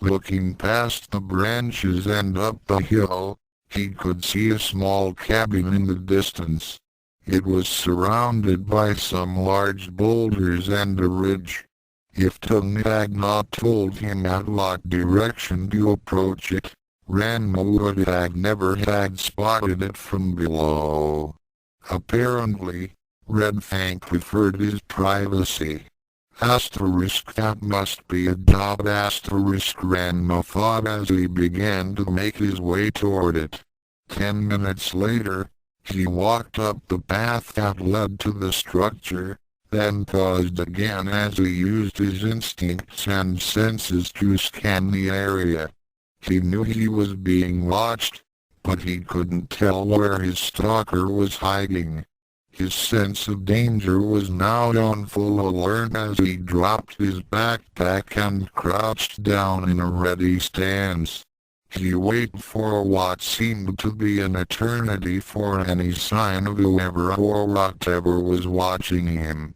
Looking past the branches and up the hill, he could see a small cabin in the distance. It was surrounded by some large boulders and a ridge. If Tung had not told him at what direction to approach it, Ranma would have never had spotted it from below. Apparently, Red Fang preferred his privacy. That must be a job, Ranma thought as he began to make his way toward it. 10 minutes later, he walked up the path that led to the structure, then paused again as he used his instincts and senses to scan the area. He knew he was being watched, but he couldn't tell where his stalker was hiding. His sense of danger was now on full alert as he dropped his backpack and crouched down in a ready stance. He waited for what seemed to be an eternity for any sign of whoever or whatever was watching him.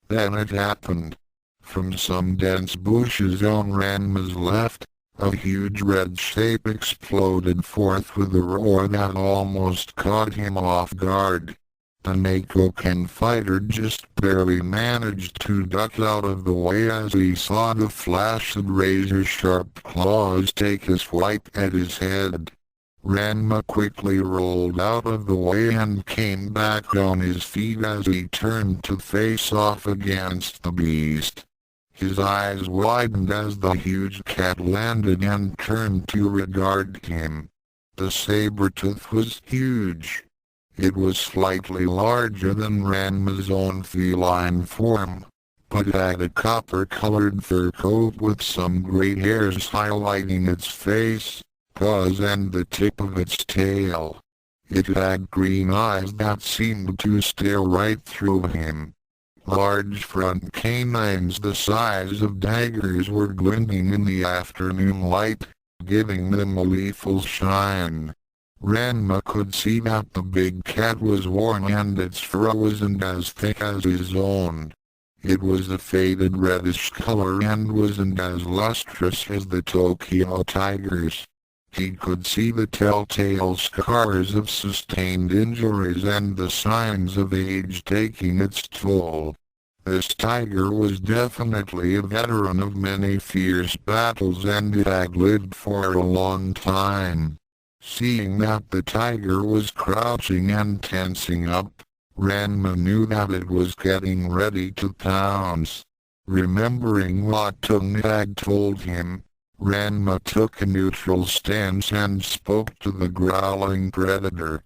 Then it happened. From some dense bushes on Ranma's left, a huge red shape exploded forth with a roar that almost caught him off guard. The Neko Ken fighter just barely managed to duck out of the way as he saw the flash of razor-sharp claws take a swipe at his head. Ranma quickly rolled out of the way and came back on his feet as he turned to face off against the beast. His eyes widened as the huge cat landed and turned to regard him. The saber-tooth was huge. It was slightly larger than Ranma's own feline form, but had a copper-colored fur coat with some gray hairs highlighting its face, paws and the tip of its tail. It had green eyes that seemed to stare right through him. Large front canines the size of daggers were glinting in the afternoon light, giving them a lethal shine. Ranma could see that the big cat was worn and its fur wasn't as thick as his own. It was a faded reddish color and wasn't as lustrous as the Tokyo tiger's. He could see the telltale scars of sustained injuries and the signs of age taking its toll. This tiger was definitely a veteran of many fierce battles and it had lived for a long time. Seeing that the tiger was crouching and tensing up, Ranma knew that it was getting ready to pounce. Remembering what Tung had told him, Ranma took a neutral stance and spoke to the growling predator.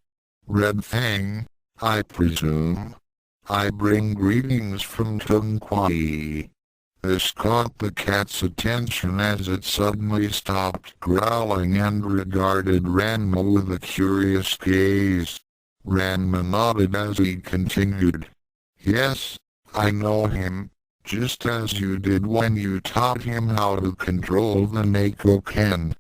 "Red Fang, I presume. I bring greetings from Tung Kwai." This caught the cat's attention as it suddenly stopped growling and regarded Ranma with a curious gaze. Ranma nodded as he continued. "Yes, I know him, just as you did when you taught him how to control the Neko Ken.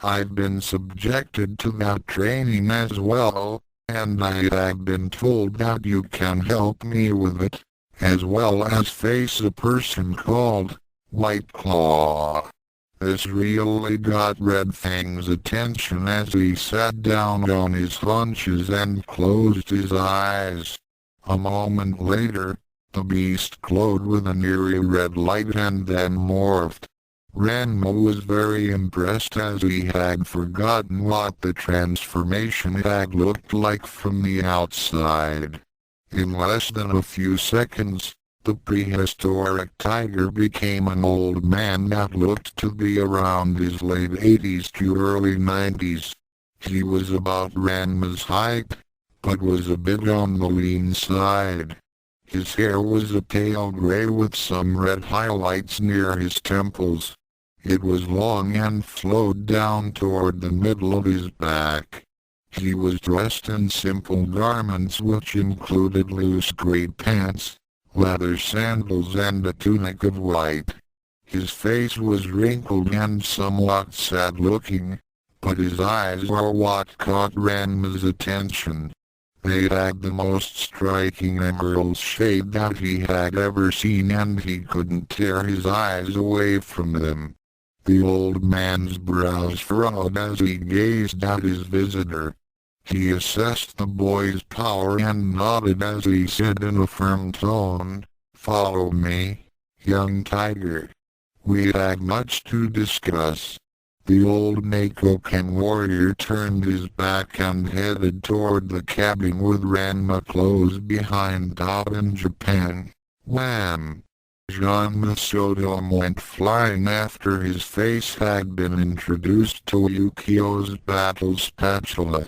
I've been subjected to that training as well, and I have been told that you can help me with it, as well as face a person called White Claw." This really got Red Fang's attention as he sat down on his haunches and closed his eyes. A moment later, the beast glowed with an eerie red light and then morphed. Ranma was very impressed as he had forgotten what the transformation had looked like from the outside. In less than a few seconds, the prehistoric tiger became an old man that looked to be around his late 80s to early 90s. He was about Ranma's height, but was a bit on the lean side. His hair was a pale gray with some red highlights near his temples. It was long and flowed down toward the middle of his back. He was dressed in simple garments which included loose gray pants, leather sandals and a tunic of white. His face was wrinkled and somewhat sad-looking, but his eyes were what caught Ranma's attention. They had the most striking emerald shade that he had ever seen and he couldn't tear his eyes away from them. The old man's brows furrowed as he gazed at his visitor. He assessed the boy's power and nodded as he said in a firm tone, "Follow me, young tiger. We have much to discuss." The old Neko Ken warrior turned his back and headed toward the cabin with Ranma close behind top in Japan. Wham! Genma Sodom went flying after his face had been introduced to Yukio's battle spatula.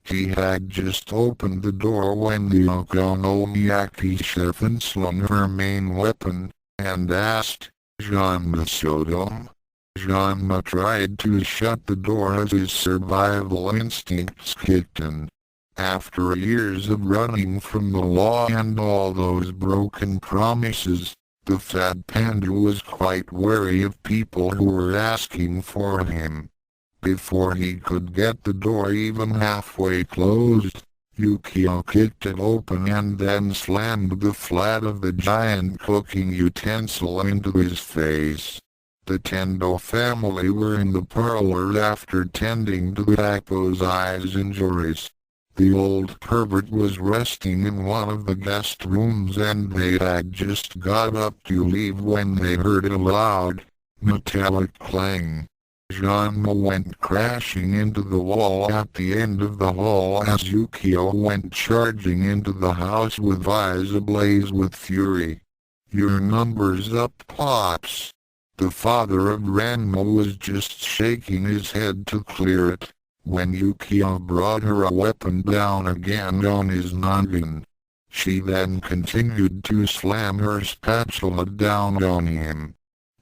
He had just opened the door when the Okonomiyaki chef slung her main weapon, and asked, "Genma Sodom?" Genma tried to shut the door as his survival instincts kicked in. After years of running from the law and all those broken promises, the fat panda was quite wary of people who were asking for him. Before he could get the door even halfway closed, Yukio kicked it open and then slammed the flat of the giant cooking utensil into his face. The Tendo family were in the parlor after tending to Akpo's eyes injuries. The old pervert was resting in one of the guest rooms and they had just got up to leave when they heard a loud, metallic clang. Genma went crashing into the wall at the end of the hall as Yukio went charging into the house with eyes ablaze with fury. "Your number's up, Pops." The father of Ranma was just shaking his head to clear it, when Yukio brought her a weapon down again on his noggin. She then continued to slam her spatula down on him.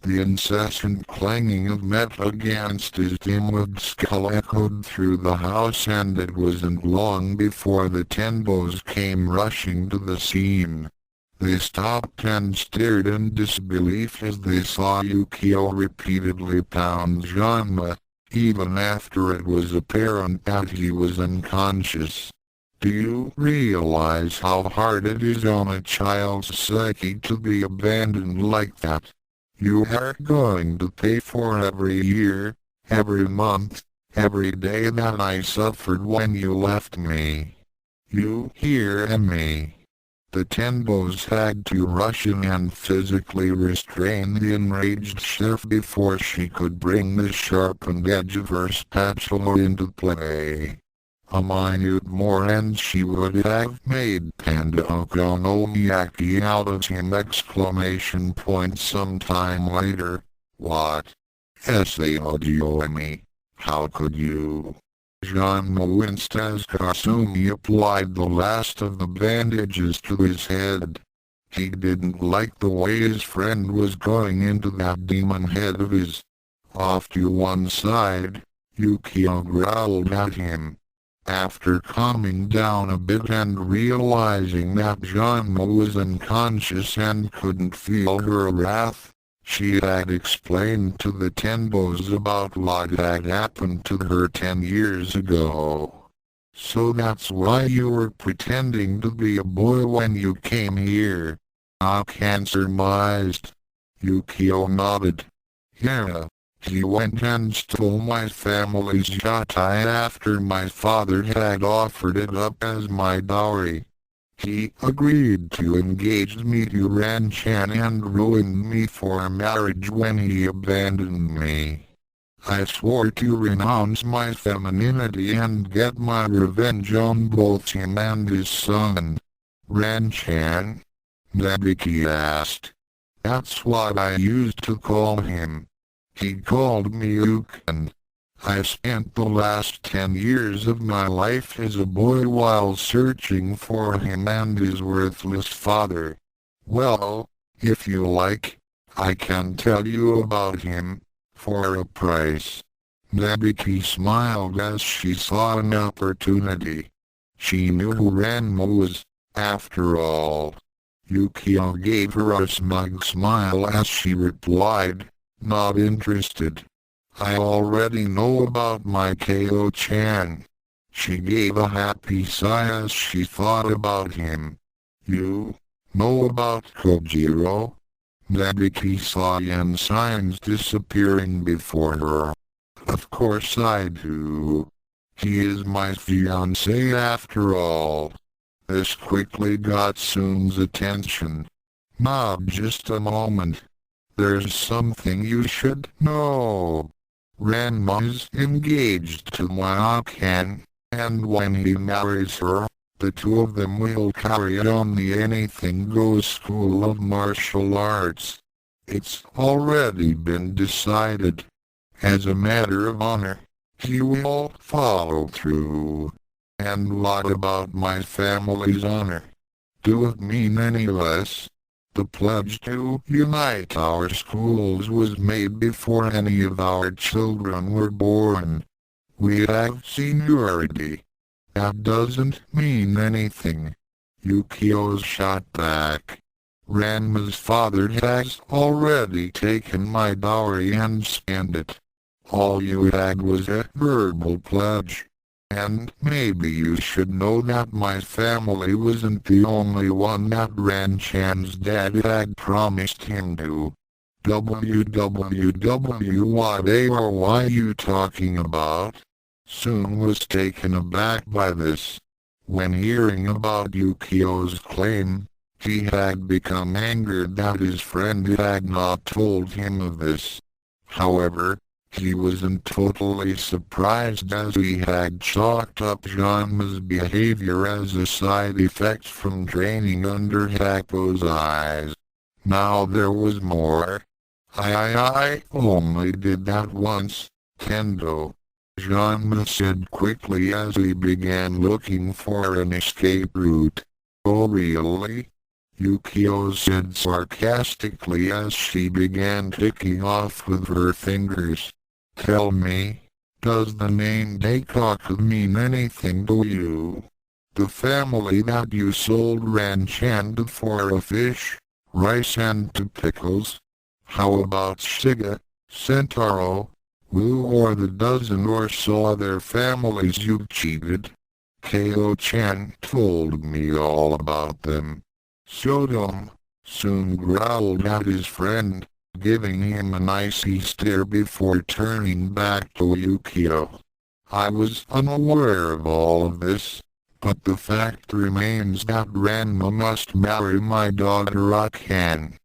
The incessant clanging of metal against his dimwit skull echoed through the house and it wasn't long before the Tenbos came rushing to the scene. They stopped and stared in disbelief as they saw Yukio repeatedly pound Genma, even after it was apparent that he was unconscious. "Do you realize how hard it is on a child's psyche to be abandoned like that? You are going to pay for every year, every month, every day that I suffered when you left me. You hear me?" The Tenbos had to rush in and physically restrain the enraged chef before she could bring the sharpened edge of her spatula into play. A minute more and she would have made Panda Okonomiyaki out of him! Sometime later. "What? Saodiomi, how could you?" Genma winced as Kasumi applied the last of the bandages to his head. He didn't like the way his friend was going into that demon head of his. Off to one side, Yukio growled at him. After calming down a bit and realizing that Genma was unconscious and couldn't feel her wrath, she had explained to the Tenbos about what had happened to her 10 years ago. "So that's why you were pretending to be a boy when you came here?" Akan surmised. Yukio nodded. "Yeah. He went and stole my family's yatai after my father had offered it up as my dowry. He agreed to engage me to Ranchan and ruined me for marriage when he abandoned me. I swore to renounce my femininity and get my revenge on both him and his son." "Ranchan?" Nabiki asked. "That's what I used to call him. He called me Uken. I spent the last 10 years of my life as a boy while searching for him and his worthless father. Well, if you like, I can tell you about him, for a price." Nabiki smiled as she saw an opportunity. She knew who Ranma was, after all. Yukio gave her a smug smile as she replied, "Not interested. I already know about my Ko-chan." She gave a happy sigh as she thought about him. "You know about Kojiro?" Nabiki saw Yen signs disappearing before her. Of course I do. He is my fiancé after all. This quickly got Soon's attention. Now just a moment. There's something you should know. Ranma is engaged to Neko Ken, and when he marries her, the two of them will carry on the Anything Goes School of Martial Arts. It's already been decided. As a matter of honor, he will follow through. And what about my family's honor? Do it mean any less? The pledge to unite our schools was made before any of our children were born. We have seniority. That doesn't mean anything. Yukio shot back. Ranma's father has already taken my dowry and spent it. All you had was a verbal pledge. And maybe you should know that my family wasn't the only one that Ran-chan's dad had promised him to. What are you talking about? Soon was taken aback by this. When hearing about Yukio's claim, he had become angered that his friend had not told him of this. However, he wasn't totally surprised as he had chalked up Genma's behavior as a side effect from training under Happo's eyes. Now there was more. I only did that once, Tendo. Genma said quickly as he began looking for an escape route. Oh really? Yukio said sarcastically as she began ticking off with her fingers. Tell me, does the name Neko mean anything to you? The family that you sold Ran-chan to for a fish, rice and two pickles? How about Shiga, Sentaro, Wu or the dozen or so other families you've cheated? Ko-chan told me all about them. Sodom, Soon growled at his friend, giving him an icy stare before turning back to Yukio. I was unaware of all of this, but the fact remains that Ranma must marry my daughter Akan.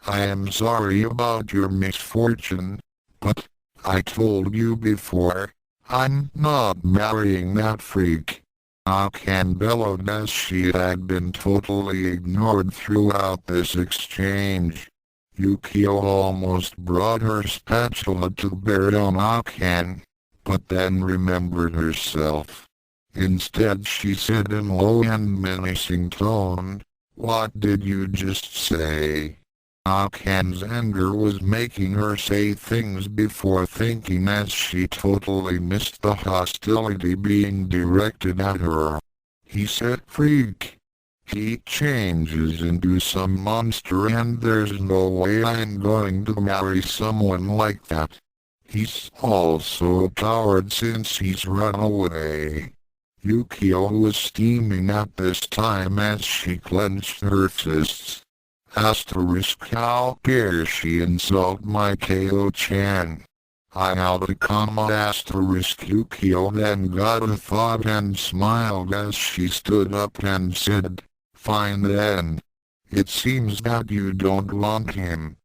I am sorry about your misfortune, but, I told you before, I'm not marrying that freak. Akan bellowed as she had been totally ignored throughout this exchange. Yukio almost brought her spatula to bear on Akan, but then remembered herself. Instead she said in low and menacing tone, "What did you just say?" Akan's anger was making her say things before thinking as she totally missed the hostility being directed at her. He said freak. He changes into some monster and there's no way I'm going to marry someone like that. He's also a coward since he's run away. Yukio was steaming at this time as she clenched her fists. How dare she insult my Ko-chan? Yukio then got a thought and smiled as she stood up and said, "Fine then. It seems that you don't want him.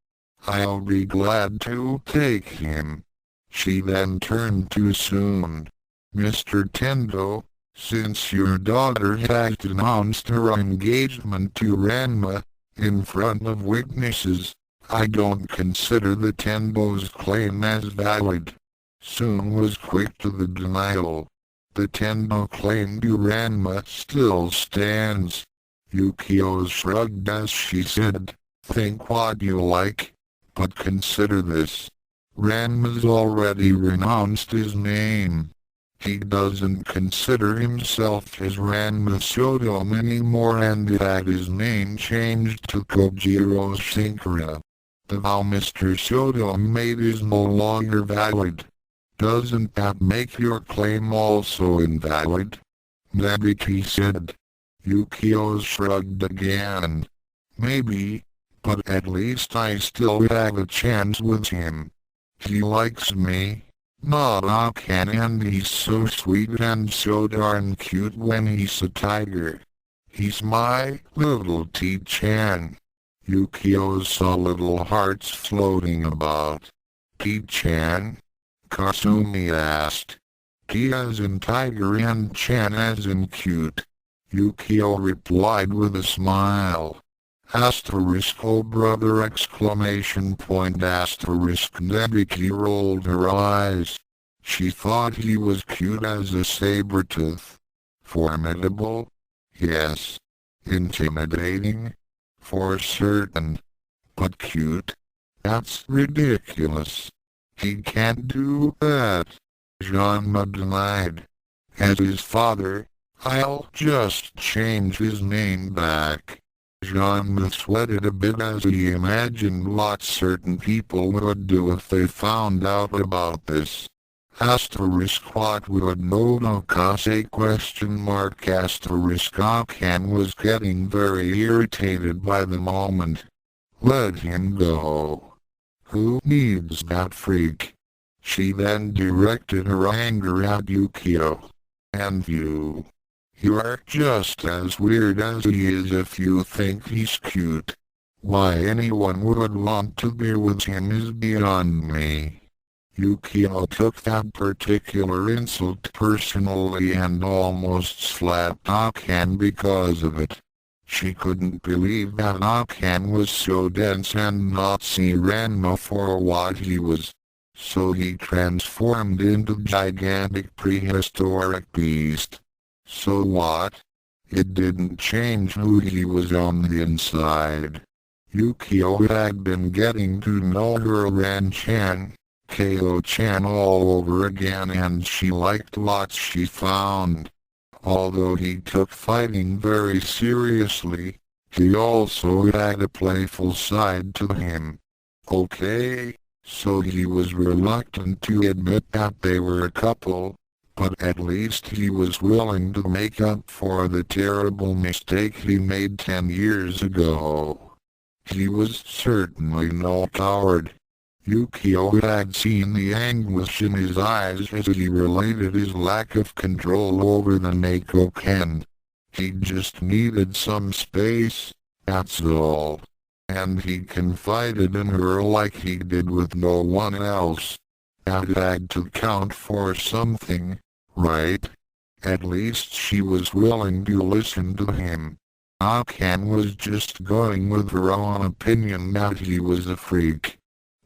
I'll be glad to take him." She then turned to Soon. "Mr. Tendo, since your daughter has announced her engagement to Ranma, in front of witnesses, I don't consider the Tendo's claim as valid." Soon was quick to the denial. The Tendo claim to Ranma still stands. Yukio shrugged as she said, "Think what you like, but consider this. Ranma's already renounced his name. He doesn't consider himself as Ranma Sodom anymore and had his name changed to Kojiro Shinkara. The vow Mr. Sodom made is no longer valid. Doesn't that make your claim also invalid?" Nabiki said. Yukio shrugged again. "Maybe, but at least I still have a chance with him. He likes me, not Akan, and he's so sweet and so darn cute when he's a tiger. He's my little T-chan." Yukio saw little hearts floating about. "T-chan?" Kasumi asked. "T as in tiger and chan as in cute." Yukio replied with a smile. "Oh brother!" Nebiki rolled her eyes. She thought he was cute as a saber-tooth. Formidable? Yes. Intimidating? For certain. But cute? That's ridiculous. He can't do that. Genma denied. As his father, I'll just change his name back. Genma sweated a bit as he imagined what certain people would do if they found out about this. What would Nodokase ? Akan was getting very irritated by the moment. Let him go. Who needs that freak? She then directed her anger at Yukio. And you? You're just as weird as he is if you think he's cute. Why anyone would want to be with him is beyond me. Yukio took that particular insult personally and almost slapped Akan because of it. She couldn't believe that Akan was so dense and not see Ranma for what he was. So he transformed into gigantic prehistoric beast. So what? It didn't change who he was on the inside. Yukio had been getting to know her Ran-chan, Ko-chan all over again, and she liked what she found. Although he took fighting very seriously, he also had a playful side to him. Okay, so he was reluctant to admit that they were a couple, but at least he was willing to make up for the terrible mistake he made 10 years ago. He was certainly no coward. Yukio had seen the anguish in his eyes as he related his lack of control over the Neko Ken. He just needed some space, that's all. And he confided in her like he did with no one else. That had to count for something, right? At least she was willing to listen to him. Akan was just going with her own opinion that he was a freak.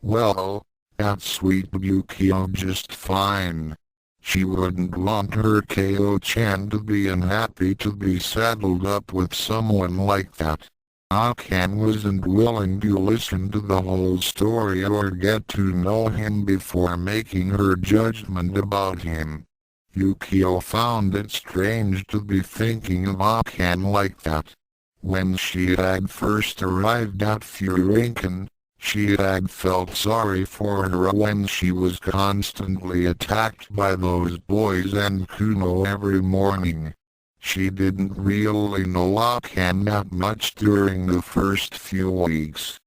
Well, that's sweet Yukio just fine. She wouldn't want her Ko-chan to be unhappy to be saddled up with someone like that. Akan wasn't willing to listen to the whole story or get to know him before making her judgment about him. Yukio found it strange to be thinking of Akan like that. When she had first arrived at Furinkan, she had felt sorry for her when she was constantly attacked by those boys and Kuno every morning. She didn't really know Akan that much during the first few weeks.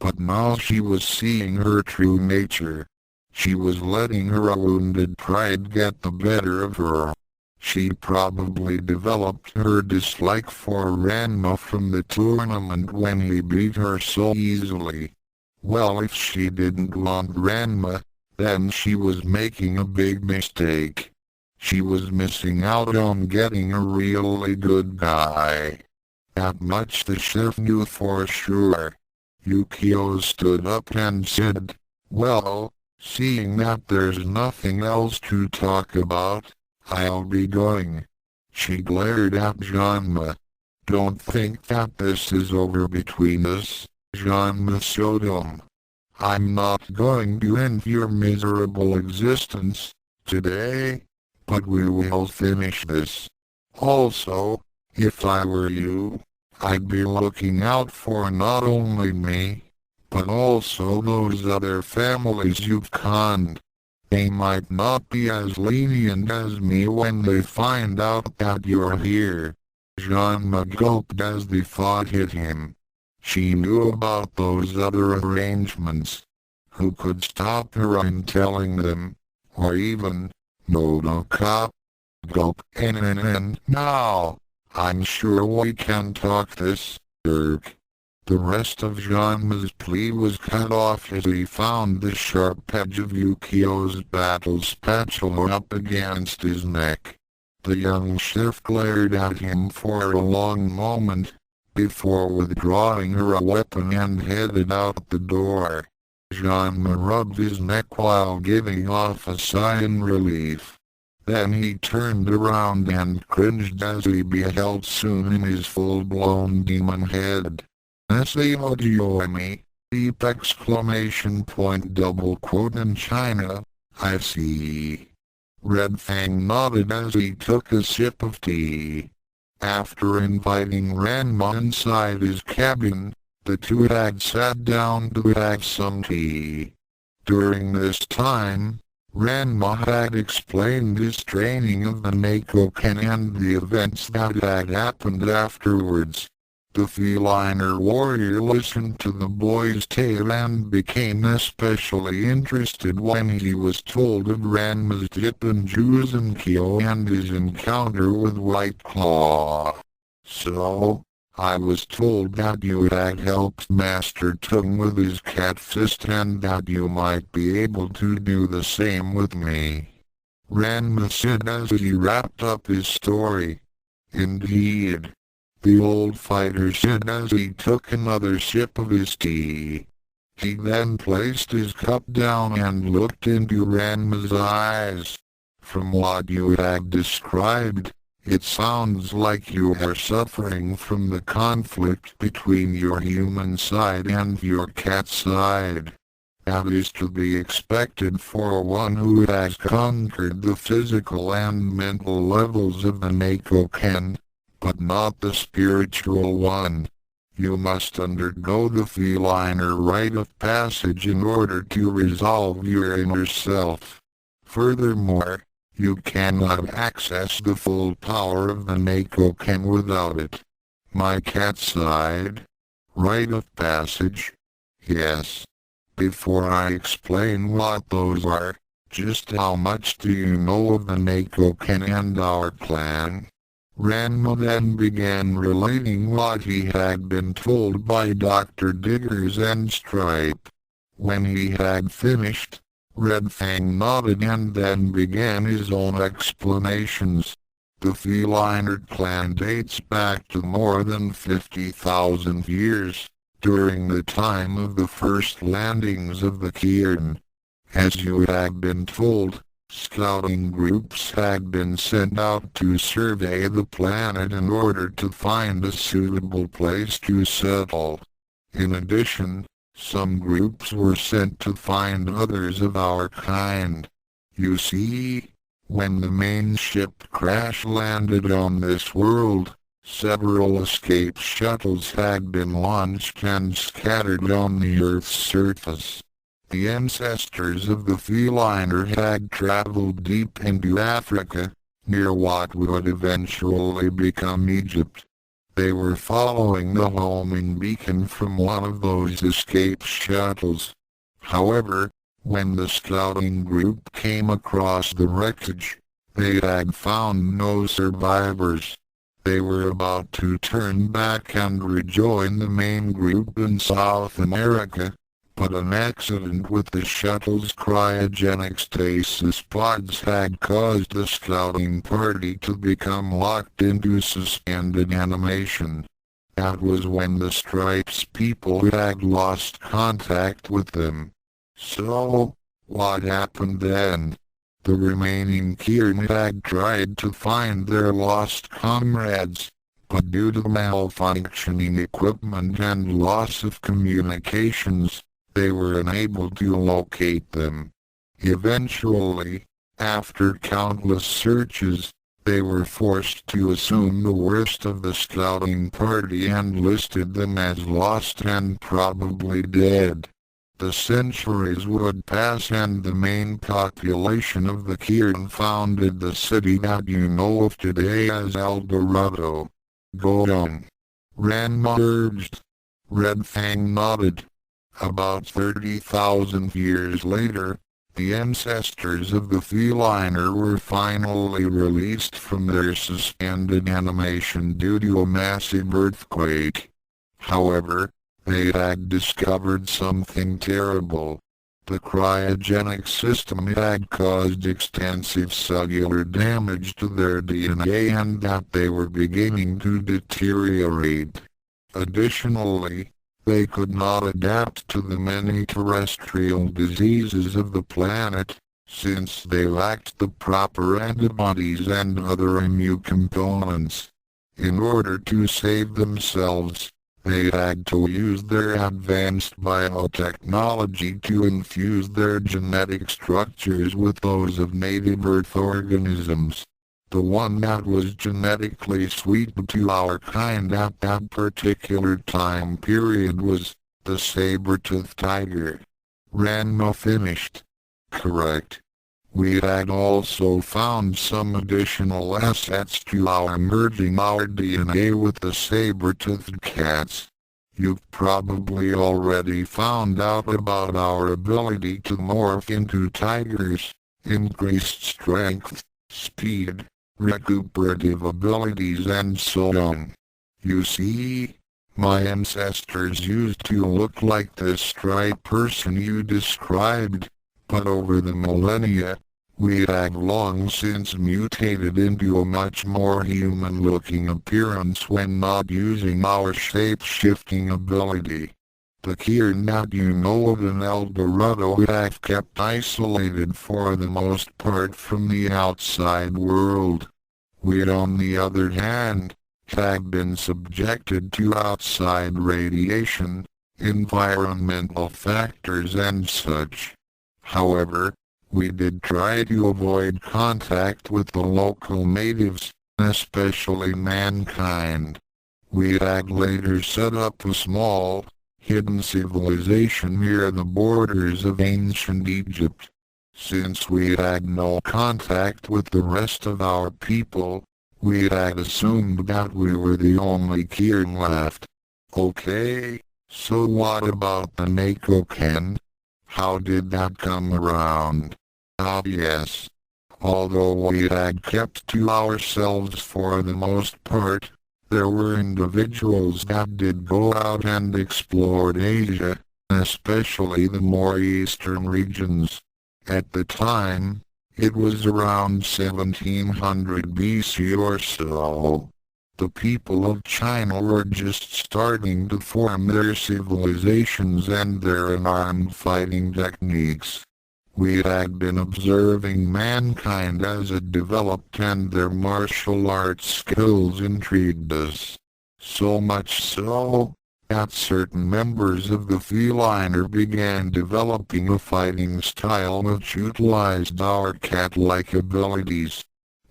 But now she was seeing her true nature. She was letting her wounded pride get the better of her. She probably developed her dislike for Ranma from the tournament when he beat her so easily. Well, if she didn't want Ranma, then she was making a big mistake. She was missing out on getting a really good guy. That much the chef knew for sure. Yukio stood up and said, "Well, seeing that there's nothing else to talk about, I'll be going." She glared at Genma. "Don't think that this is over between us, Genma Sodom. I'm not going to end your miserable existence today, but we will finish this. Also, if I were you, I'd be looking out for not only me, but also those other families you've conned. They might not be as lenient as me when they find out that you're here." Genma gulped as the thought hit him. She knew about those other arrangements. Who could stop her in telling them? Or even, no cop. Gulp, now. I'm sure we can talk this, Dirk. The rest of Genma's plea was cut off as he found the sharp edge of Yukio's battle spatula up against his neck. The young chef glared at him for a long moment, before withdrawing her weapon and headed out the door. Genma rubbed his neck while giving off a sigh in relief. Then he turned around and cringed as he beheld Sun in his full-blown demon head. S-A-O-D-O-M-E, deep exclamation point double quote in China, I see. Red Fang nodded as he took a sip of tea. After inviting Ranma inside his cabin, the two had sat down to have some tea. During this time, Ranma had explained his training of the Neko Ken and the events that had happened afterwards. The feliner warrior listened to the boy's tale and became especially interested when he was told of Ranma's dip in Jusenkyo and his encounter with White Claw. So, I was told that you had helped Master Tung with his cat fist and that you might be able to do the same with me. Ranma said as he wrapped up his story. Indeed. The old fighter said as he took another sip of his tea. He then placed his cup down and looked into Ranma's eyes. From what you had described, it sounds like you are suffering from the conflict between your human side and your cat side. That is to be expected for one who has conquered the physical and mental levels of the Neko Ken, but not the spiritual one. You must undergo the feliner rite of passage in order to resolve your inner self. Furthermore, you cannot access the full power of the Neko Ken without it. My cat sighed. Rite of passage? Yes. Before I explain what those are, just how much do you know of the Neko Ken and our clan? Ranma then began relating what he had been told by Dr. Diggers and Stripe. When he had finished, Red Fang nodded and then began his own explanations. The feliner clan dates back to more than 50,000 years, during the time of the first landings of the cairn. As you had been told, scouting groups had been sent out to survey the planet in order to find a suitable place to settle. In addition, some groups were sent to find others of our kind. You see, when the main ship crash-landed on this world, several escape shuttles had been launched and scattered on the Earth's surface. The ancestors of the feliner had traveled deep into Africa, near what would eventually become Egypt. They were following the homing beacon from one of those escape shuttles. However, when the scouting group came across the wreckage, they had found no survivors. They were about to turn back and rejoin the main group in South America, but an accident with the shuttle's cryogenic stasis pods had caused the scouting party to become locked into suspended animation. That was when the Stripes people had lost contact with them. So, what happened then? The remaining cairn had tried to find their lost comrades, but due to malfunctioning equipment and loss of communications, they were unable to locate them. Eventually, after countless searches, they were forced to assume the worst of the scouting party and listed them as lost and probably dead. The centuries would pass and the main population of the cairn founded the city that you know of today as El Dorado. Go on. Ranma urged. Red Fang nodded. About 30,000 years later, the ancestors of the feliner were finally released from their suspended animation due to a massive earthquake. However, they had discovered something terrible. The cryogenic system had caused extensive cellular damage to their DNA and that they were beginning to deteriorate. Additionally, they could not adapt to the many terrestrial diseases of the planet, since they lacked the proper antibodies and other immune components. In order to save themselves, they had to use their advanced biotechnology to infuse their genetic structures with those of native Earth organisms. The one that was genetically suited to our kind at that particular time period was the saber-tooth tiger. Ranma finished. Correct. We had also found some additional assets to our merging our DNA with the saber-toothed cats. You've probably already found out about our ability to morph into tigers, increased strength, speed, recuperative abilities and so on. You see, my ancestors used to look like this striped person you described, but over the millennia, we had long since mutated into a much more human-looking appearance when not using our shape-shifting ability. The cairn that you know of in El Dorado have kept isolated for the most part from the outside world. We, on the other hand, have been subjected to outside radiation, environmental factors and such. However, we did try to avoid contact with the local natives, especially mankind. We had later set up a small, hidden civilization near the borders of ancient Egypt. Since we had no contact with the rest of our people, we had assumed that we were the only cairn left. Okay, so what about the Neko Ken? How did that come around? Yes. Although we had kept to ourselves for the most part, there were individuals that did go out and explored Asia, especially the more eastern regions. At the time, it was around 1700 BC or so. The people of China were just starting to form their civilizations and their unarmed fighting techniques. We had been observing mankind as it developed and their martial arts skills intrigued us. So much so, that certain members of the feliner began developing a fighting style which utilized our cat-like abilities.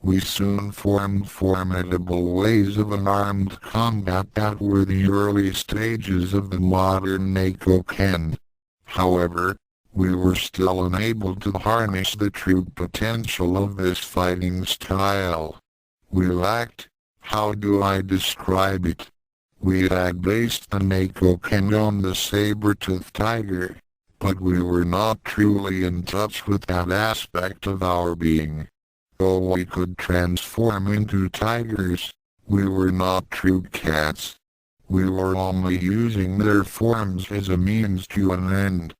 We soon formed formidable ways of unarmed combat that were the early stages of the modern Neko Ken. However, we were still unable to harness the true potential of this fighting style. We lacked, how do I describe it? We had based the Neko Ken on the saber-tooth tiger, but we were not truly in touch with that aspect of our being. Though we could transform into tigers, we were not true cats. We were only using their forms as a means to an end.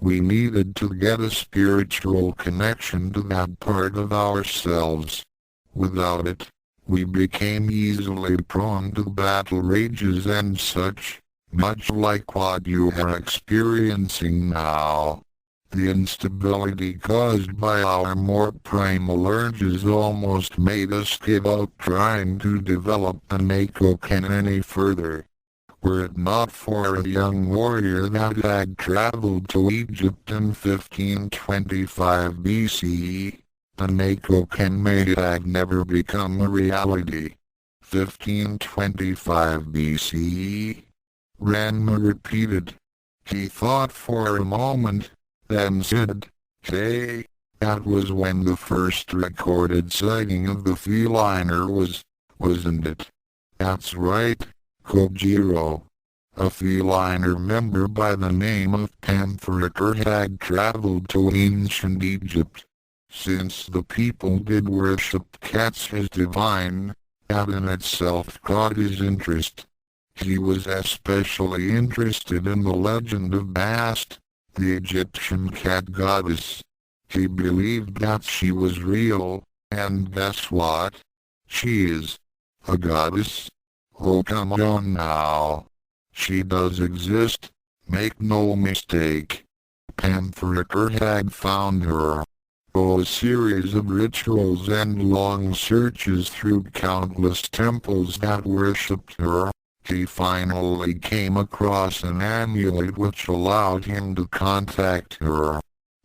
We needed to get a spiritual connection to that part of ourselves. Without it, we became easily prone to battle rages and such, much like what you are experiencing now. The instability caused by our more primal urges almost made us give up trying to develop the Neko Ken any further. Were it not for a young warrior that had traveled to Egypt in 1525 BCE, the Neko Ken may have never become a reality. 1525 BCE? Ranma repeated. He thought for a moment, then said, "Hey, that was when the first recorded sighting of the feliner was, wasn't it?" "That's right, Kojiro. A feliner member by the name of Panthericur had traveled to ancient Egypt. Since the people did worship cats as divine, that in itself caught his interest. He was especially interested in the legend of Bast, the Egyptian cat goddess. He believed that she was real, and guess what? She is. A goddess? Oh, come on now. She does exist, make no mistake. Panthericur had found her. A series of rituals and long searches through countless temples that worshipped her, he finally came across an amulet which allowed him to contact her.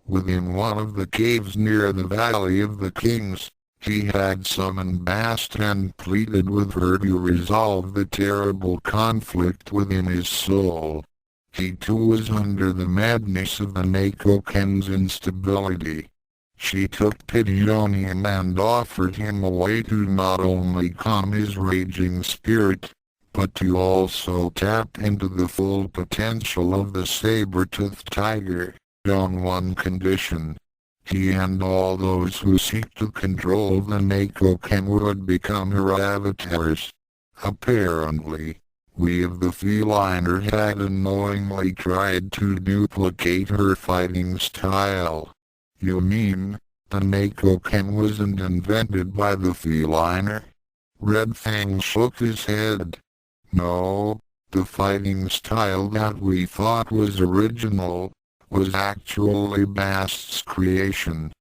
Within one of the caves near the Valley of the Kings, he had summoned Bast and pleaded with her to resolve the terrible conflict within his soul. He too was under the madness of the Neko Ken's instability. She took pity on him and offered him a way to not only calm his raging spirit, but to also tap into the full potential of the saber-toothed tiger, on one condition. He and all those who seek to control the Neko Ken would become her avatars. Apparently, we of the feliner had unknowingly tried to duplicate her fighting style. You mean, the Neko Ken wasn't invented by the feliner? Red Fang shook his head. No, the fighting style that we thought was original, was actually Bast's creation.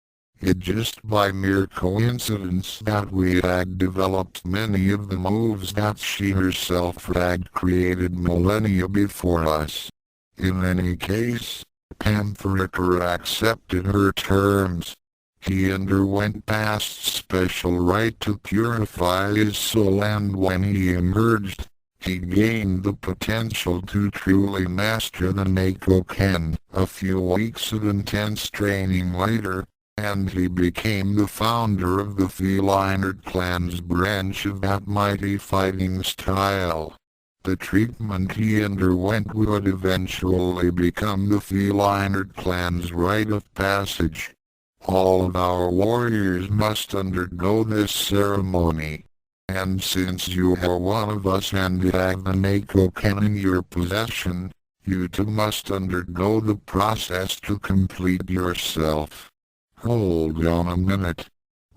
It just by mere coincidence that we had developed many of the moves that she herself had created millennia before us. In any case, Panthericur accepted her terms. He underwent Bast's special rite to purify his soul, and when he emerged, he gained the potential to truly master the Neko Ken. A few weeks of intense training later, and he became the founder of the feliner clan's branch of that mighty fighting style. The treatment he underwent would eventually become the feliner clan's rite of passage. All of our warriors must undergo this ceremony. And since you are one of us and have the Neko Ken in your possession, you too must undergo the process to complete yourself. Hold on a minute.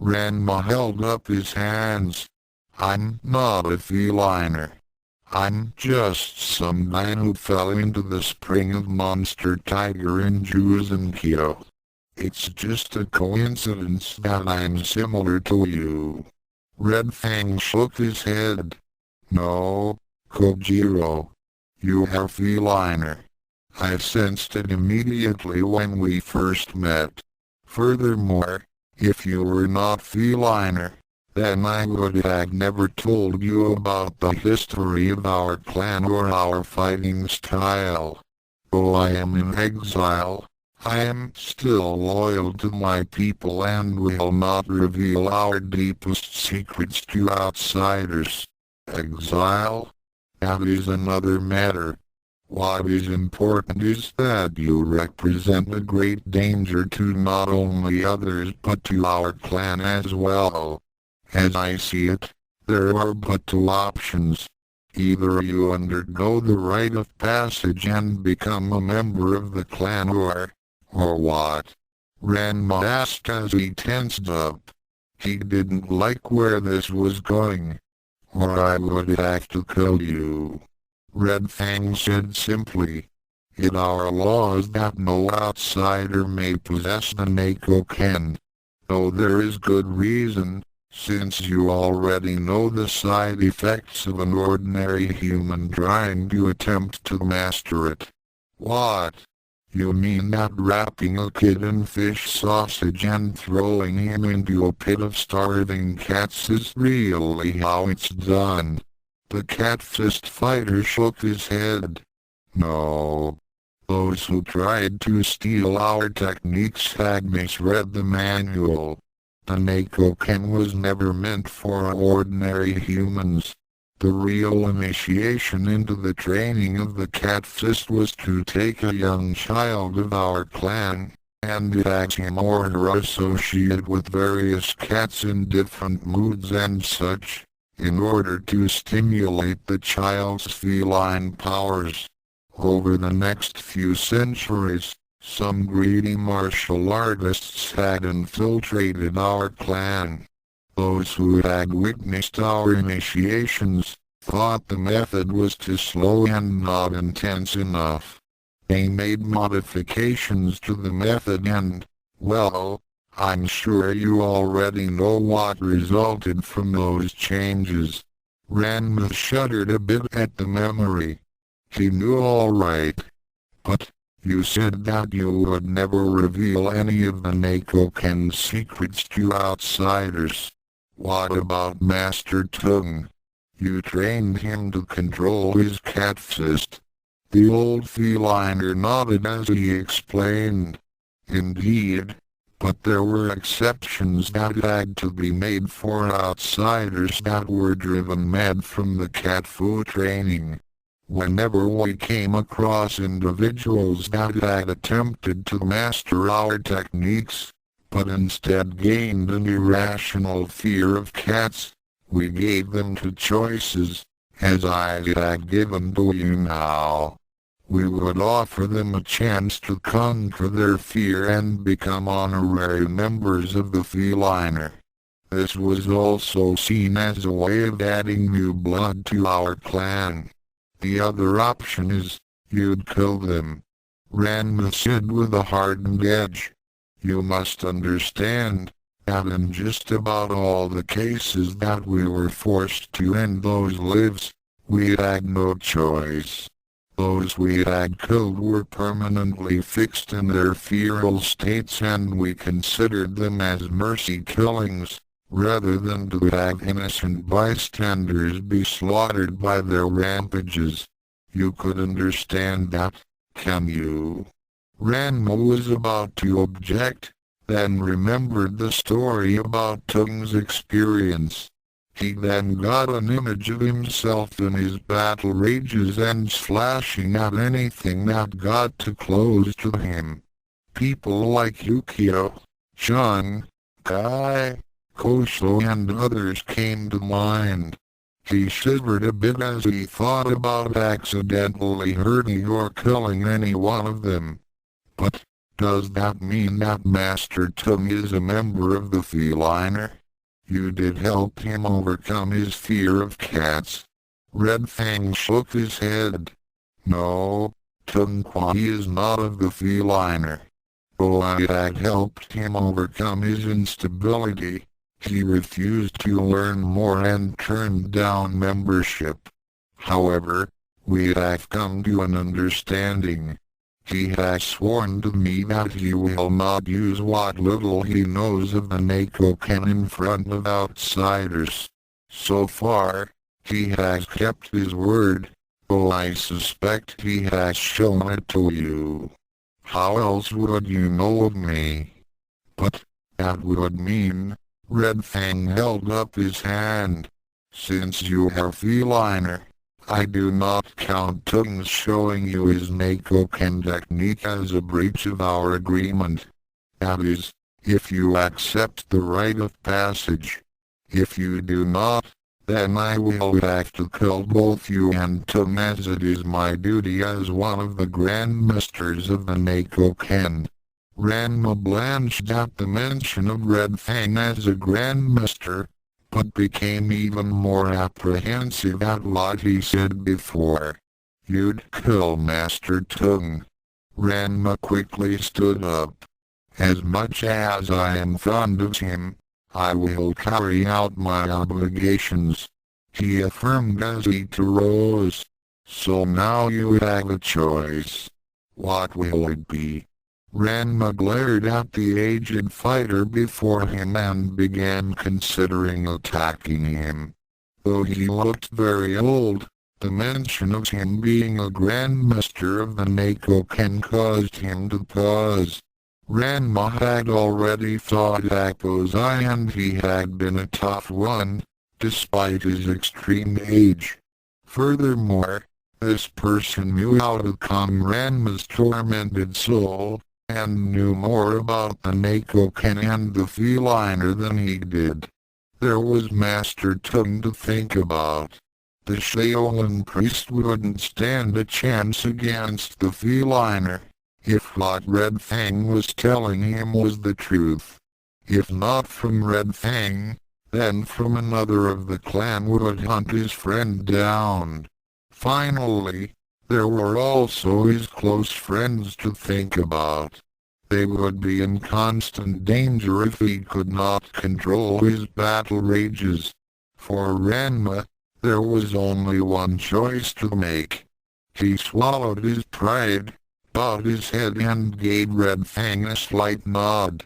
Ranma held up his hands. I'm not a feliner. I'm just some guy who fell into the spring of monster tiger in Jusenkyo. It's just a coincidence that I'm similar to you. Red Fang shook his head. No, Kojiro. You are feliner. I sensed it immediately when we first met. Furthermore, if you were not feliner, then I would have never told you about the history of our clan or our fighting style. Though I am in exile, I am still loyal to my people and will not reveal our deepest secrets to outsiders. Exile? That is another matter. What is important is that you represent a great danger to not only others but to our clan as well. As I see it, there are but two options. Either you undergo the rite of passage and become a member of the clan or what? Ranma asked as he tensed up. He didn't like where this was going. Or I would have to kill you. Red Fang said simply. It our laws that no outsider may possess the Neko Ken. Though there is good reason, since you already know the side effects of an ordinary human trying to attempt to master it. What? You mean that wrapping a kid in fish sausage and throwing him into a pit of starving cats is really how it's done? The cat fist fighter shook his head. No. Those who tried to steal our techniques had misread the manual. The Neko Ken was never meant for ordinary humans. The real initiation into the training of the cat fist was to take a young child of our clan, and have him or her associate with various cats in different moods and such, in order to stimulate the child's feline powers. Over the next few centuries, some greedy martial artists had infiltrated our clan. Those who had witnessed our initiations thought the method was too slow and not intense enough. They made modifications to the method and, well, I'm sure you already know what resulted from those changes. Ranma shuddered a bit at the memory. He knew all right. But, you said that you would never reveal any of the Neko Ken's secrets to outsiders. What about Master Tung? You trained him to control his cat fist. The old feliner nodded as he explained. Indeed, but there were exceptions that had to be made for outsiders that were driven mad from the cat fu training. Whenever we came across individuals that had attempted to master our techniques, but instead gained an irrational fear of cats, we gave them two choices, as I have given to you now. We would offer them a chance to conquer their fear and become honorary members of the feliner. This was also seen as a way of adding new blood to our clan. The other option is, you'd kill them. Ranma said with a hardened edge. You must understand that in just about all the cases that we were forced to end those lives, we had no choice. Those we had killed were permanently fixed in their feral states and we considered them as mercy killings, rather than to have innocent bystanders be slaughtered by their rampages. You could understand that, can you? Ranma was about to object, then remembered the story about Tung's experience. He then got an image of himself in his battle rages and slashing at anything that got too close to him. People like Yukio, Chun, Kai, Koso and others came to mind. He shivered a bit as he thought about accidentally hurting or killing any one of them. But, does that mean that Master Tung is a member of the feliner? You did help him overcome his fear of cats. Red Fang shook his head. No, Tung Quan is not of the feliner. Though I had helped him overcome his instability, he refused to learn more and turned down membership. However, we have come to an understanding. He has sworn to me that he will not use what little he knows of the Neko Ken in front of outsiders. So far, he has kept his word, though I suspect he has shown it to you. How else would you know of me? But, that would mean, Red Fang held up his hand. Since you are feliner, I do not count Tung's showing you his Neko Ken technique as a breach of our agreement. That is, if you accept the rite of passage. If you do not, then I will have to kill both you and Tung as it is my duty as one of the Grandmasters of the Neko Ken. Ranma blanched at the mention of Red Fang as a Grandmaster, but became even more apprehensive at what he said before. You'd kill Master Tung. Ranma quickly stood up. As much as I am fond of him, I will carry out my obligations, he affirmed as he rose. So now you have a choice. What will it be? Ranma glared at the aged fighter before him and began considering attacking him. Though he looked very old, the mention of him being a Grandmaster of the Neko Ken caused him to pause. Ranma had already fought Akuzai and he had been a tough one, despite his extreme age. Furthermore, this person knew how to calm Ranma's tormented soul, and knew more about the Neko Ken and the feliner than he did. There was Master Tung to think about. The Shaolin priest wouldn't stand a chance against the feliner, if what Red Fang was telling him was the truth. If not from Red Fang, then from another of the clan would hunt his friend down. Finally, there were also his close friends to think about. They would be in constant danger if he could not control his battle rages. For Ranma, there was only one choice to make. He swallowed his pride, bowed his head and gave Red Fang a slight nod.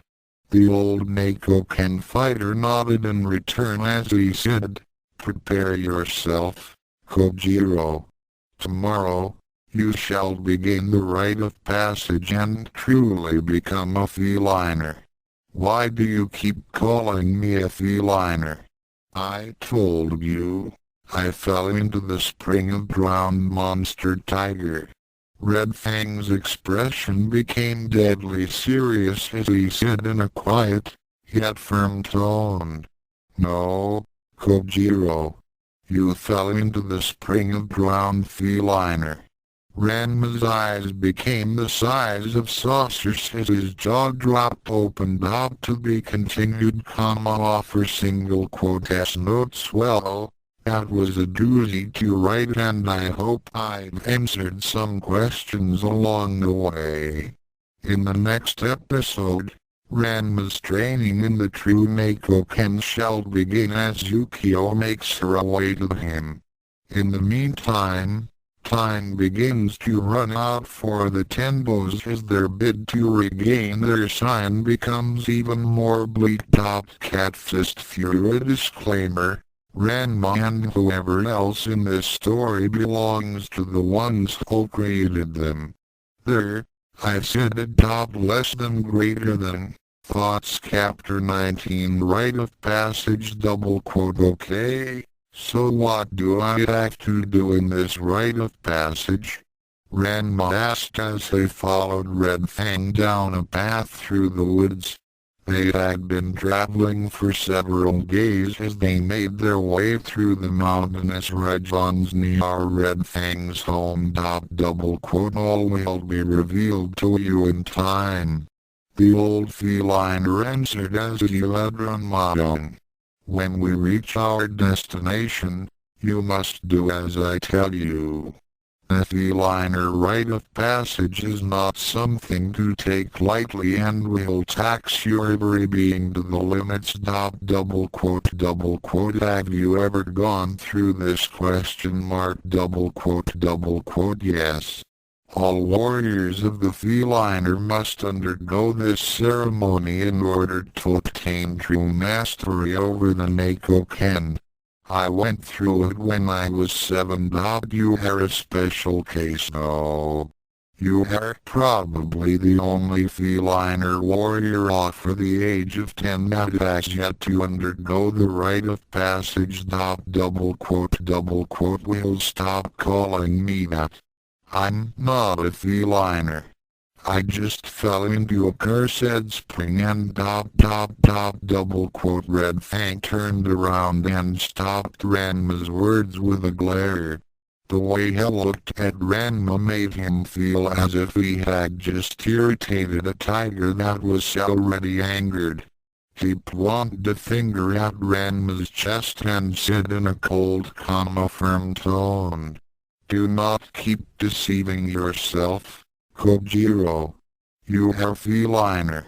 The old Neko Ken fighter nodded in return as he said, "Prepare yourself, Kojiro. Tomorrow, you shall begin the rite of passage and truly become a feliner." "Why do you keep calling me a feliner?" "I told you. I fell into the spring of drowned monster tiger." Red Fang's expression became deadly serious as he said in a quiet, yet firm tone, "No, Kojiro. You fell into the spring of drowned feliner." Ranma's eyes became the size of saucers as his jaw dropped open. To be continued, offer single quotes notes. Well, that was a doozy to write, and I hope I've answered some questions along the way. In the next episode, Ranma's training in the true Neko Ken shall begin as Yukio makes her way to him. In the meantime, time begins to run out for the Tenbos as their bid to regain their sign becomes even more bleak. Cat Fist Fury disclaimer: Ranma and whoever else in this story belongs to the ones who created them. There, I said it. Less than greater than. Thoughts Chapter 19 Rite of Passage Okay, so what do I have to do in this rite of passage? Ranma asked as they followed Red Fang down a path through the woods. They had been traveling for several days as they made their way through the mountainous regions near Red Fang's home. All will be revealed to you in time. The old feliner answered as you had Ranma. When we reach our destination, you must do as I tell you. The feliner rite of passage is not something to take lightly and will tax your every being to the limits. Have you ever gone through this ? Yes. All warriors of the feliner must undergo this ceremony in order to obtain true mastery over the Neko Ken. I went through it when I was 7. You are a special case. No. You are probably the only feliner warrior over the age of 10 that has yet to undergo the rite of passage. Will stop calling me that. I'm not a feliner. I just fell into a cursed spring and Red Fang turned around and stopped Ranma's words with a glare. The way he looked at Ranma made him feel as if he had just irritated a tiger that was already angered. He pointed a finger at Ranma's chest and said in a cold, firm tone, "Do not keep deceiving yourself, Kojiro. You are feliner.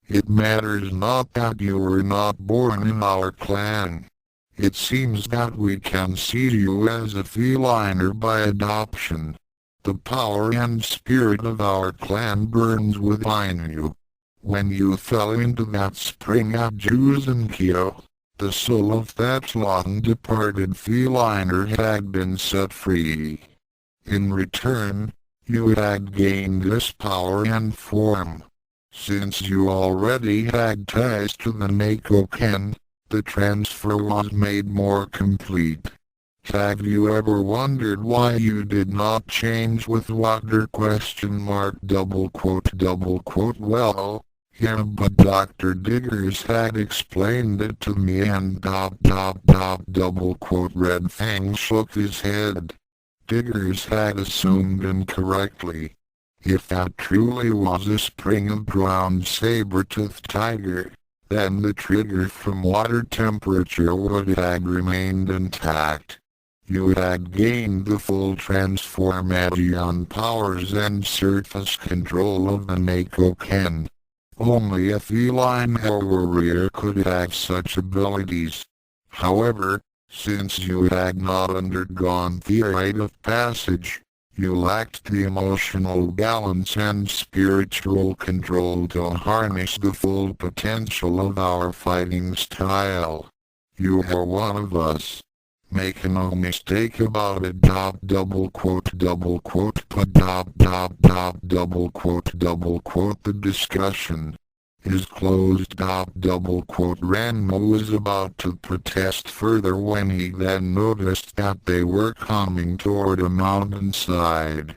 It matters not that you were not born in our clan. It seems that we can see you as a feliner by adoption. The power and spirit of our clan burns within you. When you fell into that spring at Jusenkyo, the soul of that long-departed feliner had been set free. In return, you had gained this power and form. Since you already had ties to the Neko Ken, the transfer was made more complete. Have you ever wondered why you did not change with water? Well, yeah, but Dr. Diggers had explained it to me and Red Fang shook his head. Diggers had assumed incorrectly. If that truly was a spring of ground saber-tooth tiger, then the trigger from water temperature would have remained intact. You had gained the full transformation powers and surface control of the Neko Ken. Only a feline warrior could have such abilities. However, since you had not undergone the rite of passage, you lacked the emotional balance and spiritual control to harness the full potential of our fighting style. You are one of us. Make no mistake about it. But the discussion is closed. Ranma was about to protest further when he then noticed that they were coming toward a mountainside.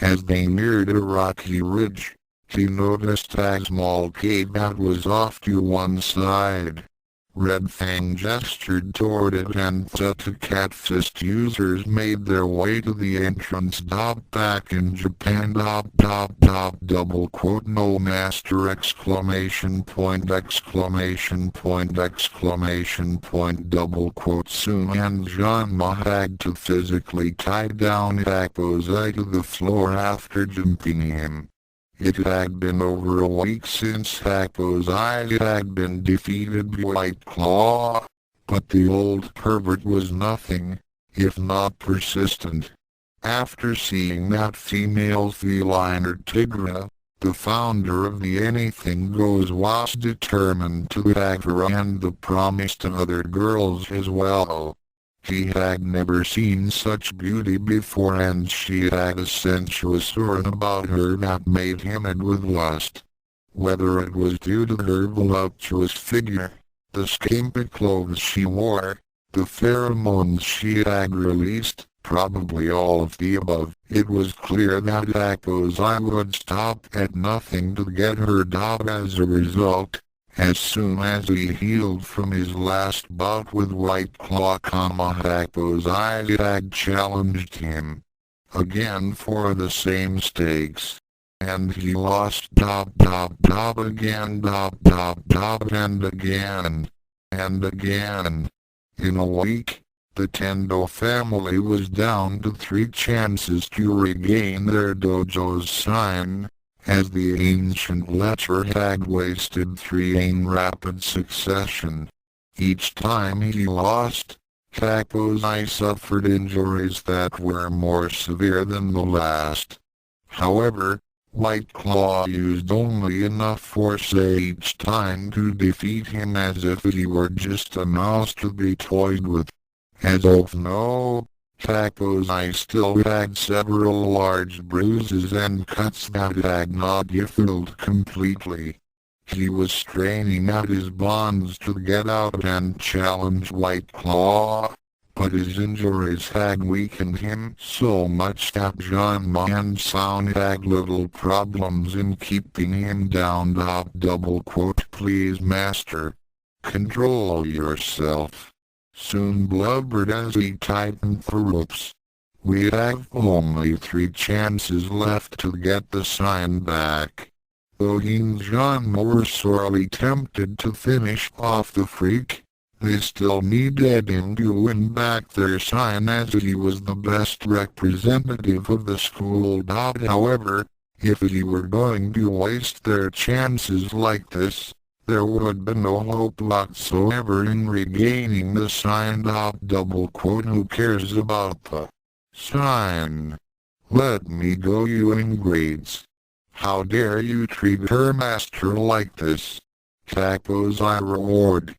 As they neared a rocky ridge, he noticed a small cave that was off to one side. Red Fang gestured toward it and the cat fist users made their way to the entrance. Back in Japan. No master! Soon and Genma had to physically tie down Akose to the floor after jumping him. It had been over a week since Akose had been defeated by White Claw, but the old pervert was nothing, if not persistent. After seeing that female feline Tigra, the founder of the Anything Goes was determined to have her and the promised other girls as well. He had never seen such beauty before and she had a sensuous aura about her that made him mad with lust. Whether it was due to her voluptuous figure, the skimpy clothes she wore, the pheromones she had released, probably all of the above, it was clear that Akose would stop at nothing to get her as a result. As soon as he healed from his last bout with White Claw, Akose had challenged him again for the same stakes, and he lost again and again. In a week, the Tendo family was down to 3 chances to regain their dojo's sign, as the ancient lecher had wasted 3 in rapid succession. Each time he lost, Akose suffered injuries that were more severe than the last. However, White Claw used only enough force each time to defeat him as if he were just a mouse to be toyed with. As of now, Akose still had several large bruises and cuts that had not healed completely. He was straining at his bonds to get out and challenge White Claw, but his injuries had weakened him so much that Genma and Sound had little problems in keeping him down. Please master, control yourself. Soon blubbered as he tightened the ropes. We have only 3 chances left to get the sign back. Though he and Genma were sorely tempted to finish off the freak, they still needed him to win back their sign as he was the best representative of the school. However, if he were going to waste their chances like this, there would be no hope whatsoever in regaining the sign. Who cares about the sign? Let me go, you ingrates. How dare you treat her master like this? Akose roared.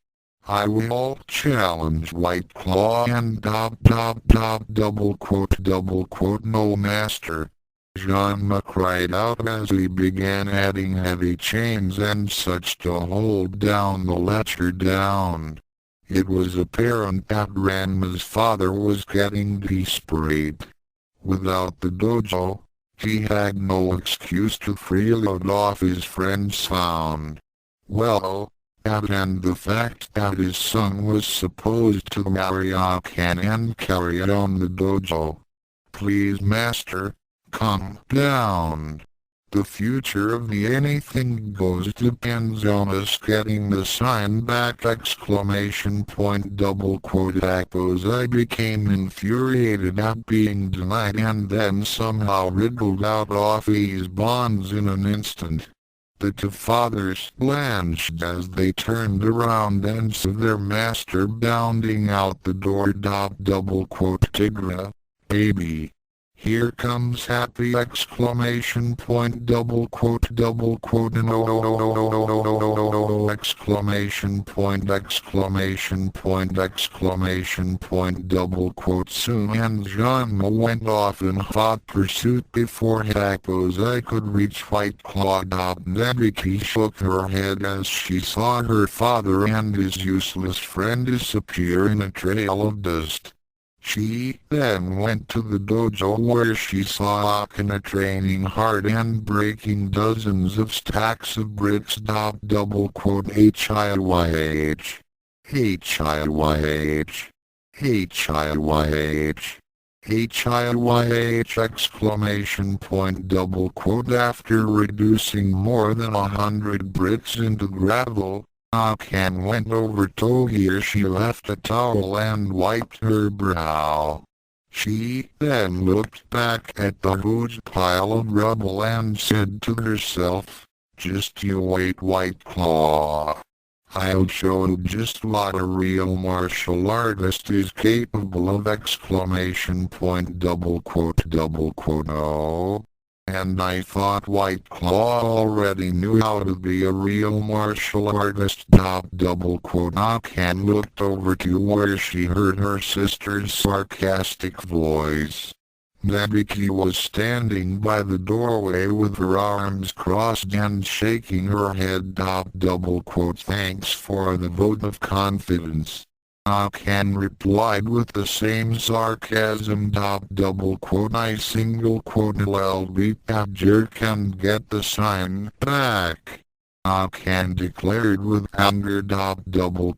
I will challenge White Claw and no master. Genma cried out as he began adding heavy chains and such to hold down the lecher down. It was apparent that Ranma's father was getting desperate. Without the dojo, he had no excuse to freeload off his friend's sound. Well, and the fact that his son was supposed to marry Ken and carry on the dojo. Please, master, calm down. The future of the anything goes depends on us getting the sign back! ! I became infuriated at being denied and then somehow wriggled out of his bonds in an instant. The two fathers blanched as they turned around and saw their master bounding out the door. Tigra, baby. Here comes happy! And Soon and Genma went off in hot pursuit before Hakozai could reach White Claw. Nebiki shook her head as she saw her father and his useless friend disappear in a trail of dust. She then went to the dojo where she saw Akane training hard and breaking dozens of stacks of bricks. HIYH. HIYH. HIYH. HIYH! After reducing more than 100 bricks into gravel, Akane went over to her. She left a towel and wiped her brow. She then looked back at the huge pile of rubble and said to herself, "Just you wait, White Claw. I'll show you just what a real martial artist is capable of!" Oh. And I thought White Claw already knew how to be a real martial artist. Akane looked over to where she heard her sister's sarcastic voice. Nebiki was standing by the doorway with her arms crossed and shaking her head. Thanks for the vote of confidence. Akane replied with the same sarcasm. I'll beat that jerk and get the sign back. Akane declared with anger. You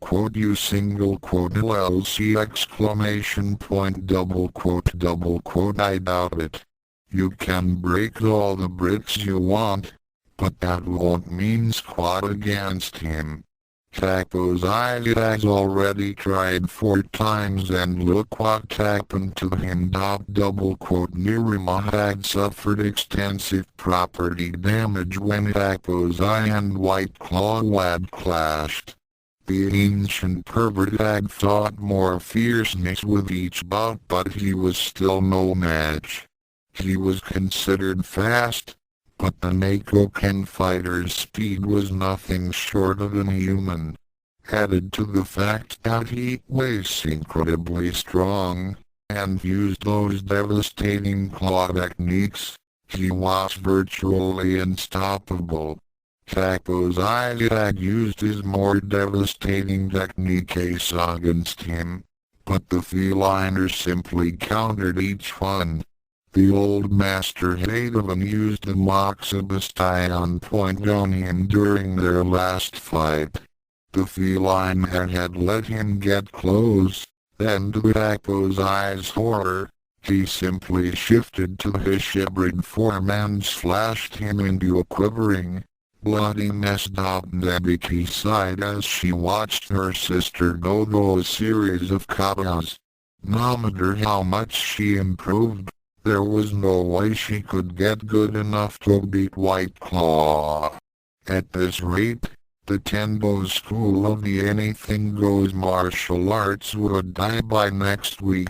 I doubt it. You can break all the bricks you want, but that won't mean squat against him. Takozai has already tried 4 times and look what happened to him. Nirima had suffered extensive property damage when Takozai and White Claw had clashed. The ancient pervert had fought more fierceness with each bout, but he was still no match. He was considered fast, but the Neko Ken fighter's speed was nothing short of inhuman. Added to the fact that he was incredibly strong, and used those devastating claw techniques, he was virtually unstoppable. Takozai had used his more devastating techniques against him, but the feliner simply countered each one. The old master Hadovan used the Moxibustion point on him during their last fight. The feline had let him get close, then to Takozai's horror, he simply shifted to his hybrid form and slashed him into a quivering, bloody mess. Nebiki sighed as she watched her sister go through a series of katas. No matter how much she improved, there was no way she could get good enough to beat White Claw. At this rate, the Tendo school of the anything goes martial arts would die by next week.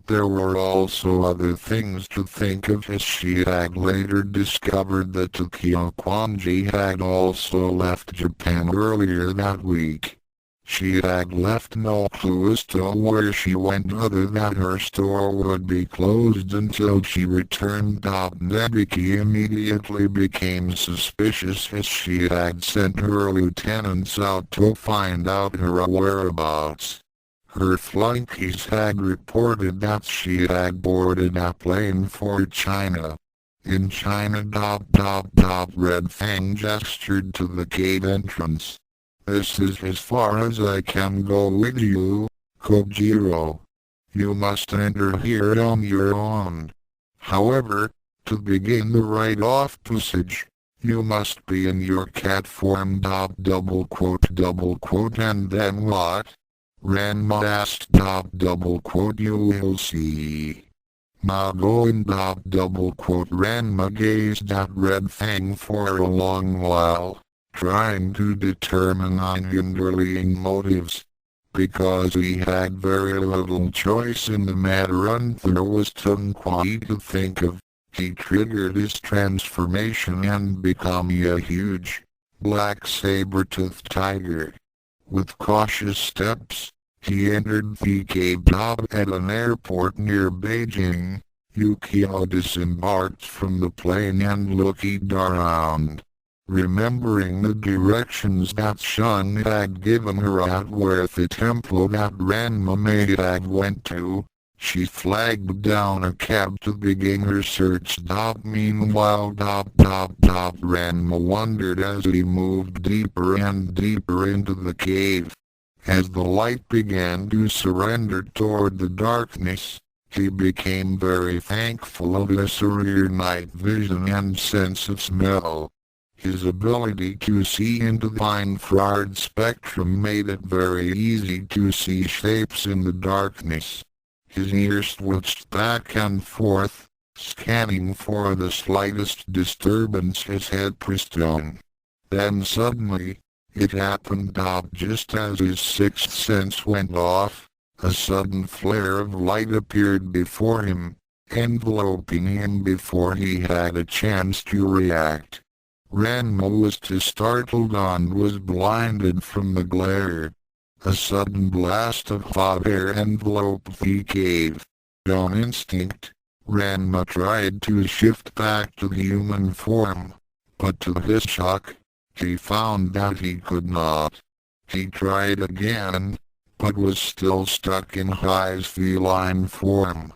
There were also other things to think of as she had later discovered that Tokyo Kwanji had also left Japan earlier that week. She had left no clue as to where she went other than her store would be closed until she returned. Nebiki immediately became suspicious as she had sent her lieutenants out to find out her whereabouts. Her flunkies had reported that she had boarded a plane for China. In China. Red Fang gestured to the cave entrance. This is as far as I can go with you, Kojiro. You must enter here on your own. However, to begin the rite-off passage, you must be in your cat form. Double quote, and then what? Ranma asked. You will see. Now go in. Ranma gazed at Red Fang for a long while, trying to determine underlying motives. Because he had very little choice in the matter and there was Tunquai to think of, he triggered his transformation and became a huge, black saber-toothed tiger. With cautious steps, he entered the cave. At an airport near Beijing, Yukio disembarked from the plane and looked around. Remembering the directions that Shun had given her at where the temple that Ranma may have went to, she flagged down a cab to begin her search. Meanwhile, Ranma wondered as he moved deeper and deeper into the cave. As the light began to surrender toward the darkness, he became very thankful of his severe night vision and sense of smell. His ability to see into the infrared spectrum made it very easy to see shapes in the darkness. His ears switched back and forth, scanning for the slightest disturbance. His head pressed on. Then suddenly, it happened. Just as his sixth sense went off, a sudden flare of light appeared before him, enveloping him before he had a chance to react. Ranma was too startled and was blinded from the glare. A sudden blast of hot air enveloped the cave. On instinct, Ranma tried to shift back to human form, but to his shock, he found that he could not. He tried again, but was still stuck in his feline form.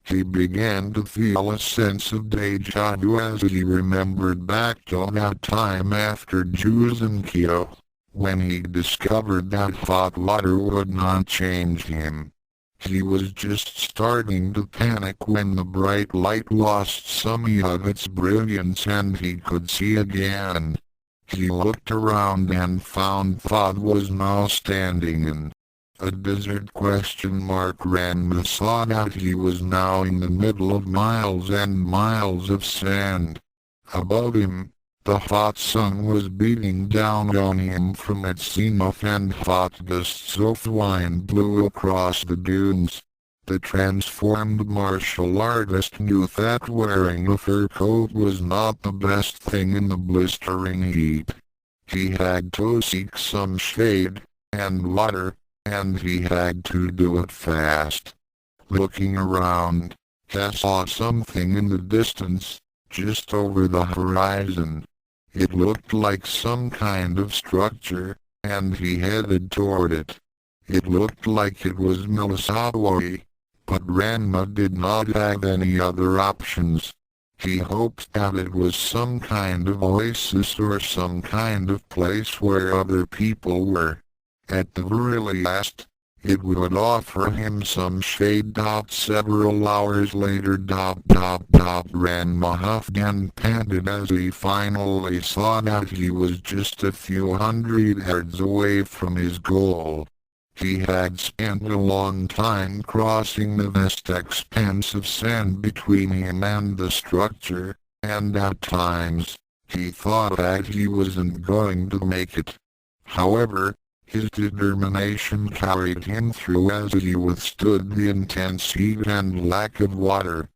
He began to feel a sense of deja vu as he remembered back to that time after Jusenkyo, when he discovered that hot water would not change him. He was just starting to panic when the bright light lost some of its brilliance and he could see again. He looked around and found Thod was now standing in a desert. Ranma saw that he was now in the middle of miles and miles of sand. Above him, the hot sun was beating down on him from its zenith and hot gusts of wind blew across the dunes. The transformed martial artist knew that wearing a fur coat was not the best thing in the blistering heat. He had to seek some shade and water, and he had to do it fast. Looking around, he saw something in the distance, just over the horizon. It looked like some kind of structure, and he headed toward it. It looked like it was Misawa, but Ranma did not have any other options. He hoped that it was some kind of oasis or some kind of place where other people were. At the very last, it would offer him some shade. Several hours later. Ranma huffed and panted as he finally saw that he was just a few hundred yards away from his goal. He had spent a long time crossing the vast expanse of sand between him and the structure, and at times, he thought that he wasn't going to make it. However, his determination carried him through as he withstood the intense heat and lack of water.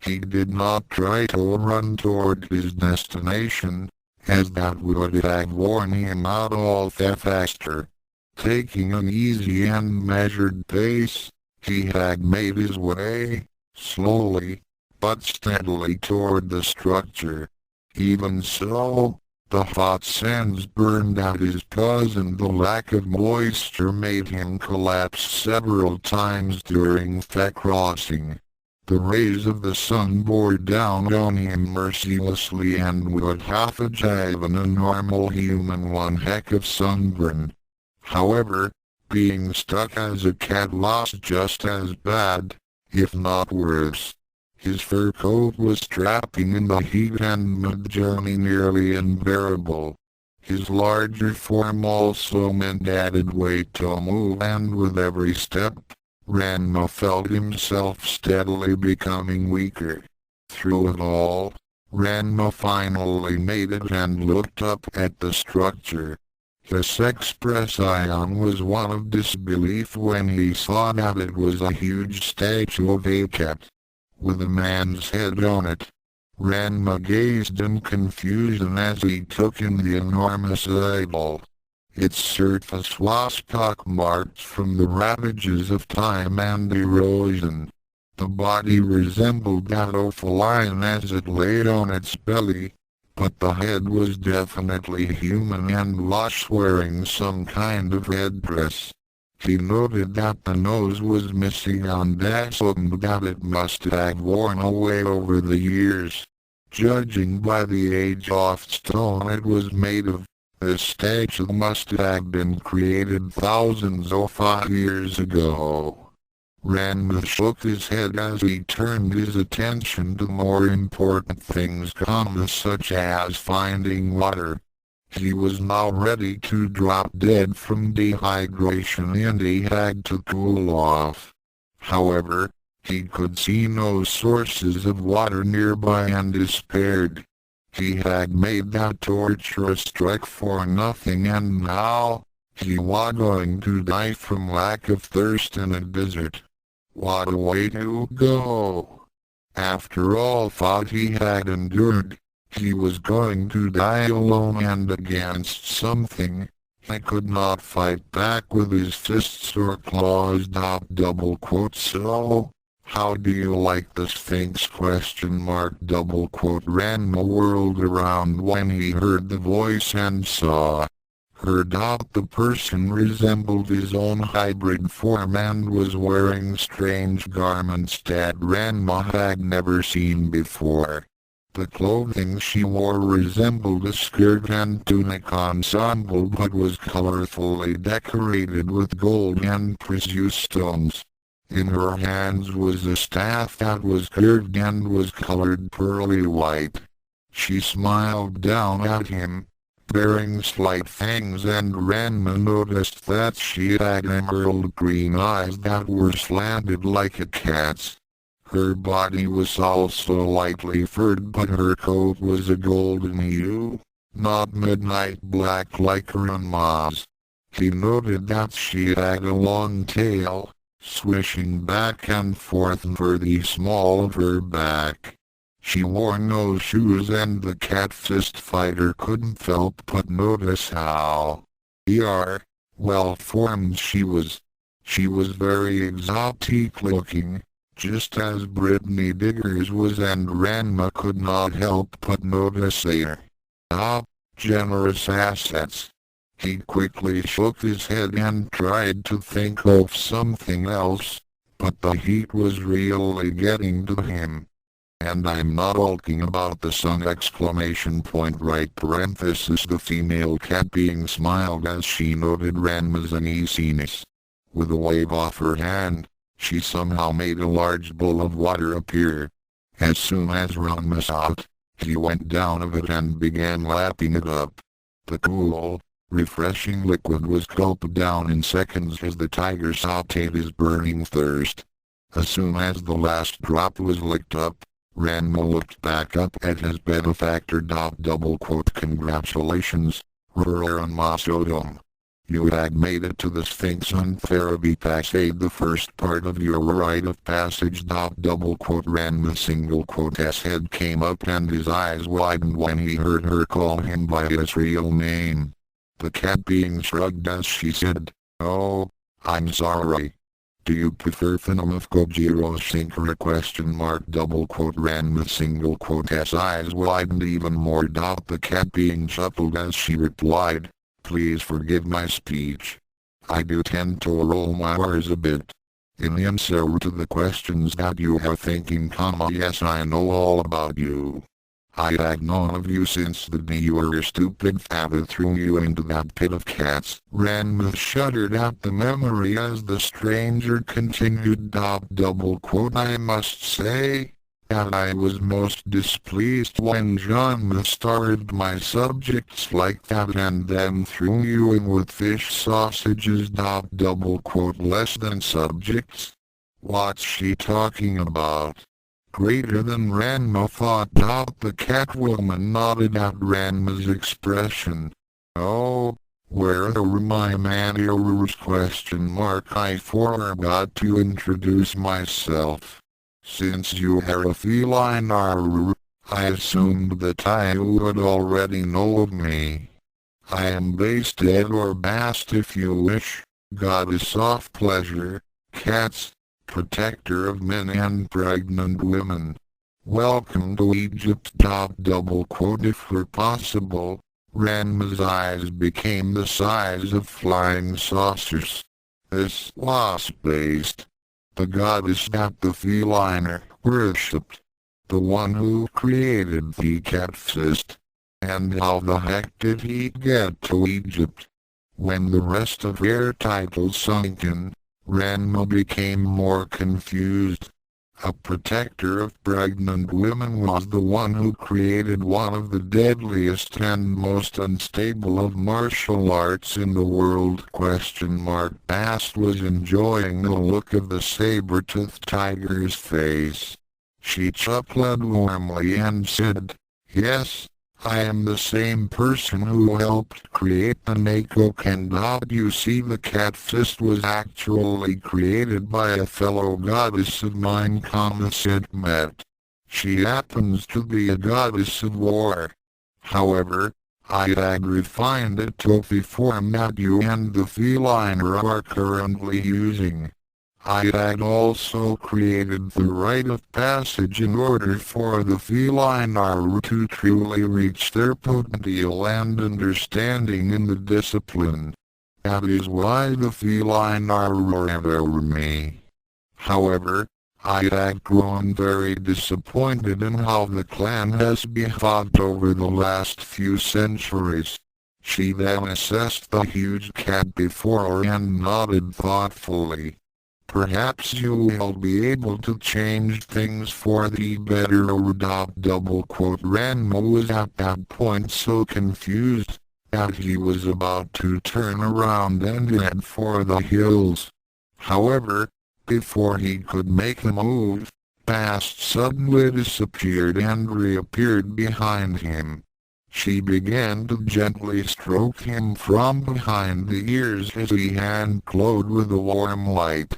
He did not try to run toward his destination, as that would have worn him out all the faster. Taking an easy and measured pace, he had made his way, slowly, but steadily toward the structure. Even so, The hot sands burned out his paws and the lack of moisture made him collapse several times during the crossing. The rays of the sun bore down on him mercilessly and would have given a normal human one heck of sunburn. However, being stuck as a cat lost just as bad, if not worse. His fur coat was trapping in the heat and made the journey nearly unbearable. His larger form also meant added weight to move, and with every step, Ranma felt himself steadily becoming weaker. Through it all, Ranma finally made it and looked up at the structure. His expression was one of disbelief when he saw that it was a huge statue of a cat, with a man's head on it. Ranma gazed in confusion as he took in the enormous idol. Its surface was pockmarked from the ravages of time and erosion. The body resembled that of a lion as it lay on its belly, but the head was definitely human and was wearing some kind of headdress. He noted that the nose was missing and assumed that it must have worn away over the years. Judging by the age of stone it was made of, this statue must have been created thousands of years ago. Ranma shook his head as he turned his attention to more important things, such as finding water. He was now ready to drop dead from dehydration and he had to cool off. However, he could see no sources of water nearby and despaired. He had made that torturous trek for nothing and now, he was going to die from lack of thirst in a desert. What a way to go! After all thought he had endured, he was going to die alone and against something. He could not fight back with his fists or claws. So, how do you like the Sphinx? Ranma whirled around when he heard the voice and saw her. The person resembled his own hybrid form and was wearing strange garments that Ranma had never seen before. The clothing she wore resembled a skirt and tunic ensemble but was colorfully decorated with gold and precious stones. In her hands was a staff that was curved and was colored pearly white. She smiled down at him, bearing slight fangs, and Ranma noticed that she had emerald green eyes that were slanted like a cat's. Her body was also lightly furred, but her coat was a golden hue, not midnight black like Ranma's. He noted that she had a long tail, swishing back and forth for the small of her back. She wore no shoes and the cat fist fighter couldn't help but notice how well formed she was. She was very exotic looking, just as Brittany Diggers was, and Ranma could not help but notice their generous assets. He quickly shook his head and tried to think of something else, but the heat was really getting to him. And I'm not talking about the sun! Right parenthesis. The female cat being smiled as she noted Ranma's uneasiness. With a wave of her hand, she somehow made a large bowl of water appear. As soon as Ranma saw it, he went down of it and began lapping it up. The cool, refreshing liquid was gulped down in seconds as the tiger sautéed his burning thirst. As soon as the last drop was licked up, Ranma looked back up at his benefactor. Congratulations, Ranma. You had made it to the Sphinx Therapy Passade, the first part of your rite of passage. Ranma's head came up and his eyes widened when he heard her call him by his real name. The cat being shrugged as she said, "Oh, I'm sorry. Do you prefer film of Kojiro Shinkara question mark double quote Ranma single quote S eyes widened even more. The cat being chuckled as she replied, please forgive my speech. I do tend to roll my R's a bit. In answer to the questions that you are thinking, yes, I know all about you. I had known of you since the day your stupid father threw you into that pit of cats. Ranma shuddered at the memory as the stranger continued. Double quote I must say that I was most displeased when Genma starved my subjects like that and then threw you in with fish sausages. Double quote less than subjects? What's she talking about? Greater than Ranma thought. The Catwoman nodded at Ranma's expression. Oh, where are my manures question mark I forgot to introduce myself. Since you are a feline I assumed that I would already know of me. I am Basted or Bast if you wish, goddess of pleasure, cats, protector of men and pregnant women. Welcome to Egypt. Double quote if were possible, Ranma's eyes became the size of flying saucers. This was based. The goddess that the feline worshipped. The one who created the cat fist. And how the heck did he get to Egypt? When the rest of their titles sunk in, Ranma became more confused. A protector of pregnant women was the one who created one of the deadliest and most unstable of martial arts in the world question mark Bast was enjoying the look of the saber-tooth tiger's face. She chuckled warmly and said, yes, I am the same person who helped create the Neko Ken. You see, the cat fist was actually created by a fellow goddess of mine, said Met. She happens to be a goddess of war. However, I had refined it to the form that you and the feline are currently using. I had also created the rite of passage in order for the feline to truly reach their potential and understanding in the discipline. That is why the feline are ever me. However, I had grown very disappointed in how the clan has behaved over the last few centuries. She then assessed the huge cat before her and nodded thoughtfully. Perhaps you will be able to change things for the better. Double quote Ranma was at that point so confused that he was about to turn around and head for the hills. However, before he could make a move, Bast suddenly disappeared and reappeared behind him. She began to gently stroke him from behind the ears as he hand glowed with a warm light.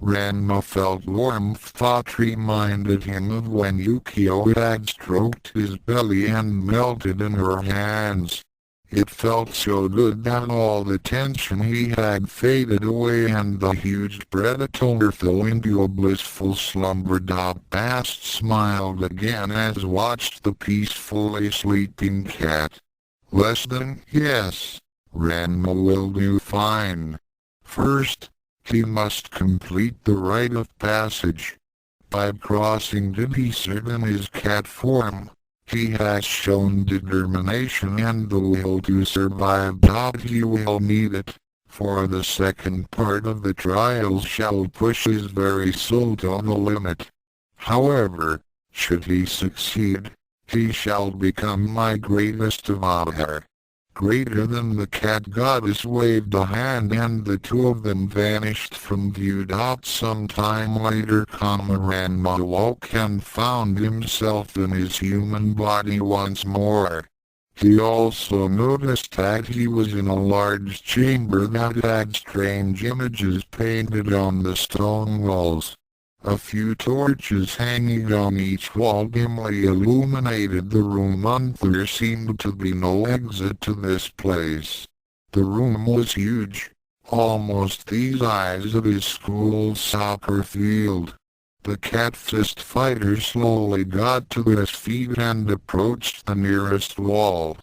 Ranma felt warmth that reminded him of when Yukio had stroked his belly and melted in her hands. It felt so good that all the tension he had faded away and the huge predator fell into a blissful slumber. Bast smiled again as watched the peacefully sleeping cat. Less than yes, Ranma will do fine. First, he must complete the rite of passage. By crossing the desert in his cat form, he has shown determination and the will to survive. He will need it, for the second part of the trials shall push his very soul to the limit. However, should he succeed, he shall become my greatest avatar. Greater than the cat goddess waved a hand and the two of them vanished from view. Some time later Ranma awoke and found himself in his human body once more. He also noticed that he was in a large chamber that had strange images painted on the stone walls. A few torches hanging on each wall dimly illuminated the room, and there seemed to be no exit to this place. The room was huge, almost the size of his school soccer field. The cat fist fighter slowly got to his feet and approached the nearest wall.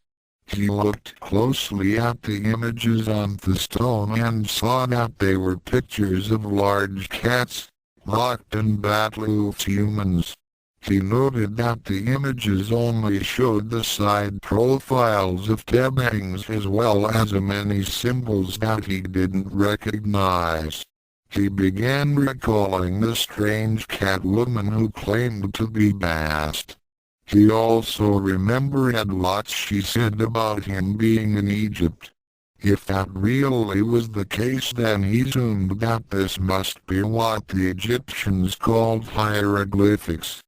He looked closely at the images on the stone and saw that they were pictures of large cats, locked in battle with humans. He noted that the images only showed the side profiles of beings as well as many symbols that he didn't recognize. He began recalling the strange cat woman who claimed to be Bast. He also remembered lots she said about him being in Egypt. If that really was the case, then he assumed that this must be what the Egyptians called hieroglyphics.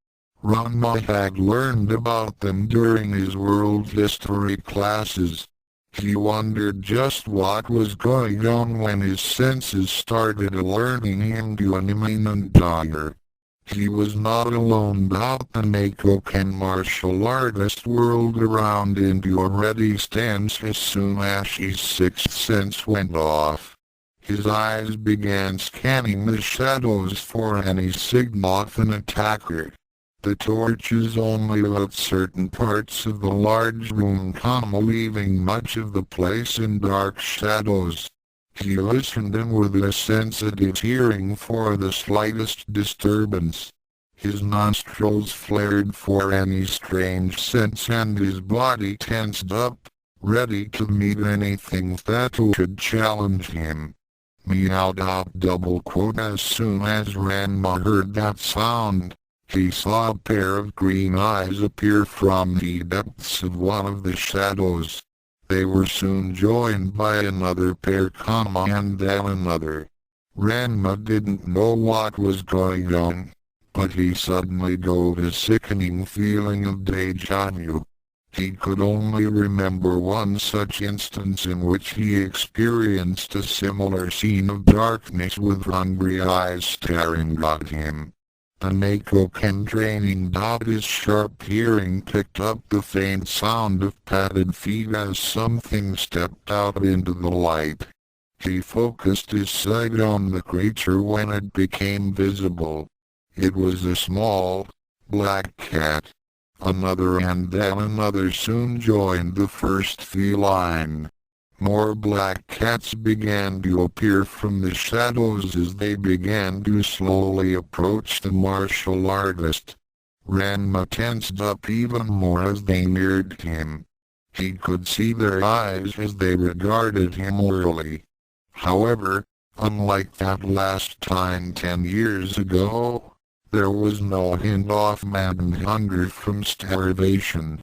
Ranma had learned about them during his world history classes. He wondered just what was going on when his senses started alerting him to an imminent danger. He was not alone about the Neko Ken martial artist whirled around into a ready stance as soon as his sixth sense went off. His eyes began scanning the shadows for any signal of an attacker. The torches only lit certain parts of the large room, leaving much of the place in dark shadows. He listened in with a sensitive hearing for the slightest disturbance. His nostrils flared for any strange sense and his body tensed up, ready to meet anything that could challenge him. Meowed out double quote. As soon as Ranma heard that sound, he saw a pair of green eyes appear from the depths of one of the shadows. They were soon joined by another pair, and then another. Ranma didn't know what was going on, but he suddenly got a sickening feeling of deja vu. He could only remember one such instance in which he experienced a similar scene of darkness with hungry eyes staring at him. The Neko Ken training. His sharp hearing picked up the faint sound of padded feet as something stepped out into the light. He focused his sight on the creature when it became visible. It was a small, black cat. Another and then another soon joined the first feline. More black cats began to appear from the shadows as they began to slowly approach the martial artist. Ranma tensed up even more as they neared him. He could see their eyes as they regarded him warily. However, unlike that last time 10 years ago, there was no hint of maddened hunger from starvation.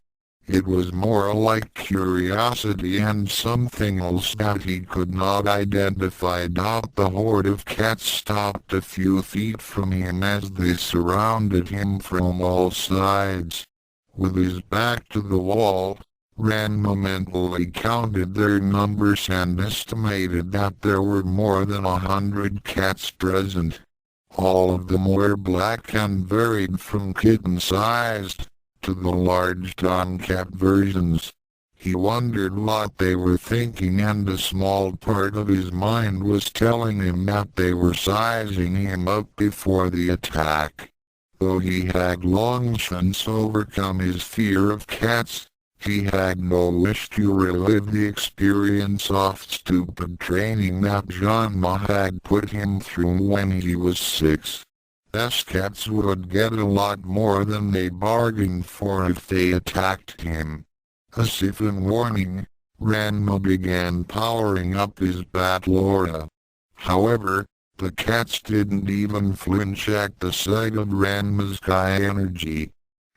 It was more like curiosity and something else that he could not identify. The horde of cats stopped a few feet from him as they surrounded him from all sides. With his back to the wall, Ranma mentally counted their numbers and estimated that there were more than 100 cats present. All of them were black and varied from kitten-sized to the large tomcat versions. He wondered what they were thinking, and a small part of his mind was telling him that they were sizing him up before the attack. Though he had long since overcome his fear of cats, he had no wish to relive the experience of stupid training that Genma had put him through when he was 6. These cats would get a lot more than they bargained for if they attacked him. As if in warning, Ranma began powering up his battle aura. However, the cats didn't even flinch at the sight of Ranma's high energy.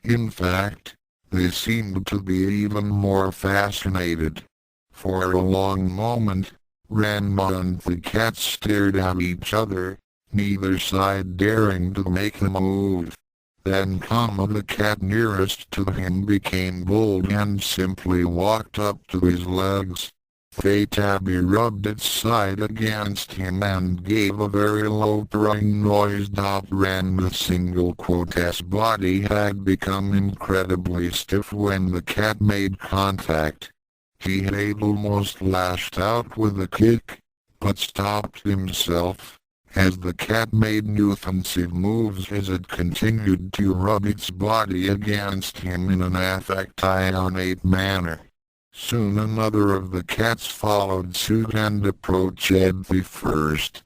In fact, they seemed to be even more fascinated. For a long moment, Ranma and the cats stared at each other, neither side daring to make a move. Then the cat nearest to him became bold and simply walked up to his legs. Fatabi rubbed its side against him and gave a very low purring noise. Ranma's single quote's body had become incredibly stiff when the cat made contact. He had almost lashed out with a kick, but stopped himself, as the cat made offensive moves as it continued to rub its body against him in an affectionate manner. Soon another of the cats followed suit and approached the first.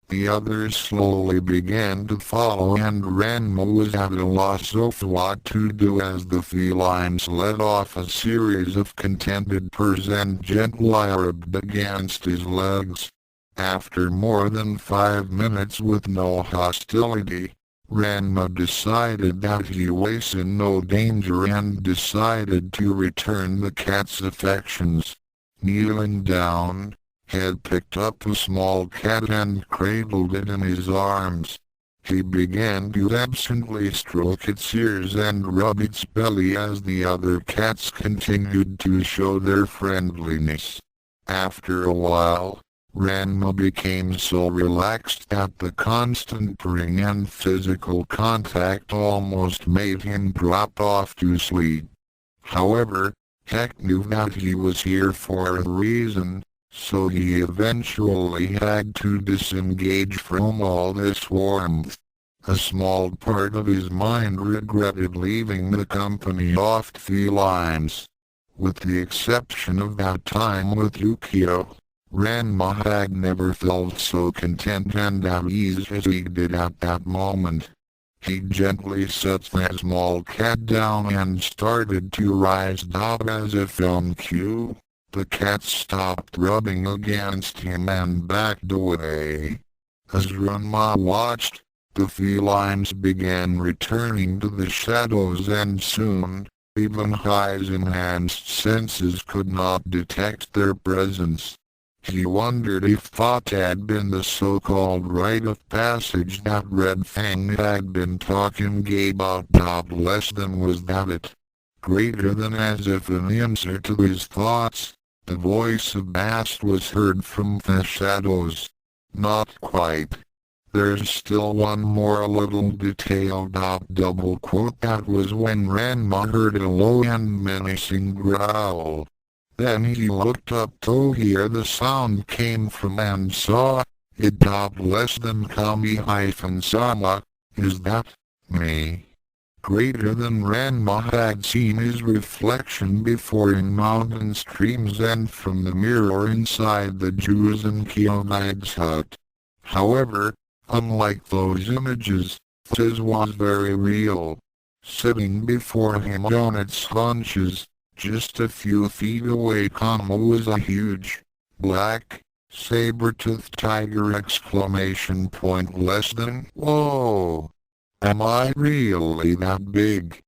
The others slowly began to follow, and Ranma was at a loss of what to do as the felines let off a series of contented purrs and gently rubbed against his legs. After more than 5 minutes with no hostility, Ranma decided that he was in no danger and decided to return the cat's affections. Kneeling down, had picked up a small cat and cradled it in his arms. He began to absently stroke its ears and rub its belly as the other cats continued to show their friendliness. After a while, Ranma became so relaxed that the constant purring and physical contact almost made him drop off to sleep. However, Heck knew that he was here for a reason, so he eventually had to disengage from all this warmth. A small part of his mind regretted leaving the company of felines. With the exception of that time with Yukio, Ranma had never felt so content and at ease as he did at that moment. He gently set the small cat down and started to rise up as if on cue. The cat stopped rubbing against him and backed away. As Ranma watched, the felines began returning to the shadows, and soon, even his enhanced senses could not detect their presence. He wondered if that had been the so-called rite of passage that Red Fang had been talking about. Less than was that it. Greater than as if in answer to his thoughts, the voice of Bast was heard from the shadows. Not quite. There's still one more little detail. That was when Ranma heard a low and menacing growl. Then he looked up to hear the sound came from and saw it. Less than Kami-sama. Is that me? Greater than Ranma had seen his reflection before in mountain streams and from the mirror inside the Jusenkyo guide's hut. However, unlike those images, his was very real. Sitting before him on its haunches, just a few feet away was a huge, black, saber-toothed tiger! Less than, whoa! Am I really that big?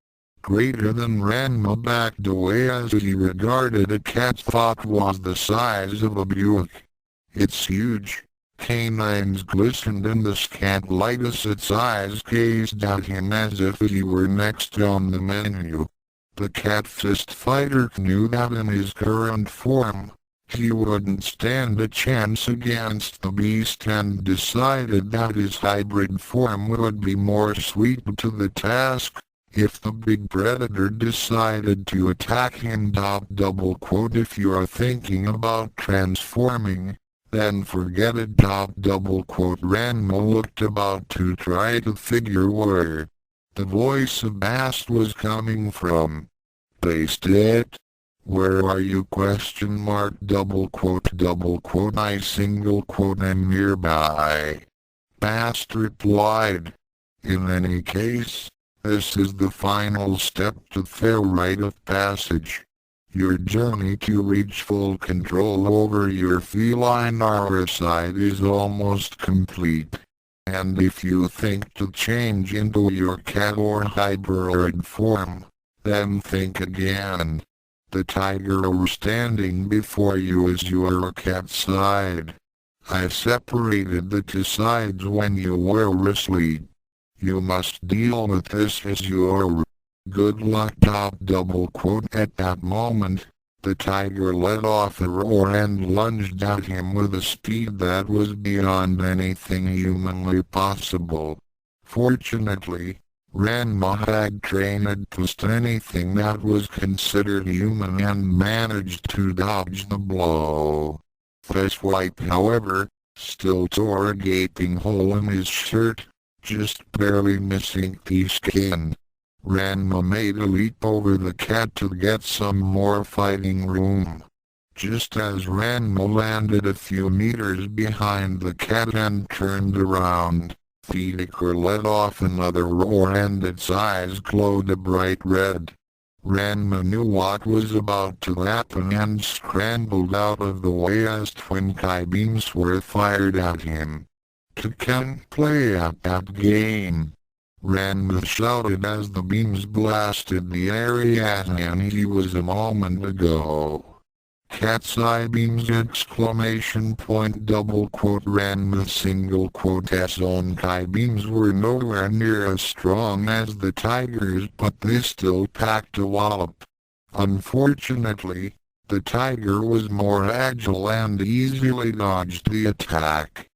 Greater than Ranma backed away as he regarded a cat that was the size of a Buick. Its huge canines glistened in the scant light as its eyes gazed at him as if he were next on the menu. The cat fist fighter knew that in his current form, he wouldn't stand a chance against the beast and decided that his hybrid form would be more suited to the task. If the big predator decided to attack him. If you're thinking about transforming, then forget it. Ranma looked about to try to figure where the voice of Bast was coming from. Based it? Where are you? I am nearby. Bast replied. In any case, this is the final step to the rite of passage. Your journey to reach full control over your feline side is almost complete. And if you think to change into your cat or hybrid form, then think again. The tiger standing before you is your cat side. I separated the two sides when you were asleep. You must deal with this as your good luck. At that moment, the tiger let off a roar and lunged at him with a speed that was beyond anything humanly possible. Fortunately, Ranma had trained to anything that was considered human and managed to dodge the blow. This wipe, however, still tore a gaping hole in his shirt, just barely missing the skin. Ranma made a leap over the cat to get some more fighting room. Just as Ranma landed a few meters behind the cat and turned around, Thiedeker let off another roar and its eyes glowed a bright red. Ranma knew what was about to happen and scrambled out of the way as twin Kai beams were fired at him. "You can't play at that game," Ranma shouted as the beams blasted the area at him he was a moment ago. "Cat's eye beams!" exclamation point double quote Ranma single quote S own Kai beams were nowhere near as strong as the tiger's, but they still packed a wallop. Unfortunately, the tiger was more agile and easily dodged the attack.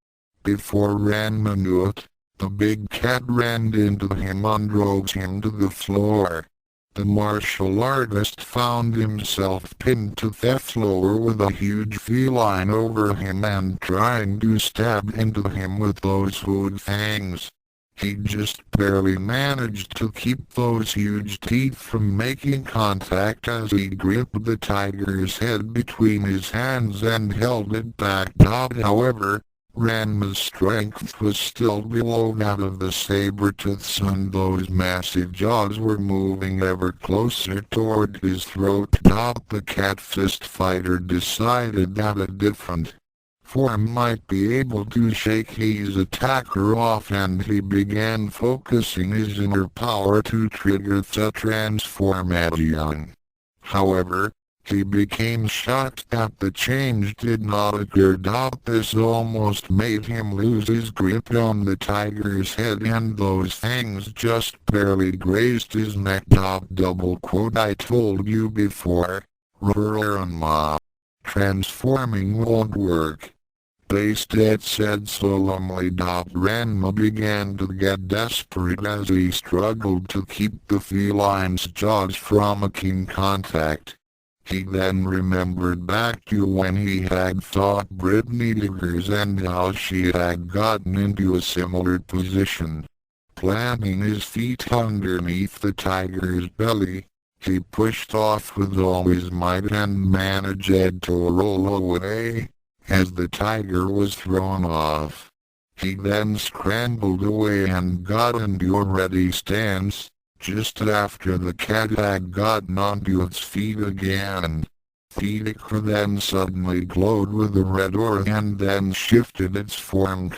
Before Ranma knew it, the big cat ran into him and drove him to the floor. The martial artist found himself pinned to the floor with a huge feline over him and trying to stab into him with those huge fangs. He just barely managed to keep those huge teeth from making contact as he gripped the tiger's head between his hands and held it back. However, Ranma's strength was still below that of the saber-tooth's and those massive jaws were moving ever closer toward his throat. The cat fist fighter decided that a different form might be able to shake his attacker off, and he began focusing his inner power to trigger the transformation. However, he became shocked that the change did not occur. This almost made him lose his grip on the tiger's head, and those fangs just barely grazed his neck. Double quote I told you before, Ranma. Transforming won't work. Bastet said solemnly. Ranma began to get desperate as he struggled to keep the feline's jaws from making contact. He then remembered back to when he had fought Brittany Diggers and how she had gotten into a similar position. Planting his feet underneath the tiger's belly, he pushed off with all his might and managed to roll away, as the tiger was thrown off. He then scrambled away and got into a ready stance, just after the cat had gotten onto its feet again. Thiedeker then suddenly glowed with a red aura and then shifted its form,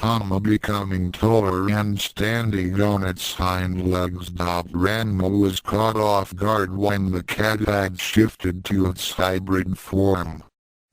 becoming taller and standing on its hind legs. Ranma was caught off guard when the cat had shifted to its hybrid form.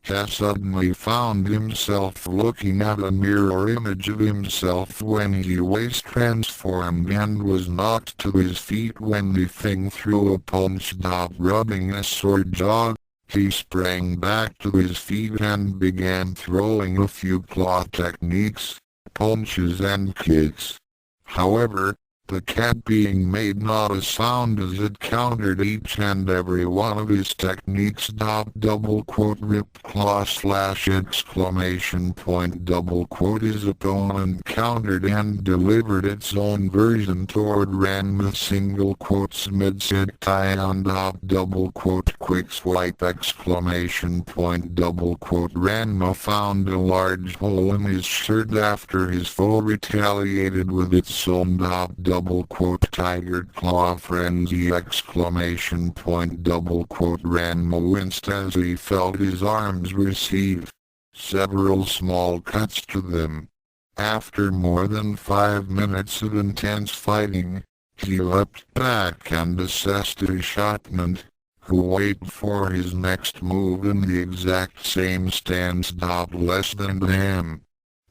He suddenly found himself looking at a mirror image of himself when he was transformed and was knocked to his feet when the thing threw a punch. Rubbing a sore jaw, he sprang back to his feet and began throwing a few claw techniques, punches and kicks. However, the cat being made not a sound as it countered each and every one of his techniques. Double quote rip claw slash exclamation point double quote his opponent countered and delivered its own version toward Ranma single quotes mid-sit on double quote quick swipe exclamation point double quote Ranma found a large hole in his shirt after his foe retaliated with its own double quote tiger claw frenzy exclamation point double quote Ranma winced as he felt his arms receive several small cuts to them. After more than 5 minutes of intense fighting, he leapt back and assessed his opponent, who waited for his next move in the exact same stance. Less than him.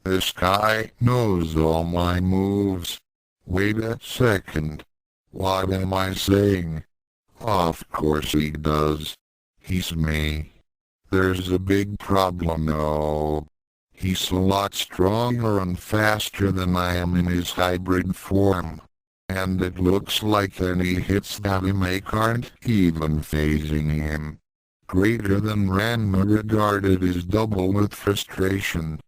This guy knows all my moves. Wait a second. What am I saying? Of course he does. He's me. There's a big problem though. He's a lot stronger and faster than I am in his hybrid form. And it looks like any hits that he make aren't even phasing him. Greater than Ranma regarded his double with frustration.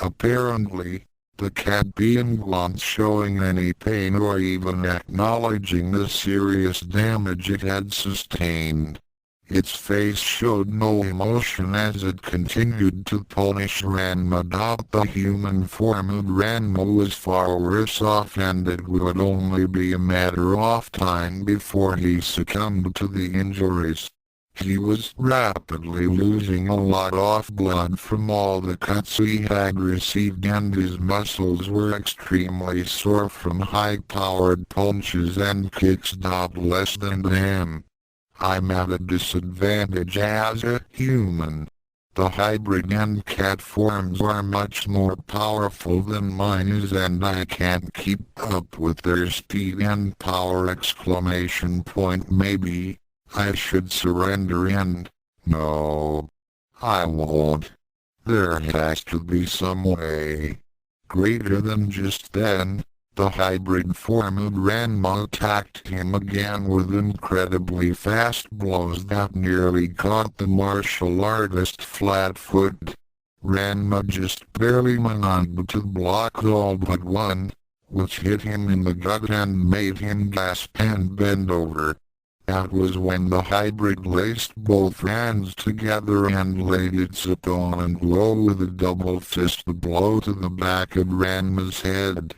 Apparently, the cat being once showing any pain or even acknowledging the serious damage it had sustained. Its face showed no emotion as it continued to punish Ranma. The human form of Ranma was far worse off, and it would only be a matter of time before he succumbed to the injuries. He was rapidly losing a lot of blood from all the cuts he had received, and his muscles were extremely sore from high-powered punches and kicks. Less than them. I'm at a disadvantage as a human. The hybrid and cat forms are much more powerful than mine is, and I can't keep up with their speed and power! Maybe I should surrender and... No, I won't. There has to be some way greater than just then. The hybrid form of Ranma attacked him again with incredibly fast blows that nearly caught the martial artist flat-footed. Ranma just barely managed to block all but one, which hit him in the gut and made him gasp and bend over. That was when the hybrid laced both hands together and laid its opponent low with a double fist blow to the back of Ranma's head.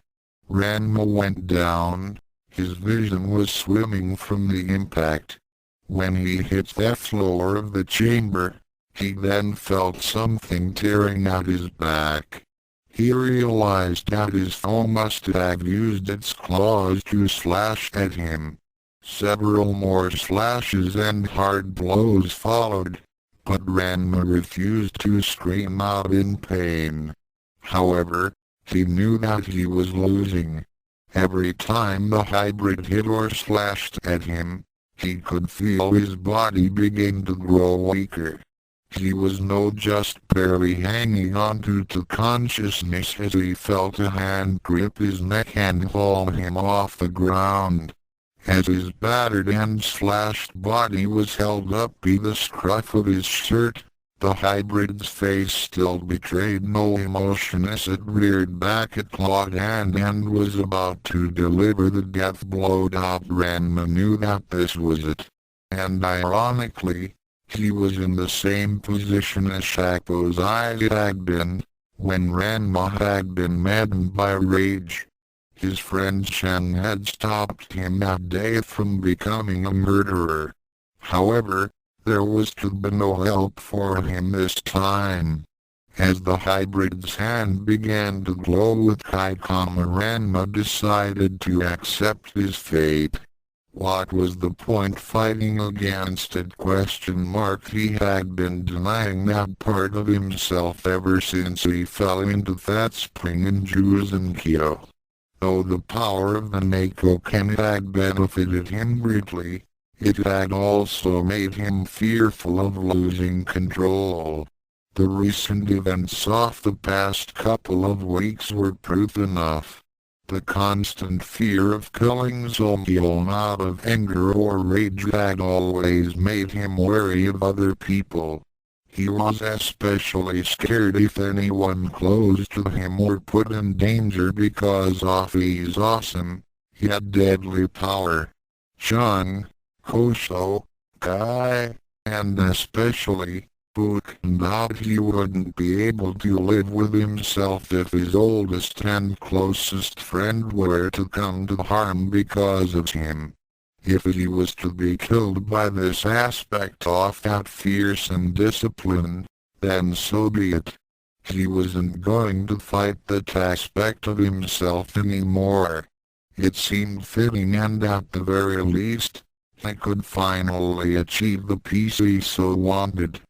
Ranma went down. His vision was swimming from the impact. When he hit the floor of the chamber, he then felt something tearing at his back. He realized that his foe must have used its claws to slash at him. Several more slashes and hard blows followed, but Ranma refused to scream out in pain. However, he knew that he was losing. Every time the hybrid hit or slashed at him, he could feel his body begin to grow weaker. He was just barely hanging onto consciousness as he felt a hand grip his neck and haul him off the ground. As his battered and slashed body was held up by the scruff of his shirt, the hybrid's face still betrayed no emotion as it reared back at clawed hand and was about to deliver the death blow. Ranma knew that this was it. And ironically, he was in the same position as Shako's eyes had been, when Ranma had been maddened by rage. His friend Shen had stopped him that day from becoming a murderer. However, there was to be no help for him this time. As the hybrid's hand began to glow with Kaikama, Ranma decided to accept his fate. What was the point fighting against it? He had been denying that part of himself ever since he fell into that spring in Jusenkyo. Though the power of the Neko Ken had benefited him greatly, it had also made him fearful of losing control. The recent events of the past couple of weeks were proof enough. The constant fear of killing Jusenkyo out of anger or rage had always made him wary of other people. He was especially scared if anyone close to him were put in danger because of his awesome, yet deadly power. Chun, Kosho, Kai, and especially Book thought he wouldn't be able to live with himself if his oldest and closest friend were to come to harm because of him. If he was to be killed by this aspect of that fearsome discipline, then so be it. He wasn't going to fight that aspect of himself anymore. It seemed fitting, and at the very least, he could finally achieve the peace he so wanted.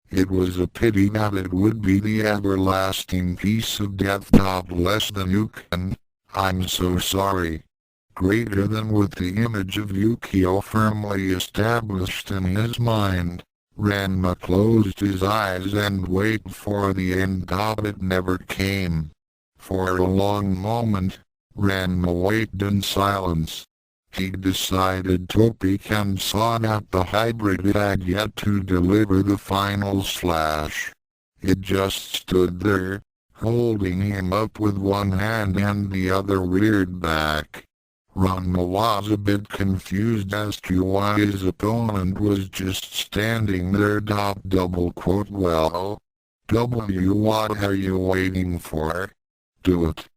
It was a pity that it would be the everlasting peace of death. Less than you can. I'm so sorry. Greater than with the image of Yukio firmly established in his mind, Ranma closed his eyes and waited for the end. It never came. For a long moment, Ranma waited in silence. He decided to peek and saw that the hybrid had yet to deliver the final slash. It just stood there, holding him up with one hand and the other reared back. Ranma was a bit confused as to why his opponent was just standing there. Well, what are you waiting for? Do it.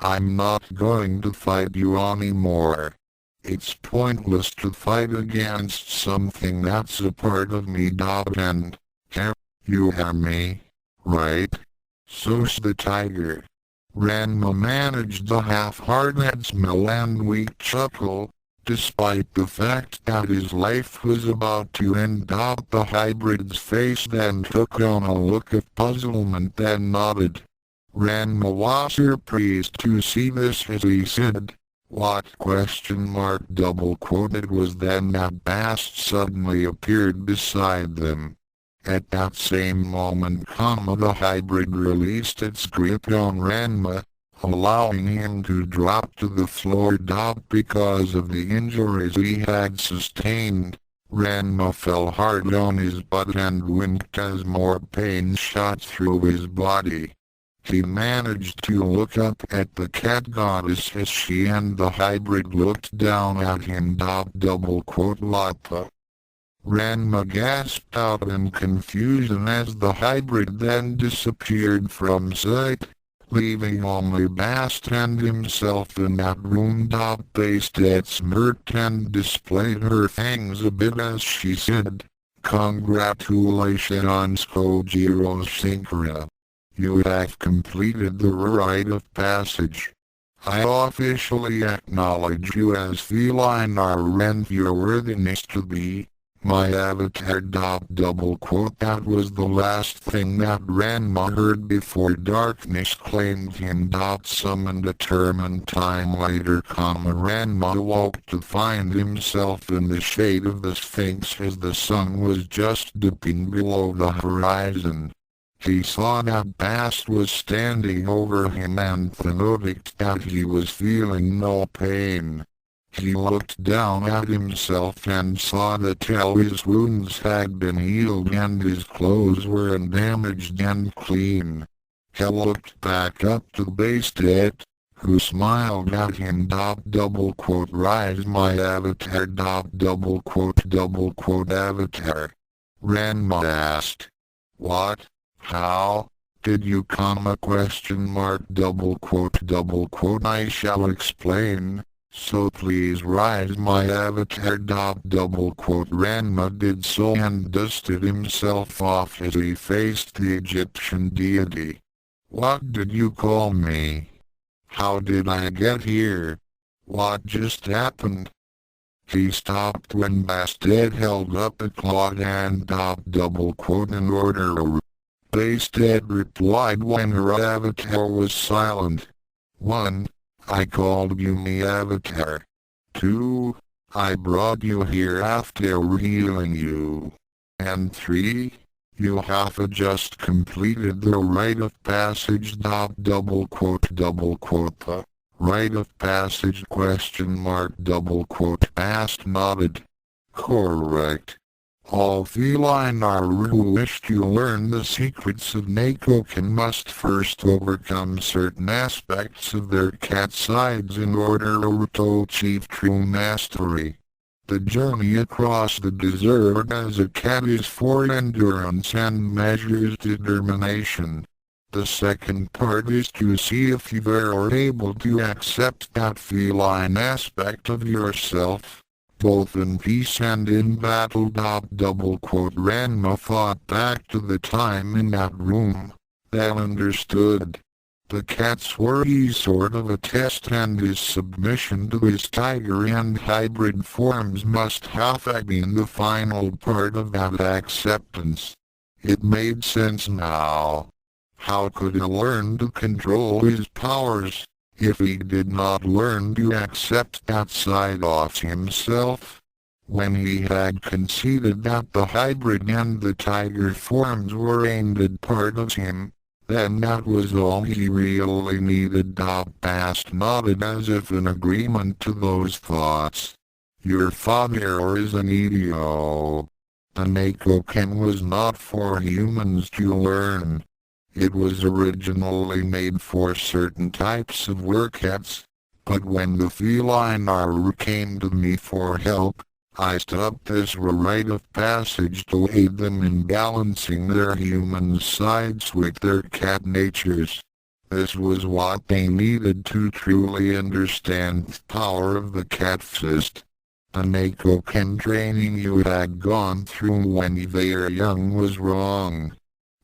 I'm not going to fight you anymore. It's pointless to fight against something that's a part of me. And, you hear me, right? So's the tiger. Ranma managed the half-hearted smile and weak chuckle, despite the fact that his life was about to end. The hybrid's face then took on a look of puzzlement, then nodded. Ranma was surprised to see this as he said, "What?" It was then that Bast suddenly appeared beside them. At that same moment, the hybrid released its grip on Ranma, allowing him to drop to the floor. Because of the injuries he had sustained, Ranma fell hard on his butt and winked as more pain shot through his body. He managed to look up at the cat goddess as she and the hybrid looked down at him. Lapa. Ranma gasped out in confusion as the hybrid then disappeared from sight, leaving only Bast and himself in that room. Bastet smirked and displayed her fangs a bit as she said, "Congratulations, Kojiro Shinkara. You have completed the rite of passage. I officially acknowledge you as feline and your worthiness to be my avatar." That was the last thing that Ranma heard before darkness claimed him. Some determined time later, Ranma awoke to find himself in the shade of the Sphinx as the sun was just dipping below the horizon. He saw that Bast was standing over him and noticed that he was feeling no pain. He looked down at himself and saw that all his wounds had been healed and his clothes were undamaged and clean. He looked back up to Bastet, who smiled at him. "Rise my avatar." Avatar. Ranma asked. "What? How? Did you come?" "I shall explain. So please rise my avatar." Ranma did so and dusted himself off as he faced the Egyptian deity. "What did you call me? How did I get here? What just happened?" He stopped when Bastet held up a clawed hand. "In order." Bastet replied when her avatar was silent. 1. I called you my avatar. 2. I brought you here after healing you. And 3. You have just completed the rite of passage. Rite of passage? Bast nodded. Correct. All feline who wish to learn the secrets of Neko Ken must first overcome certain aspects of their cat sides in order to achieve true mastery. The journey across the desert as a cat is for endurance and measures determination. The second part is to see if you are able to accept that feline aspect of yourself, both in peace and in battle. Ranma thought back to the time in that room, then understood. The cat's worry sort of a test and his submission to his tiger and hybrid forms must have been the final part of that acceptance. It made sense now. How could he learn to control his powers if he did not learn to accept that side of himself? When he had conceded that the hybrid and the tiger forms were aimed at part of him, then that was all he really needed. Bast nodded as if in agreement to those thoughts. Your father is an idiot. The Neko Ken was not for humans to learn. It was originally made for certain types of wercats, but when the feline Aru came to me for help, I stopped this rite of passage to aid them in balancing their human sides with their cat natures. This was what they needed to truly understand the power of the cat fist. The Neko Ken training you had gone through when you were young was wrong.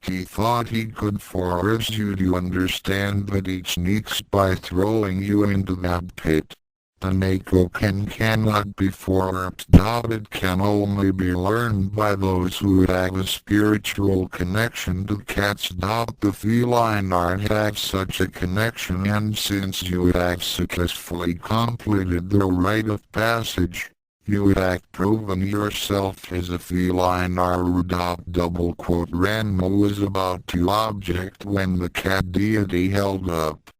He thought he could force you to understand the techniques by throwing you into that pit. The Neko Ken cannot be forced, it can only be learned by those who have a spiritual connection to cats. The feline art has such a connection, and since you have successfully completed the rite of passage, you have proven yourself as a feline Aru. Ranma was about to object when the cat deity held up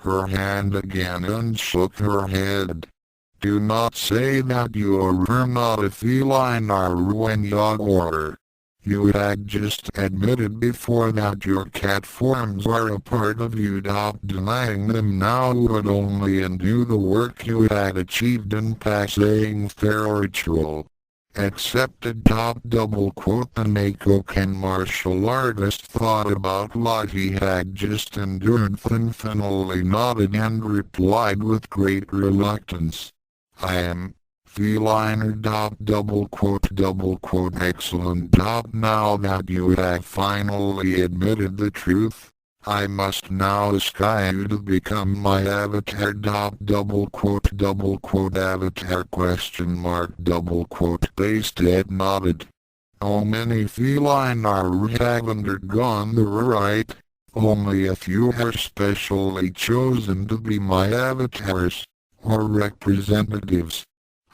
her hand again and shook her head. Do not say that you are not a feline Aru in your order. You had just admitted before that your cat forms are a part of you. Denying them now would only undo the work you had achieved in passing the ritual. Accepted. The Neko Ken martial artist thought about what he had just endured, then finally nodded and replied with great reluctance. I am feline. Excellent. Now that you have finally admitted the truth, I must now ask you to become my avatar. Avatar question mark. They instead nodded. Oh, many feline Aru have undergone the rite. Only a few are specially chosen to be my avatars, or representatives.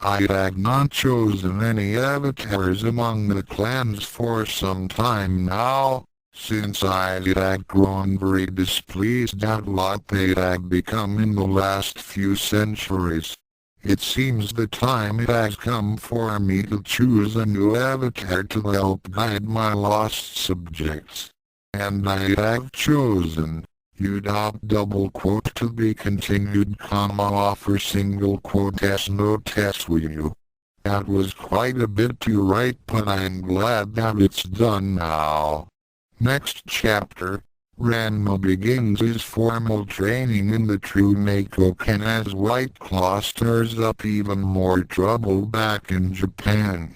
I have not chosen any avatars among the clans for some time now, since I have grown very displeased at what they have become in the last few centuries. It seems the time has come for me to choose a new avatar to help guide my lost subjects. And I have chosen you. To be continued, offer single quote s notes with you. That was quite a bit to write, but I'm glad that it's done now. Next chapter, Ranma begins his formal training in the true Neko Ken as White Claw stirs up even more trouble back in Japan.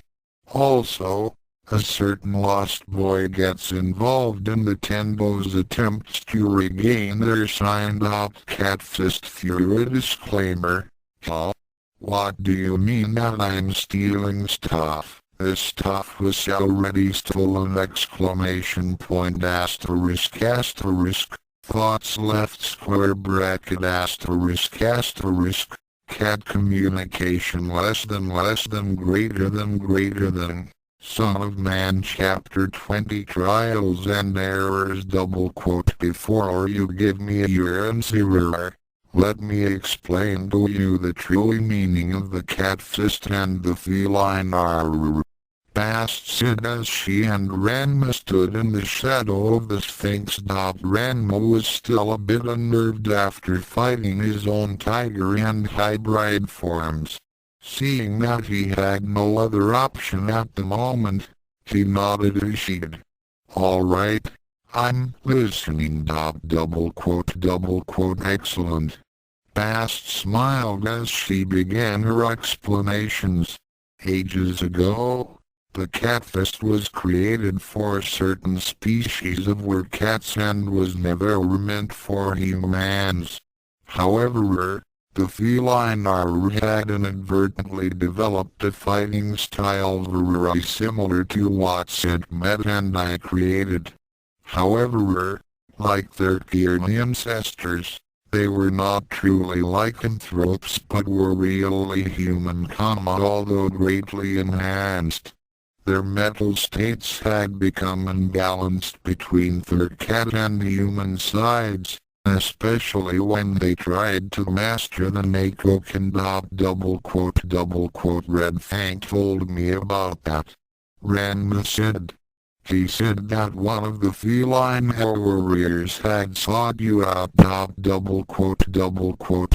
Also, a certain lost boy gets involved in the Tenbo's attempts to regain their signed-up cat Fist Fury disclaimer. Huh? What do you mean that I'm stealing stuff? This stuff was already stolen! Asterisk asterisk. Thoughts left square bracket asterisk asterisk. Cat communication less than greater than. Son of Man Chapter 20 Trials and Errors Before you give me your answer, let me explain to you the true meaning of the cat fist and the feline Aru. Past said as she and Ranma stood in the shadow of the Sphinx. Ranma was still a bit unnerved after fighting his own tiger and hybrid forms. Seeing that he had no other option at the moment, he nodded as she did. All right, I'm listening. Excellent. Bast smiled as she began her explanations. Ages ago, the catfist was created for certain species of wercats and was never meant for humans. However, the feline Aru had inadvertently developed a fighting style very similar to what Genma and I created. However, like their early ancestors, they were not truly lycanthropes but were really human, although greatly enhanced. Their mental states had become unbalanced between their cat and human sides, especially when they tried to master the Neko Ken. Red Fang told me about that. Ranma said. He said that one of the feline warriors had sought you out.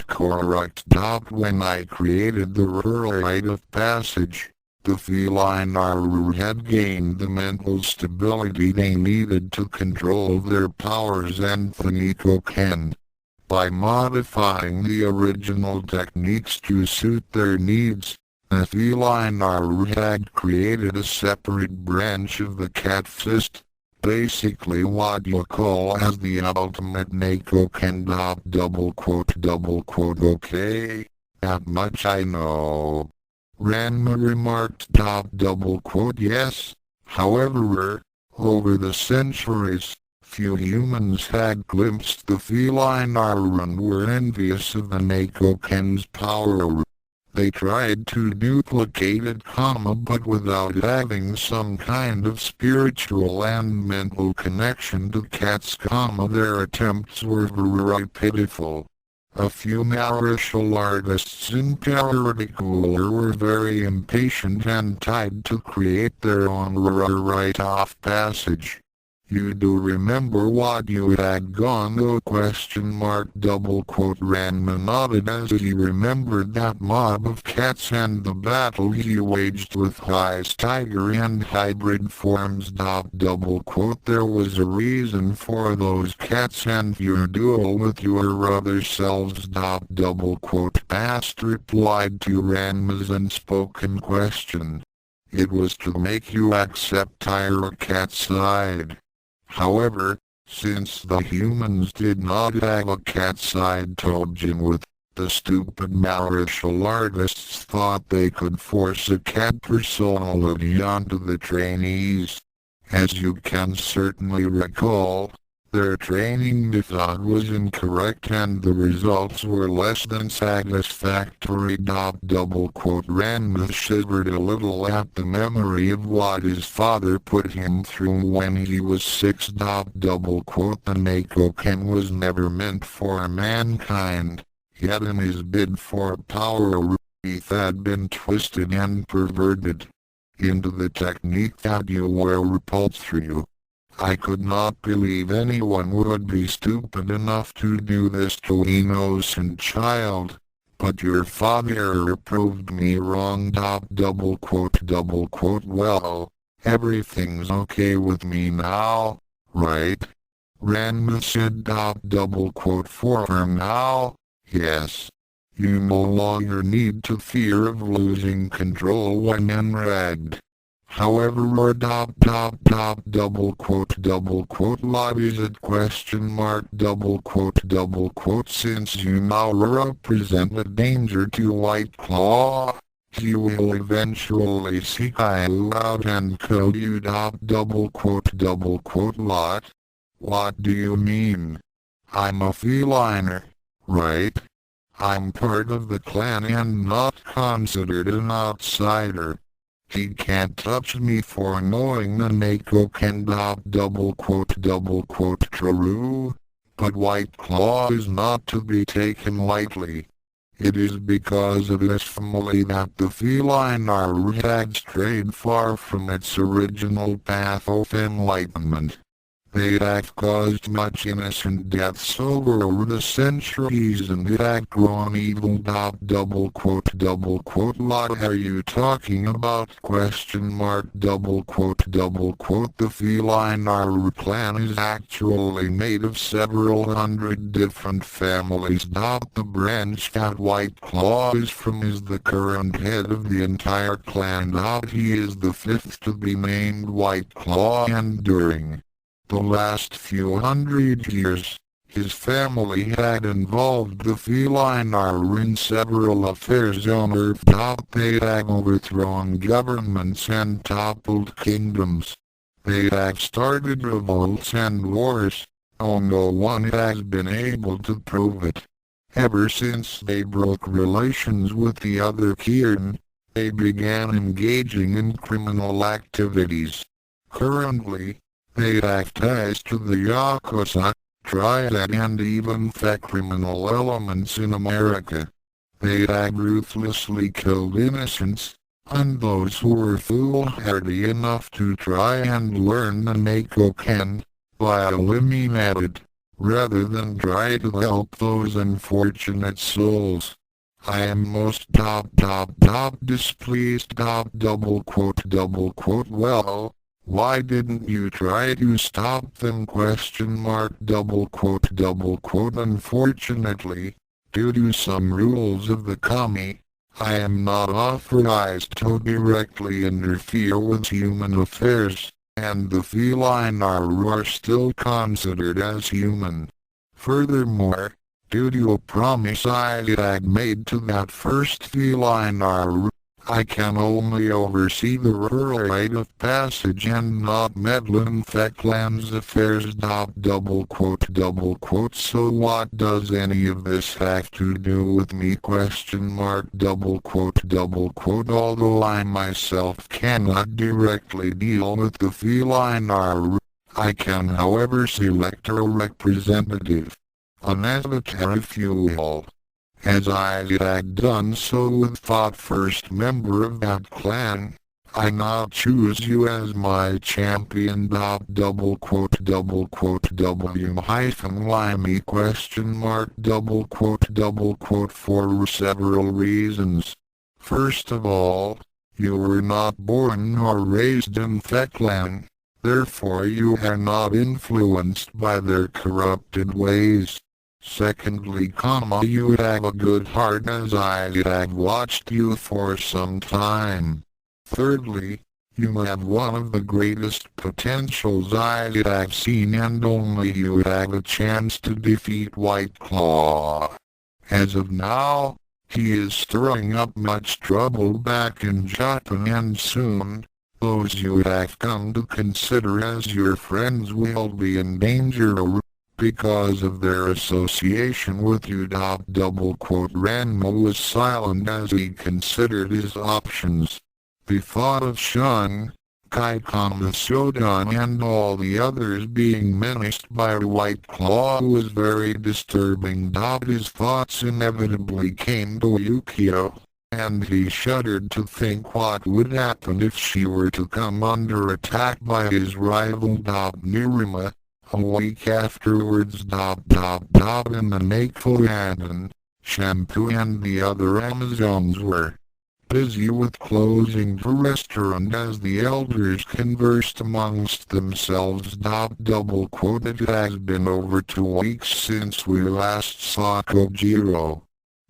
Correct. When I created the rite of passage, the feline warrior had gained the mental stability they needed to control their powers and the Neko Ken. By modifying the original techniques to suit their needs, the feline warrior had created a separate branch of the cat fist, basically what you call as the ultimate Neko Ken. Okay, that much I know. Ranma remarked. Yes. However, over the centuries, few humans had glimpsed the feline warrior and were envious of the Neko Ken's power. They tried to duplicate it, but without having some kind of spiritual and mental connection to cats, their attempts were very pitiful. A few martial artists in particular were very impatient and tried to create their own rite of passage. You do remember what you had gone through? Ranma nodded as he remembered that mob of cats and the battle he waged with High's tiger and hybrid forms. There was a reason for those cats and your duel with your other selves. Past replied to Ranma's unspoken question. It was to make you accept your cat's side. However, since the humans did not have a cat side to begin with, the stupid martial artists thought they could force a cat personality onto the trainees. As you can certainly recall, their training method was incorrect and the results were less than satisfactory. Ranma shivered a little at the memory of what his father put him through when he was 6. The Neko Ken was never meant for mankind, yet in his bid for power, he had been twisted and perverted into the technique that you were put through. I could not believe anyone would be stupid enough to do this to an innocent child, but your father proved me wrong. Well, everything's okay with me now, right? Ranma said. For now, yes. You no longer need to fear of losing control when enraged. However, what is it? Since you now represent a danger to White Claw, he will eventually seek you out and kill you. What do you mean? I'm a feline, right? I'm part of the clan and not considered an outsider. He can't touch me for knowing the Neko Ken. True, but White Claw is not to be taken lightly. It is because of this family that the feline warrior had strayed far from its original path of enlightenment. They have caused much innocent deaths over the centuries and it had grown evil. What are you talking about? The feline warrior clan is actually made of several hundred different families. The branch that White Claw is from is the current head of the entire clan. He is the fifth to be named White Claw, and during the last few hundred years, his family had involved the feline warrior in several affairs on Earth. They had overthrown governments and toppled kingdoms. They have started revolts and wars, though no one has been able to prove it. Ever since they broke relations with the other kin, they began engaging in criminal activities. Currently, they have ties to the Yakuza, Triad and even the criminal elements in America. They have ruthlessly killed innocents, and those who were foolhardy enough to try and learn the Neko Ken, were eliminated, rather than try to help those unfortunate souls. I am most displeased well, why didn't you try to stop them Unfortunately, due to some rules of the kami, I am not authorized to directly interfere with human affairs, and the feline are still considered as human. Furthermore, due to a promise I had made to that first feline I can only oversee the rite of passage and not meddle in Theklan's affairs. So what does any of this have to do with me? Although I myself cannot directly deal with the feline I can however select a representative, an avatar if you will, as I had done so with the first member of that clan. I now choose you as my champion. W-Y me ? For several reasons. First of all, you were not born nor raised in Theklan, therefore you are not influenced by their corrupted ways. Secondly, you have a good heart as I have watched you for some time. Thirdly, you have one of the greatest potentials I have seen and only you have a chance to defeat White Claw. As of now, he is stirring up much trouble back in Japan and soon, those you have come to consider as your friends will be in danger because of their association with you. Ranma was silent as he considered his options. The thought of Shun, Kaikama Shodan and all the others being menaced by White Claw was very disturbing. His thoughts inevitably came to Yukio, and he shuddered to think what would happen if she were to come under attack by his rival Nirima. A week afterwards in the Neko Ken, Shampoo and the other Amazons were busy with closing the restaurant as the elders conversed amongst themselves. It has been over 2 weeks since we last saw Kojiro.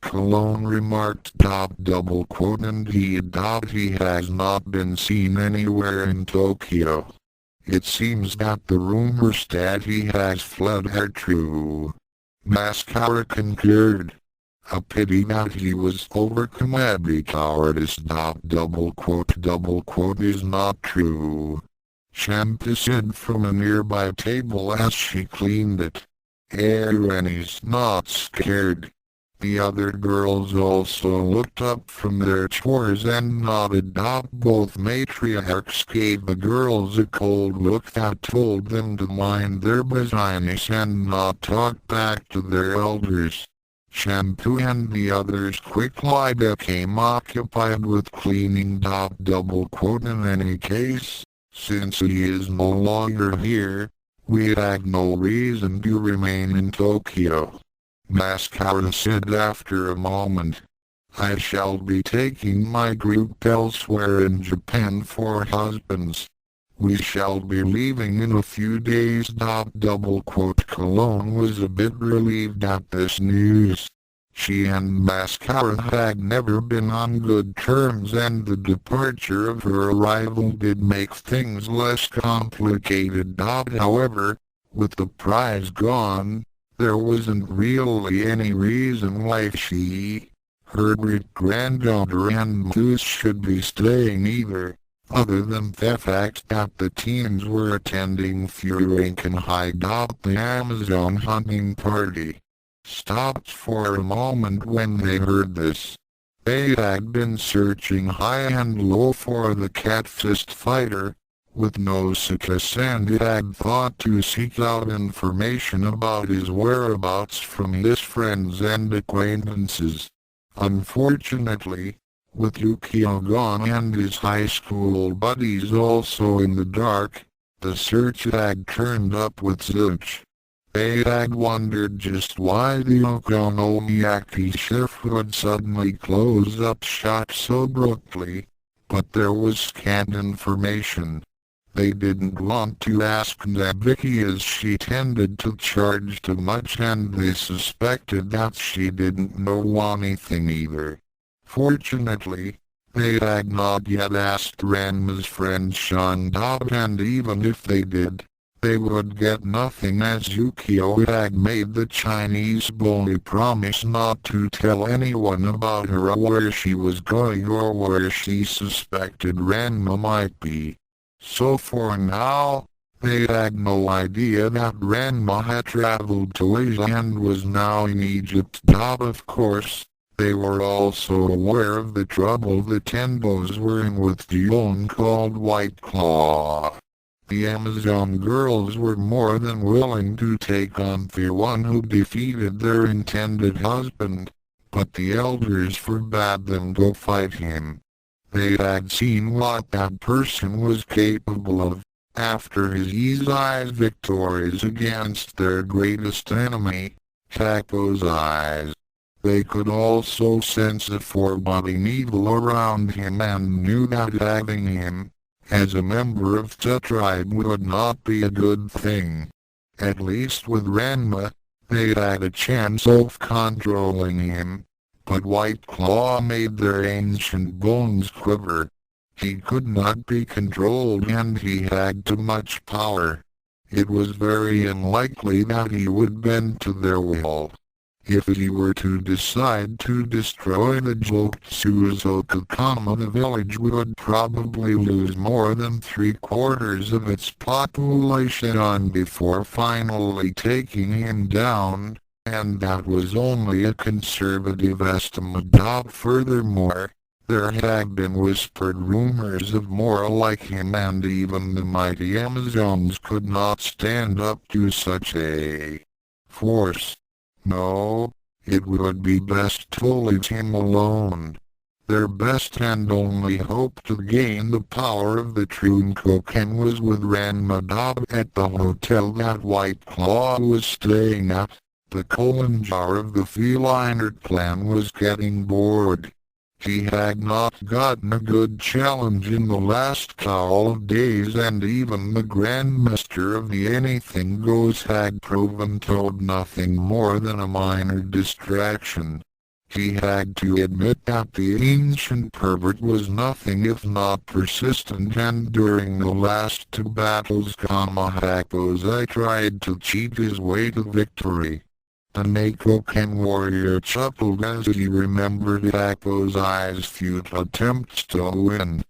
Cologne remarked. Indeed, he has not been seen anywhere in Tokyo. It seems that the rumors that he has fled are true. Mascara concurred. A pity that he was overcome by cowardice. Is not true. Shampoo said from a nearby table as she cleaned it. Aaron's not scared. The other girls also looked up from their chores and nodded. Both matriarchs gave the girls a cold look that told them to mind their business and not talk back to their elders. Shampoo and the others quickly became occupied with cleaning. In any case, since he is no longer here, we had no reason to remain in Tokyo. Mascara said after a moment. I shall be taking my group elsewhere in Japan for husbands. We shall be leaving in a few days. Cologne was a bit relieved at this news. She and Mascara had never been on good terms and the departure of her rival did make things less complicated. However, with the prize gone, there wasn't really any reason why she, her great-granddaughter and Moose should be staying either, other than the fact that the teens were attending Furinkan High. The Amazon hunting party stopped for a moment when they heard this. They had been searching high and low for the cat fist fighter, with no success and had thought to seek out information about his whereabouts from his friends and acquaintances. Unfortunately, With Yukio gone and his high school buddies also in the dark, the search had turned up with zilch. They had wondered just why the Okonomiyaki shift would suddenly close up shop so abruptly, but there was scant information. They didn't want to ask Nabiki as she tended to charge too much and they suspected that she didn't know anything either. Fortunately, they had not yet asked Ranma's friend Shandab and even if they did, they would get nothing as Yukio had made the Chinese bully promise not to tell anyone about her or where she was going or where she suspected Ranma might be. So for now, they had no idea that Ranma had traveled to Asia and was now in Egypt. Of course, they were also aware of the trouble the Tenbos were in with the one called White Claw. The Amazon girls were more than willing to take on the one who defeated their intended husband, but the elders forbade them to fight him. They had seen what that person was capable of, after his Izai's victories against their greatest enemy, Tako's eyes. They could also sense a foreboding evil around him and knew that having him, as a member of the tribe would not be a good thing. At least with Ranma, they had a chance of controlling him, but White Claw made their ancient bones quiver. He could not be controlled and he had too much power. It was very unlikely that he would bend to their will. If he were to decide to destroy the Joksuzoku-kama, the village would probably lose more than 3/4 of its population before finally taking him down, and that was only a conservative estimate. Furthermore, there had been whispered rumors of more like him and even the mighty Amazons could not stand up to such a force. No, it would be best to leave him alone. Their best and only hope to gain the power of the true Neko Ken was with Ranma at the hotel that White Claw was staying at. The Kolanjar of the feline clan was getting bored. He had not gotten a good challenge in the last couple of days and even the Grandmaster of the Anything Goes had proven Toad nothing more than a minor distraction. He had to admit that the ancient pervert was nothing if not persistent and during the last 2 battles Kamahakose tried to cheat his way to victory. The Neko Ken warrior chuckled as he remembered Hakose's futile attempts to win.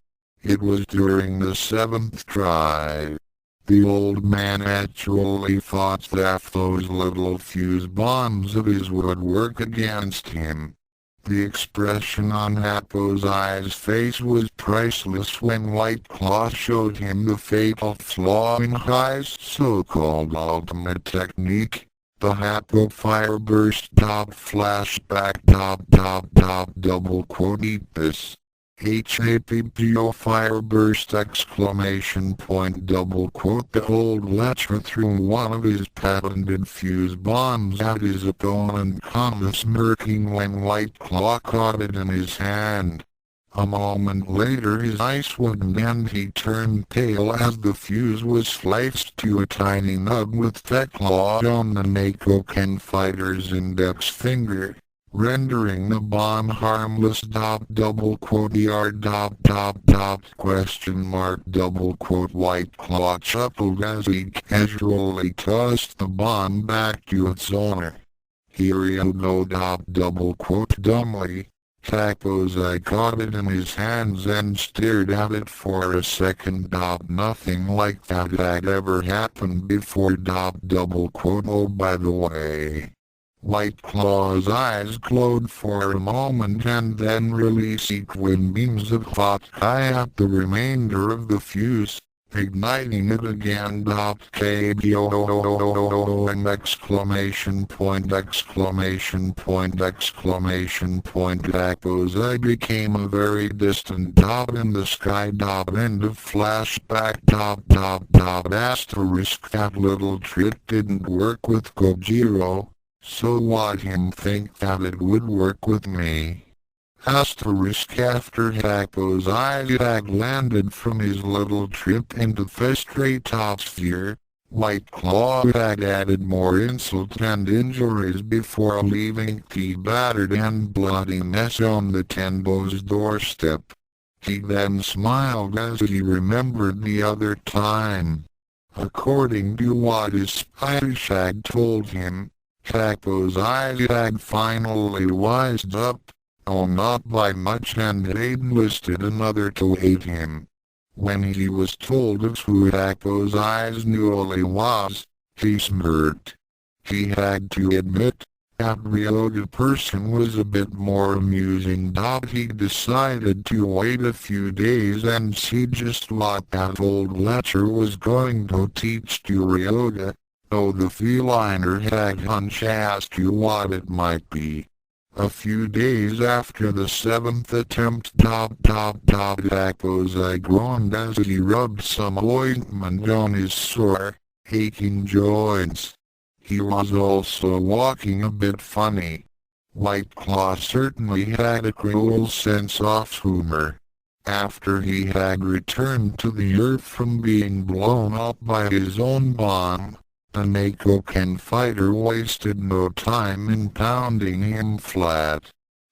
It was during the 7th try. The old man actually thought that those little fuse bombs of his would work against him. The expression on Hakose's face was priceless when White Claw showed him the fatal flaw in Hai's so-called ultimate technique. The Happo fire burst flashback double quote eat this. HAPPO fire burst exclamation point double quote. The old lecher threw one of his patented fuse bombs at his opponent, smirking when White Claw caught it in his hand. A moment later his eyes widened and he turned pale as the fuse was sliced to a tiny nub with the claw on the Neko Ken fighter's index finger, rendering the bomb harmless. Double quote question mark double quote. White Claw chuckled as he casually tossed the bomb back to its owner. Here you go. Double quote dumbly. Hakose caught it in his hands and stared at it for a second. Nothing like that had ever happened before. Double quote. Oh, by the way. White Claw's eyes glowed for a moment and then released twin beams of hot eye at the remainder of the fuse. igniting it again. KBOOM exclamation point exclamation point exclamation point. I became a very distant dot in the sky. End of flashback. Asterisk. That little trick didn't work with Kojiro, so why him think that it would work with me? Asterisk. After Hako's eyes had landed from his little trip into Fist Fury3, White Claw had added more insult and injuries before leaving the battered and bloody mess on the Tenbo's doorstep. He then smiled as he remembered the other time. According to what his Spanish had told him, Hako's eyes had finally wised up. Oh, not by much, and they'd enlisted another to aid him. When he was told of who Hako's eyes newly was, he smirked. He had to admit, that Ryoga person was a bit more amusing. He decided to wait a few days and see just what that old lecher was going to teach to Ryoga, though the feliner had hunch as to what it might be. A few days after the 7th attempt. Hako's eye groaned as he rubbed some ointment on his sore, aching joints. He was also walking a bit funny. White Claw certainly had a cruel sense of humor. After he had returned to the earth from being blown up by his own bomb, the Neko Ken fighter wasted no time in pounding him flat.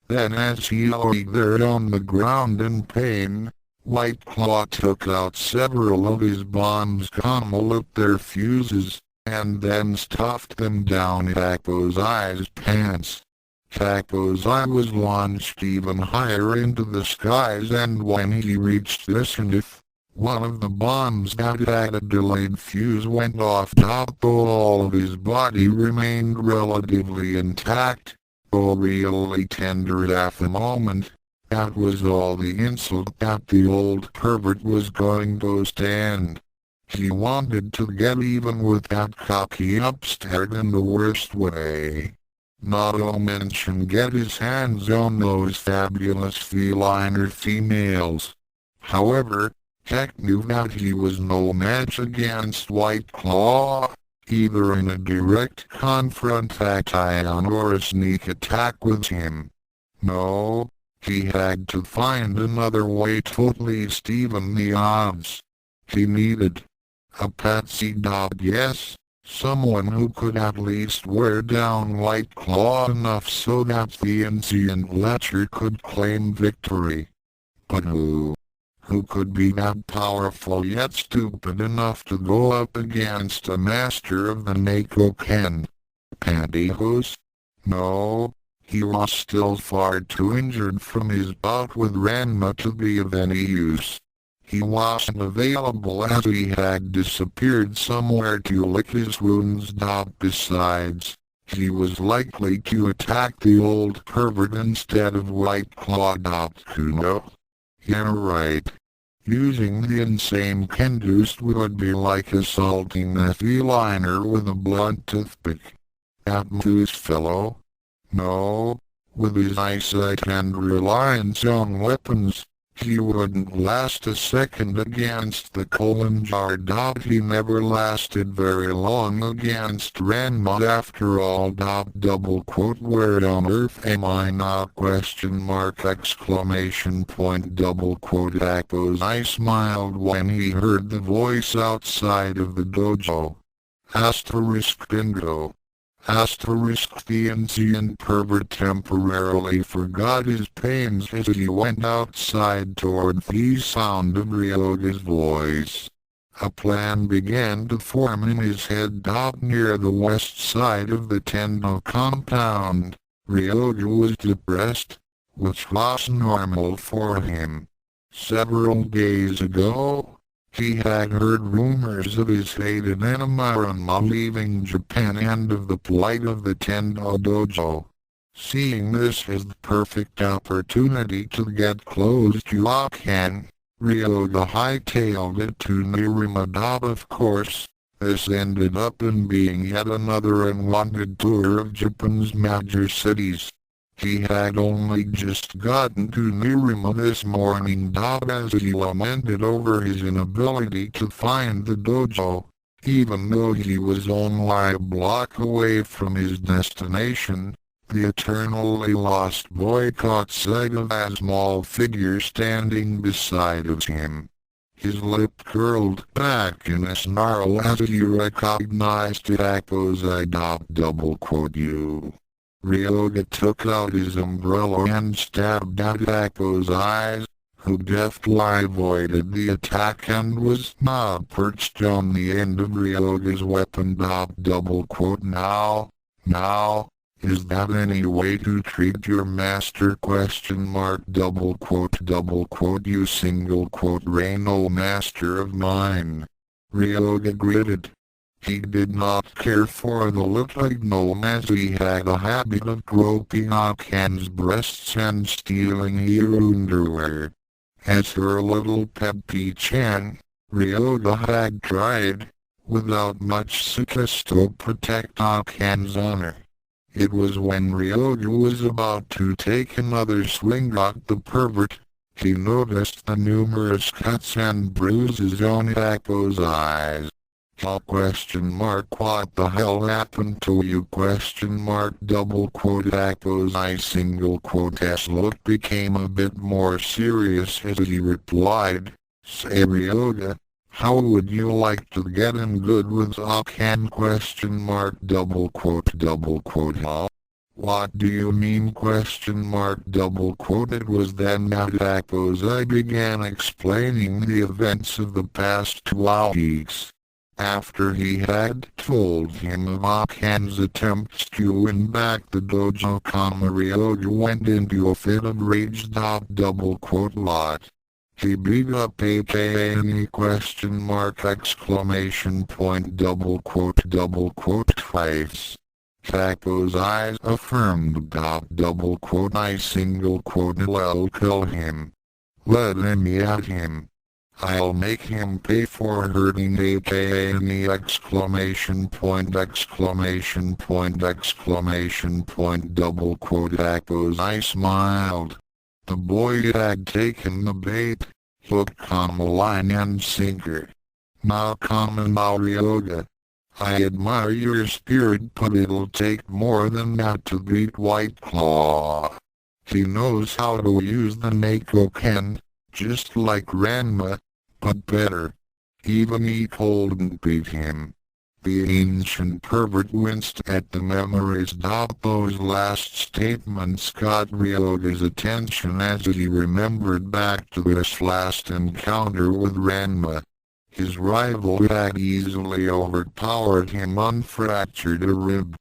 Then as he lay there on the ground in pain, White Claw took out several of his bombs, lit their fuses, and then stuffed them down Hako's eye's pants. Hako's eye was launched even higher into the skies, and when he reached this zenith, one of the bombs that had a delayed fuse went off. Though all of his body remained relatively intact, though really tender at the moment, that was all the insult that the old pervert was going to stand. He wanted to get even with that cocky upstart in the worst way. Not to mention get his hands on those fabulous feliner females. However, Heck knew that he was no match against White Claw, either in a direct confrontation or a sneak attack with him. No, he had to find another way to at least even the odds. He needed a patsy. Yes, someone who could at least wear down White Claw enough so that the ancient lecher could claim victory. But who? Who could be that powerful yet stupid enough to go up against a master of the Neko Ken? Pantyhose? No, he was still far too injured from his bout with Ranma to be of any use. He wasn't available as he had disappeared somewhere to lick his wounds. Besides, he was likely to attack the old pervert instead of White Claw. Kuno? Yeah, right. Using the insane Kendust would be like assaulting a feliner with a blunt toothpick. That moose fellow? No, with his eyesight and reliance on weapons, he wouldn't last a second against the colon jar. He never lasted very long against Ranma after all. Double quote, where on earth am I not? Question mark exclamation point double quote. Hako's eye smiled when he heard the voice outside of the dojo. Asterisk bingo. Asterisk the ancient pervert temporarily forgot his pains as he went outside toward the sound of Ryoga's voice. A plan began to form in his head. Near the west side of the Tendo compound, Ryoga was depressed, which was normal for him. Several days ago, he had heard rumors of his hated enemy Ranma leaving Japan and of the plight of the Tendo dojo. Seeing this as the perfect opportunity to get close to Ken, Ryoga hightailed it to Nerima. Of course, this ended up in being yet another unwanted tour of Japan's major cities. He had only just gotten to Nerima this morning. As he lamented over his inability to find the dojo, even though he was only a block away from his destination. The eternally lost boy caught sight of a small figure standing beside him. His lip curled back in a snarl as he recognized Tako's you. Ryoga took out his umbrella and stabbed at Tako's eyes, who deftly avoided the attack and was now perched on the end of Ryoga's weapon. Now, is that any way to treat your master? You Reino master of mine. Ryoga gritted. He did not care for the little gnome, as he had a habit of groping Akan's breasts and stealing her underwear. As her little pet Chan, Ryoga had tried, without much success, to protect Akan's honor. It was when Ryoga was about to take another swing at the pervert, he noticed the numerous cuts and bruises on Tako's eyes. What the hell happened to you? Tako's eyes look became a bit more serious as he replied, Say Ryoga, how would you like to get in good with Akan? How? What do you mean? It was then that Tako's eye began explaining the events of the past 2 weeks. After he had told him of Akan's attempts to win back the dojo, Ryoga went into a fit of rage. Lot. He beat up Akane? Twice. Tako's eyes affirmed. I'll kill him. Let me at him. I'll make him pay for hurting Akane! Tako's eye smiled. The boy had taken the bait, hook, line and sinker. Now Ryoga. I admire your spirit, but it'll take more than that to beat White Claw. He knows how to use the Neko Ken, just like Ranma, but better. Even he couldn't beat him. The ancient pervert winced at the memories. Those last statements got Ryoga's attention as he remembered back to his last encounter with Ranma. His rival had easily overpowered him, unfractured a rib.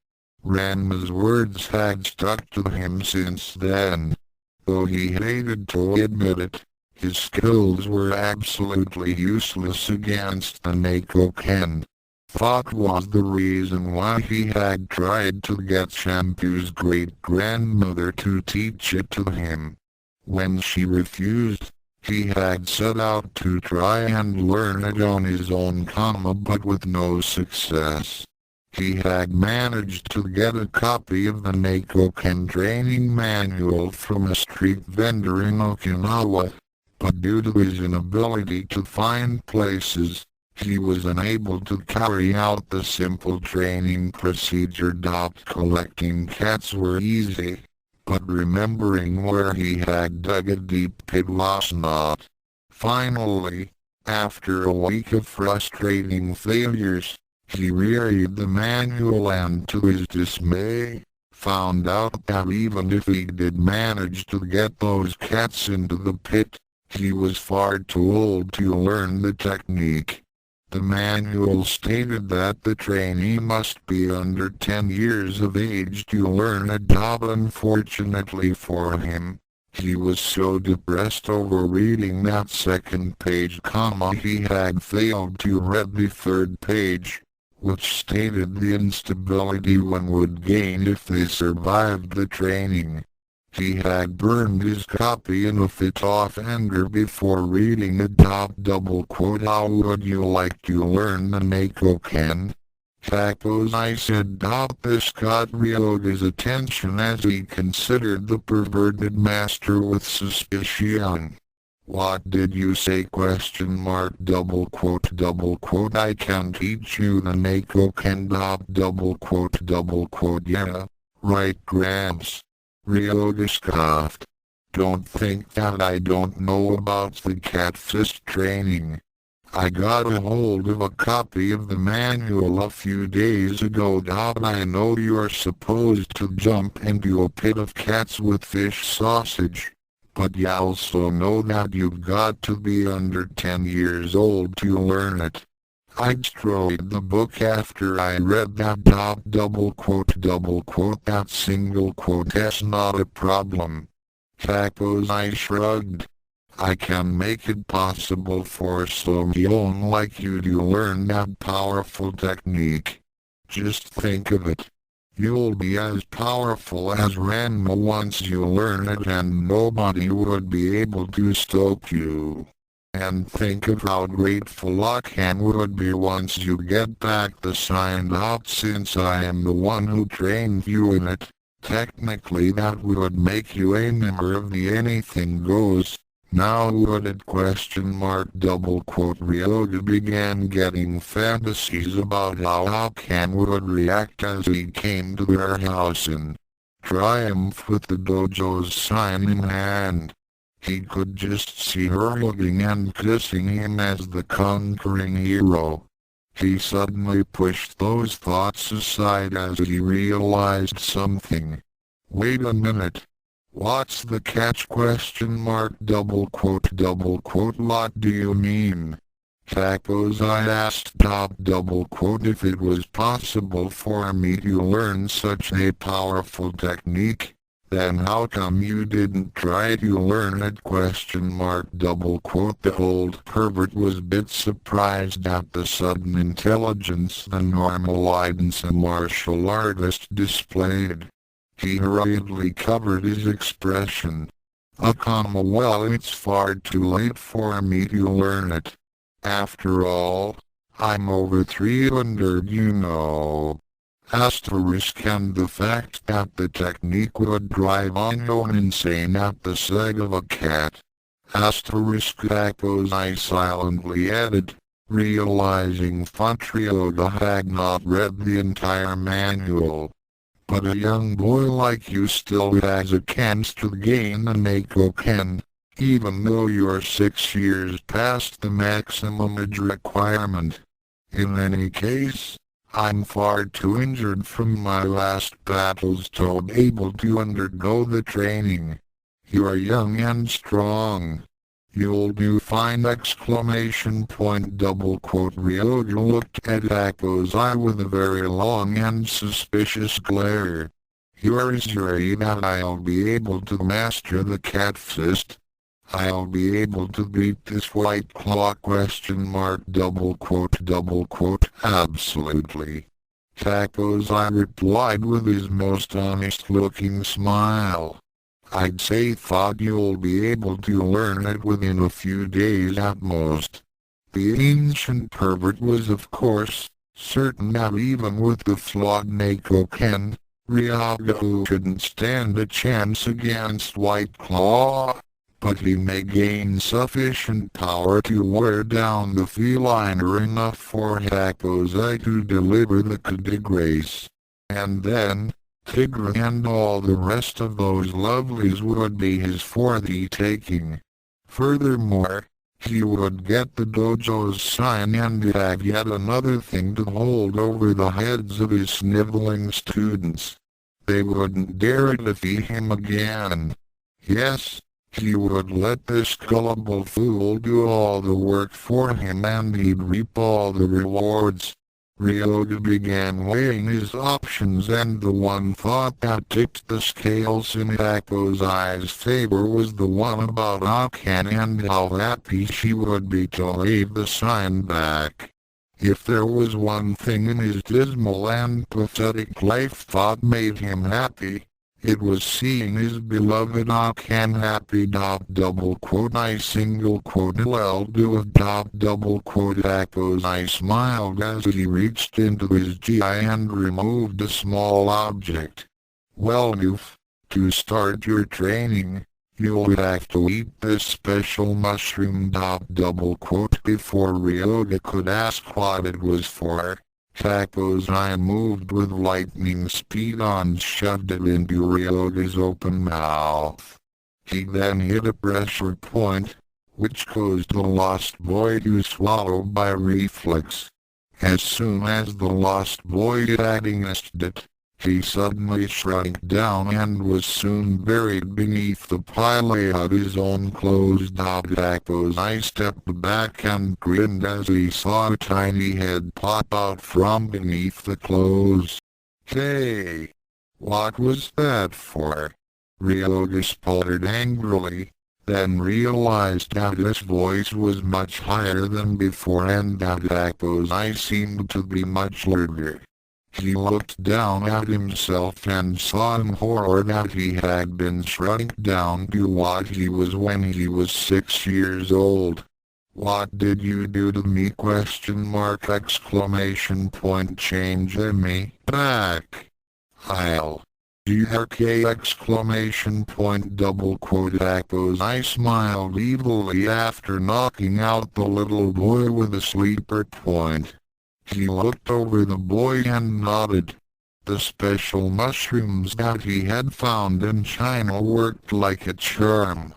Ranma's words had stuck to him since then. Though he hated to admit it, his skills were absolutely useless against the Neko Ken. That was the reason why he had tried to get Shampoo's great-grandmother to teach it to him. When she refused, he had set out to try and learn it on his own, but with no success. He had managed to get a copy of the Neko Ken training manual from a street vendor in Okinawa, but due to his inability to find places, he was unable to carry out the simple training procedure. Collecting cats were easy, but remembering where he had dug a deep pit was not. Finally, after a week of frustrating failures, he reread the manual and, to his dismay, found out that even if he did manage to get those cats into the pit, he was far too old to learn the technique. The manual stated that the trainee must be under 10 years of age to learn a job. Unfortunately for him, he was so depressed over reading that second page, he had failed to read the third page, which stated the instability one would gain if they survived the training. He had burned his copy in a fit of anger before reading it. How would you like to learn the Neko Ken? I said. This got Ryoga's attention as he considered the perverted master with suspicion. What did you say? I can teach you the Neko Ken. Yeah, right, Gramps. Ryoga scoffed. Don't think that I don't know about the cat fist training. I got a hold of a copy of the manual a few days ago. I know you're supposed to jump into a pit of cats with fish sausage, but you also know that you've got to be under 10 years old to learn it. I destroyed the book after I read that. That single quote is not a problem. I shrugged. I can make it possible for someone like you to learn that powerful technique. Just think of it. You'll be as powerful as Ranma once you learn it, and nobody would be able to stop you. And think of how grateful I would be once you get back the sign. Since I am the one who trained you in it, technically that would make you a member of the Anything Goes. Now would it? Ryoga began getting fantasies about how Ken would react as he came to their house in triumph with the dojo's sign in hand. He could just see her hugging and kissing him as the conquering hero. He suddenly pushed those thoughts aside as he realized something. Wait a minute. What's the catch? What do you mean? I asked. If it was possible for me to learn such a powerful technique, then how come you didn't try to learn it? The old pervert was a bit surprised at the sudden intelligence the normal Idensa martial artist displayed. He hurriedly covered his expression. Well, it's far too late for me to learn it. After all, I'm over 300, you know. And the fact that the technique would drive anyone insane at the sight of a cat. I silently added, realizing Ryoga had not read the entire manual. But a young boy like you still has a chance to gain the Neko Ken, even though you're 6 years past the maximum age requirement. In any case, I'm far too injured from my last battles to be able to undergo the training. You're young and strong. You'll do fine! Ryoga looked at Akko's eye with a very long and suspicious glare. You're sure that I'll be able to master the cat fist? I'll be able to beat this white claw? Absolutely. Akko's eye replied with his most honest-looking smile. I'd thought you'll be able to learn it within a few days at most. The ancient pervert was of course certain that even with the flawed Neko Ken, Ryoga shouldn't stand a chance against White Claw, but he may gain sufficient power to wear down the feliner enough for Akko's eye to deliver the coup de grace. And then, Tigre and all the rest of those lovelies would be his for the taking. Furthermore, he would get the dojo's sign and have yet another thing to hold over the heads of his sniveling students. They wouldn't dare defeat him again. Yes, he would let this gullible fool do all the work for him and he'd reap all the rewards. Ryoga began weighing his options, and the one thought that tipped the scales in Akko's eye's favor was the one about Akan and how happy she would be to leave the sign back. If there was one thing in his dismal and pathetic life that made him happy, It was seeing his beloved Ken happy I single quote lol do double quote echoes. I smiled as he reached into his GI and removed a small object. Well, to start your training, you'll have to eat this special mushroom double quote. Before Ryoga could ask what it was for, Tako's eye moved with lightning speed and shoved it into Ryoga's open mouth. He then hit a pressure point, which caused the lost boy to swallow by reflex. As soon as the lost boy digested it, he suddenly shrunk down and was soon buried beneath the pile of his own clothes. Tako's eye stepped back and grinned as he saw a tiny head pop out from beneath the clothes. Hey! What was that for? Ryoga sputtered angrily, then realized that his voice was much higher than before and that Tako's eye seemed to be much larger. He looked down at himself and saw in horror that he had been shrunk down to what he was when he was 6 years old. What did you do to me? ? Change me back. I'll GRK! Double quote echoes. I smiled evilly after knocking out the little boy with a sleeper point. He looked over the boy and nodded. The special mushrooms that he had found in China worked like a charm.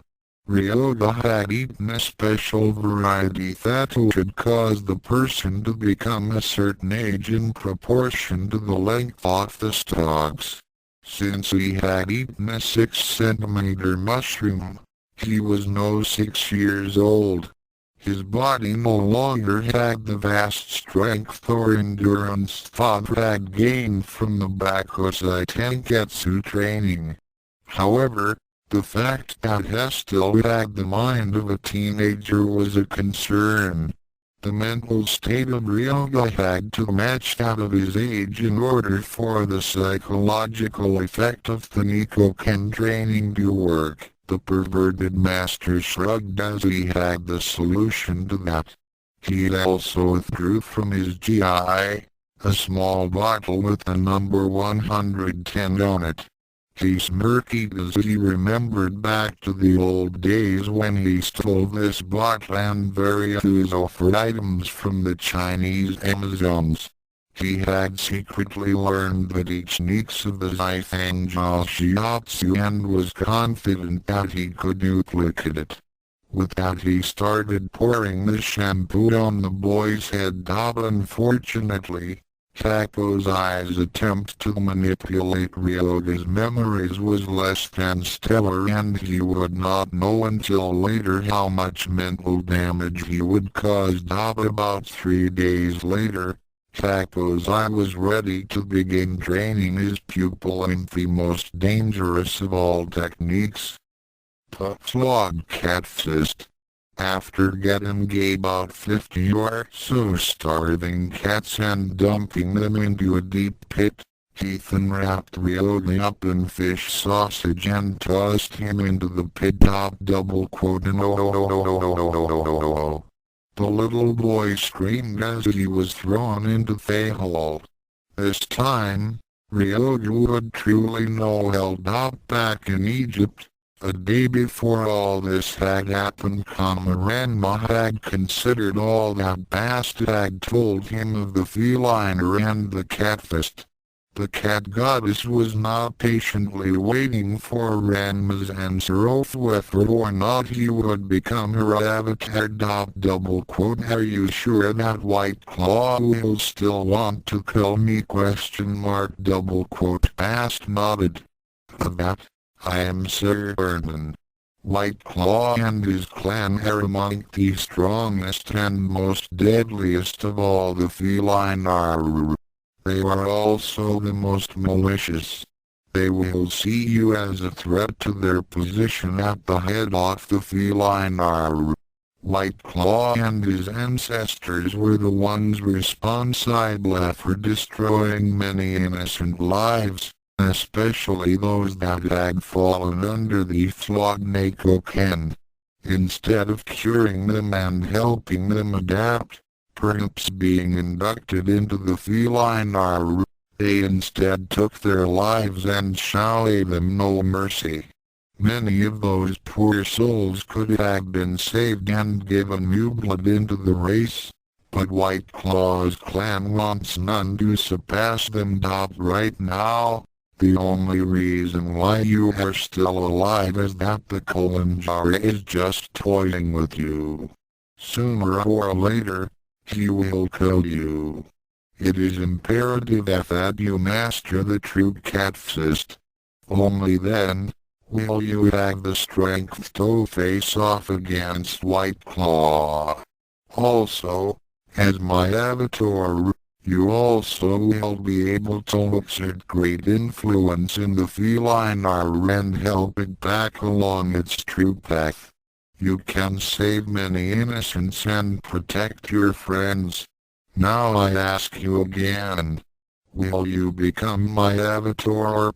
Ryoga had eaten a special variety that could cause the person to become a certain age in proportion to the length of the stalks. Since he had eaten a 6-centimeter mushroom, he was no 6 years old. His body no longer had the vast strength or endurance father had gained from the Bakusai Tenketsu training. However, the fact that he still had the mind of a teenager was a concern. The mental state of Ryoga had to match that of his age in order for the psychological effect of the Neko Ken training to work. The perverted master shrugged as he had the solution to that. He also withdrew from his GI, a small bottle with the number 110 on it. He smirked as he remembered back to the old days when he stole this bottle and various offered items from the Chinese Amazons. He had secretly learned the techniques of the Zaifang Shiatsu and was confident that he could duplicate it. With that he started pouring the shampoo on the boy's head. Unfortunately, Tako's eye's attempt to manipulate Ryoga's memories was less than stellar and he would not know until later how much mental damage he would cause. About 3 days later, Tako's eye was ready to begin training his pupil in the most dangerous of all techniques. Flog cat fist. After getting about 50 or so starving cats and dumping them into a deep pit, Ethan wrapped Ryoga up in fish sausage and tossed him into the pit. Double quote no. The little boy screamed as he was thrown into the hole. This time, Ryoga would truly know held up back in Egypt. A day before all this had happened, Ranma had considered all that Bast had told him of the feliner and the catfist. The cat goddess was now patiently waiting for Ranma's answer of whether or not he would become her avatar. Double quote. Are you sure that White Claw will still want to kill me? ? Double quote. Bast nodded. That, I am certain. White Claw and his clan are among the strongest and most deadliest of all the feline. They are also the most malicious. They will see you as a threat to their position at the head of the feline. White Claw and his ancestors were the ones responsible for destroying many innocent lives. especially those that had fallen under the flawed Neko Ken. Instead of curing them and helping them adapt, perhaps being inducted into the feline army, they instead took their lives and showed them no mercy. Many of those poor souls could have been saved and given new blood into the race, but White Claw's clan wants none to surpass them. Right now, the only reason why you are still alive is that the Kolanjara is just toying with you. Sooner or later, he will kill you. It is imperative that you master the true cat fist. Only then will you have the strength to face off against White Claw. Also, as my avatar, you also will be able to exert great influence in the feline army and help it back along its true path. You can save many innocents and protect your friends. Now I ask you again, will you become my avatar? ?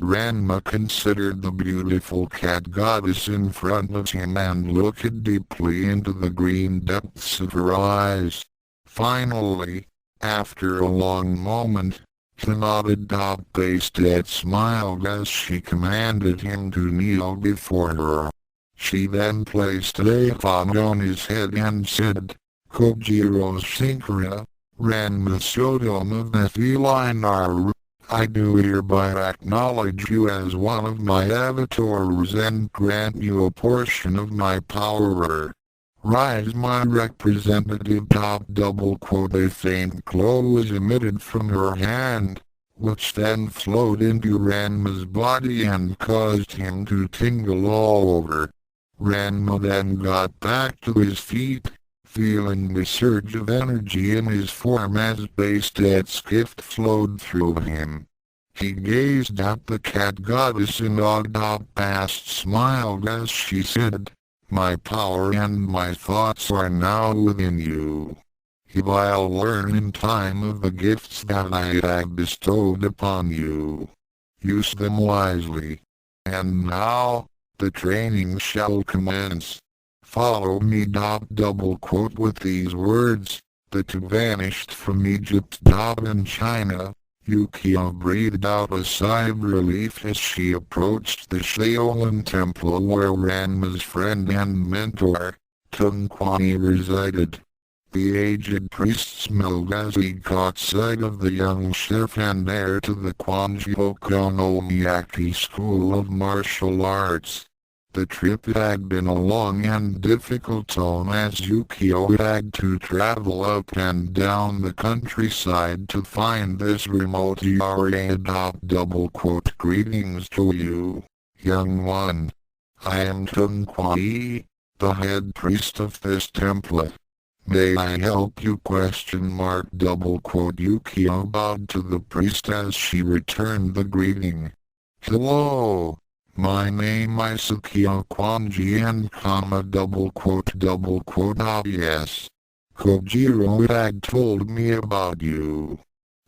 Ranma considered the beautiful cat goddess in front of him and looked deeply into the green depths of her eyes. Finally, after a long moment, he nodded. Bastet smiled as she commanded him to kneel before her. She then placed a hand on his head and said, Kojiro Shinkara, Ranma Sodom of the feline army, I do hereby acknowledge you as one of my avatars and grant you a portion of my power. Rise, my representative. A faint glow was emitted from her hand, which then flowed into Ranma's body and caused him to tingle all over. Ranma then got back to his feet, feeling the surge of energy in his form as Bastat's gift flowed through him. He gazed at the cat goddess in awe. Bast smiled as she said, my power and my thoughts are now within you. You will learn in time of the gifts that I have bestowed upon you. Use them wisely. And now, the training shall commence. Follow me. With these words, the two vanished from Egypt. In China, Yukio breathed out a sigh of relief as she approached the Shaolin temple where Ranma's friend and mentor, Tung Kwai, resided. The aged priest smiled as he caught sight of the young chef and heir to the Kwanji Okonomiyaki School of Martial Arts. The trip had been a long and difficult one as Yukio had to travel up and down the countryside to find this remote area. Greetings to you, young one. I am Tung Kwai, the head priest of this temple. May I help you? ? Yukio bowed to the priest as she returned the greeting. Hello. My name is Sakio Kwanji and yes. Kojiro had told me about you.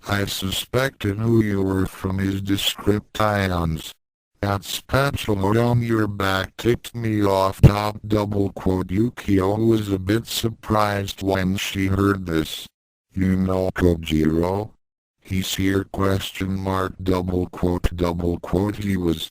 I suspected who you were from his descriptions. That spatula on your back ticked me off. Yukio was a bit surprised when she heard this. You know Kojiro? He's here? ? He was.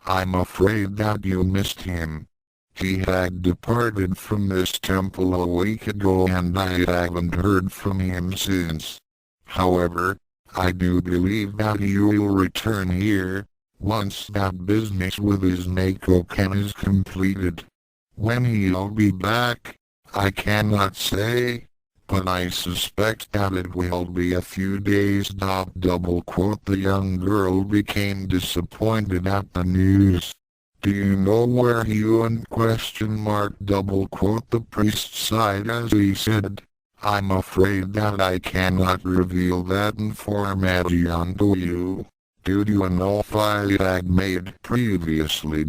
I'm afraid that you missed him. He had departed from this temple a week ago and I haven't heard from him since. However, I do believe that he will return here, once that business with his Neko Ken is completed. When he'll be back, I cannot say, but I suspect that it will be a few days. The young girl became disappointed at the news. Do you know where he went? ? The priest sighed as he said, I'm afraid that I cannot reveal that information to you, due to an oath I had made previously.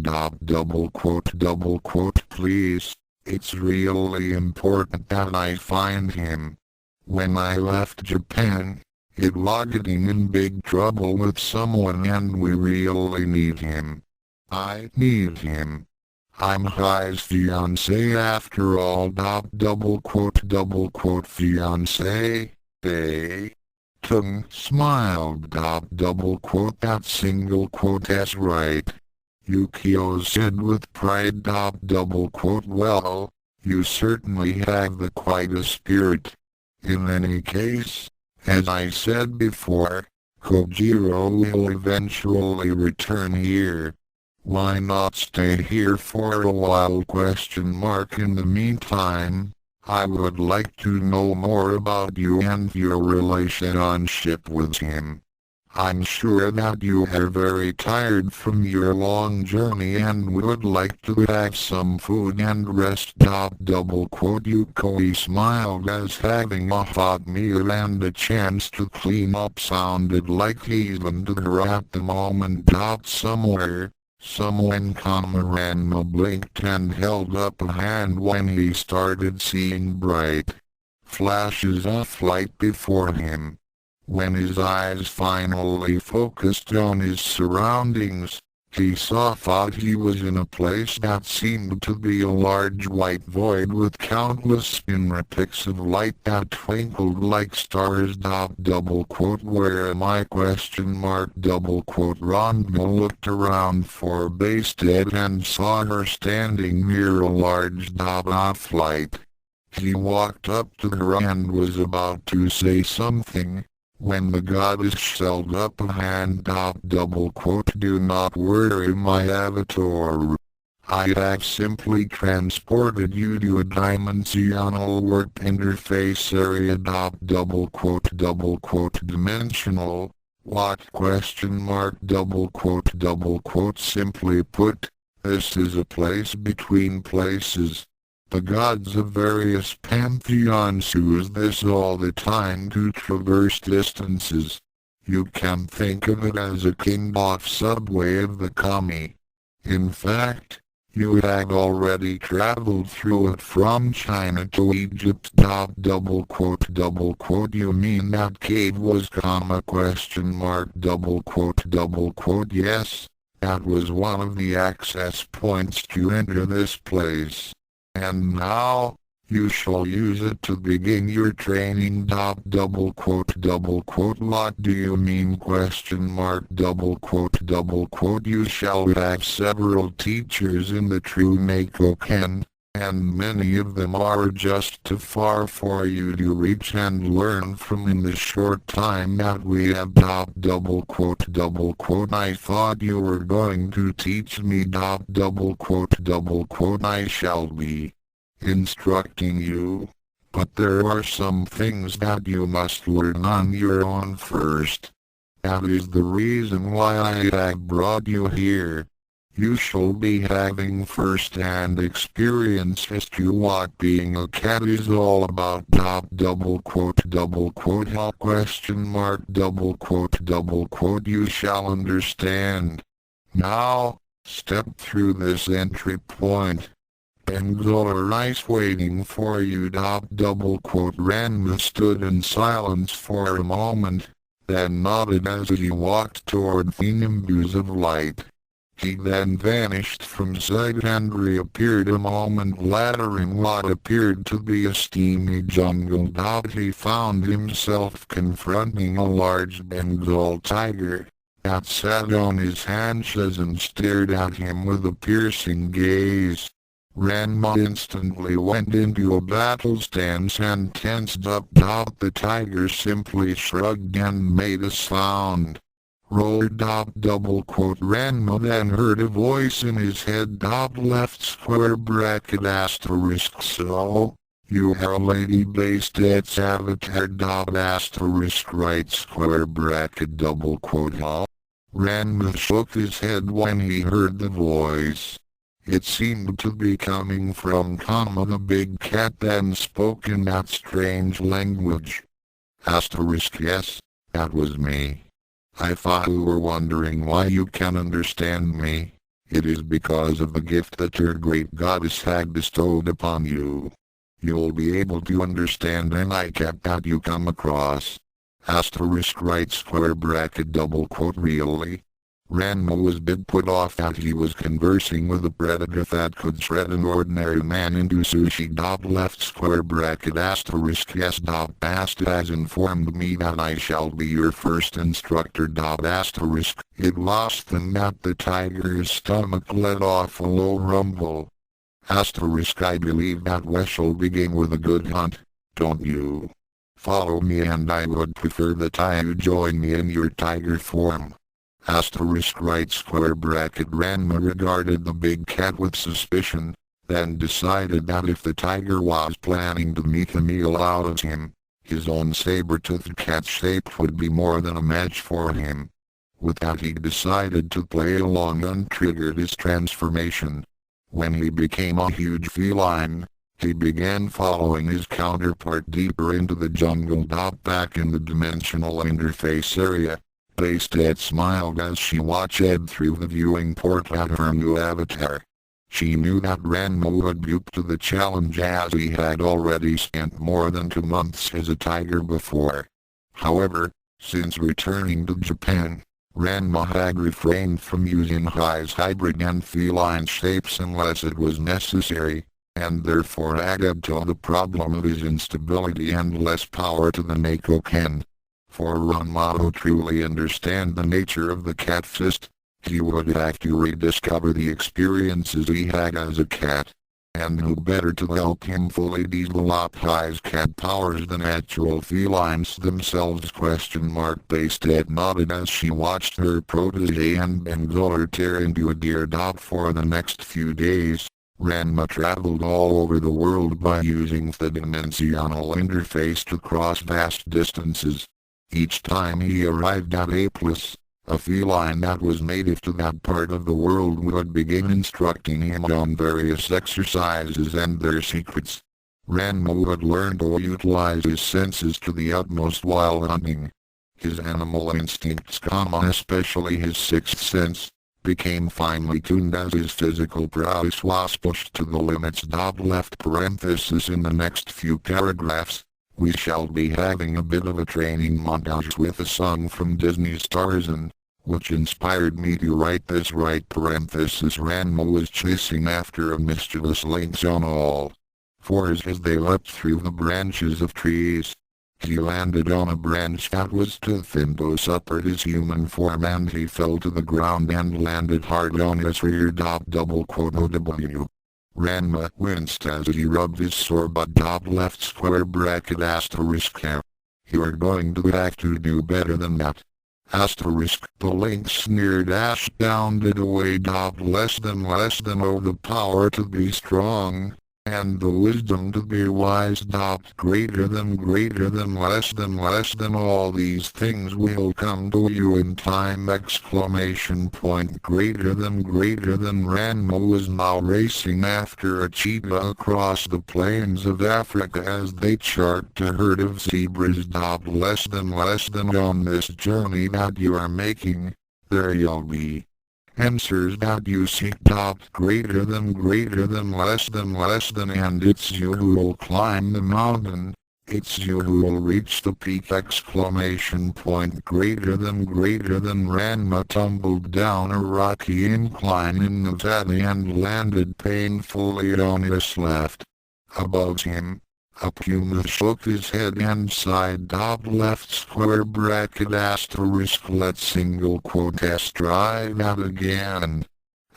Please. It's really important that I find him. When I left Japan, It was getting in big trouble with someone and we really need him. I need him. I'm his fiancé after all. Double quote fiancé. Tung smiled. Double quote that single quote is right. Yukio said with pride. Double quote well, you certainly have the quite a spirit. In any case, as I said before, Kojiro will eventually return here. Why not stay here for a while? In the meantime, I would like to know more about you and your relationship with him. I'm sure that you are very tired from your long journey and would like to have some food and rest. Double quote Yukoi smiled as having a hot meal and a chance to clean up sounded like even to her at the moment. Somewhere, someone Ranma blinked and held up a hand when he started seeing bright flashes of light before him. When his eyes finally focused on his surroundings, he thought he was in a place that seemed to be a large white void with countless pinpricks of light that twinkled like stars. Double quote where am I? Double quote Ranma looked around for Bastet and saw her standing near a large dot of light. He walked up to her and was about to say something, when the goddess held up a hand. Double quote do not worry my avatar. I have simply transported you to a dimensional warp interface area. Double quote dimensional. What? Double quote simply put, this is a place between places. The gods of various pantheons use this all the time to traverse distances. You can think of it as a kind-of subway of the kami. In fact, you have already traveled through it from China to Egypt. Double quote you mean that cave was double quote yes, that was one of the access points to enter this place. And now, you shall use it to begin your training. Double quote what do you mean? Double quote you shall have several teachers in the true Neko Ken, and many of them are just too far for you to reach and learn from in the short time that we have. Double quote I thought you were going to teach me. Double quote I shall be instructing you, but there are some things that you must learn on your own first. That is the reason why I have brought you here. You shall be having first-hand experience as to what being a cat is all about. Double quote hot double quote you shall understand. Now, step through this entry point. Bengal ice waiting for you. Double quote Ranma stood in silence for a moment, then nodded as he walked toward the nimbus of light. He then vanished from sight and reappeared a moment later in what appeared to be a steamy jungle. He found himself confronting a large Bengal tiger that sat on his haunches and stared at him with a piercing gaze. Ranma instantly went into a battle stance and tensed up. The tiger simply shrugged and made a sound. Roared. Double quote Ranma then heard a voice in his head. Left square bracket asterisk so, you are lady based at avatar. Asterisk right square bracket double quote huh? Ranma shook his head when he heard the voice. It seemed to be coming from Kama the big cat, then spoke in that strange language. Asterisk yes, that was me. I thought you were wondering why you can understand me. It is because of the gift that your great goddess had bestowed upon you. You'll be able to understand any cat that you come across. Asterisk right square bracket double quote really? Ranma was bit put off that he was conversing with a predator that could shred an ordinary man into sushi. Left square bracket asterisk yes. Past has informed me that I shall be your first instructor. Asterisk it lost them that the tiger's stomach let off a low rumble. Asterisk I believe that we shall begin with a good hunt, don't you? Follow me and I would prefer that you join me in your tiger form. Asterisk right square bracket Ranma regarded the big cat with suspicion, then decided that if the tiger was planning to make a meal out of him, his own saber-toothed cat shape would be more than a match for him. With that he decided to play along and triggered his transformation. When he became a huge feline, he began following his counterpart deeper into the jungle. Back in the dimensional interface area, Bastet smiled as she watched through the viewing port at her new avatar. She knew that Ranma would be up to the challenge as he had already spent more than 2 months as a tiger before. However, since returning to Japan, Ranma had refrained from using his hybrid and feline shapes unless it was necessary, and therefore added to the problem of his instability and less power to the Neko Ken. For Ranma to truly understand the nature of the cat fist, he would have to rediscover the experiences he had as a cat. And who better to help him fully develop his cat powers than actual felines themselves? Bastet nodded as she watched her protege and Bengoer tear into a deer. For the next few days, Ranma traveled all over the world by using the dimensional interface to cross vast distances. Each time he arrived at a place, a feline that was native to that part of the world would begin instructing him on various exercises and their secrets. Ranma would learn to utilize his senses to the utmost while hunting. His animal instincts, especially his sixth sense, became finely tuned as his physical prowess was pushed to the limits. Left parenthesis in the next few paragraphs. We shall be having a bit of a training montage with a song from Disney's Tarzan, which inspired me to write this. Ranma was chasing after a mischievous lynx on all fours as they leapt through the branches of trees. He landed on a branch that was too thin to support his human form and he fell to the ground and landed hard on his rear. OW. Ranma winced as he rubbed his sore butt. Left square bracket asterisk here. You're going to have to do better than that. Asterisk the lynx sneered as bounded away. Less than oh the power to be strong, and the wisdom to be wise. Greater than less than all these things will come to you in time! Greater than Ranma was now racing after a cheetah across the plains of Africa as they charged a herd of zebras. Less than on this journey that you are making, there you'll be answers that you seek. Greater than less than and it's you who will climb the mountain, it's you who will reach the peak! Greater than Ranma tumbled down a rocky incline in the valley and landed painfully on his left. Above him, a puma shook his head and sighed. Left square bracket asterisk let's single quote try that again.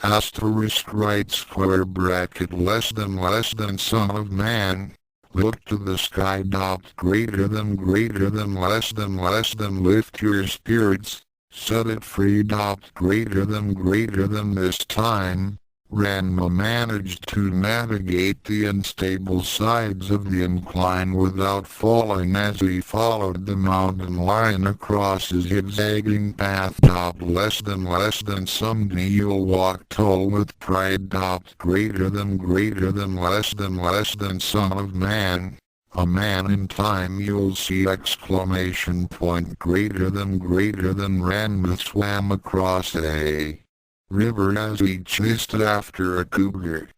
Asterisk right square bracket less than son of man. Look to the sky. Greater than less than lift your spirits, set it free. Greater than this time. Ranma managed to navigate the unstable sides of the incline without falling as he followed the mountain line across his zigzagging path. Less than someday you'll walk tall with pride. Greater than less than son of man. A man in time you'll see! Greater than Ranma swam across a river as he chased after a cougar.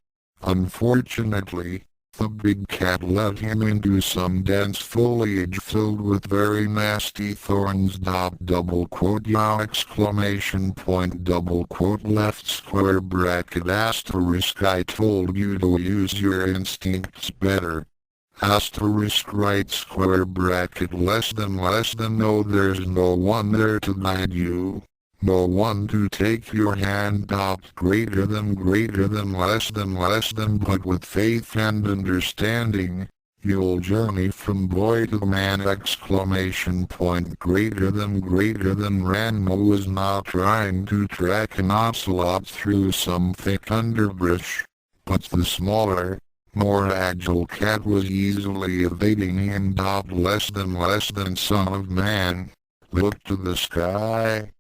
Unfortunately, The big cat led him into some dense foliage filled with very nasty thorns. Yow exclamation point double quote left square bracket asterisk I told you to use your instincts better. Asterisk right square bracket less than no there's no one there to guide you. No one to take your hand. Greater than less than but with faith and understanding, you'll journey from boy to man exclamation point greater than Ranma was now trying to track an ocelot through some thick underbrush, but the smaller, more agile cat was easily evading him. Less than son of man, look to the sky.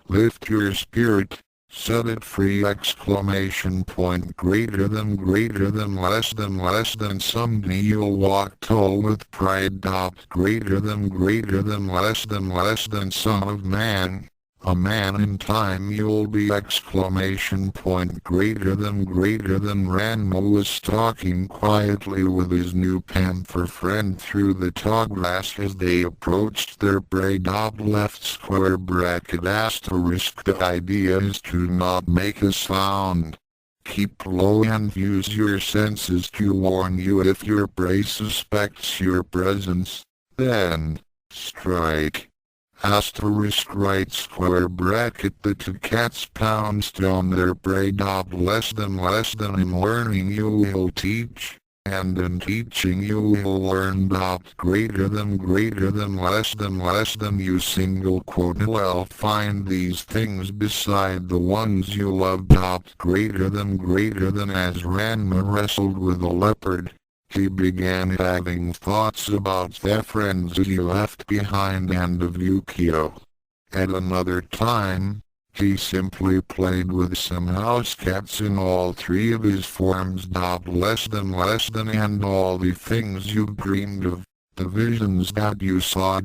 Lift your spirit, set it free exclamation point greater than less than someday you'll walk tall with pride. Greater than less than son of man, a man in time you'll be exclamation point greater than Ranma was stalking quietly with his new panther friend through the tall grass as they approached their prey. Left square bracket asterisk the idea is to not make a sound. Keep low and use your senses to warn you if your prey suspects your presence, then strike. Asterisk right square bracket the two cats pounced on their prey. Less than in learning you will teach, and in teaching you will learn. Greater than less than you single quote well find these things beside the ones you love. Greater than as Ranma wrestled with a leopard, he began having thoughts about the friends he left behind and of Yukio. At another time, he simply played with some house cats in all three of his forms. Less than and all the things you dreamed of, the visions that you saw.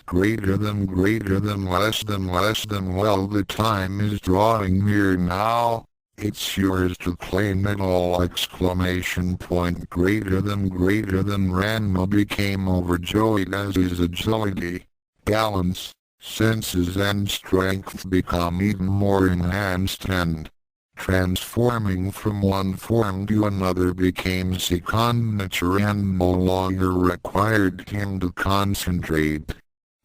Greater than less than well the time is drawing near now. It's yours to claim it all exclamation point greater than Ranma became overjoyed as his agility, balance, senses and strength become even more enhanced and, transforming from one form to another became second nature and no longer required him to concentrate.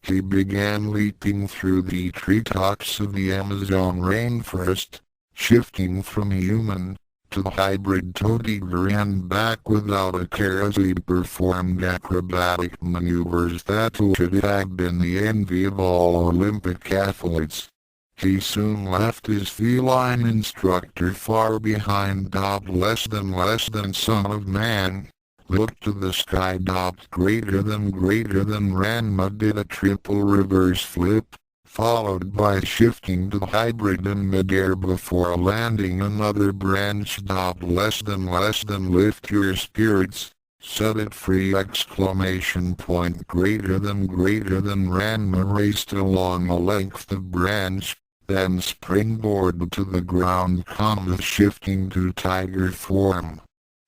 He began leaping through the treetops of the Amazon rainforest, shifting from human to hybrid toad-eater and back without a care as he performed acrobatic maneuvers that should have been the envy of all Olympic athletes. He soon left his feline instructor far behind. Less than son of man, look to the sky. Greater than Ranma did a triple reverse flip, followed by shifting to hybrid in midair before landing another branch. Less than lift your spirits, set it free exclamation point greater than Ranma raced along a length of branch, then springboarded to the ground, shifting to tiger form.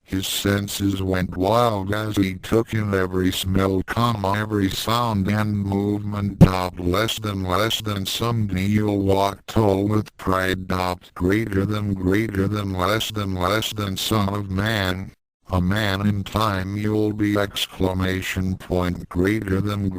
His senses went wild as he took in every smell, every sound and movement. Less than someday you'll walk tall with pride. Greater than less than son of man, a man in time you'll be exclamation point greater than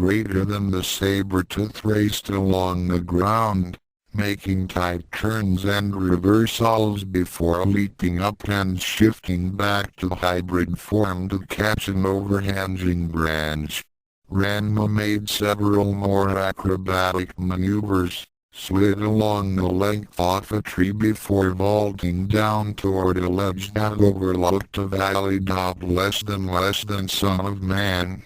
the saber-tooth raced along the ground, making tight turns and reversals before leaping up and shifting back to hybrid form to catch an overhanging branch. Ranma made several more acrobatic maneuvers, slid along the length of a tree before vaulting down toward a ledge that overlooked a valley. Less than son of man,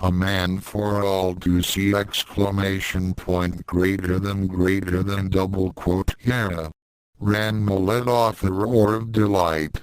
a man for all to see exclamation point greater than double quote yeah. Ranma let off a roar of delight.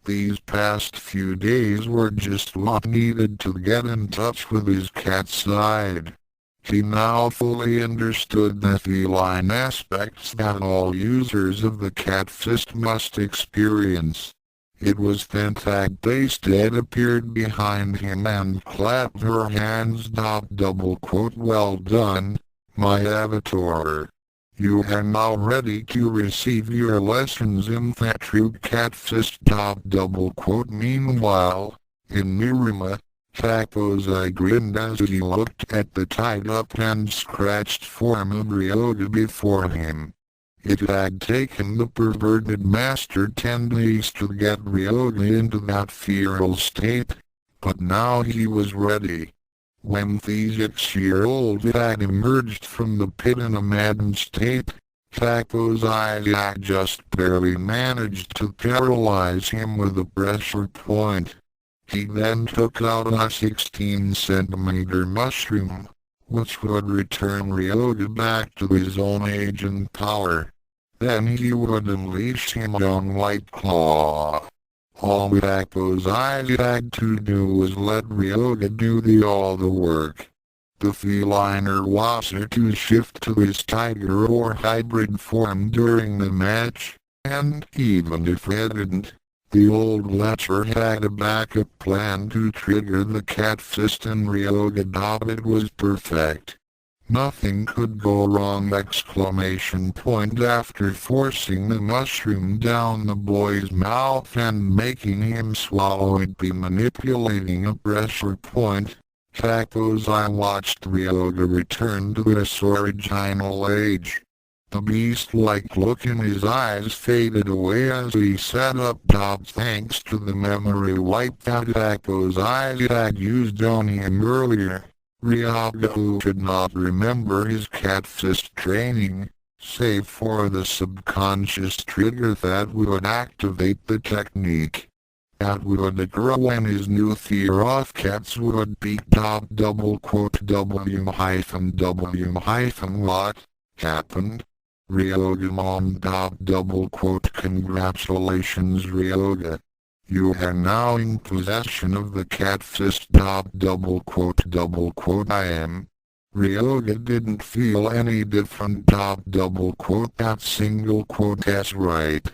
These past few days were just what needed to get in touch with his cat side. He now fully understood the feline aspects that all users of the cat fist must experience. It was then Tag-Basted appeared behind him and clapped her hands. Well done, my avatar. You are now ready to receive your lessons in that true cat fist. Meanwhile, in Mirima, Takozai grinned as he looked at the tied-up and scratched form of Ryoga before him. It had taken the perverted master 10 days to get Ryoga into that feral state, but now he was ready. When the 6-year-old had emerged from the pit in a maddened state, Takozai had just barely managed to paralyze him with a pressure point. He then took out a 16-centimeter mushroom, which would return Ryoga back to his own age and power. Then he would unleash him on White Claw. All Takozai had to do was let Ryoga do all the work. The feliner was to shift to his tiger or hybrid form during the match, and even if it didn't, the old lecher had a backup plan to trigger the cat fist and Ryoga. It was perfect. Nothing could go wrong! After forcing the mushroom down the boy's mouth and making him swallow it by manipulating a pressure point, Takozai watched Ryoga return to his original age. The beast-like look in his eyes faded away as he sat up. Thanks to the memory wipe that Takozai had used on him earlier, Ryoga, who could not remember his cat fist training, save for the subconscious trigger that would activate the technique. That would occur when his new fear of cats would peak. What happened? Ryoga mom. Congratulations Ryoga. You are now in possession of the cat fist. I am. Ryoga didn't feel any different. That single quote is right.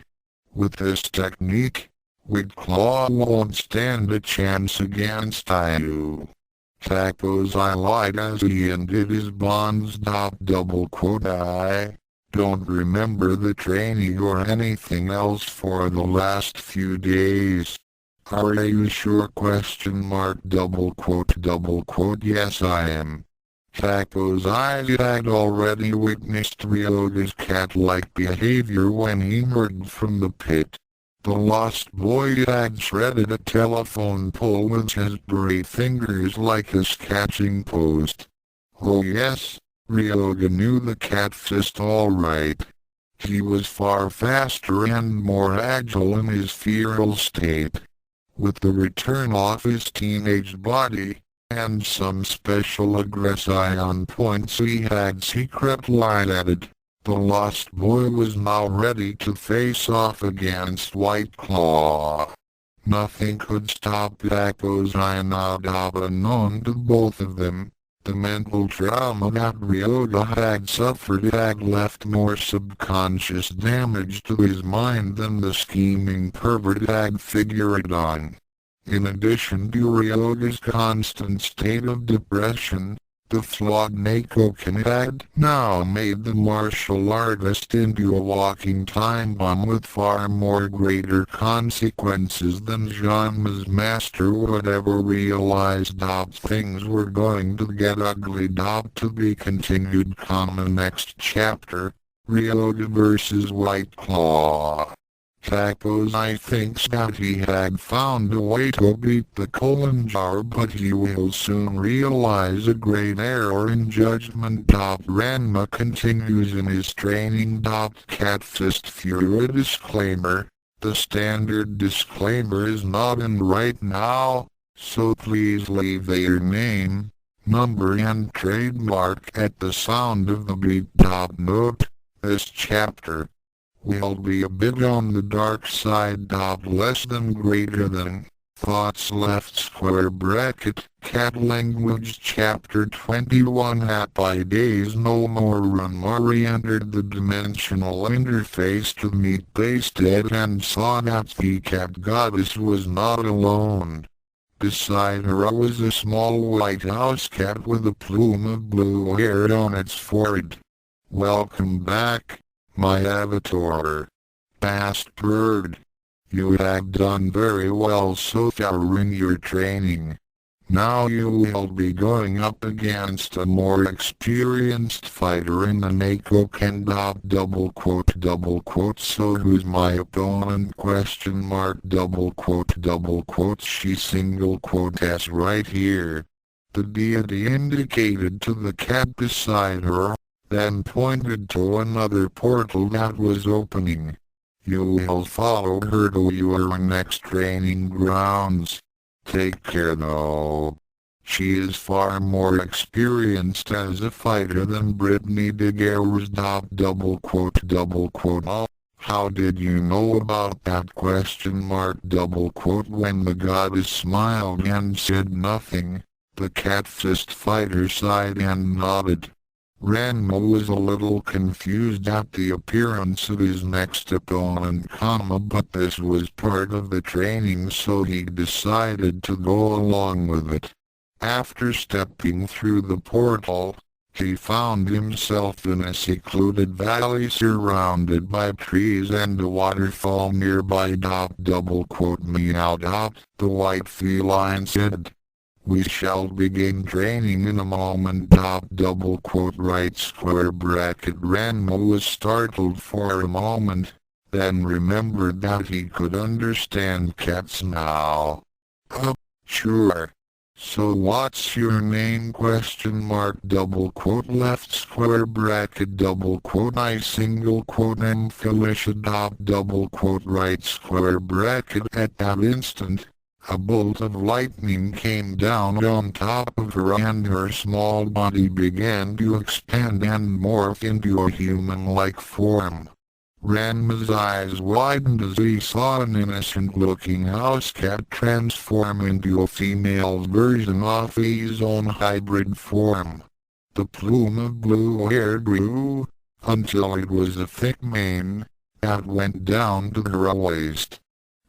With this technique, White Claw won't stand a chance against you. Takozai lied as he ended his bonds. I don't remember the training or anything else for the last few days. Are you sure? Yes I am. Takozai had already witnessed Ryoga's cat-like behavior when he emerged from the pit. The lost boy had shredded a telephone pole with his great fingers like a sketching post. Oh yes, Ryoga knew the cat fist all right. He was far faster and more agile in his feral state. With the return of his teenage body, and some special aggression points he had secretly added, the lost boy was now ready to face off against White Claw. Nothing could stop Takozai. Unknown to both of them, the mental trauma that Ryoga had suffered had left more subconscious damage to his mind than the scheming pervert had figured on. In addition to Ryoga's constant state of depression, the flawed Neko Ken had now made the martial artist into a walking time bomb with far more greater consequences than Genma's master would ever realize. Things were going to get ugly. To be continued. Next chapter, Ryoga vs White Claw. Takozai thinks that he had found a way to beat the colon jar, but he will soon realize a great error in judgment. Ranma continues in his training. Cat Fist Fury disclaimer. The standard disclaimer is not in right now, so please leave your name, number and trademark at the sound of the beat. Note, this chapter will be a bit on the dark side. Less than greater than. Thoughts left square bracket, Cat Language Chapter 21. Happy Days No More. Ranma re-entered the dimensional interface to meet Bastet and saw that the cat goddess was not alone. Beside her was a small white house cat with a plume of blue hair on its forehead. "Welcome back, my avatar. Fast bird. You have done very well so far in your training. Now you will be going up against a more experienced fighter in the Neko Ken. So who's my opponent? She S right here." The deity indicated to the cat beside her, then pointed to another portal that was opening. "You will follow her to your next training grounds. Take care though. She is far more experienced as a fighter than Brittany Daguerre's. "Oh, how did you know about that? When the goddess smiled and said nothing, the cat fist fighter sighed and nodded. Ranma was a little confused at the appearance of his next opponent, but this was part of the training, so he decided to go along with it. After stepping through the portal, he found himself in a secluded valley surrounded by trees and a waterfall nearby. "Meow. The white feline said. "We shall begin training in a moment. Right square bracket." Ranma was startled for a moment, then remembered that he could understand cats now. Sure. So what's your name? Left square bracket. I am Felicia. Right square bracket. At that instant, a bolt of lightning came down on top of her and her small body began to expand and morph into a human-like form. Ranma's eyes widened as he saw an innocent-looking house cat transform into a female version of his own hybrid form. The plume of blue hair grew, until it was a thick mane, that went down to her waist.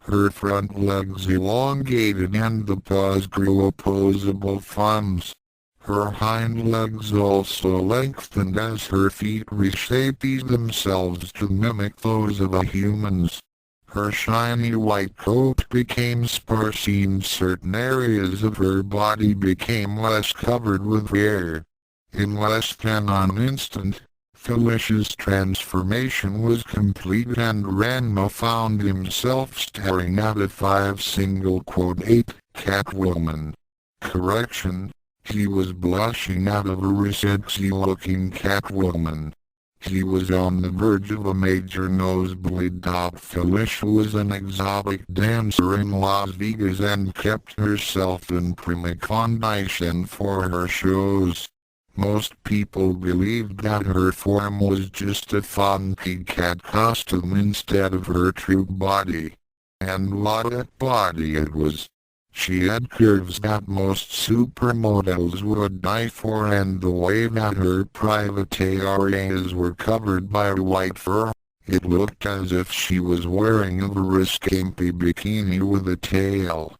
Her front legs elongated and the paws grew opposable thumbs. Her hind legs also lengthened as her feet reshaped themselves to mimic those of a human's. Her shiny white coat became sparse and certain areas of her body became less covered with hair. In less than an instant, Felicia's transformation was complete and Ranma found himself staring at a 5:8 Catwoman. Correction, he was blushing out of a sexy-looking Catwoman. He was on the verge of a major nosebleed. Felicia was an exotic dancer in Las Vegas and kept herself in prima condition for her shows. Most people believed that her form was just a funky cat costume instead of her true body. And what a body it was! She had curves that most supermodels would die for, and the way that her private areas were covered by white fur, it looked as if she was wearing a very skimpy bikini with a tail.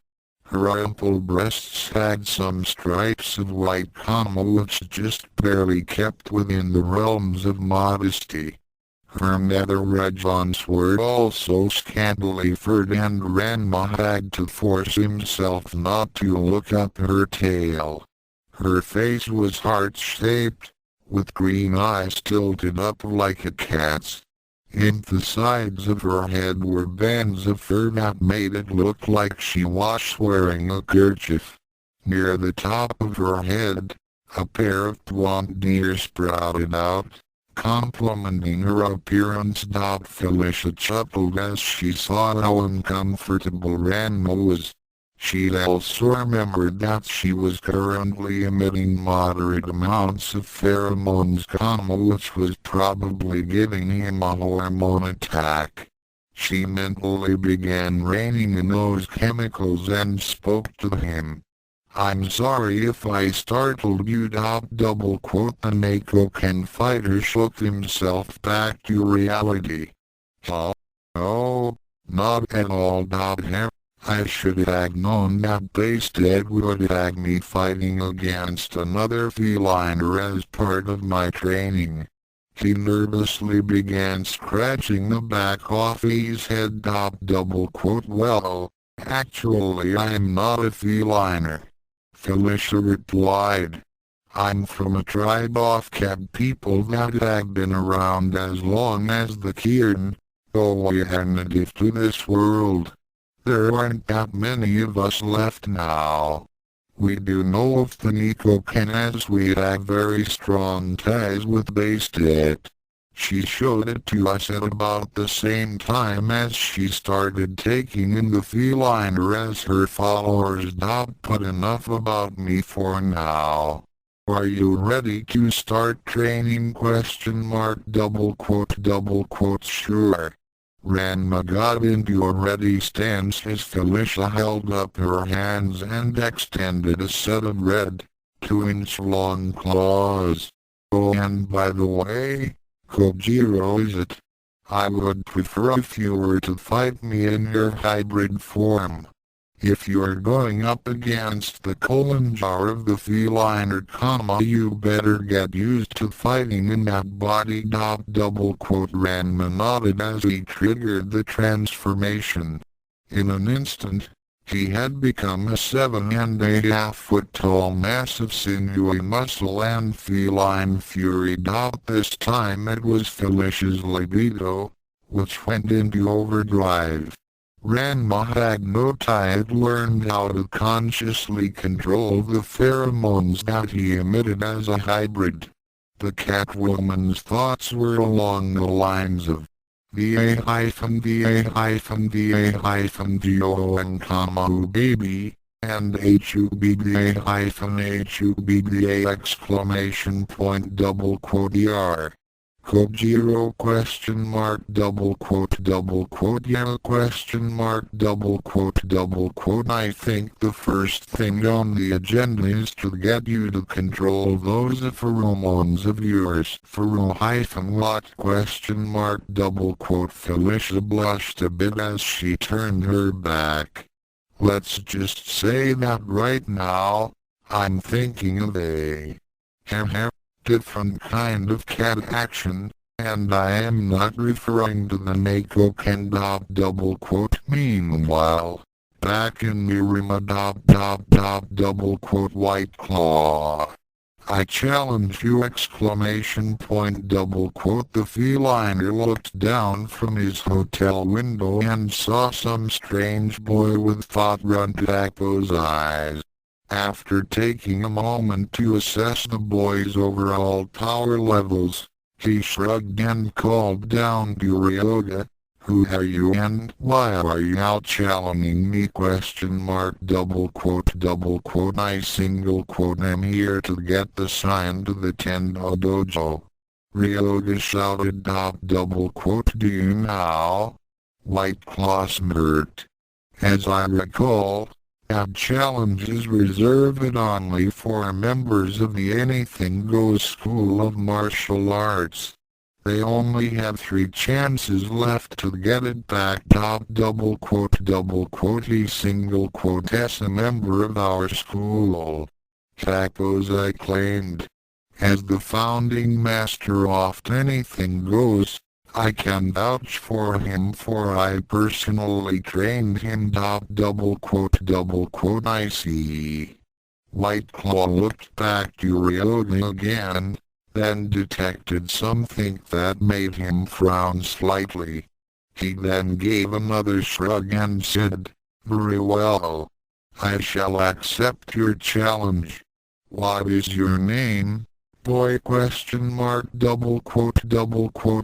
Her ample breasts had some stripes of white which just barely kept within the realms of modesty. Her nether regions were also scantily furred and Ranma had to force himself not to look up her tail. Her face was heart-shaped, with green eyes tilted up like a cat's. In the sides of her head were bands of fur that made it look like she was wearing a kerchief. Near the top of her head, a pair of blonde ears sprouted out, complimenting her appearance. Felicia chuckled as she saw how uncomfortable Ranma was. She also remembered that she was currently emitting moderate amounts of pheromones, which was probably giving him a hormone attack. She mentally began reining in those chemicals and spoke to him. I'm sorry if I startled you. The Neko Ken fighter shook himself back to reality. Huh? Oh, not at all. I should have known that Basted would have me fighting against another feline as part of my training. He nervously began scratching the back of his head. Well, actually I'm not a feline. Felicia replied. I'm from a tribe of cat people that have been around as long as the Kirin. We are native to this world. There aren't that many of us left now. We do know of the Neko Ken as we have very strong ties with Bastet. She showed it to us at about the same time as she started taking in the feline as her followers. But enough about me for now. Are you ready to start training? Sure. Ranma got into a ready stance as Felicia held up her hands and extended a set of red, 2-inch long claws. Oh, and by the way, Kojiro is it? I would prefer if you were to fight me in your hybrid form. If you're going up against the colon jar of the feline, you better get used to fighting in that body. Ranma nodded as he triggered the transformation. In an instant, he had become a 7.5-foot tall mass of sinewy muscle and feline fury. This time it was Felicia's libido, which went into overdrive. Ranma had learned how to consciously control the pheromones that he emitted as a hybrid. The Catwoman's thoughts were along the lines of VA-VA-VA-VA-GO and Kamu baby, and HUBBA-HUBBA exclamation point ER. Kojiro yeah I think the first thing on the agenda is to get you to control those pheromones of yours. What? Felicia blushed a bit as she turned her back. Let's just say that right now, I'm thinking of a different kind of cat action, and I am not referring to the Neko Ken. Meanwhile, back in Mirima White Claw. I challenge you! Exclamation point. The feliner looked down from his hotel window and saw some strange boy with front-taco's eyes. After taking a moment to assess the boy's overall power levels, he shrugged and called down to Ryoga, "Who are you and why are you out challenging me? I am here to get the sign to the Tendo Dojo." Ryoga shouted. Do you now? White Claw smirked. As I recall, that challenge is reserved only for members of the Anything Goes School of Martial Arts. They only have 3 chances left to get it back. He as a member of our school. Tacos I claimed. As the founding master of Anything Goes, I can vouch for him, for I personally trained him. I see. White Claw looked back to Ryoga again, then detected something that made him frown slightly. He then gave another shrug and said, "Very well. I shall accept your challenge. What is your name, boy?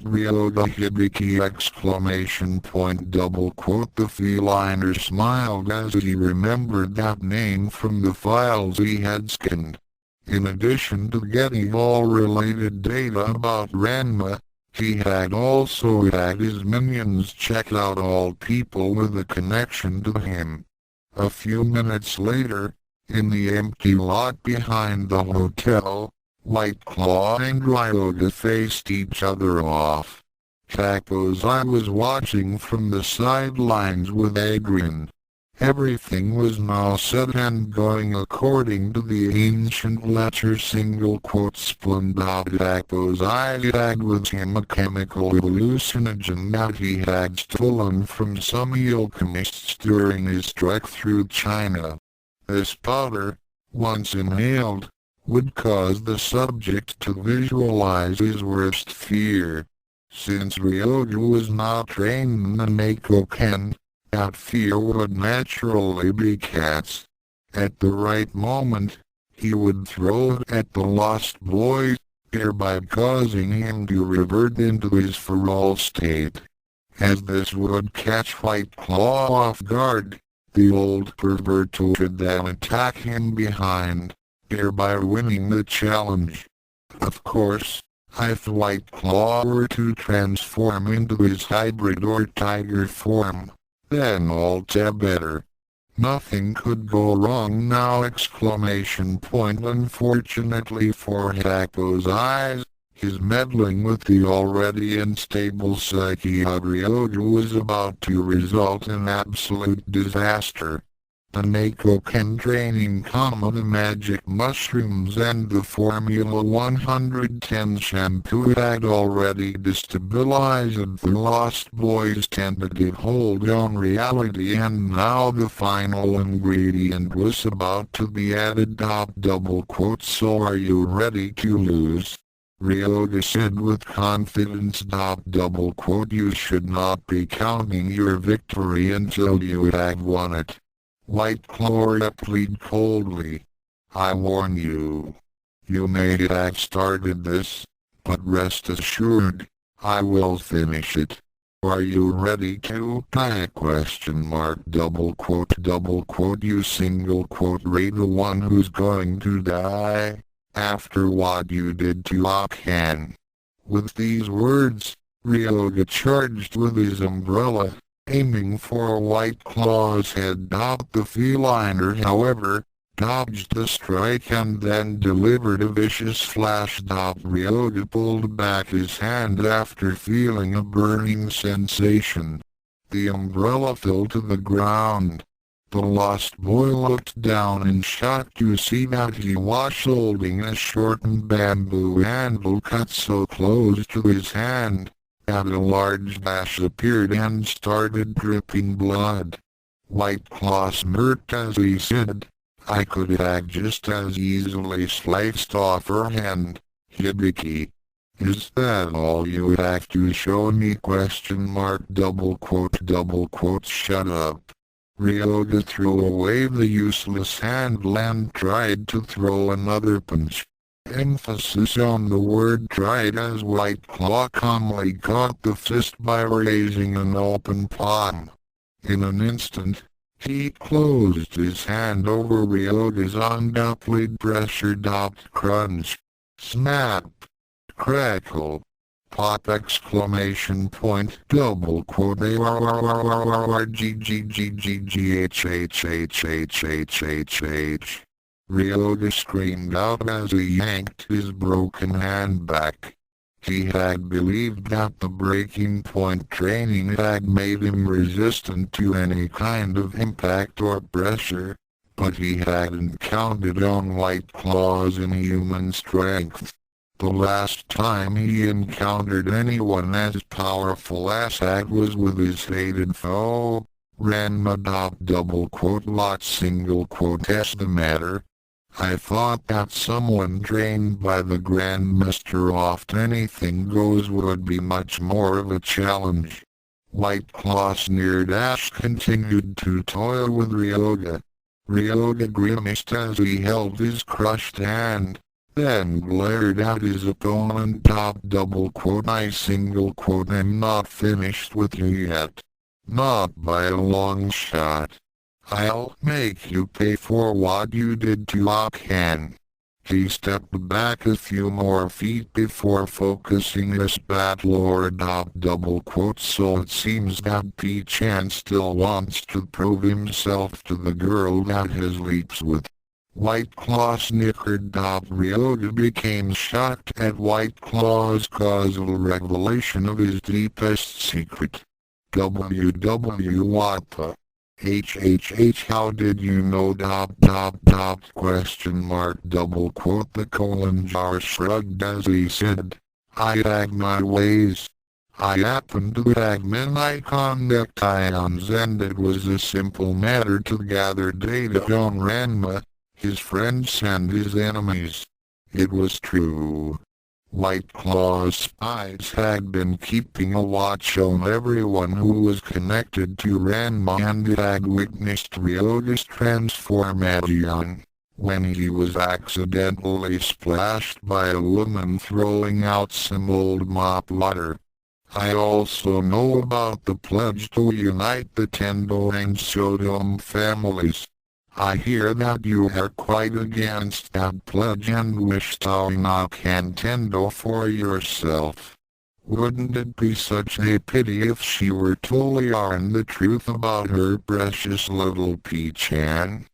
Ryoga Hibiki exclamation point. The feliner smiled as he remembered that name from the files he had scanned. In addition to getting all related data about Ranma, He had also had his minions check out all people with a connection to him. A few minutes later, in the empty lot behind the hotel, White Claw and Ryoga faced each other off. Capo's I was watching from the sidelines with a grin. Everything was now set and going according to the ancient letter single quote Splendid. Capo's I had with him a chemical hallucinogen that he had stolen from some alchemists during his trek through China. This powder, once inhaled, would cause the subject to visualize his worst fear. Since Ryoga was not trained in the Neko Ken, that fear would naturally be cats. At the right moment, he would throw it at the lost boy, thereby causing him to revert into his feral state. As this would catch White Claw off guard, the old pervert would then attack him behind, thereby winning the challenge. Of course, if White Claw were to transform into his hybrid or tiger form, then all the better. Nothing could go wrong now! Unfortunately for Capo's eyes, his meddling with the already unstable psyche of Ryoga was about to result in absolute disaster. The Neko Ken training comma the magic mushrooms and the Formula 110 shampoo had already destabilized the Lost Boy's tentative hold on reality, and now the final ingredient was about to be added. So are you ready to lose? Ryoga said with confidence. You should not be counting your victory until you have won it. White Claw replied coldly. I warn you. You may have started this, but rest assured, I will finish it. Are you ready to? You single quote Ray the one who's going to die, after what you did to Ken. With these words, Ryoga charged with his umbrella, aiming for White Claw's head. The feliner, however, dodged the strike and then delivered a vicious slash. Ryoga pulled back his hand after feeling a burning sensation. The umbrella fell to the ground. The lost boy looked down in shock to see that he was holding a shortened bamboo handle cut so close to his hand that a large gash appeared and started dripping blood. White Claw smirked as he said, I could have just as easily sliced off her hand, Hibiki. Is that all you have to show me? Shut up. Ryoga threw away the useless handle and tried to throw another punch. Emphasis on the word tried as White Claw calmly caught the fist by raising an open palm. In an instant, he closed his hand over Ryoga's undoubled pressure. Crunch. Snap. Crackle. Pop! Double quote ARRGGGGHHHHHH. Ryoga screamed out as he yanked his broken hand back. He had believed that the breaking point training had made him resistant to any kind of impact or pressure, but he hadn't counted on White Claw's inhuman strength. The last time he encountered anyone as powerful as that was with his hated foe, Ranma. As the matter, I thought that someone trained by the Grandmaster oft anything goes would be much more of a challenge. White Claw sneered as continued to toil with Ryoga. Ryoga grimaced as he held his crushed hand, then glared at his opponent. I am not finished with you yet. Not by a long shot. I'll make you pay for what you did to Ken. He stepped back a few more feet before focusing his battle so it seems that P-chan still wants to prove himself to the girl that he sleeps with. White Claw snickered. Ryoga became shocked at White Claw's causal revelation of his deepest secret. What the? How did you know? Question mark. The colon jar shrugged as he said, I hag my ways. I happened to hag men-icon neckties, and it was a simple matter to gather data on Ranma, his friends and his enemies. It was true. White Claw's spies had been keeping a watch on everyone who was connected to Ranma and had witnessed Ryoga's transformation when he was accidentally splashed by a woman throwing out some old mop water. I also know about the pledge to unite the Tendo and Sodom families. I hear that you are quite against that pledge and wish to not Tendo for yourself. Wouldn't it be such a pity if she were to learn the truth about her precious little P-chan?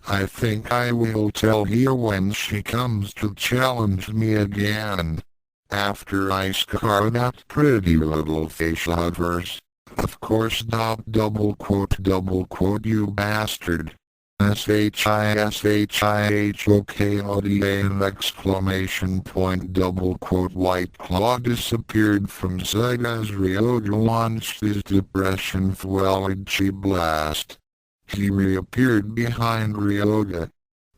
I think I will tell her when she comes to challenge me again. After I scar that pretty little face of hers. Of course. Double quote, you bastard. SHISHIHOKODA exclamation point. Double quote. White Claw disappeared from sight as Ryoga launched his depression Fuelichi blast. He reappeared behind Ryoga.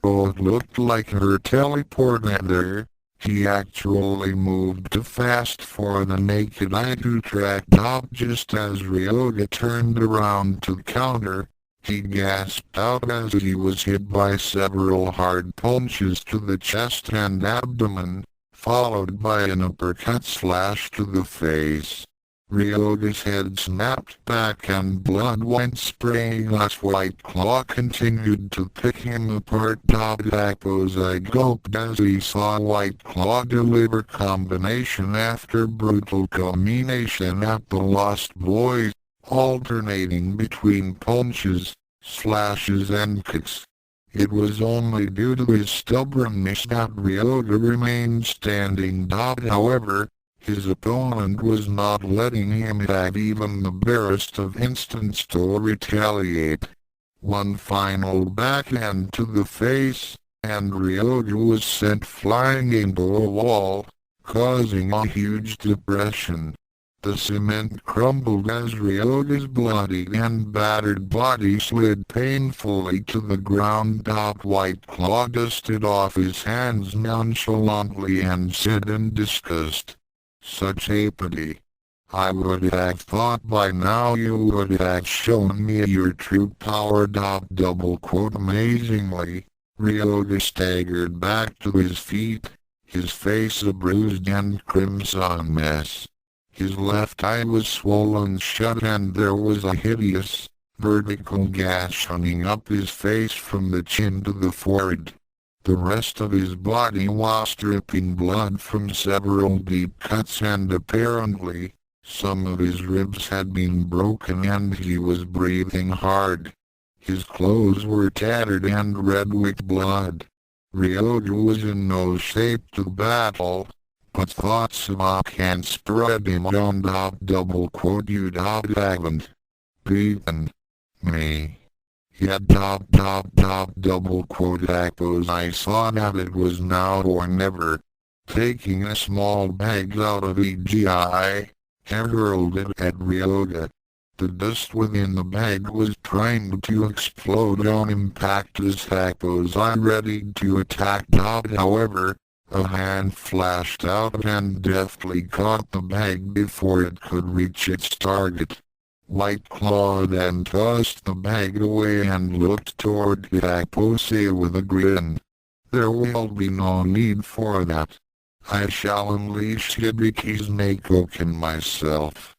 Oh, it looked like her teleported there. He actually moved too fast for the naked eye to track. Just as Ryoga turned around to counter, he gasped out as he was hit by several hard punches to the chest and abdomen, followed by an uppercut slash to the face. Ryoga's head snapped back and blood went spraying as White Claw continued to pick him apart. I gulped as he saw White Claw deliver combination after brutal combination at the Lost Boys, alternating between punches, slashes and kicks. It was only due to his stubbornness that Ryoga remained standing. However, his opponent was not letting him have even the barest of instance to retaliate. One final backhand to the face, and Ryoga was sent flying into a wall, causing a huge depression. The cement crumbled as Ryoga's bloodied and battered body slid painfully to the ground. White Claw dusted off his hands nonchalantly and said in disgust, such a pity. I would have thought by now you would have shown me your true power. Double quote. Amazingly, Ryoga staggered back to his feet, his face a bruised and crimson mess. His left eye was swollen shut and there was a hideous, vertical gash running up his face from the chin to the forehead. The rest of his body was dripping blood from several deep cuts and apparently, some of his ribs had been broken and he was breathing hard. His clothes were tattered and red with blood. Ryoga was in no shape to battle, but thoughts of can spread him on. Double quote. You haven't beaten me. Yet. Double quote. I saw that it was now or never. Taking a small bag out of EGI, he hurled it at Ryoga. The dust within the bag was primed to explode on impact as I readied to attack. However, a hand flashed out and deftly caught the bag before it could reach its target. White Claw then tossed the bag away and looked toward Hypose with a grin. There will be no need for that. I shall unleash Hibiki's Neko Ken myself.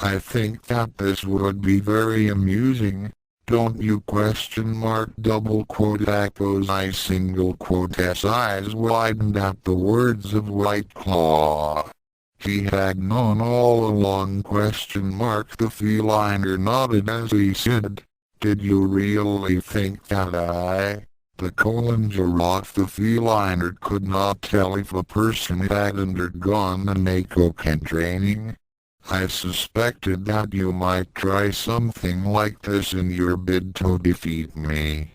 I think that this would be very amusing, Don't you question mark double quote echoes I single quote. His eyes widened at the words of White Claw. He had known all along question mark. The feliner nodded as he said, "Did you really think that The Kolanjarok the feliner could not tell if a person had undergone the Neko Ken training. "I suspected that you might try something like this in your bid to defeat me.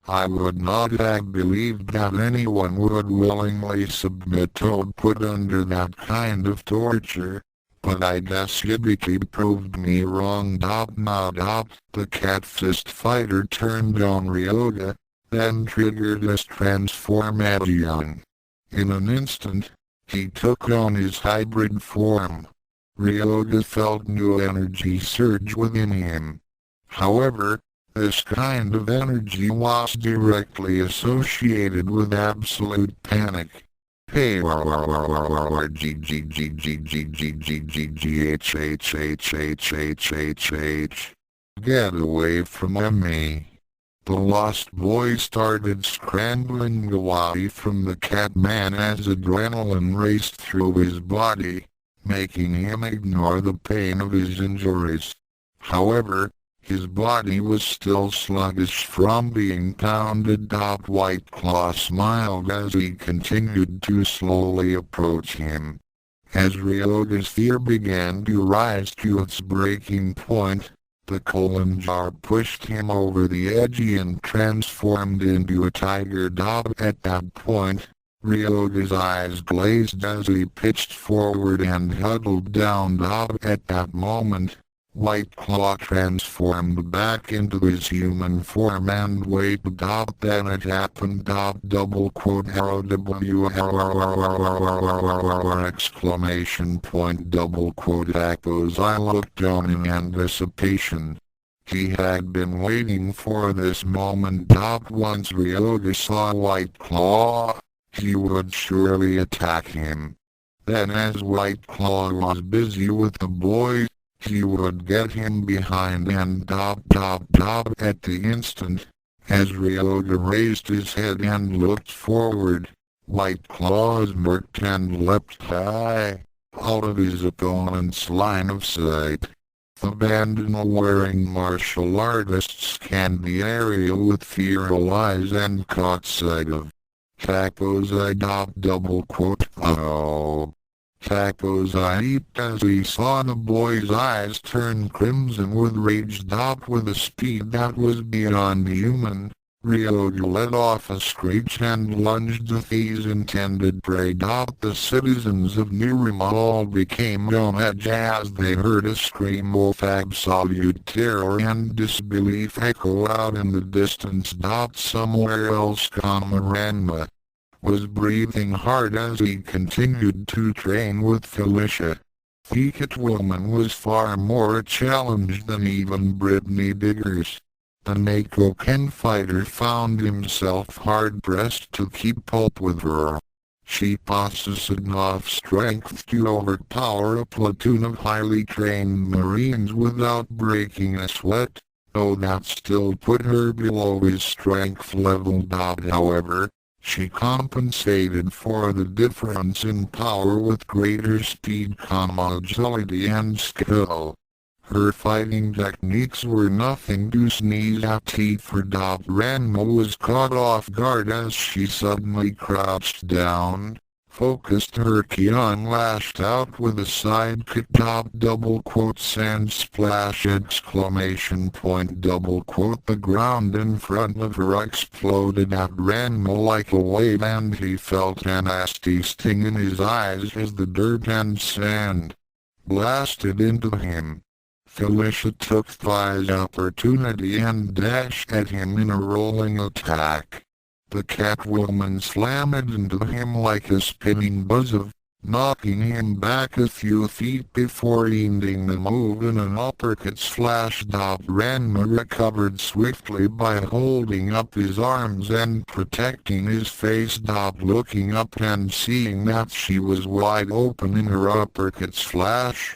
I would not have believed that anyone would willingly submit to put under that kind of torture, but I guess Yibiki proved me wrong. The cat fist fighter turned on Ryoga, then triggered his transformation. In an instant, he took on his hybrid form. Ryoga felt new energy surge within him. However, this kind of energy was directly associated with absolute panic. Hey, get away from me. The lost boy started scrambling away from the Catman as adrenaline raced through his body, making him ignore the pain of his injuries. However, his body was still sluggish from being pounded. White Claw smiled as he continued to slowly approach him. As Ryoga's fear began to rise to its breaking point, the Kolanjar pushed him over the edge and transformed into a tiger. At that point, Ryoga's eyes glazed as he pitched forward and huddled down. At that moment, White Claw transformed back into his human form and waited. Then it happened. Double quote exclamation point double quote echoes. I looked on in anticipation. He had been waiting for this moment. Once Ryoga saw White Claw, he would surely attack him. Then as White Claw was busy with the boy, he would get him behind and at the instant, as Ryoga raised his head and looked forward, White Claw smirked and leapt high, out of his opponent's line of sight. The bandana-wearing martial artist scanned the area with fearful eyes and caught sight of Takozai. Double quote oh. Takozai leaped as he saw the boy's eyes turn crimson with rage. With a speed that was beyond human, Ryoga let off a screech and lunged at his intended prey. The citizens of Nirima all became on edge as they heard a scream of absolute terror and disbelief echo out in the distance. Somewhere else Ranma was breathing hard as he continued to train with Felicia. The Catwoman was far more a challenge than even Brittany Diggers. The Neko Ken fighter found himself hard-pressed to keep up with her. She possessed enough strength to overpower a platoon of highly trained Marines without breaking a sweat, though that still put her below his strength level. However, she compensated for the difference in power with greater speed, agility and skill. Her fighting techniques were nothing to sneeze at. Ranma was caught off guard as she suddenly crouched down, focused her ki on lashed out with a side kick. Double quote sand splash exclamation point double quote. The ground in front of her exploded at Ranma like a wave and he felt a nasty sting in his eyes as the dirt and sand blasted into him. Felicia took the opportunity and dashed at him in a rolling attack. The Catwoman slammed into him like a spinning buzzer, knocking him back a few feet before ending the move in an uppercut slash. Ranma recovered swiftly by holding up his arms and protecting his face. Looking up and seeing that she was wide open in her uppercut slash,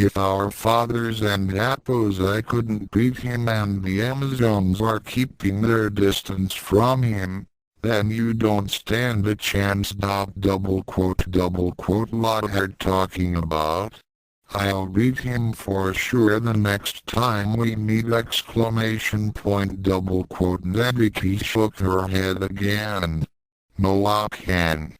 If our fathers and Apos couldn't beat him and the Amazons are keeping their distance from him, then you don't stand a chance. Double quote, what are talking about? I'll beat him for sure the next time we meet! Exclamation point, double quote. Nebiki shook her head again. No, Ken.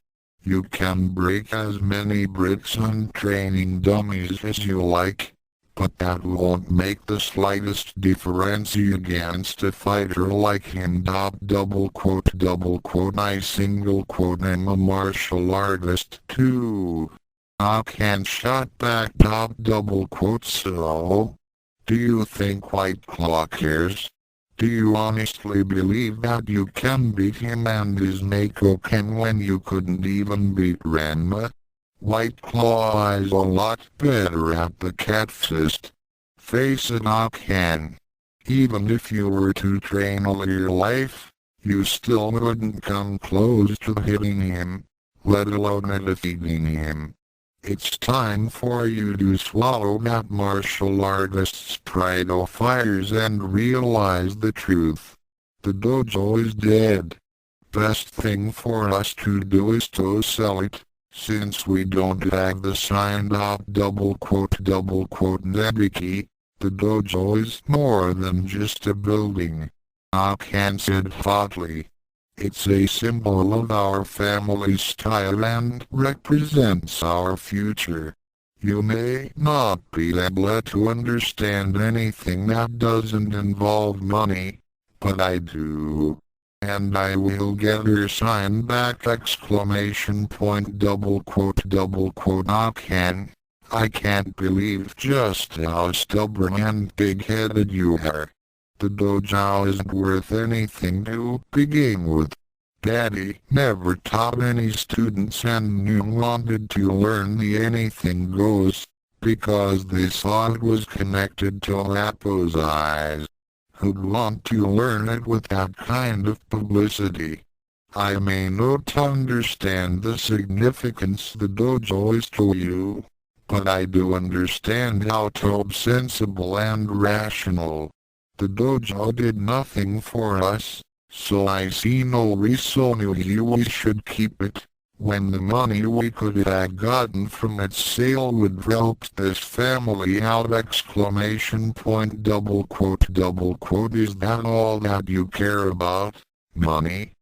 You can break as many bricks and training dummies as you like, but that won't make the slightest difference against a fighter like him. Double quote, I single quote am a martial artist too. Ken shot back. Double quote. So, do you think White Claw cares? Do you honestly believe that you can beat him and his Neko Ken when you couldn't even beat Ranma? White Claw is a lot better at the cat fist. Face it, Ken. Even if you were to train all your life, you still wouldn't come close to hitting him, let alone defeating him. It's time for you to swallow that martial artist's pride of fires and realize the truth. The dojo is dead. Best thing for us to do is to sell it, since we don't have the sign. Double quote, Nebiki. The dojo is more than just a building. Ken said hotly. It's a symbol of our family style and represents our future. You may not be able to understand anything that doesn't involve money, but I do. And I will get her sign back! Exclamation point, double quote, Ken. I can't believe just how stubborn and big-headed you are. The dojo isn't worth anything to begin with. Daddy never taught any students and you wanted to learn the anything goes, because they saw it was connected to Apo's eyes. Who'd want to learn it with that kind of publicity? I may not understand the significance the dojo is to you, but I do understand how to be sensible and rational. The dojo did nothing for us, so I see no reason we should keep it, when the money we could have gotten from its sale would help this family out! Exclamation point, double quote, is that all that you care about? Money?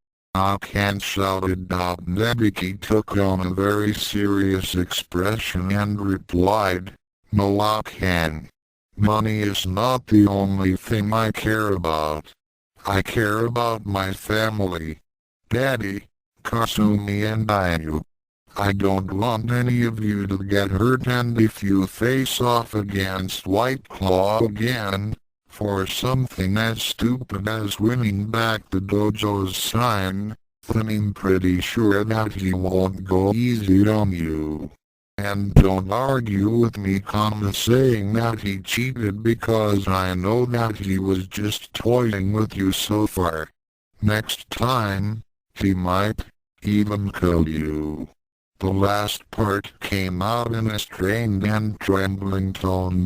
Ken shouted. Nebiki took on a very serious expression and replied, No, Ken. Money is not the only thing I care about. I care about my family. Daddy, Kasumi and Ayu. I don't want any of you to get hurt, and if you face off against White Claw again, for something as stupid as winning back the dojo's sign, then I'm pretty sure that he won't go easy on you. And don't argue with me saying that he cheated, because I know that he was just toying with you so far. Next time, he might even kill you. The last part came out in a strained and trembling tone.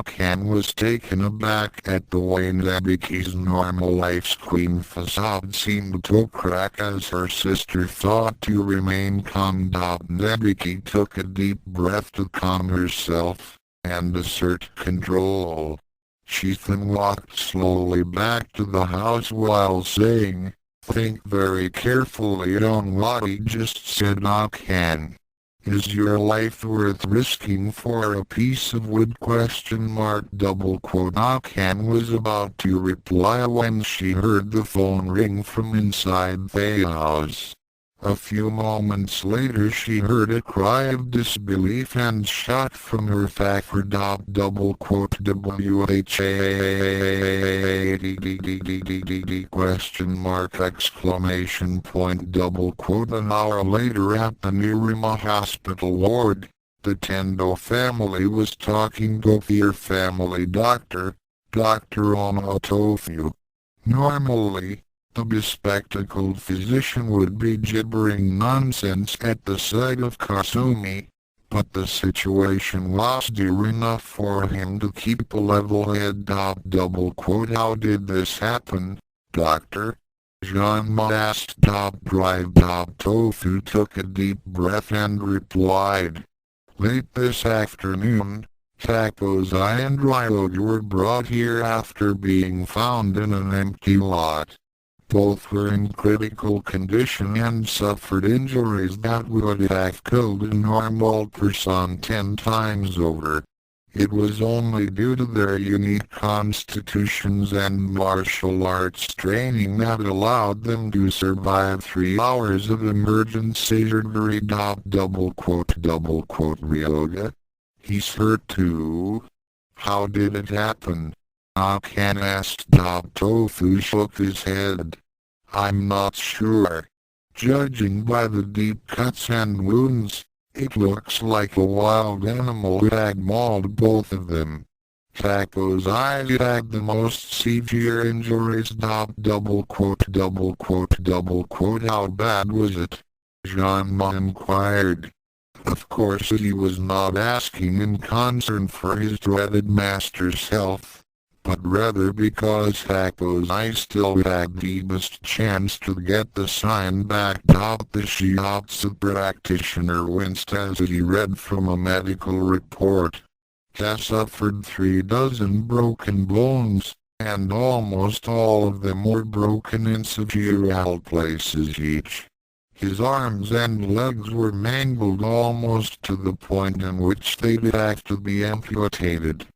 Ken was taken aback at the way Nebiki's normal life's queen facade seemed to crack as her sister fought to remain calm. Nebiki took a deep breath to calm herself and assert control. She then walked slowly back to the house while saying, Think very carefully on what he just said. Ken. Is your life worth risking for a piece of wood? Double quote. Ken was about to reply when she heard the phone ring from inside the house. A few moments later she heard a cry of disbelief and shock from her factor. Double quote exclamation point double quote. An hour later at the Nirima hospital ward, the Tendo family was talking to their family doctor, Dr. Onotofu. Normally, the bespectacled physician would be gibbering nonsense at the sight of Kasumi, but the situation was dire enough for him to keep a level head. How did this happen, Doctor? Genma asked. Drive. Tofu took a deep breath and replied. Late this afternoon, Takozai and Ryoga were brought here after being found in an empty lot. Both were in critical condition and suffered injuries that would have killed a normal person 10 times over. It was only due to their unique constitutions and martial arts training that allowed them to survive 3 hours of emergency surgery. Ryoga? He's hurt too. How did it happen? Ken asked. Tofu shook his head. I'm not sure. Judging by the deep cuts and wounds, it looks like a wild animal had mauled both of them. Takozai had the most severe injuries. How bad was it? Genma inquired. Of course he was not asking in concern for his dreaded master's health, but rather because Takozai still had the best chance to get the sign back. The shiatsu practitioner winced as he read from a medical report. He suffered 3 dozen broken bones, and almost all of them were broken in severe places each. His arms and legs were mangled almost to the point in which they'd have to be amputated.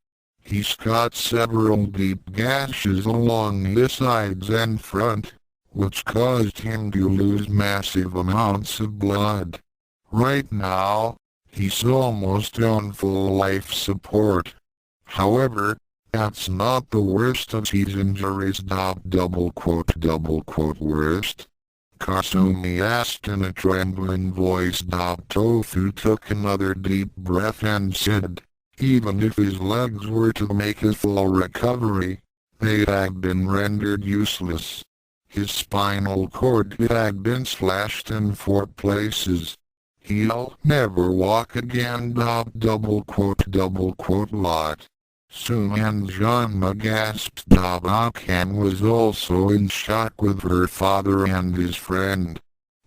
He's got several deep gashes along his sides and front, which caused him to lose massive amounts of blood. Right now, he's almost on full life support. However, that's not the worst of his injuries. Worst? Kasumi asked in a trembling voice. Tofu took another deep breath and said, even if his legs were to make a full recovery, they had been rendered useless. His spinal cord had been slashed in 4 places. He'll never walk again. Lot. Soon and Genma gasped. Ken was also in shock with her father and his friend.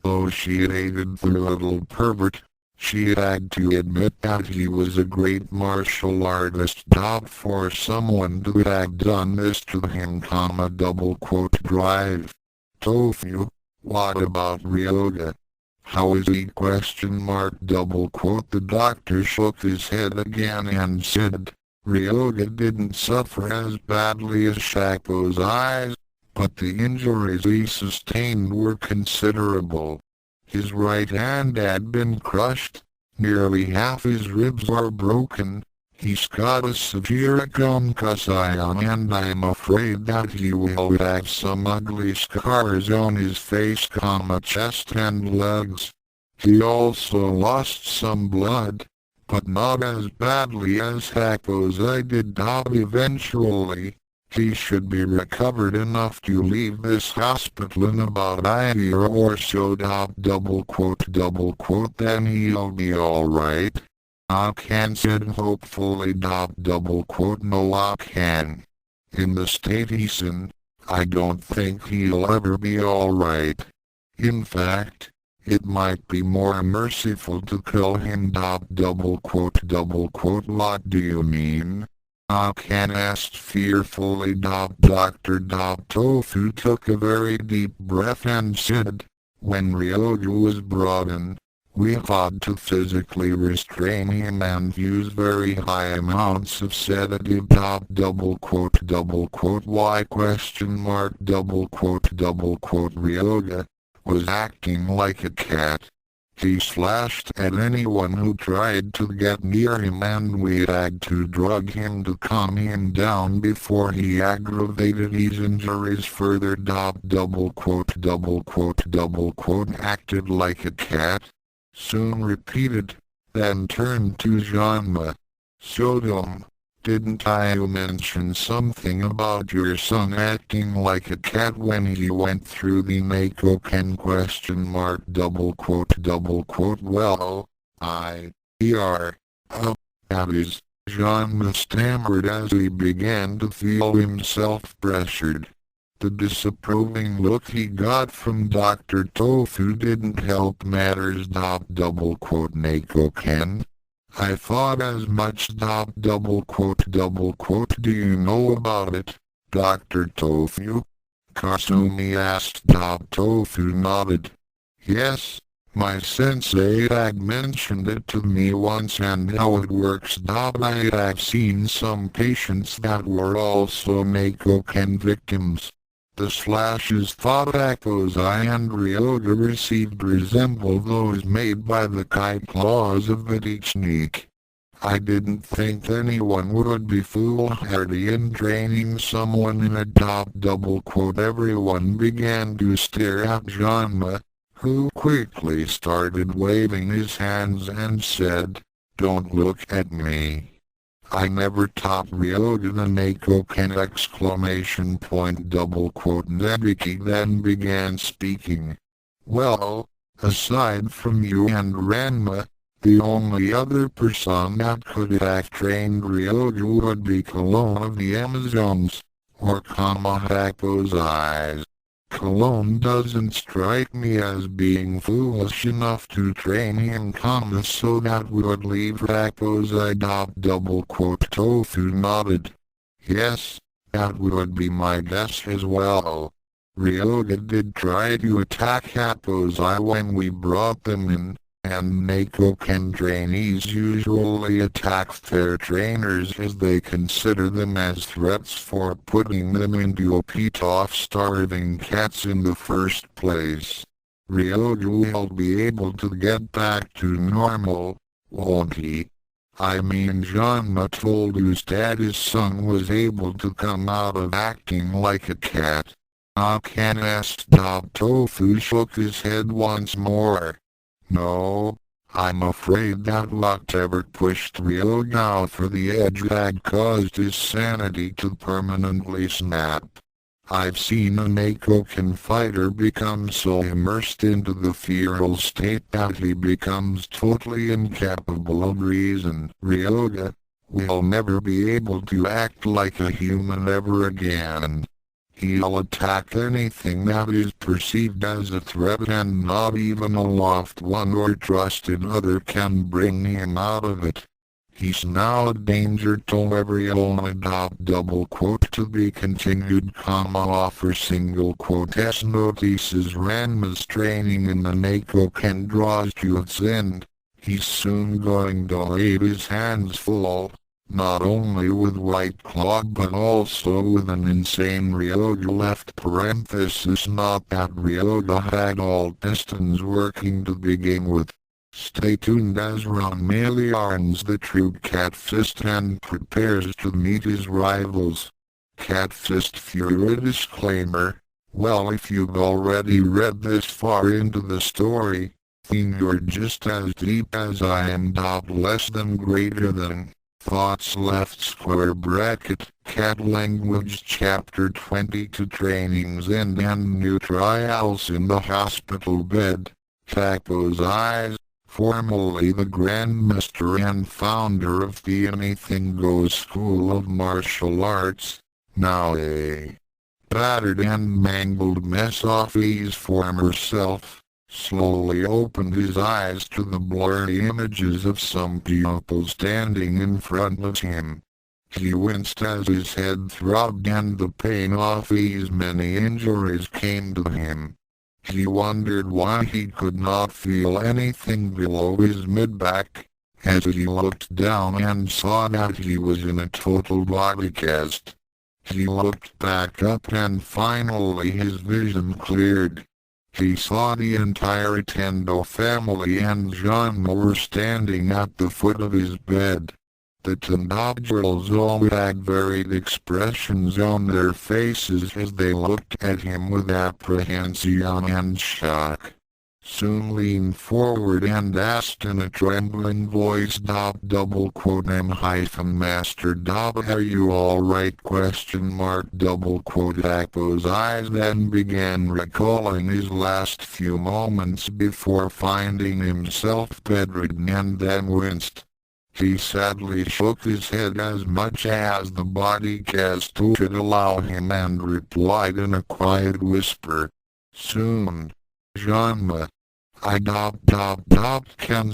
Though she hated the little pervert, she had to admit that he was a great martial artist. For someone to have done this to him, drive. Tofu, what about Ryoga? How is he? The doctor shook his head again and said, Ryoga didn't suffer as badly as Shako's eyes, but the injuries he sustained were considerable. His right hand had been crushed, nearly half his ribs are broken, he's got a severe concusion and I'm afraid that he will have some ugly scars on his face, chest and legs. He also lost some blood, but not as badly as Takozai did. Eventually, he should be recovered enough to leave this hospital in about a year or so. Then he'll be alright. Ken said hopefully. No, Ken. In the state he's in, I don't think he'll ever be alright. In fact, it might be more merciful to kill him. What do you mean? Ken asked fearfully. Dr. Tofu took a very deep breath and said, when Ryoga was brought in, we had to physically restrain him and use very high amounts of sedative. Why? Ryoga was acting like a cat. He slashed at anyone who tried to get near him and we had to drug him to calm him down before he aggravated his injuries further. Acted like a cat? Soon repeated, then turned to Genma. Sodom, didn't I mention something about your son acting like a cat when he went through the Neko Ken? Well, That is, Genma stammered as he began to feel himself pressured. The disapproving look he got from Dr. Tofu didn't help matters. Neko Ken. I thought as much. Do you know about it, Dr. Tofu? Kasumi asked. Tofu nodded. Yes, my sensei had mentioned it to me once and how it works. I have seen some patients that were also Neko Ken victims. The slashes thought Akozai and Ryoga received resemble those made by the Kai claws of the technique. I didn't think anyone would be foolhardy in training someone in a Everyone began to stare at Genma, who quickly started waving his hands and said, "Don't look at me. I never taught Ryoga the Neko Ken!" Nebiki then began speaking. Well, aside from you and Ranma, the only other person that could have trained Ryoga would be Cologne of the Amazons, or Kamahako's eyes. Cologne doesn't strike me as being foolish enough to train him so that would leave Rakozai. Tofu nodded. Yes, that would be my guess as well. Ryoga did try to attack Hakozai when we brought them in, and Neko Ken trainees usually attack their trainers as they consider them as threats for putting them into a pit of starving cats in the first place. Ryoga will be able to get back to normal, won't he? I mean, Genma told Ustad his son was able to come out of acting like a cat. Ken asked. Tofu shook his head once more. No, I'm afraid that whatever pushed Ryoga for the edge had caused his sanity to permanently snap. I've seen a Neko Ken fighter become so immersed into the feral state that he becomes totally incapable of reason. Ryoga will never be able to act like a human ever again. He'll attack anything that is perceived as a threat, and not even a loved one or trusted other can bring him out of it. He's now a danger to everyone. To be continued, offer single quotes notices Ranma's training in the Neko Ken draws to its end. He's soon going to leave his hands full, not only with White Claw but also with an insane Ryoga left parenthesis. Not that Ryoga had all pistons working to begin with. Stay tuned as Ranma learns the true Cat Fist and prepares to meet his rivals. Cat Fist Fury disclaimer. Well, if you've already read this far into the story, then you're just as deep as I am. Less than greater than. Thoughts left square bracket. Cat Language Chapter 22 Trainings End and New Trials in the Hospital Bed. Tako's Eyes, formerly the Grandmaster and founder of the Anything Goes School of Martial Arts, now a battered and mangled mess of his former self, slowly opened his eyes to the blurry images of some people standing in front of him. He winced as his head throbbed and the pain of his many injuries came to him. He wondered why he could not feel anything below his mid-back, as he looked down and saw that he was in a total body cast. He looked back up and finally his vision cleared. He saw the entire Tendo family and Genma were standing at the foot of his bed. The Tendogirls all had varied expressions on their faces as they looked at him with apprehension and shock. soon leaned forward and asked in a trembling voice, "M-Master, are you alright?" Akpo's eyes then began recalling his last few moments before finding himself bedridden and then winced. He sadly shook his head as much as the body cast could allow him and replied in a quiet whisper, "Soon. Genma. I can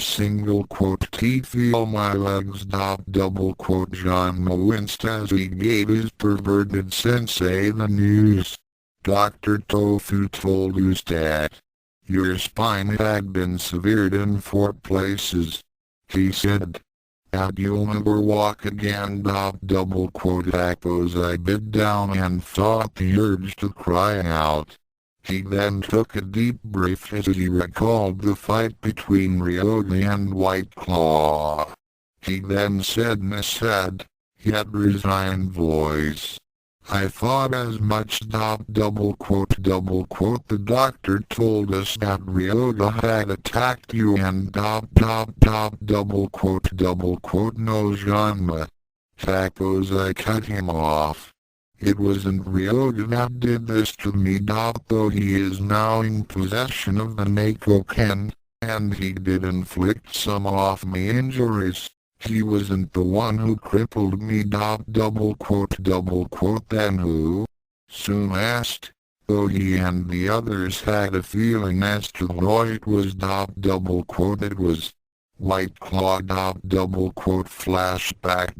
feel my legs Genma winced as he gave his perverted sensei the news. Dr. Tofu told us that your spine had been severed in 4 places. He said, and you'll never walk again. Akpo's I bit down and fought the urge to cry out. He then took a deep breath as he recalled the fight between Ryoga and White Claw. He then said in a sad, yet resigned voice, "I thought as much. The doctor told us that Ryoga had attacked you and No Genma. Akpo's I cut him off. It wasn't Ryoga that did this to me. Though he is now in possession of the Neko Ken, and he did inflict some off-me injuries, he wasn't the one who crippled me. Then who?" Soon asked, though he and the others had a feeling as to who it was. It was White Claw. Flashback.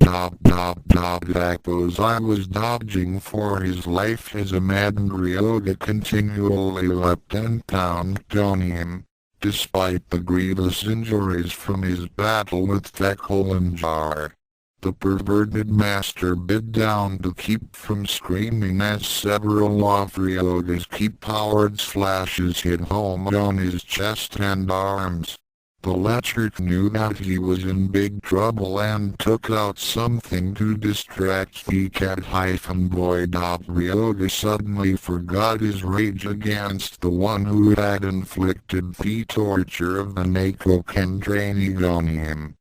Akpo's I was dodging for his life as a maddened Ryoga continually leapt and pounced on him, despite the grievous injuries from his battle with Jar. The perverted master bit down to keep from screaming as several of Ryoga's key-powered slashes hit home on his chest and arms. The lecher knew that he was in big trouble and took out something to distract the cat-boy. Ryoga suddenly forgot his rage against the one who had inflicted the torture of the Neko Ken training on him.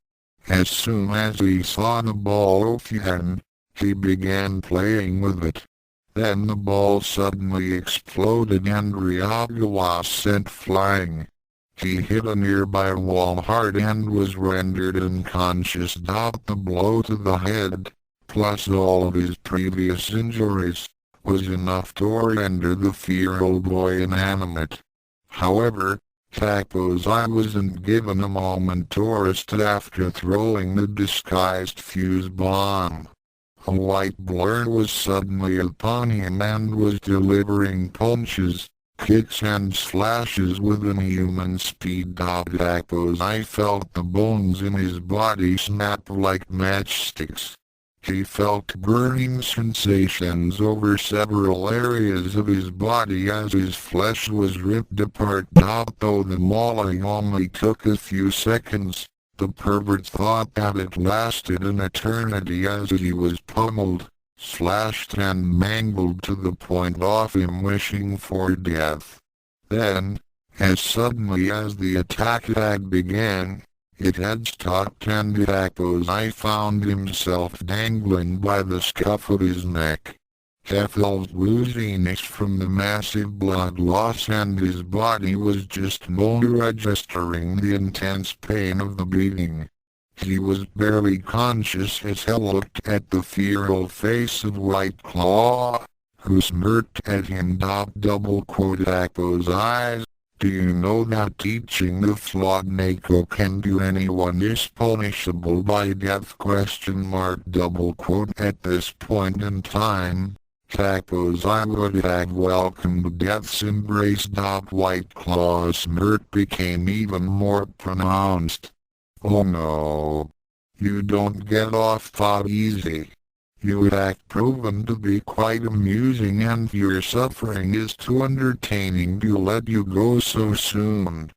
As soon as he saw the ball again, he began playing with it. Then the ball suddenly exploded and Ryoga was sent flying. He hit a nearby wall hard and was rendered unconscious. The blow to the head, plus all of his previous injuries, was enough to render the feral boy inanimate. However, Akpo's I wasn't given a moment to rest after throwing the disguised fuse bomb. A white blur was suddenly upon him and was delivering punches, kicks and slashes with inhuman speed. Akpo's I felt the bones in his body snap like matchsticks. He felt burning sensations over several areas of his body as his flesh was ripped apart. Though the mauling only took a few seconds, the pervert thought that it lasted an eternity as he was pummeled, slashed and mangled to the point of him wishing for death. Then, as suddenly as the attack had begun, it had stopped and Akpo's I found himself dangling by the scuff of his neck. He felt wooziness from the massive blood loss and his body was just now registering the intense pain of the beating. He was barely conscious as he looked at the feral face of White Claw, who smirked at him. Akpo's eyes. Do you know that teaching the flawed Neko Ken to anyone is punishable by death? At this point in time, Akpo's I would have welcomed death's embrace. White Claw's smirk became even more pronounced. Oh no. You don't get off that easy. You act proven to be quite amusing and your suffering is too entertaining to let you go so soon.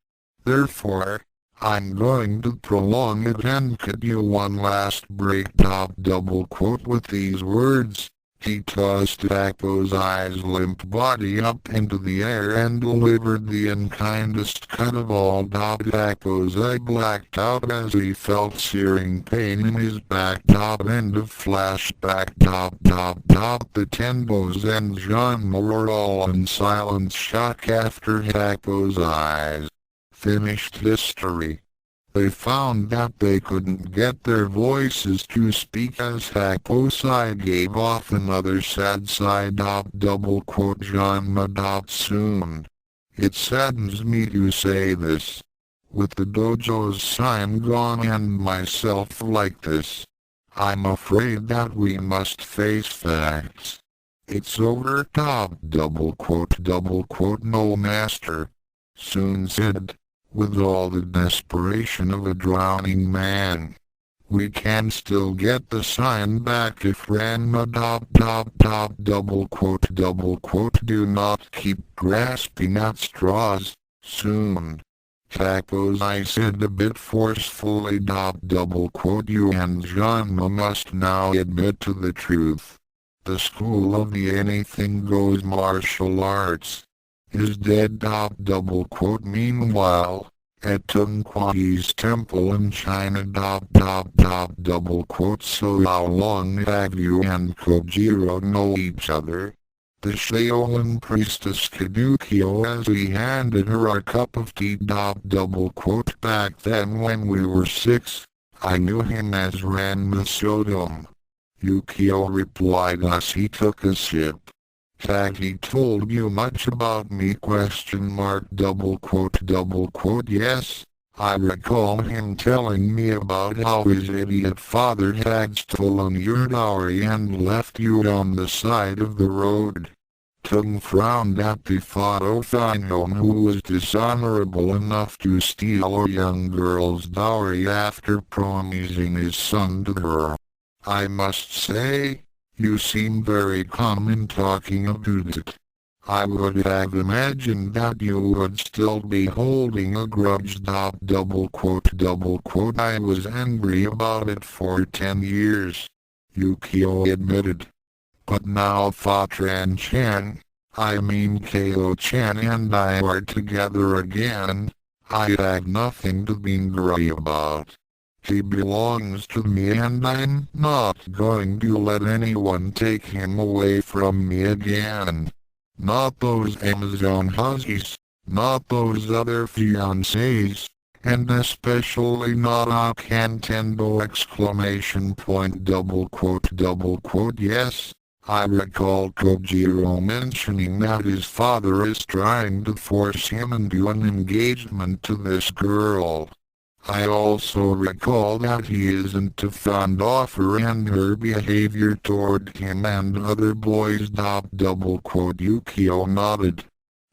Therefore, I'm going to prolong it and give you one last break. With these words, He tossed Tako's eyes limp body up into the air and delivered the unkindest cut of all. Tako's eye blacked out as he felt searing pain in his back. End of flashback. The Tenbos and Genma were all in silent shock after Tako's eyes finished history. They found that they couldn't get their voices to speak as Taco-sai gave off another sad sigh. Genma. Soon. It saddens me to say this. With the dojo's sign gone and myself like this, I'm afraid that we must face facts. It's over. No master. Soon said, with all the desperation of a drowning man. We can still get the sign back if Ranma. Do not keep grasping at straws. Soon. Tako's eye said a bit forcefully. You and Genma must now admit to the truth. The school of the anything goes martial arts is dead. Meanwhile, at Tung Kwahi's temple in China. So how long have you and Kojiro know each other? The Shaolin priestess Genukyo as he handed her a cup of tea. Back then when we were 6, I knew him as Ranma Sodom. Yukio replied as he took a sip. Had he told you much about me? Yes, I recall him telling me about how his idiot father had stolen your dowry and left you on the side of the road. Tung frowned at the thought of anyone who was dishonorable enough to steal a young girl's dowry after promising his son to her. I must say, you seem very calm in talking about it. I would have imagined that you would still be holding a grudge. I was angry about it for 10 years, Yukio admitted. But now Fatran-chan, I mean Ko-chan and I are together again, I have nothing to be angry about. He belongs to me and I'm not going to let anyone take him away from me again. Not those Amazon hussies, not those other fiancés, and especially not a Cantendo! Yes, I recall Kojiro mentioning that his father is trying to force him into an engagement to this girl. I also recall that he isn't fond of her and her behavior toward him and other boys. Yukio nodded.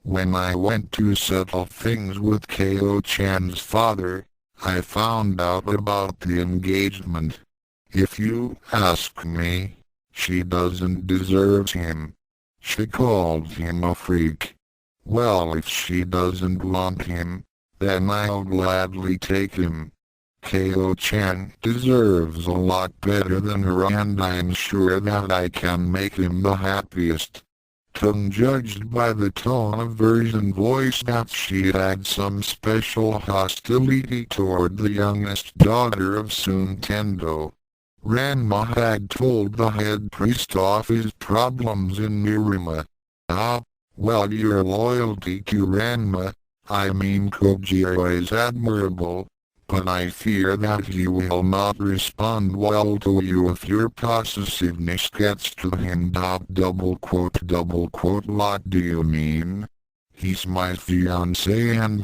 When I went to settle things with Ko-chan's father, I found out about the engagement. If you ask me, she doesn't deserve him. She called him a freak. Well, if she doesn't want him, then I'll gladly take him. Ko-chan deserves a lot better than her and I'm sure that I can make him the happiest. Tung judged by the tone of version voice that she had some special hostility toward the youngest daughter of Suntendo. Ranma had told the head priest of his problems in Mirima. Well, your loyalty to Ranma, I mean Kojiro, is admirable, but I fear that he will not respond well to you if your possessiveness gets to him. What do you mean? He's my fiancé and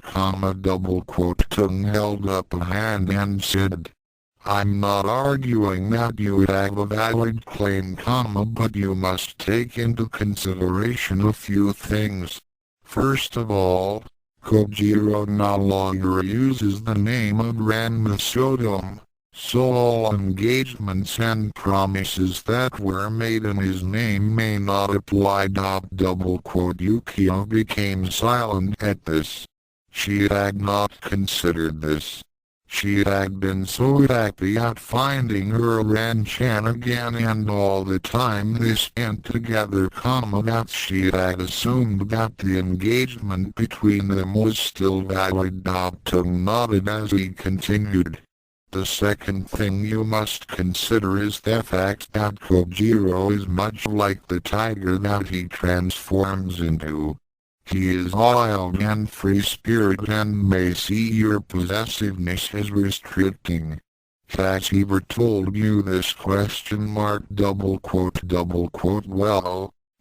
Tung held up a hand and said, I'm not arguing that you have a valid claim, but you must take into consideration a few things. First of all, Kojiro no longer uses the name of Ranma Sodom, so all engagements and promises that were made in his name may not apply. Yukio became silent at this. She had not considered this. She had been so happy at finding her Ran-chan again, and all the time they spent together, that she had assumed that the engagement between them was still valid. Tung nodded as he continued. The second thing you must consider is the fact that Kojiro is much like the tiger that he transforms into. He is wild and free-spirited and may see your possessiveness as restricting. Has he ever told you this ? Well,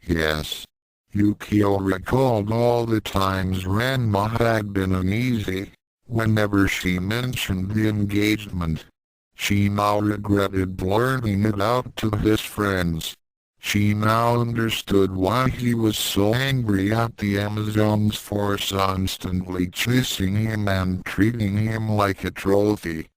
yes. Yukio recalled all the times Ranma had been uneasy whenever she mentioned the engagement. She now regretted blurting it out to his friends. She now understood why he was so angry at the Amazons for constantly chasing him and treating him like a trophy.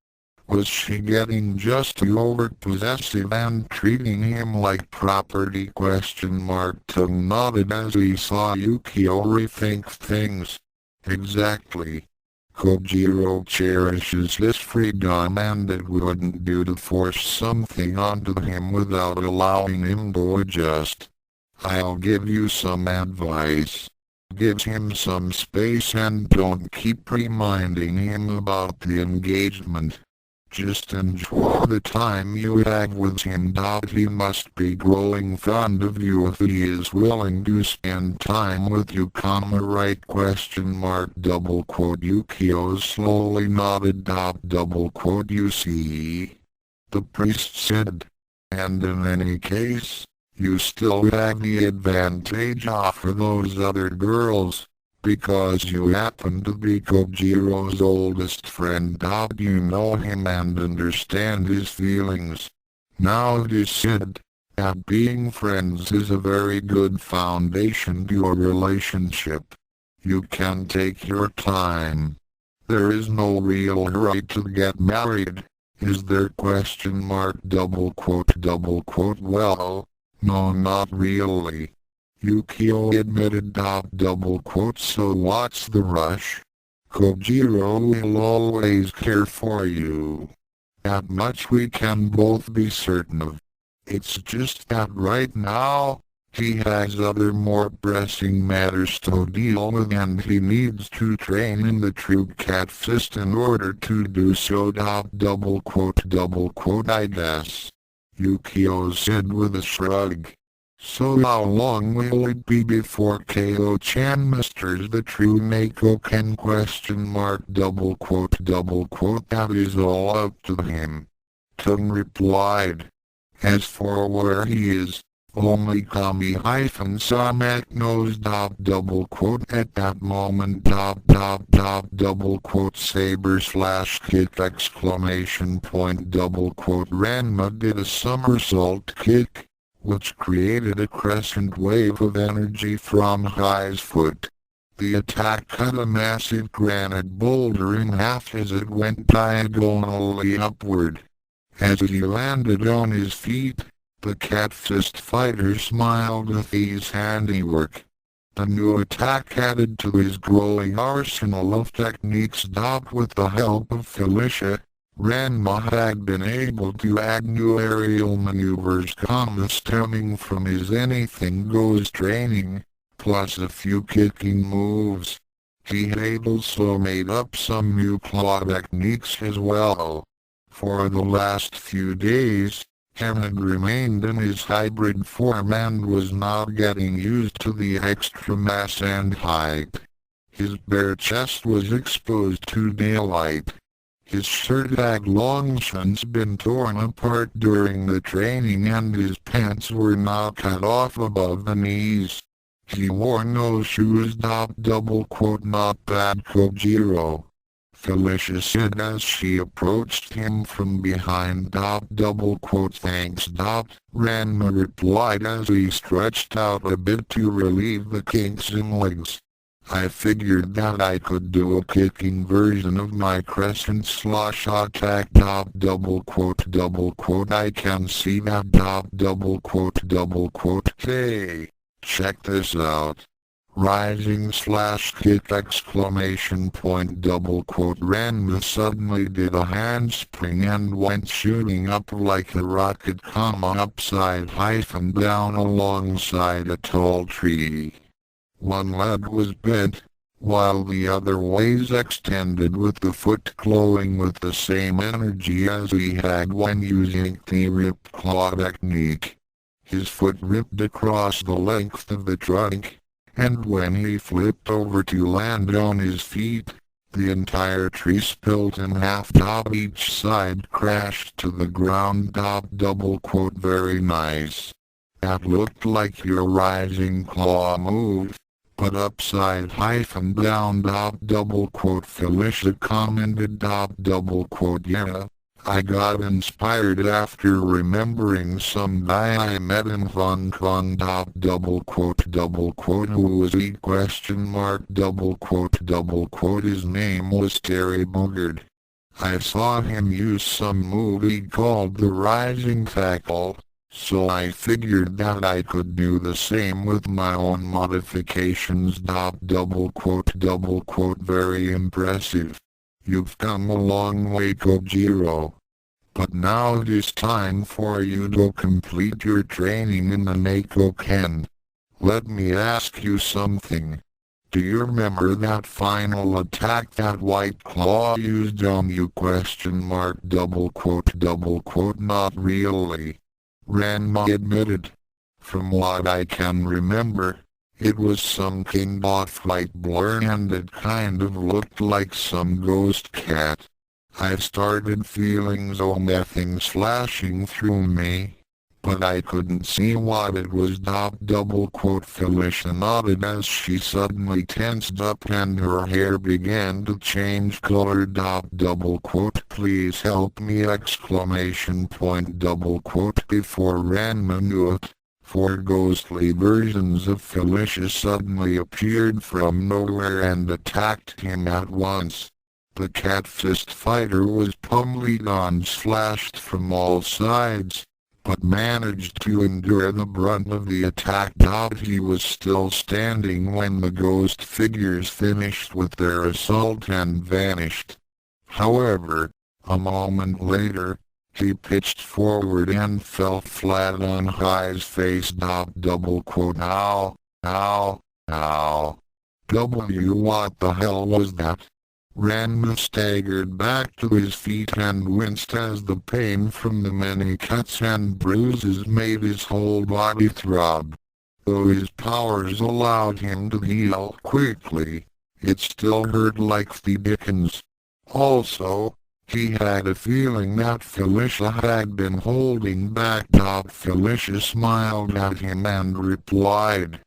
Was she getting just too over-possessive and treating him like property ? Tung nodded as he saw Yukio rethink things. Exactly. Kojiro cherishes his freedom, and it wouldn't do to force something onto him without allowing him to adjust. I'll give you some advice. Give him some space and don't keep reminding him about the engagement. Just enjoy the time you have with him. He must be growing fond of you if he is willing to spend time with you, right? ? Yukio slowly nodded. You see, the priest said. And in any case, you still have the advantage over those other girls, because you happen to be Kojiro's oldest friend. You know him and understand his feelings. Now it is said that being friends is a very good foundation to a relationship. You can take your time. There is no real hurry to get married, is there ? Well, no, not really. Yukio admitted. So what's the rush? Kojiro will always care for you. That much we can both be certain of. It's just that right now, he has other more pressing matters to deal with, and he needs to train in the true cat fist in order to do so. I guess. Yukio said with a shrug. So how long will it be before Ko-chan masters the true Neko Ken ? That is all up to him. Tung replied. As for where he is, only Kami-Samak knows. At that moment. Saber/kick ! Ranma did a somersault kick, which created a crescent wave of energy from Hai's foot. The attack cut a massive granite boulder in half as it went diagonally upward. As he landed on his feet, the cat fist fighter smiled at his handiwork. The new attack added to his growing arsenal of techniques. With the help of Felicia, Ranma had been able to add new aerial maneuvers, stemming from his anything goes training, plus a few kicking moves. He had also made up some new claw techniques as well. For the last few days, Ken had remained in his hybrid form and was now getting used to the extra mass and height. His bare chest was exposed to daylight. His shirt had long since been torn apart during the training, and his pants were now cut off above the knees. He wore no shoes. Not bad, Kojiro. Felicia said as she approached him from behind. Thanks. Ranma replied as he stretched out a bit to relieve the kinks in legs. I figured that I could do a kicking version of my crescent slash attack. I can see that. Hey, check this out. Rising/kick exclamation point double quote. Ranma suddenly did a handspring and went shooting up like a rocket, upside hyphen down alongside a tall tree. One leg was bent, while the other was extended with the foot glowing with the same energy as he had when using the rip claw technique. His foot ripped across the length of the trunk, and when he flipped over to land on his feet, the entire tree split in half. Each side crashed to the ground. Double quote. Very nice. That looked like your rising claw move, but upside hyphen down. Double quote. Felicia commented. Double quote. Yeah. I got inspired after remembering some guy I met in Hong Kong. Double quote. Who was he? Double quote. His name was Terry Bogard. I saw him use some movie called The Rising Tackle, so I figured that I could do the same with my own modifications. Double quote. Very impressive. You've come a long way, Kojiro. But now it is time for you to complete your training in the Neko Ken. Let me ask you something. Do you remember that final attack that White Claw used on you? Double quote. Not really. Ranma admitted. From what I can remember, it was some king-white blur and it kind of looked like some ghost cat. I started feeling something slashing through me, but I couldn't see what it was. Double quote. Felicia nodded as she suddenly tensed up and her hair began to change color. Double quote. Please help me exclamation point. Double quote. Before Ranma knew it, 4 ghostly versions of Felicia suddenly appeared from nowhere and attacked him at once. The cat fist fighter was pummeled and slashed from all sides, but managed to endure the brunt of the attack. He was still standing when the ghost figures finished with their assault and vanished. However, a moment later, he pitched forward and fell flat on his face. Double quote. Ow, ow, ow. What the hell was that? Ranma staggered back to his feet and winced as the pain from the many cuts and bruises made his whole body throb. Though his powers allowed him to heal quickly, it still hurt like the dickens. Also, he had a feeling that Felicia had been holding back. Felicia smiled at him and replied,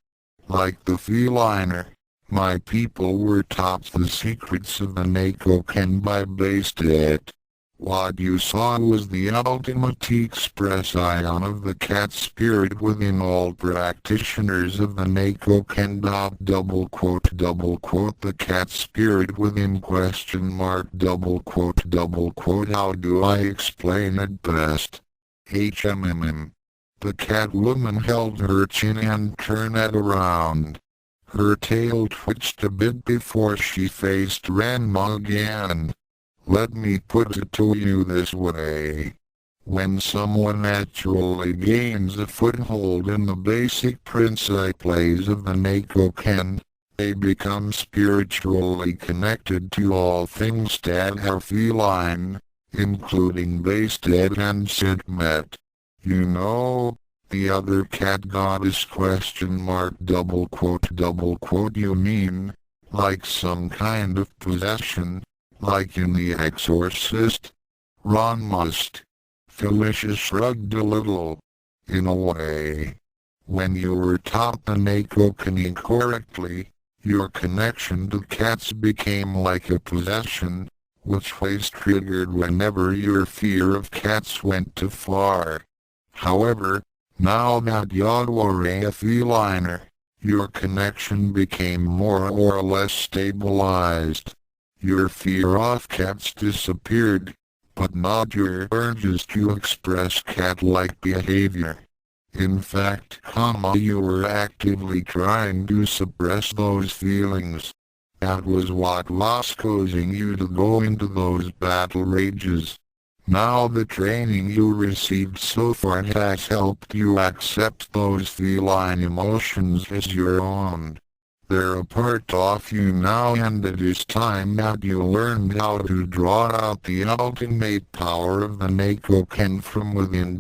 like the feliner, my people were taught the secrets of the Neko Ken by Bastet. What you saw was the ultimate expression of the cat spirit within all practitioners of the Neko Ken. Double quote. The cat spirit within ? Double quote. How do I explain it best? The cat woman held her chin and turned it around. Her tail twitched a bit before she faced Ranma again. Let me put it to you this way. When someone actually gains a foothold in the basic principles of the Neko Ken, they become spiritually connected to all things that are feline, including Bastet and Sigmet. You know, the other cat goddess ? Double quote. You mean, like some kind of possession, like in The Exorcist? Ron must. Felicia shrugged a little. In a way. When you were taught the Neko Ken correctly, your connection to cats became like a possession, which was triggered whenever your fear of cats went too far. However, now that you are a feliner, your connection became more or less stabilized. Your fear of cats disappeared, but not your urges to express cat-like behavior. In fact, you were actively trying to suppress those feelings. That was what was causing you to go into those battle rages. Now the training you received so far has helped you accept those feline emotions as your own. They're a part of you now, and it is time that you learned how to draw out the ultimate power of the Neko Ken from within.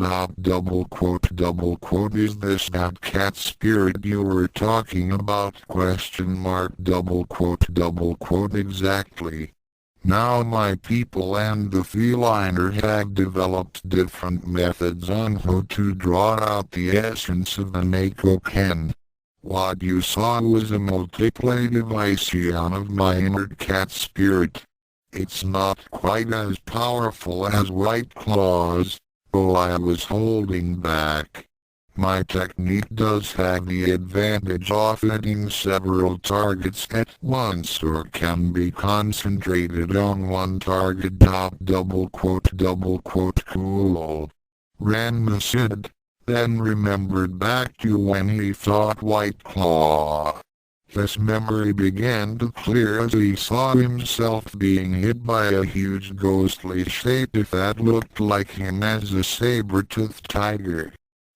Is this that cat spirit you were talking about? Exactly. Now my people and the feliner have developed different methods on how to draw out the essence of the Neko Ken. What you saw was a multiplicative icon of my inner cat spirit. It's not quite as powerful as White Claw's, though I was holding back. My technique does have the advantage of hitting several targets at once, or can be concentrated on one target. Cool. Ranma said, then remembered back to when he fought White Claw. His memory began to clear as he saw himself being hit by a huge ghostly shape that looked like him as a saber-toothed tiger.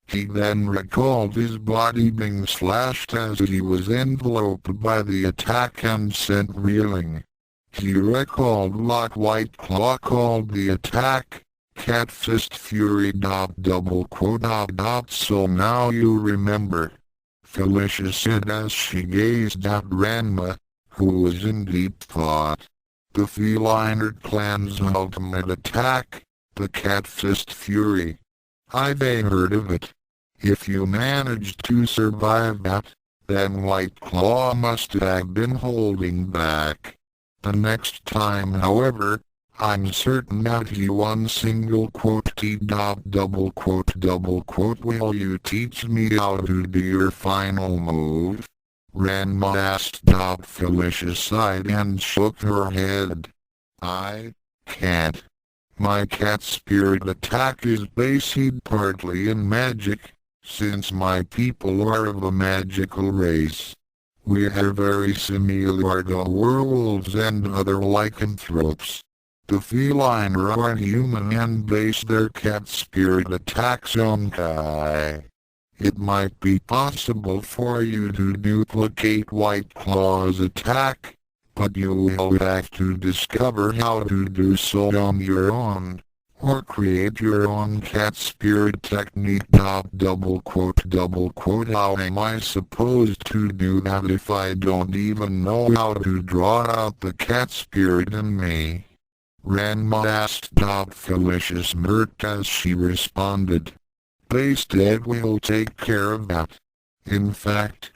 He then recalled his body being slashed as he was enveloped by the attack and sent reeling. He recalled what White Claw called the attack, Cat Fist Fury. So now you remember, Felicia said as she gazed at Ranma, who was in deep thought. The feliner clan's ultimate attack, the Cat Fist Fury. I've heard of it. If you managed to survive that, then White Claw must have been holding back. The next time, however, I'm certain that he one single quote T. Will you teach me how to do your final move? Ranma asked. Felicia sighed and shook her head. I can't. My cat spirit attack is based partly in magic, since my people are of a magical race. We are very similar to werewolves and other lycanthropes. The feline are human and base their cat spirit attacks on Kai. It might be possible for you to duplicate White Claw's attack, but you will have to discover how to do so on your own, or create your own cat spirit technique. How am I supposed to do that if I don't even know how to draw out the cat spirit in me? Ranma asked. Felicia smirked as she responded. Basted will take care of that. In fact,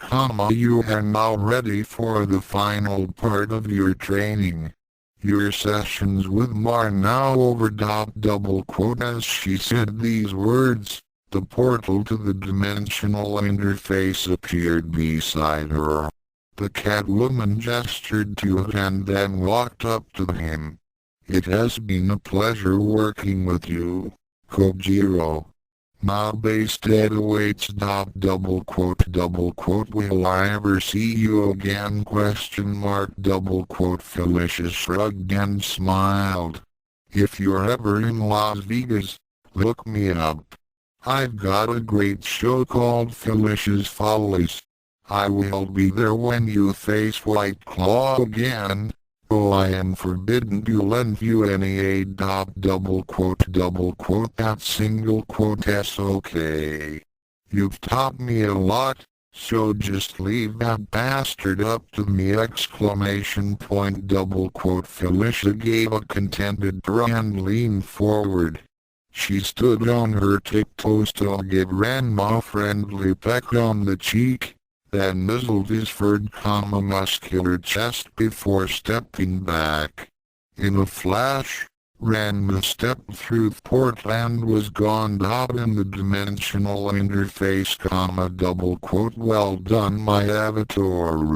you are now ready for the final part of your training. Your sessions with Ma are now over. As she said these words, the portal to the dimensional interface appeared beside her. The Catwoman gestured to it and then walked up to him. It has been a pleasure working with you, Kojiro. Now Basted awaits. Will I ever see you again? Felicia shrugged and smiled. If you're ever in Las Vegas, look me up. I've got a great show called Felicia's Follies. I will be there when you face White Claw again. Oh, I am forbidden to lend you any aid. That single quote is okay. You've taught me a lot, so just leave that bastard up to me! Felicia gave a contented purr and leaned forward. She stood on her tiptoes to give Ranma a friendly peck on the cheek, then nuzzled his furred, muscular chest before stepping back. In a flash, Ranma stepped through the portal and was gone in the dimensional interface. Well done, my avatar.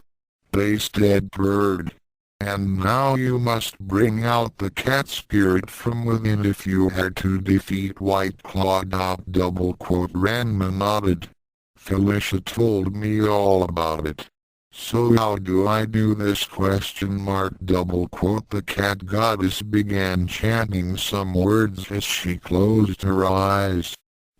Basted purred. And now you must bring out the cat spirit from within if you are to defeat White Claw. Ranma nodded. Felicia told me all about it. So how do I do this? The cat goddess began chanting some words as she closed her eyes.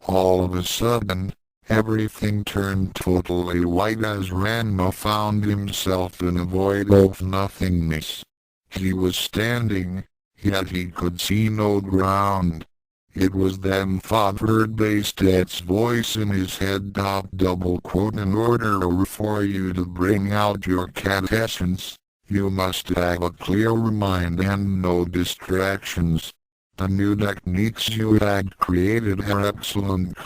All of a sudden, everything turned totally white as Ranma found himself in a void of nothingness. He was standing, yet he could see no ground. It was then Father heard Bastat's voice in his head. In order for you to bring out your cat essence, you must have a clear mind and no distractions. The new techniques you had created are excellent,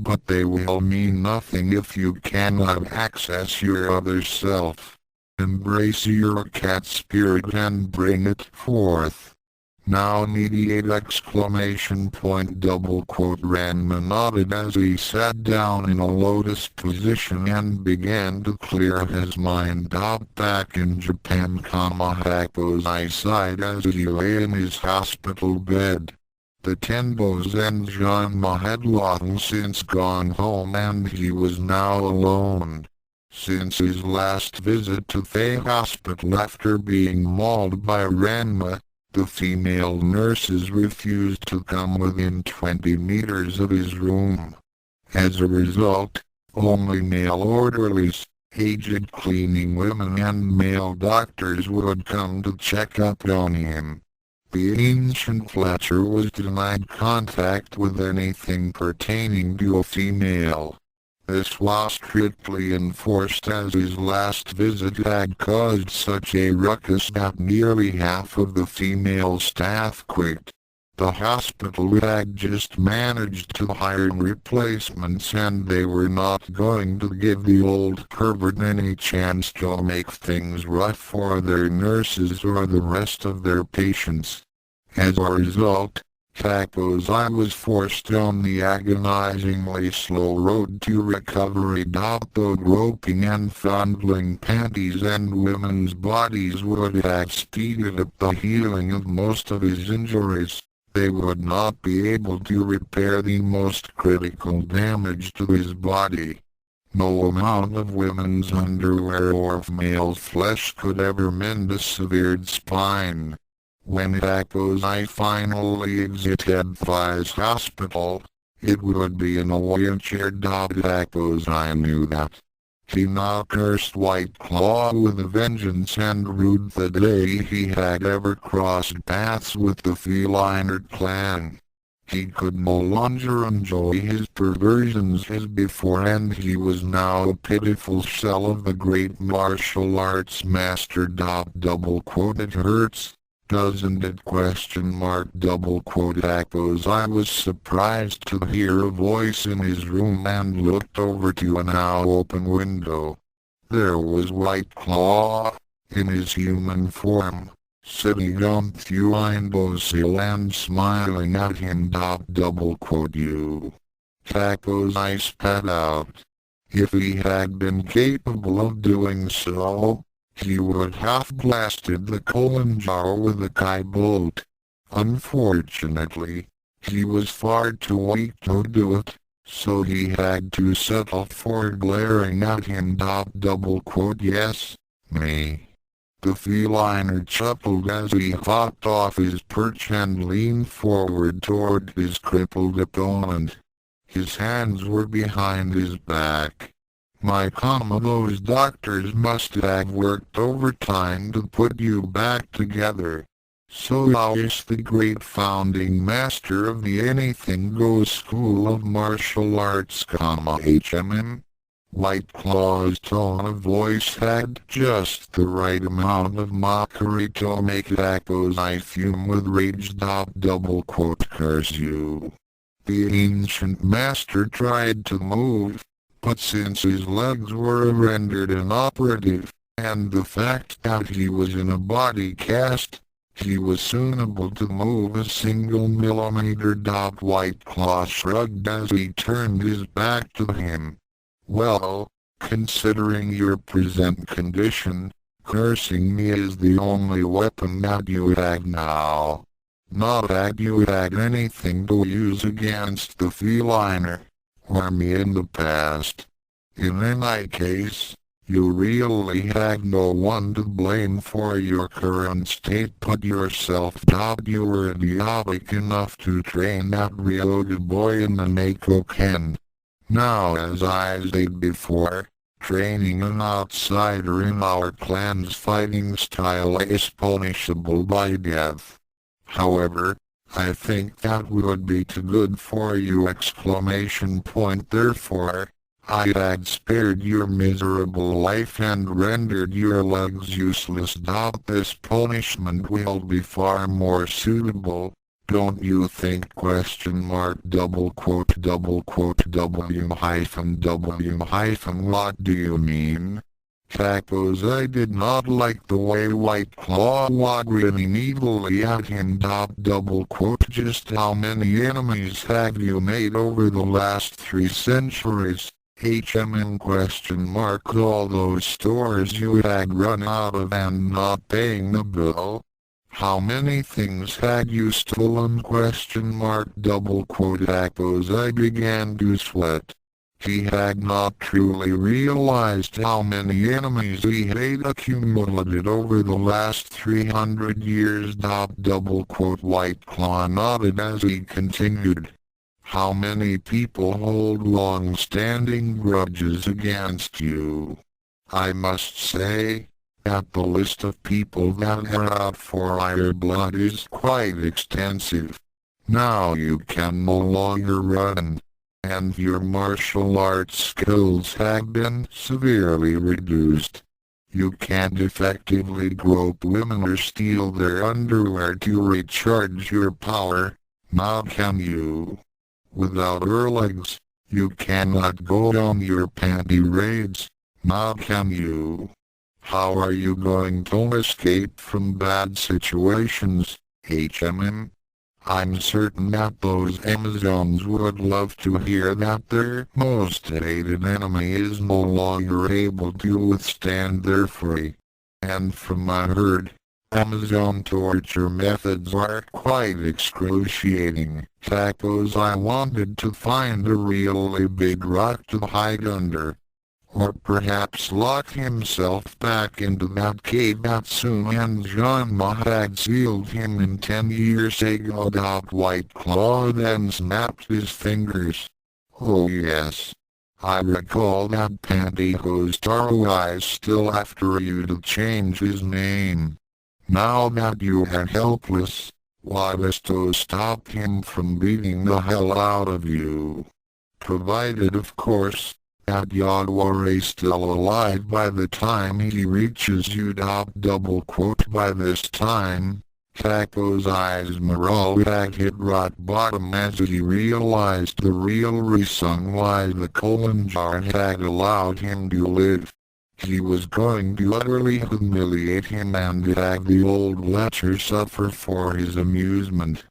but they will mean nothing if you cannot access your other self. Embrace your cat spirit and bring it forth. Now immediate! Ranma nodded as he sat down in a lotus position and began to clear his mind. Back in Japan, Hako's sighed as he lay in his hospital bed. The Tenbos and Genma had long since gone home and he was now alone. Since his last visit to the hospital after being mauled by Ranma, the female nurses refused to come within 20 meters of his room. As a result, only male orderlies, aged cleaning women and male doctors would come to check up on him. The ancient Fletcher was denied contact with anything pertaining to a female. This was strictly enforced as his last visit had caused such a ruckus that nearly half of the female staff quit. The hospital had just managed to hire replacements and they were not going to give the old pervert any chance to make things rough for their nurses or the rest of their patients. As a result, Kakozai was forced on the agonizingly slow road to recovery. Though groping and fondling panties and women's bodies would have speeded up the healing of most of his injuries, they would not be able to repair the most critical damage to his body. No amount of women's underwear or male flesh could ever mend a severed spine. When Kakozai finally exited Fi's hospital, it would be in a wheelchair. Kakozai knew that. He now cursed White Claw with a vengeance and rued the day he had ever crossed paths with the feline clan. He could no longer enjoy his perversions as before, and he was now a pitiful shell of the great martial arts master. It hurts, doesn't it? Kakozai was surprised to hear a voice in his room and looked over to a now open window. There was White Claw, in his human form, sitting on the windowsill and smiling at him. You. Kakozai spat out. If he had been capable of doing so, he would have blasted the colon jar with a Kai bolt. Unfortunately, he was far too weak to do it, so he had to settle for glaring at him. Yes, me. The feline chuckled as he hopped off his perch and leaned forward toward his crippled opponent. His hands were behind his back. Those doctors must have worked overtime to put you back together. So how is the great founding master of the Anything Goes School of Martial Arts, White Claw's tone of voice had just the right amount of mockery to make Kakozai fume with rage. Curse you. The ancient master tried to move, but since his legs were rendered inoperative, and the fact that he was in a body cast, he was soon able to move a single millimeter. White Claw shrugged as he turned his back to him. Well, considering your present condition, Cursing me is the only weapon that you have now. Not that you had anything to use against the feliner, or me in the past. In any case, you really had no one to blame for your current state but yourself. You were idiotic enough to train that Ryoga boy in the Neko Ken. Now, as I said before, training an outsider in our clan's fighting style is punishable by death. However, I think that would be too good for you! Therefore, I had spared your miserable life and rendered your legs useless. This punishment will be far more suitable, don't you think? W what do you mean? Suppose I did not like the way White Claw was grinning evilly at him. Just how many enemies have you made over the last 3 centuries? All those stores you had run out of and not paying the bill? How many things had you stolen? Suppose I began to sweat. He had not truly realized how many enemies he had accumulated over the last 300 years. White Claw nodded as he continued. How many people hold long-standing grudges against you? I must say that the list of people that are out for your blood is quite extensive. Now you can no longer run, and your martial arts skills have been severely reduced. You can't effectively grope women or steal their underwear to recharge your power, now can you? Without your legs, you cannot go on your panty raids, now can you? How are you going to escape from bad situations, I'm certain that those Amazons would love to hear that their most hated enemy is no longer able to withstand their fury. And from what I heard, Amazon torture methods are quite excruciating. Suppose I wanted to find a really big rock to hide under. Or perhaps lock himself back into that cave that Sun and Genma had sealed him in 10 years ago. White Claw then snapped his fingers. Oh yes. I recall that pantyhose Taro is still after you to change his name. Now that you are helpless, why was to stop him from beating the hell out of you? Provided, of course, that Yagware is still alive by the time he reaches you. By this time, Tako's eyes morale had hit rock bottom as he realized the real reason why the colon jar had allowed him to live. He was going to utterly humiliate him and have the old lecher suffer for his amusement.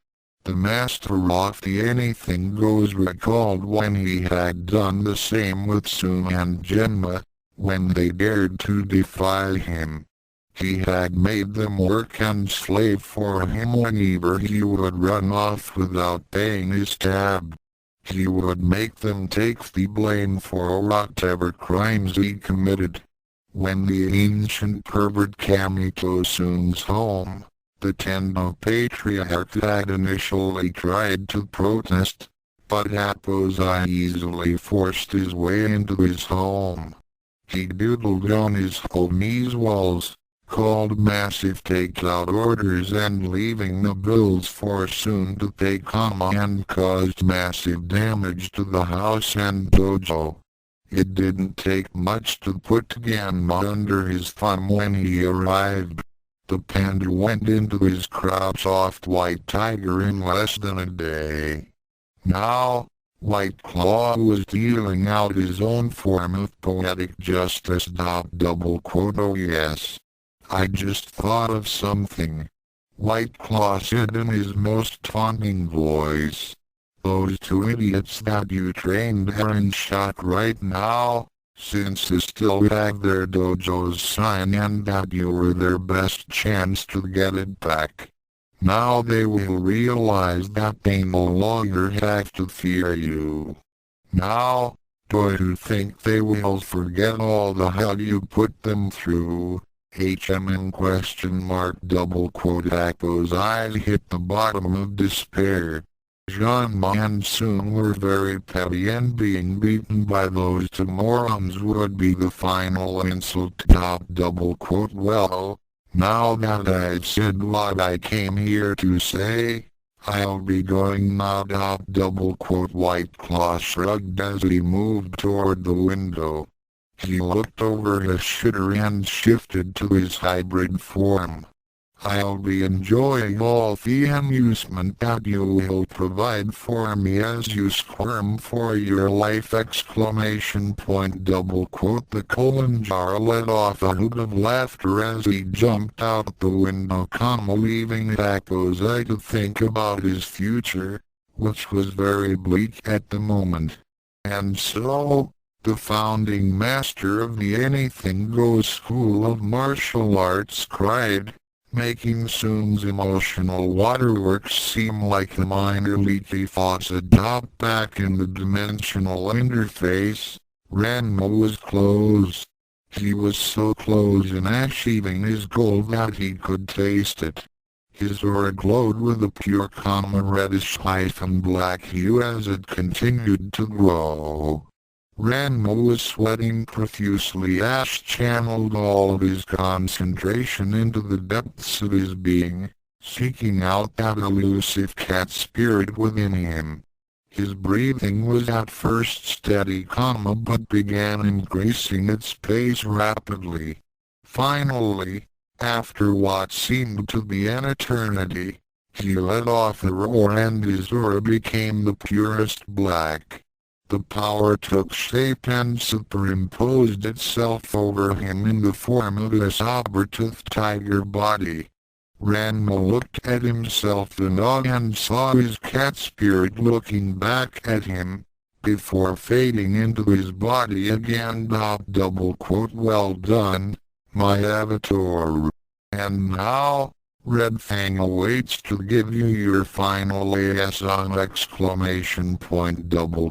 The master of the anything goes recalled when he had done the same with Sun and Genma, when they dared to defy him. He had made them work and slave for him whenever he would run off without paying his tab. He would make them take the blame for whatever crimes he committed. When the ancient pervert came to Sun's home, the Tendo Patriarch had initially tried to protest, but Appozai easily forced his way into his home. He doodled on his home's walls, called massive takeout orders and leaving the bills for Sun to pay and caused massive damage to the house and dojo. It didn't take much to put Genma under his thumb when he arrived. The panda went into his crop-soft white tiger in less than a day. Now, White Claw was dealing out his own form of poetic justice. Oh yes. I just thought of something. White Claw said in his most taunting voice. Those 2 idiots that you trained are in shock right now, since they still have their dojo's sign and that you were their best chance to get it back. Now they will realize that they no longer have to fear you. Now, do you think they will forget all the hell you put them through? HM question mark double quote. Akko's eyes hit the bottom of despair. Genma and Soon were very petty, and being beaten by those two morons would be the final insult. Double quote. Well, now that I've said what I came here to say, I'll be going now. Double quote. White Claw shrugged as he moved toward the window. He looked over his shoulder and shifted to his hybrid form. I'll be enjoying all the amusement that you will provide for me as you squirm for your life! Double quote. The colon jar let off a hoot of laughter as he jumped out the window, leaving Akko's eye to think about his future, which was very bleak at the moment. And so, the founding master of the Anything Goes School of Martial Arts cried, making Soon's emotional waterworks seem like a minor leaky faucet. Back in the dimensional interface, Ranma was close. He was so close in achieving his goal that he could taste it. His aura glowed with a pure reddish-black hue as it continued to grow. Ranma was sweating profusely as channeled all of his concentration into the depths of his being, seeking out that elusive cat spirit within him. His breathing was at first steady, but began increasing its pace rapidly. Finally, after what seemed to be an eternity, he let off a roar and his aura became the purest black. The power took shape and superimposed itself over him in the form of a saber-tooth tiger body. Ranma looked at himself in awe and saw his cat spirit looking back at him, before fading into his body again. Double quote. Well done, my avatar. And now, Red Fang awaits to give you your final ASON! Double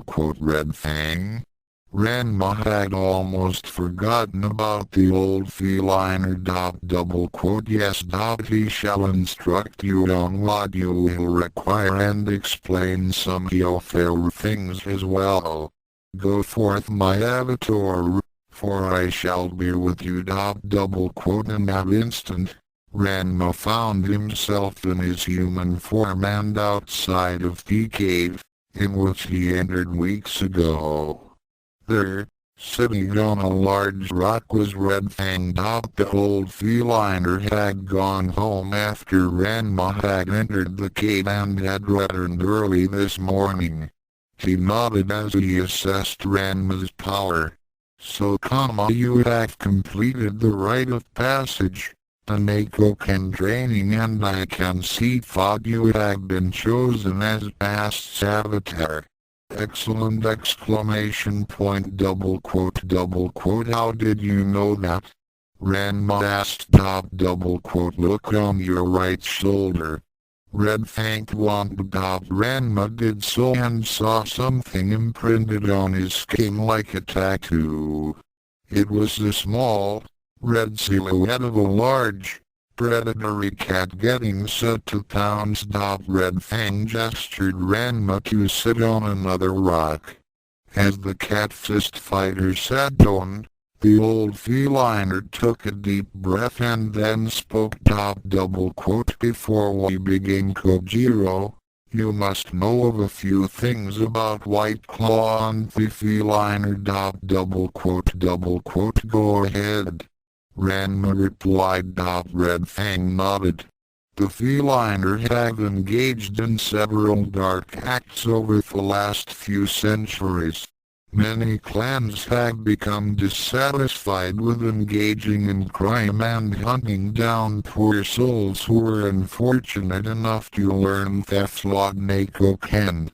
quote. Red Fang. Ranma had almost forgotten about the old feliner. Double quote. Yes. He shall instruct you on what you will require and explain some fair things as well. Go forth, my avatar, for I shall be with you. Double quote. In that instant, Ranma found himself in his human form and outside of the cave, in which he entered weeks ago. There, sitting on a large rock, was Red Fang. The old feliner had gone home after Ranma had entered the cave and had returned early this morning. He nodded as he assessed Ranma's power. So, you have completed the rite of passage, the Neko Ken training, and I can see that you have been chosen as past avatar. Excellent! Double quote. How did you know that? Ranma asked. Double quote. Look on your right shoulder. Red Fang wanted. Ranma did so and saw something imprinted on his skin like a tattoo. It was the small, red silhouette of a large, predatory cat getting set to pounce. Red Fang gestured Ranma to sit on another rock. As the cat fist fighter sat down, the old feliner took a deep breath and then spoke. Double quote. Before we begin, Kojiro, you must know of a few things about White Claw and the feliner. Double quote. Go ahead. Ranma replied. Red Fang nodded. The feliner have engaged in several dark acts over the last few centuries. Many clans have become dissatisfied with engaging in crime and hunting down poor souls who were unfortunate enough to learn Thef's law Neko Ken.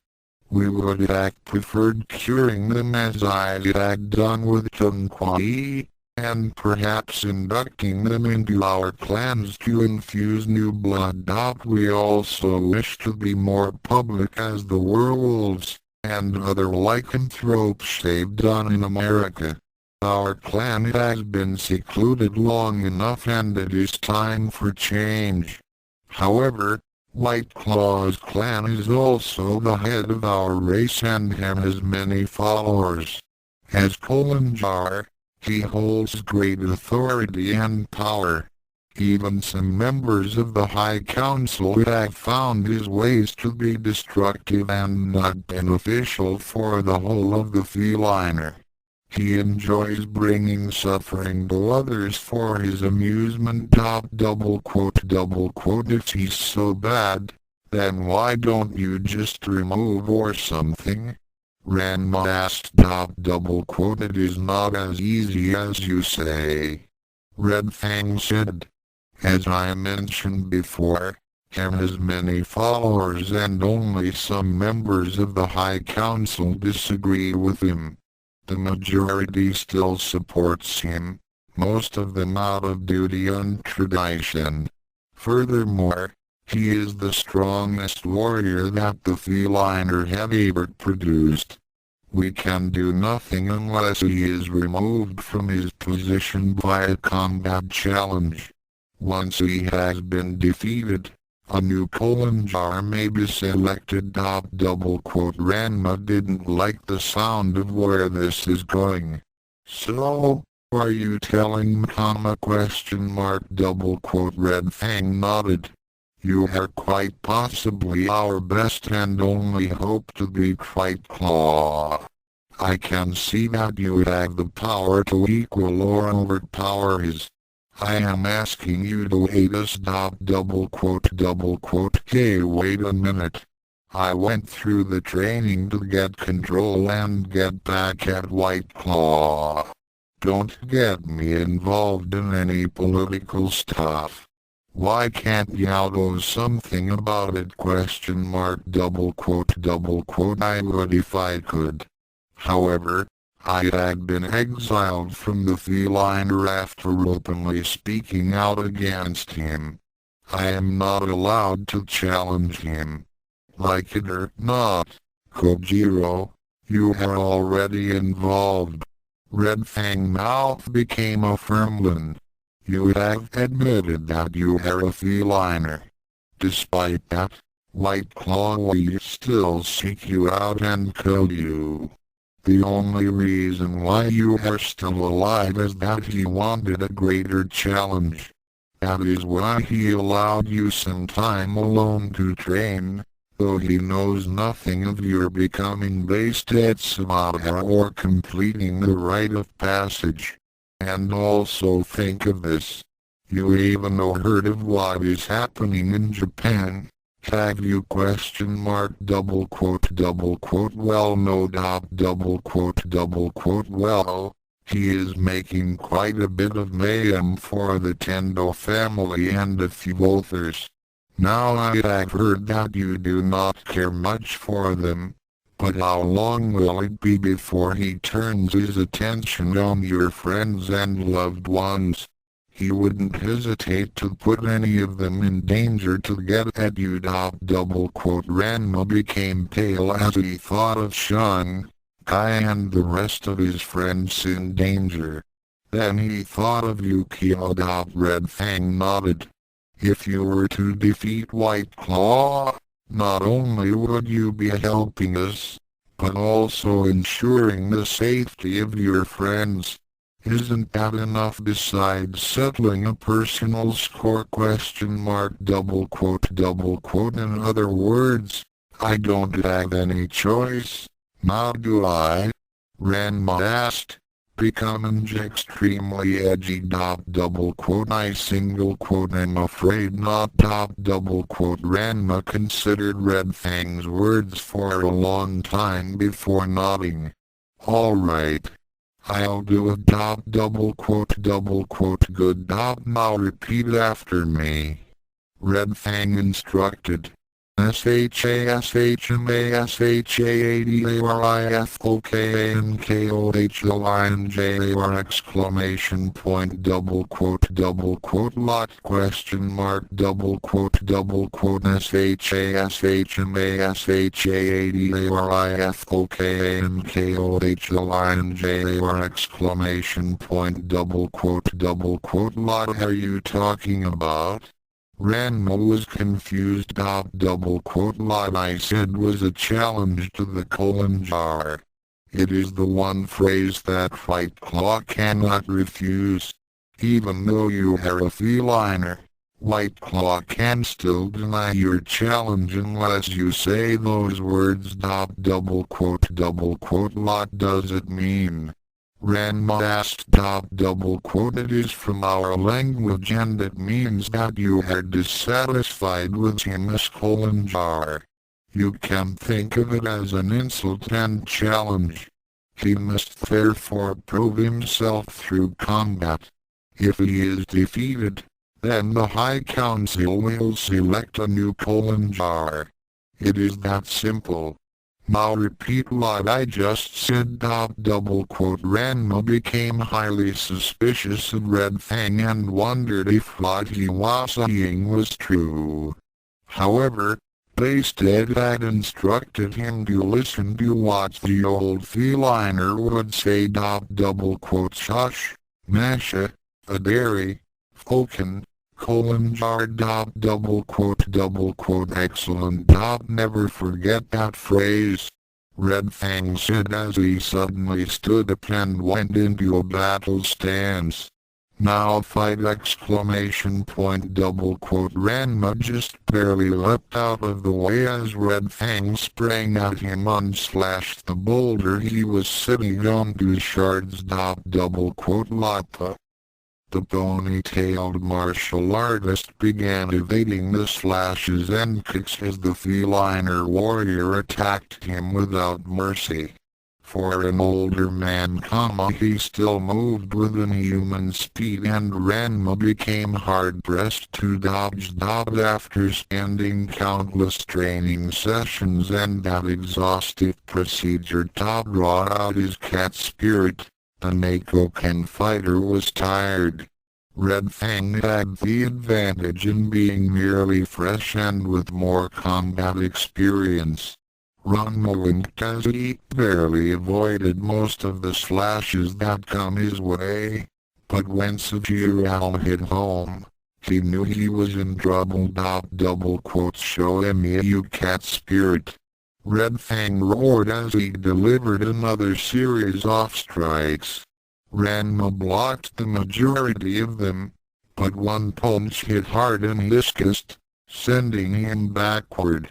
We would have preferred curing them as I had done with Junkwai, and perhaps inducting them into our clans to infuse new blood. We also wish to be more public as the werewolves and other lycanthropes have done in America. Our clan has been secluded long enough and it is time for change. However, White Claw's clan is also the head of our race and has many followers. As Kolanjar, he holds great authority and power. Even some members of the High Council have found his ways to be destructive and not beneficial for the whole of the feliner. He enjoys bringing suffering to others for his amusement. If he's so bad, then why don't you just remove or something? Ranma asked. It is not as easy as you say. Red Fang said. As I mentioned before, Ken has many followers and only some members of the High Council disagree with him. The majority still supports him, most of them out of duty and tradition. Furthermore, he is the strongest warrior that the feliner have ever produced. We can do nothing unless he is removed from his position by a combat challenge. Once he has been defeated, a new Kolanjar may be selected. Ranma didn't like the sound of where this is going. So, are you telling me? Red Fang nodded. You are quite possibly our best and only hope to beat White Claw. I can see that you have the power to equal or overpower his. I am asking you to aid us. Hey, wait a minute. I went through the training to get control and get back at White Claw. Don't get me involved in any political stuff. Why can't you do something about it? I would if I could. However, I had been exiled from the feliner after openly speaking out against him. I am not allowed to challenge him. Like it or not, Kojiro, you are already involved. Red Fang mouth became a firmland. You have admitted that you are a feliner. Despite that, White Claw will still seek you out and kill you. The only reason why you are still alive is that he wanted a greater challenge. That is why he allowed you some time alone to train, though he knows nothing of your becoming based at Samara or completing the rite of passage. And also think of this. You even heard of what is happening in Japan. Have you ? Well, no. Well, he is making quite a bit of mayhem for the Tendo family and a few others. Now I have heard that you do not care much for them, but how long will it be before he turns his attention on your friends and loved ones? He wouldn't hesitate to put any of them in danger to get at you. Ranma became pale as he thought of Shun, Kai and the rest of his friends in danger. Then he thought of Yukio. Red Fang nodded. If you were to defeat White Claw, not only would you be helping us, but also ensuring the safety of your friends. Isn't that enough besides settling a personal score? In other words, I don't have any choice, now do I? Ranma asked, becoming extremely edgy. I'm afraid not. Ranma considered Red Fang's words for a long time before nodding. Alright. I'll do it. Good. Now repeat after me. Red Fang instructed. SHASHMASHADARIFOKANKOHLINJAR exclamation point double quote lot question mark double quote SHASHMASHADARIFOKANKOHLINJAR exclamation point double quote lot are you talking about? Ranma was confused. Double quote lot I said was a challenge to the colon jar. It is the one phrase that White Claw cannot refuse. Even though you are a feliner, White Claw can still deny your challenge unless you say those words. Double quote lot does it mean? Ranma asked. Double quote it is from our language and it means that you are dissatisfied with him as colon jar. You can think of it as an insult and challenge. He must therefore prove himself through combat. If he is defeated, then the High Council will select a new colon jar. It is that simple. Now repeat what I just said. Double quote Ranma became highly suspicious of Red Fang and wondered if what he was saying was true. However, Basted had instructed him to listen to what the old feliner would say. Double quote Shush, Masha, Adari, Foken, colon jar. Double quote excellent. Never forget that phrase. Red Fang said as he suddenly stood up and went into a battle stance. Now fight exclamation point double quote Ranma just barely leapt out of the way as Red Fang sprang at him and slashed the boulder he was sitting on to shards. Double quote Lapa. The pony-tailed martial artist began evading the slashes and kicks as the feliner warrior attacked him without mercy. For an older man, he still moved with inhuman speed and Ranma became hard-pressed to dodge. After spending countless training sessions and that exhaustive procedure, brought out his cat spirit. The Neko Ken fighter was tired. Red Fang had the advantage in being merely fresh and with more combat experience. Ranma winked as he barely avoided most of the slashes that come his way. But when Sajiral hit home, he knew he was in trouble. Double quote show me you cat spirit. Red Fang roared as he delivered another series of strikes. Ranma blocked the majority of them, but one punch hit hard in his chest, sending him backward.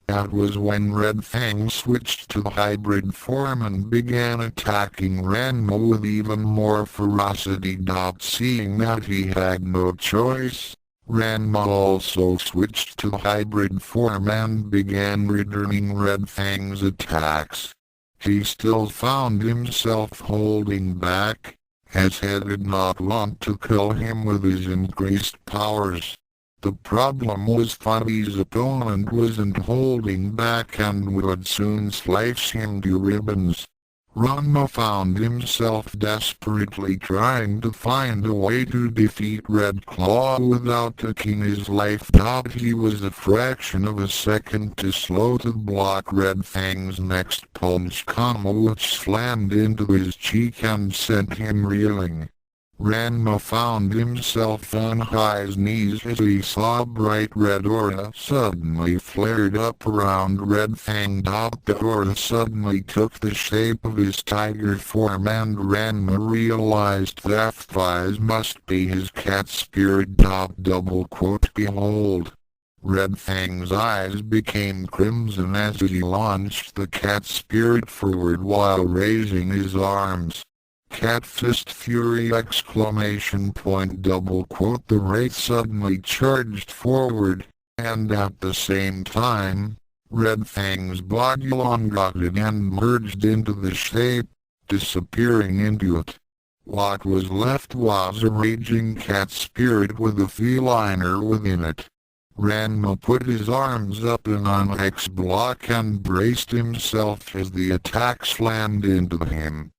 That was when Red Fang switched to the hybrid form and began attacking Ranma with even more ferocity. Seeing that he had no choice, Ranma also switched to the hybrid form and began returning Red Fang's attacks. He still found himself holding back, as he did not want to kill him with his increased powers. The problem was Funny's opponent wasn't holding back and would soon slice him to ribbons. Ranma found himself desperately trying to find a way to defeat Red Claw without taking his life. He was a fraction of a second too slow to block Red Fang's next punch, which slammed into his cheek and sent him reeling. Ranma found himself on his knees as he saw a bright red aura suddenly flared up around Red Fang. The aura suddenly took the shape of his tiger form and Ranma realized that these must be his cat spirit. Double quote behold. Red Fang's eyes became crimson as he launched the cat spirit forward while raising his arms. Cat Fist Fury exclamation point double quote the wraith suddenly charged forward, and at the same time, Red Fang's body elongated and merged into the shape, disappearing into it. What was left was a raging cat spirit with a feliner within it. Ranma put his arms up in an X block and braced himself as the attack slammed into him.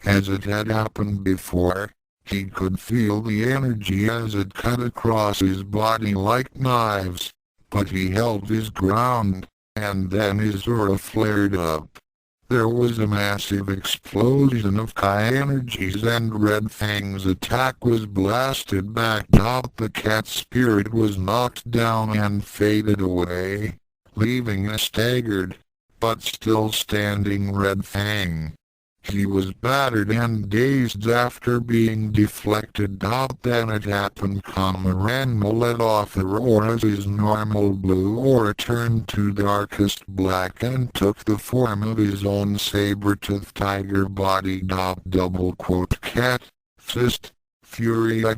As it had happened before, he could feel the energy as it cut across his body like knives, but he held his ground, and then his aura flared up. There was a massive explosion of Kai energies and Red Fang's attack was blasted back. The cat spirit was knocked down and faded away, leaving a staggered, but still standing Red Fang. He was battered and dazed after being deflected. Then it happened. Ranma let off a roar as his normal blue aura turned to darkest black and took the form of his own saber-tooth tiger body. Cat, Fist Fury! The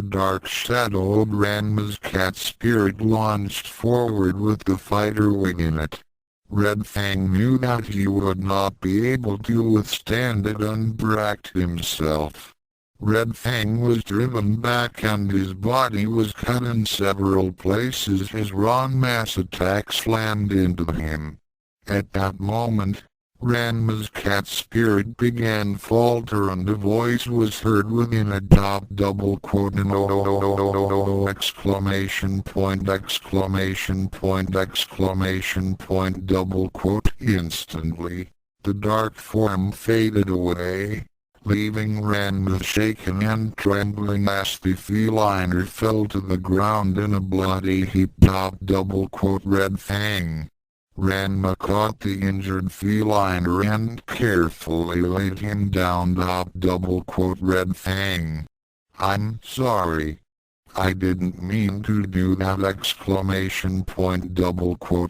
dark shadow of Ranma's cat spirit launched forward with the fighter wing it. Red Fang knew that he would not be able to withstand it and bracked himself. Red Fang was driven back and his body was cut in several places as Ranma's attack slammed into him. At that moment, Ranma's cat spirit began falter and a voice was heard within a Instantly, the dark form faded away, leaving Ranma shaken and trembling as the feliner fell to the ground in a bloody heap. Red Fang. Ranma caught the injured feliner and carefully laid him down. Red Fang. I'm sorry. I didn't mean to do that!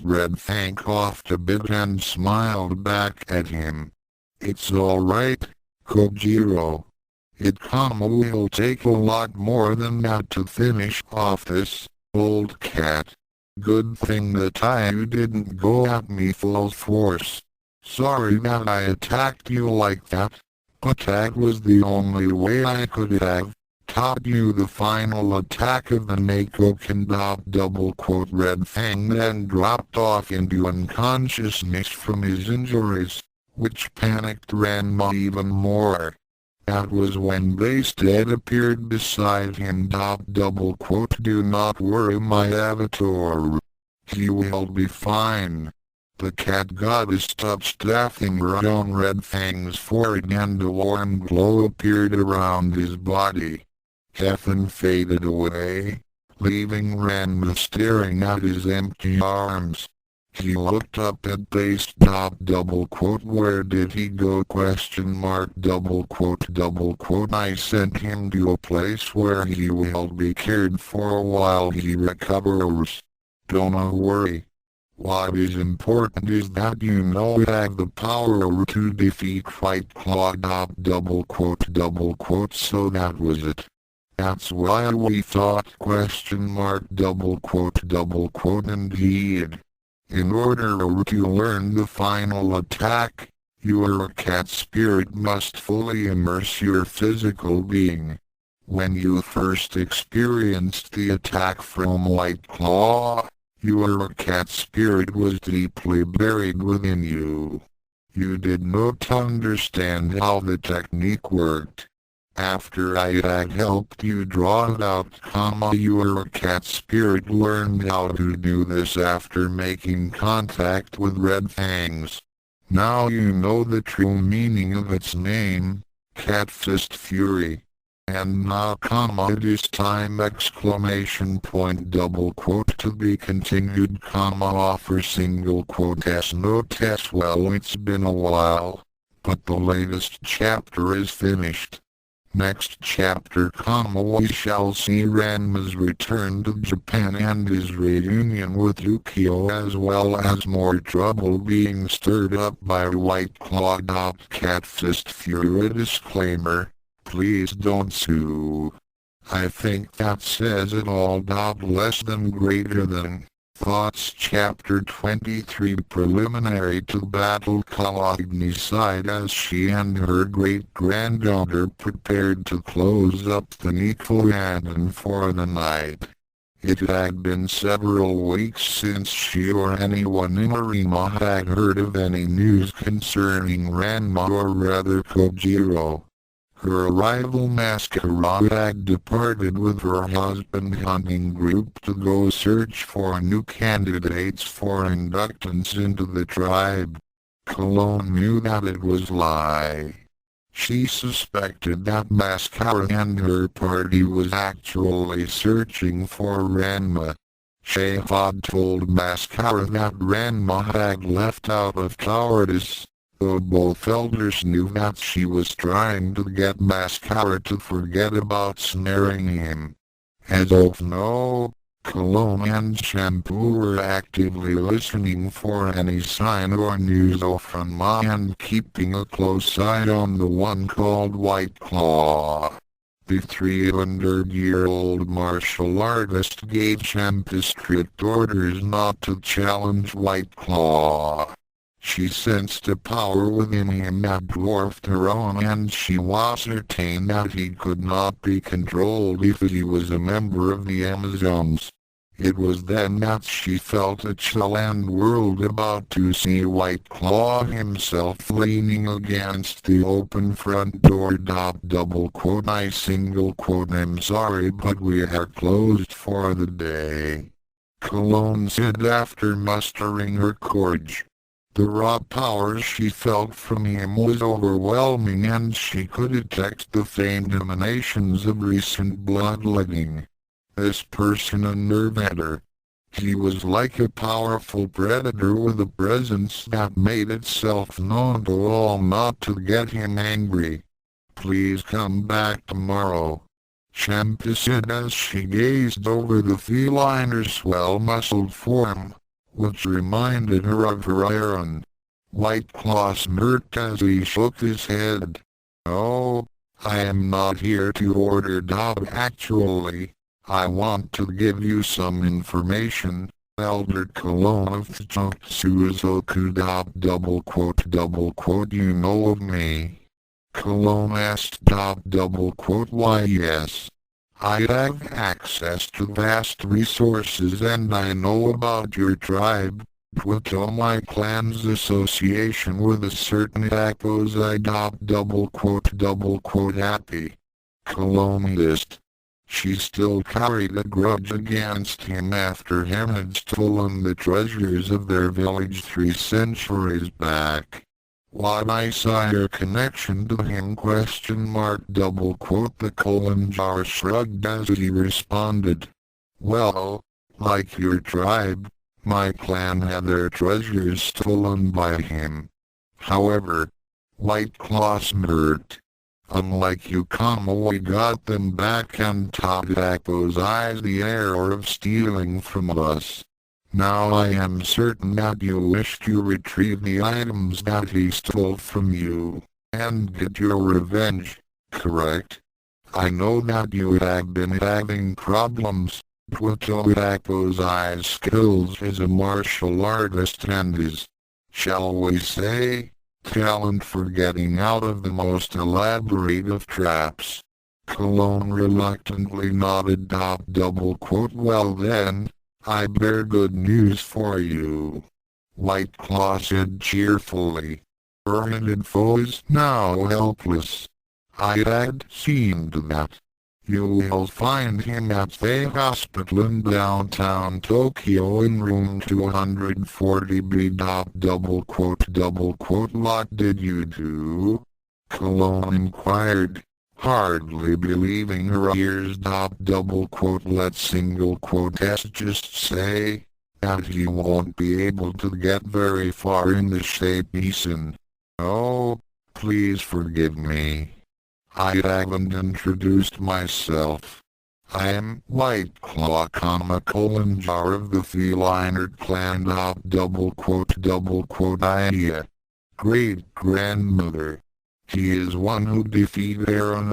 Red Fang coughed a bit and smiled back at him. It's alright, Kojiro. It will take a lot more than that to finish off this, old cat. Good thing that you didn't go at me full force. Sorry that I attacked you like that, but that was the only way I could have taught you the final attack of the Neko Ken. Red Fang then dropped off into unconsciousness from his injuries, which panicked Ranma even more. That was when Bastet appeared beside him. Do not worry, my avatar. He will be fine. The cat goddess touched a finger on Red Fang's forehead and a warm glow appeared around his body. Then faded away, leaving Ranma staring at his empty arms. He looked up at Base. Where did he go? I sent him to a place where he will be cared for while he recovers. Don't worry. What is important is that you know I have the power to defeat White Claw. So that was it. That's why we thought? Indeed. In order to learn the final attack, your cat spirit must fully immerse your physical being. When you first experienced the attack from White Claw, your cat spirit was deeply buried within you. You did not understand how the technique worked. After I had helped you draw it out, your cat spirit learned how to do this after making contact with Red Fangs. Now you know the true meaning of its name, Cat Fist Fury. And now, it is time! To be continued, offer single quote s note s. Well, it's been a while, but the latest chapter is finished. Next chapter, we shall see Ranma's return to Japan and his reunion with Yukio, as well as more trouble being stirred up by White Claw. Cat Fist Fury. Disclaimer: please don't sue. I think that says it all. Less than greater than. Thoughts Chapter 23 Preliminary to battle Kalagni sighed as she and her great-granddaughter prepared to close up the Neko Ken for the night. It had been several weeks since she or anyone in Ranma had heard of any news concerning Ranma, or rather Kojiro. Her rival Mascara had departed with her husband hunting group to go search for new candidates for inductance into the tribe. Cologne knew that it was lie. She suspected that Mascara and her party was actually searching for Ranma. Shehad told Mascara that Ranma had left out of cowardice, though both elders knew that she was trying to get Mascara to forget about snaring him. As of now, Cologne and Shampoo were actively listening for any sign or news of Ranma and keeping a close eye on the one called White Claw. The 300-year-old martial artist gave Shampoo strict orders not to challenge White Claw. She sensed a power within him that dwarfed her own, and she was certain that he could not be controlled if he was a member of the Amazons. It was then that she felt a chill and whirled about to see White Claw himself leaning against the open front door. "I'm sorry, but we are closed for the day," Cologne said after mustering her courage. The raw power she felt from him was overwhelming, and she could detect the faint emanations of recent bloodletting. This person unnerved her. He was like a powerful predator with a presence that made itself known to all not to get him angry. "Please come back tomorrow," Shampoo said as she gazed over the feliner's well-muscled form, which reminded her of her iron. White Claw smirked as he shook his head. "Oh, I am not here to order. Actually, I want to give you some information, Elder Cologne of the Suzuku. You know of me?" Cologne asked. "Why yes. I have access to vast resources, and I know about your tribe, my clan's association with a certain Akozai. Happy." Cologne lisped. She still carried a grudge against him after him had stolen the treasures of their village 3 centuries back. "What I saw your connection to him?" The Kolanjar shrugged as he responded. "Well, like your tribe, my clan had their treasures stolen by him. However," White Claw smirked, "unlike you, we got them back, and Tadako's eyes the air of stealing from us. Now I am certain that you wish to retrieve the items that he stole from you, and get your revenge, correct? I know that you have been having problems with Tadako's eyes skills as a martial artist and his, shall we say, talent for getting out of the most elaborate of traps." Cologne reluctantly nodded. "Well then, I bear good news for you," White Claw said cheerfully. "Our hidden foe is now helpless. I had seen to that. You will find him at the hospital in downtown Tokyo in room 240B. "What did you do?" Cologne inquired, hardly believing her ears. "Let's just say that he won't be able to get very far in the shape he's in. Oh, please forgive me. I haven't introduced myself. I am White Claw Kolanjar of the Feliner clan. Idea. Great-grandmother. He is one who defeated Aaron!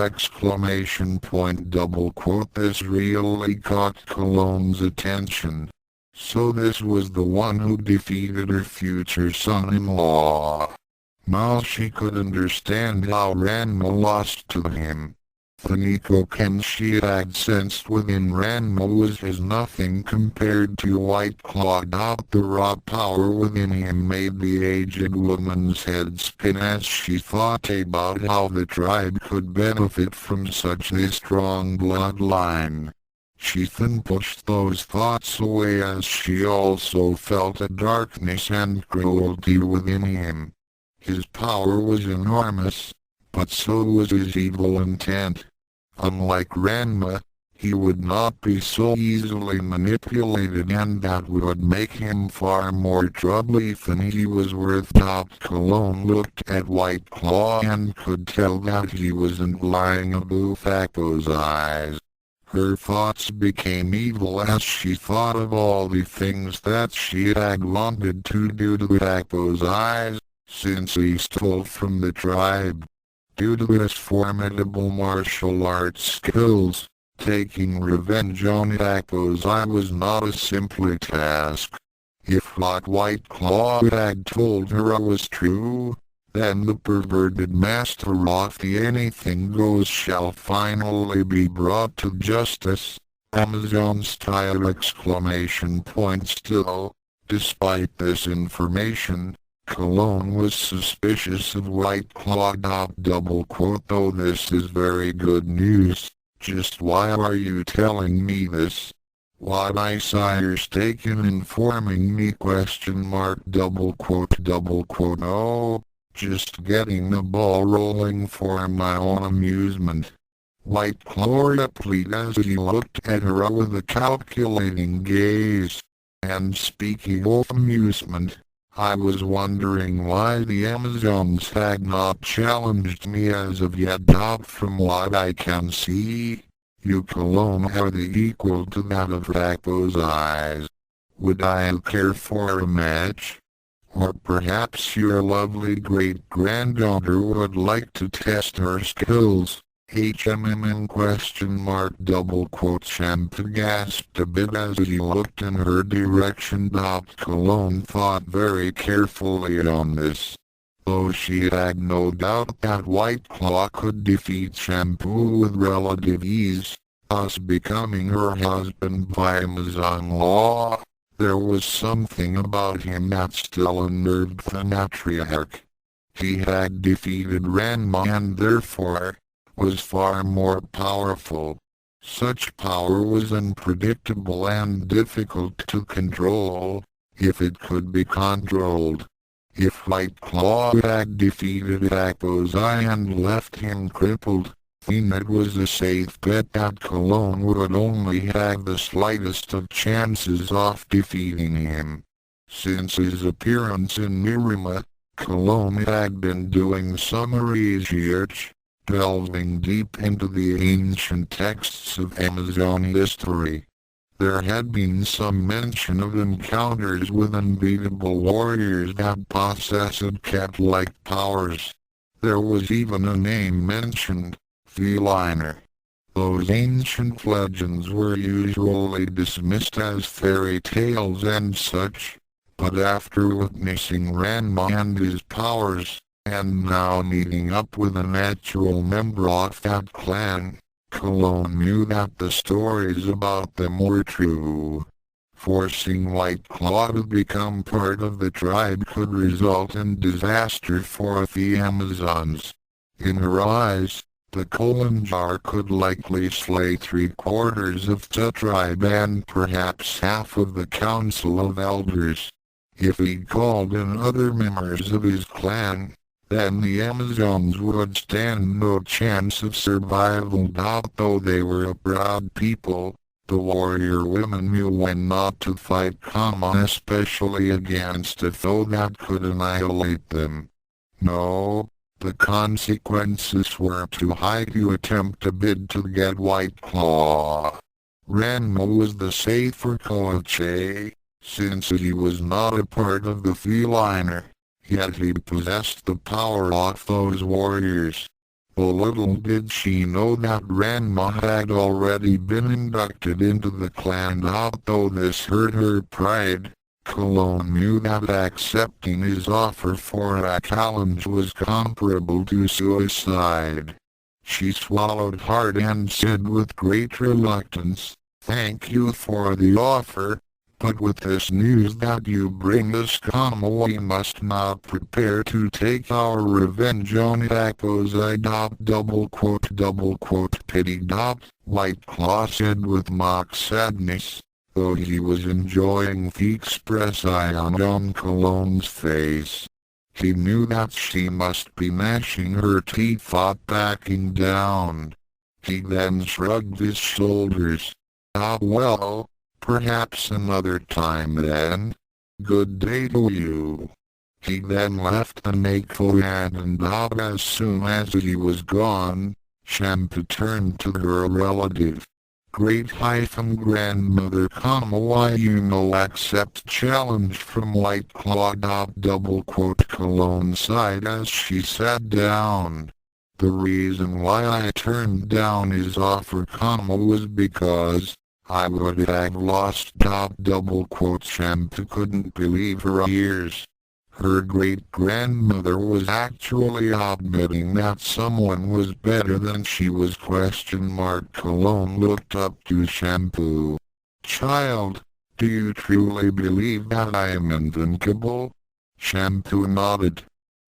This really caught Cologne's attention. So this was the one who defeated her future son-in-law. Now she could understand how Ranma lost to him. The Neko Ken she had sensed within Ranma was as nothing compared to White Claw. The raw power within him made the aged woman's head spin as she thought about how the tribe could benefit from such a strong bloodline. She then pushed those thoughts away as she also felt a darkness and cruelty within him. His power was enormous, but so was his evil intent. Unlike Ranma, he would not be so easily manipulated, and that would make him far more trouble than he was worth. Cologne looked at White Claw and could tell that he wasn't lying about Thako's eyes. Her thoughts became evil as she thought of all the things that she had wanted to do to Thako's eyes, since he stole from the tribe. Due to his formidable martial arts skills, taking revenge on Thako's eye was not a simple task. If what White Claw had told her was true, then the perverted master of the anything goes shall finally be brought to justice. Amazon style exclamation point. Still, despite this information, Cologne was suspicious of White Claw. Though this is very good news, just why are you telling me this? What my sire's taken informing me? Oh, just getting the ball rolling for my own amusement. White Claw replied as he looked at her with a calculating gaze. And speaking of amusement, I was wondering why the Amazons had not challenged me as of yet. From what I can see, you alone are the equal to that of Thako's eyes. Would I care for a match? Or perhaps your lovely great-granddaughter would like to test her skills. Champa gasped a bit as he looked in her direction. Cologne thought very carefully on this. Though she had no doubt that White Claw could defeat Shampoo with relative ease, thus becoming her husband by Amazon law, there was something about him that still unnerved the matriarch. He had defeated Ranma and therefore was far more powerful. Such power was unpredictable and difficult to control, if it could be controlled. If White Claw had defeated Thako's eye and left him crippled, then it was a safe bet that Cologne would only have the slightest of chances of defeating him. Since his appearance in Mirima, Cologne had been doing some research, delving deep into the ancient texts of Amazon history. There had been some mention of encounters with unbeatable warriors that possessed cat-like powers. There was even a name mentioned, Feliner. Those ancient legends were usually dismissed as fairy tales and such, but after witnessing Ranma and his powers, and now meeting up with an actual member of that clan, Cologne knew that the stories about them were true. Forcing White Claw to become part of the tribe could result in disaster for the Amazons. In her eyes, the Kolanjar could likely slay 3/4 of the tribe and perhaps half of the Council of Elders. If he called in other members of his clan, then the Amazons would stand no chance of survival. Though they were a proud people, the warrior women knew when not to fight, especially against a foe that could annihilate them. No, the consequences were too high to attempt a bid to get White Claw. Ranma was the safer coach, since he was not a part of the Feliner. Yet he possessed the power of those warriors. But little did she know that Ranma had already been inducted into the clan. Although this hurt her pride, Cologne knew that accepting his offer for a challenge was comparable to suicide. She swallowed hard and said with great reluctance, "Thank you for the offer, but with this news that you bring us, we must now prepare to take our revenge on Akozai. Pity. White Claw said with mock sadness, though he was enjoying the expression on Cologne's face. He knew that she must be gnashing her teeth at backing down. He then shrugged his shoulders. "Ah well, perhaps another time then. Good day to you." He then left the Neko Ken, and as soon as he was gone, Shampoo turned to her relative. "Great-grandmother, why you no accept challenge from White Claw. Cologne sighed as she sat down. "The reason why I turned down his offer, was because I would have lost. Shampoo couldn't believe her ears. Her great-grandmother was actually admitting that someone was better than she was. Cologne looked up to Shampoo. "Child, do you truly believe that I am invincible?" Shampoo nodded.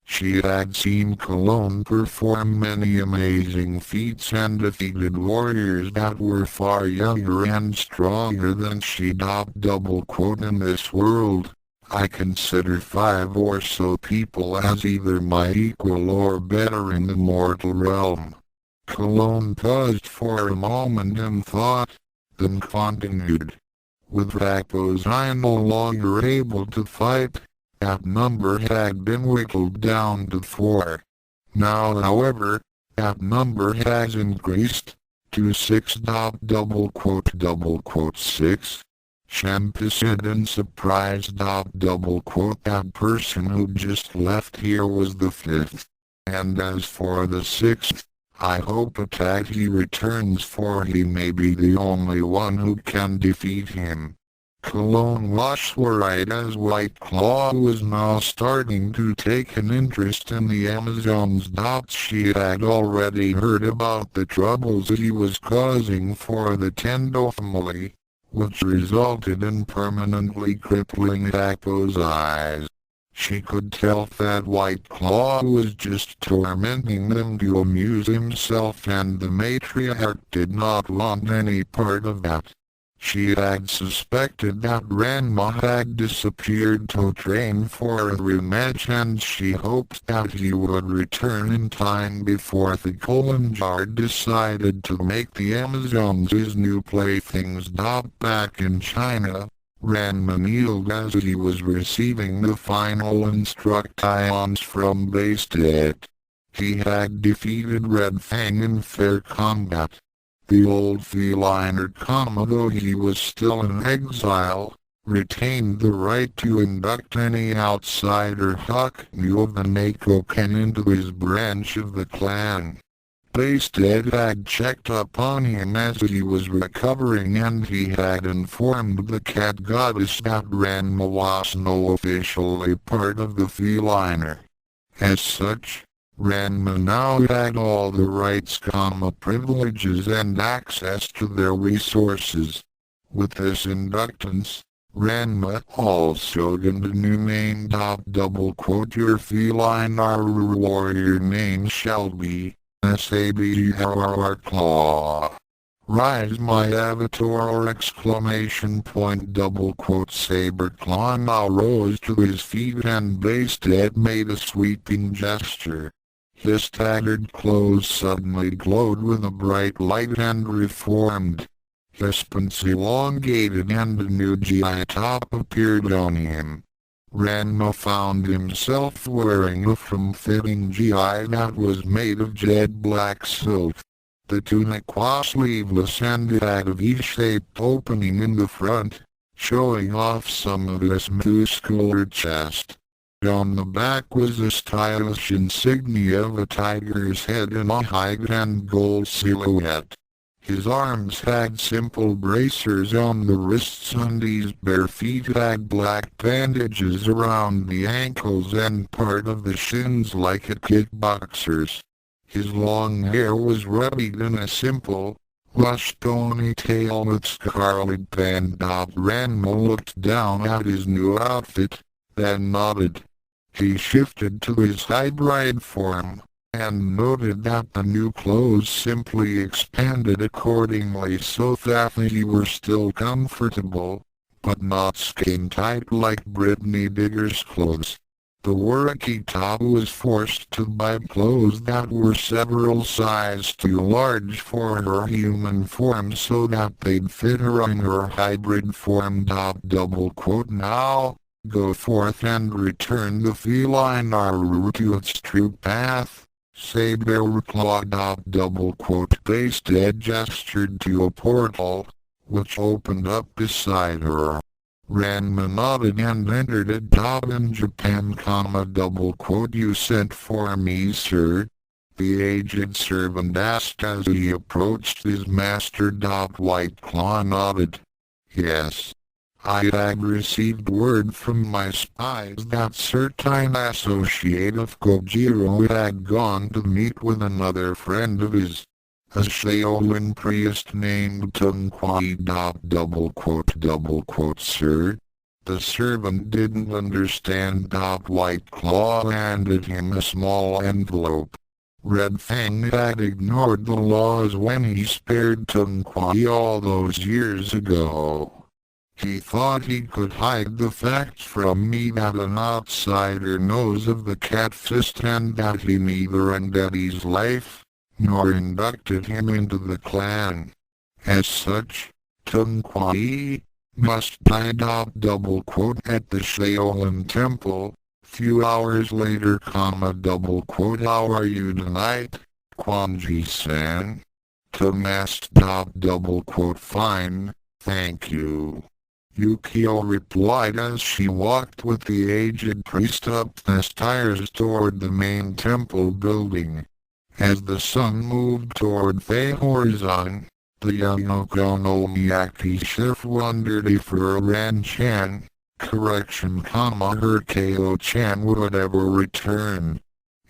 She had seen Cologne perform many amazing feats and defeated warriors that were far younger and stronger than she. "In this world, I consider 5 or so people as either my equal or better in the mortal realm." Cologne paused for a moment and thought, then continued. "With Akozai no longer able to fight, that number had been whittled down to 4. Now however, that number has increased to 6. 6. Shampoo said in surprise. "That person who just left here was the 5th. And as for the 6th, I hope that he returns, for he may be the only one who can defeat him." Cologne was worried as White Claw was now starting to take an interest in the Amazons. She had already heard about the troubles he was causing for the Tendo family, which resulted in permanently crippling Ako's eyes. She could tell that White Claw was just tormenting them to amuse himself, and the matriarch did not want any part of that. She had suspected that Ranma had disappeared to train for a rematch, and she hoped that he would return in time before the Kolonjar decided to make the Amazons his new playthings. Back in China, Ranma kneeled as he was receiving the final instructions from Bastet. He had defeated Red Fang in fair combat. The old feliner, though he was still in exile, retained the right to induct any outsider Hakuno of the Neko Ken into his branch of the clan. Bastet had checked up on him as he was recovering, and he had informed the cat goddess that Ranma was no officially part of the feliner. As such, Ranma now had all the rights, privileges and access to their resources. With this inductance, Ranma also gained a new name. "Your feline warrior name shall be Saber-Claw. Rise my avatar! ! Saber-Claw now rose to his feet, and Bastet made a sweeping gesture. His tattered clothes suddenly glowed with a bright light and reformed. His pants elongated, and a new GI top appeared on him. Ranma found himself wearing a form-fitting GI that was made of jet black silk. The tunic was sleeveless and it had a V-shaped opening in the front, showing off some of his muscular chest. On the back was a stylish insignia of a tiger's head in a white and gold silhouette. His arms had simple bracers on the wrists and his bare feet had black bandages around the ankles and part of the shins like a kickboxer's. His long hair was rubbed in a simple, lush ponytail with scarlet band. Ranma looked down at his new outfit, then nodded. He shifted to his hybrid form, and noted that the new clothes simply expanded accordingly so that they were still comfortable, but not skin-tight like Brittany Digger's clothes. The Workita was forced to buy clothes that were several sizes too large for her human form so that they'd fit her in her hybrid form. Now, go forth and return the feline Aru to its true path. Saber-tooth. Basted gestured to a portal, which opened up beside her. Ranma nodded and entered it. In Japan, You sent for me, sir? The aged servant asked as he approached his master. White Claw nodded. Yes. I had received word from my spies that certain associate of Kojiro had gone to meet with another friend of his, a Shaolin priest named Tunquai. Sir. The servant didn't understand. White Claw handed him a small envelope. Red Fang had ignored the laws when he spared Tunquai all those years ago. He thought he could hide the facts from me that an outsider knows of the cat fist and that he neither ended his life, nor inducted him into the clan. As such, Tunquai must die. At the Shaolin Temple, few hours later, How are you tonight, Quanji-san? Tung asked. Fine, thank you. Yukio replied as she walked with the aged priest up the stairs toward the main temple building. As the sun moved toward the horizon, the young Okonomiyaki chef wondered if her Ran-chan, her Ko-chan would ever return.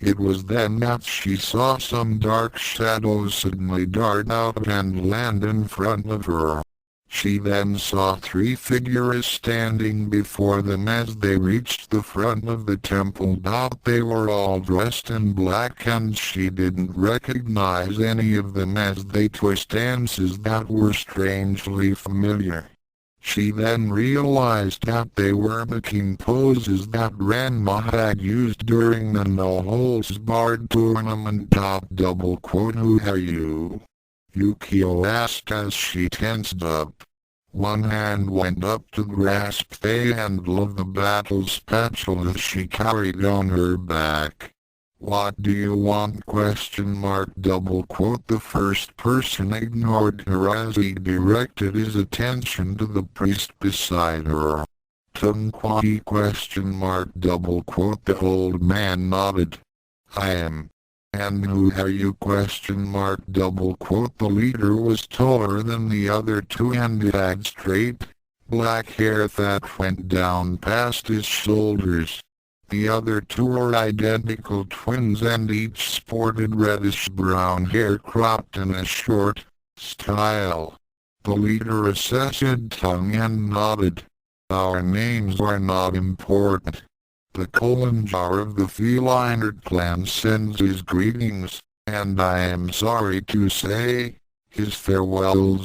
It was then that she saw some dark shadows suddenly dart out and land in front of her. She then saw three figures standing before them as they reached the front of the temple. They were all dressed in black and she didn't recognize any of them as they twist dances that were strangely familiar. She then realized that they were making poses that Ranma had used during the no-holds-barred tournament. Who are you? Yukio asked as she tensed up. One hand went up to grasp the handle of the battle spatula she carried on her back. What do you want? The first person ignored her as he directed his attention to the priest beside her. Tunquai? The old man nodded. I am. And who are you? The leader was taller than the other two and had straight, black hair that went down past his shoulders. The other two were identical twins and each sported reddish-brown hair cropped in a short style. The leader assessed tongue and nodded. Our names are not important. The Kolanjar of the feline clan sends his greetings, and I am sorry to say, his farewells!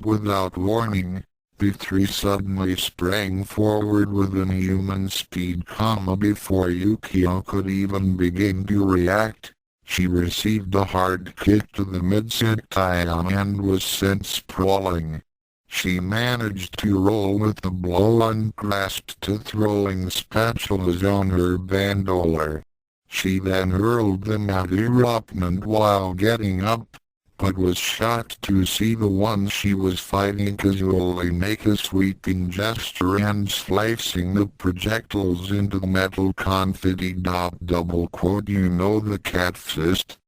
Without warning, the three suddenly sprang forward with inhuman speed. Before Yukio could even begin to react, she received a hard kick to the midsection and was sent sprawling. She managed to roll with the blow and grasped two throwing spatulas on her bandolier. She then hurled them at erupment while getting up, but was shocked to see the one she was fighting casually make a sweeping gesture and slicing the projectiles into the metal confetti. You know the cat fist?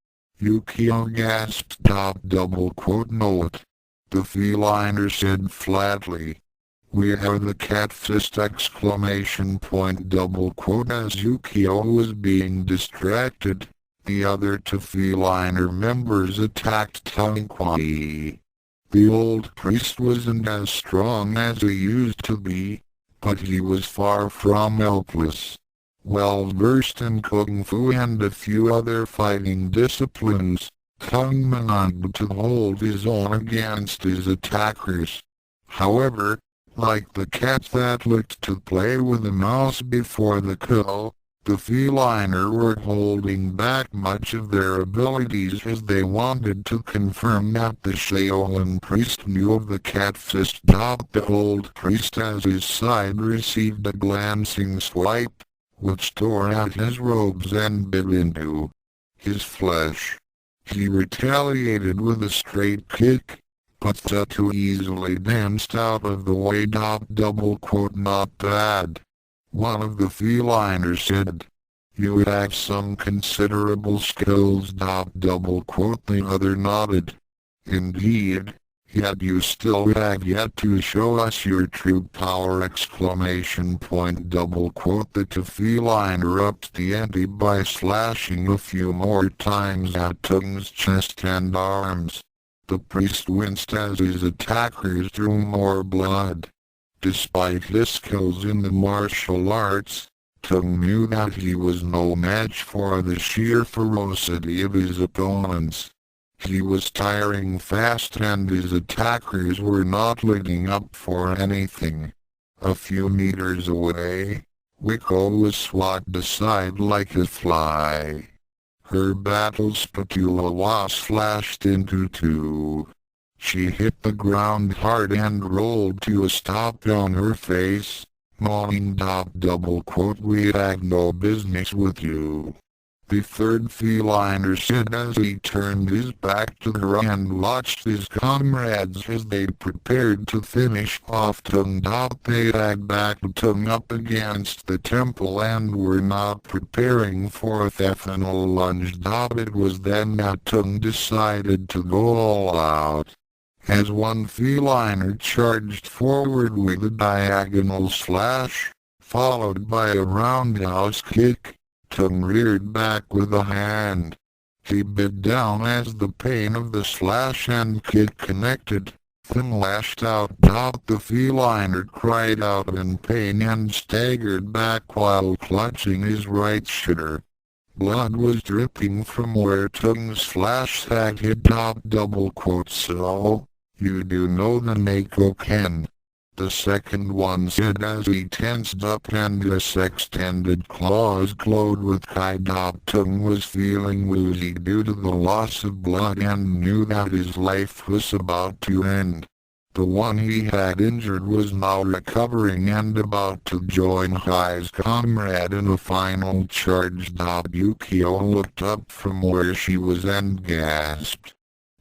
Yukio gasped. Know it. The feliner said flatly. We are the cat fist! As Yukio was being distracted, the other two feliner members attacked Tanquai. The old priest wasn't as strong as he used to be, but he was far from helpless. Well versed in kung fu and a few other fighting disciplines, Kung managed to hold his own against his attackers. However, like the cat that looked to play with a mouse before the kill, the feliner were holding back much of their abilities as they wanted to confirm that the Shaolin priest knew of the cat fist. The old priest at his side received a glancing swipe, which tore at his robes and bit into his flesh. He retaliated with a straight kick, but too easily danced out of the way. Not bad. One of the feliners said. You have some considerable skills. The other nodded. Indeed, yet you still have yet to show us your true power! The two feliner upped the ante by slashing a few more times at Tung's chest and arms. The priest winced as his attackers drew more blood. Despite his skills in the martial arts, Tung knew that he was no match for the sheer ferocity of his opponents. He was tiring fast and his attackers were not letting up for anything. A few meters away, Wiko was swatted aside like a fly. Her battle spatula was slashed into two. She hit the ground hard and rolled to a stop on her face, moaning. We have no business with you. The third feliner said as he turned his back to her and watched his comrades as they prepared to finish off Tung. They had backed Tung up against the temple and were not preparing for a final lunge. It was then that Tung decided to go all out. As one feliner charged forward with a diagonal slash, followed by a roundhouse kick, Tung reared back with a hand. He bit down as the pain of the slash and kick connected, then lashed out. The feliner cried out in pain and staggered back while clutching his right shoulder. Blood was dripping from where Tung's slash had hit. So, you do know the Neko Ken? The second one said as he tensed up and his extended claws glowed with Kai. Tung was feeling woozy due to the loss of blood and knew that his life was about to end. The one he had injured was now recovering and about to join Kai's comrade in a final charge. Yukio looked up from where she was and gasped.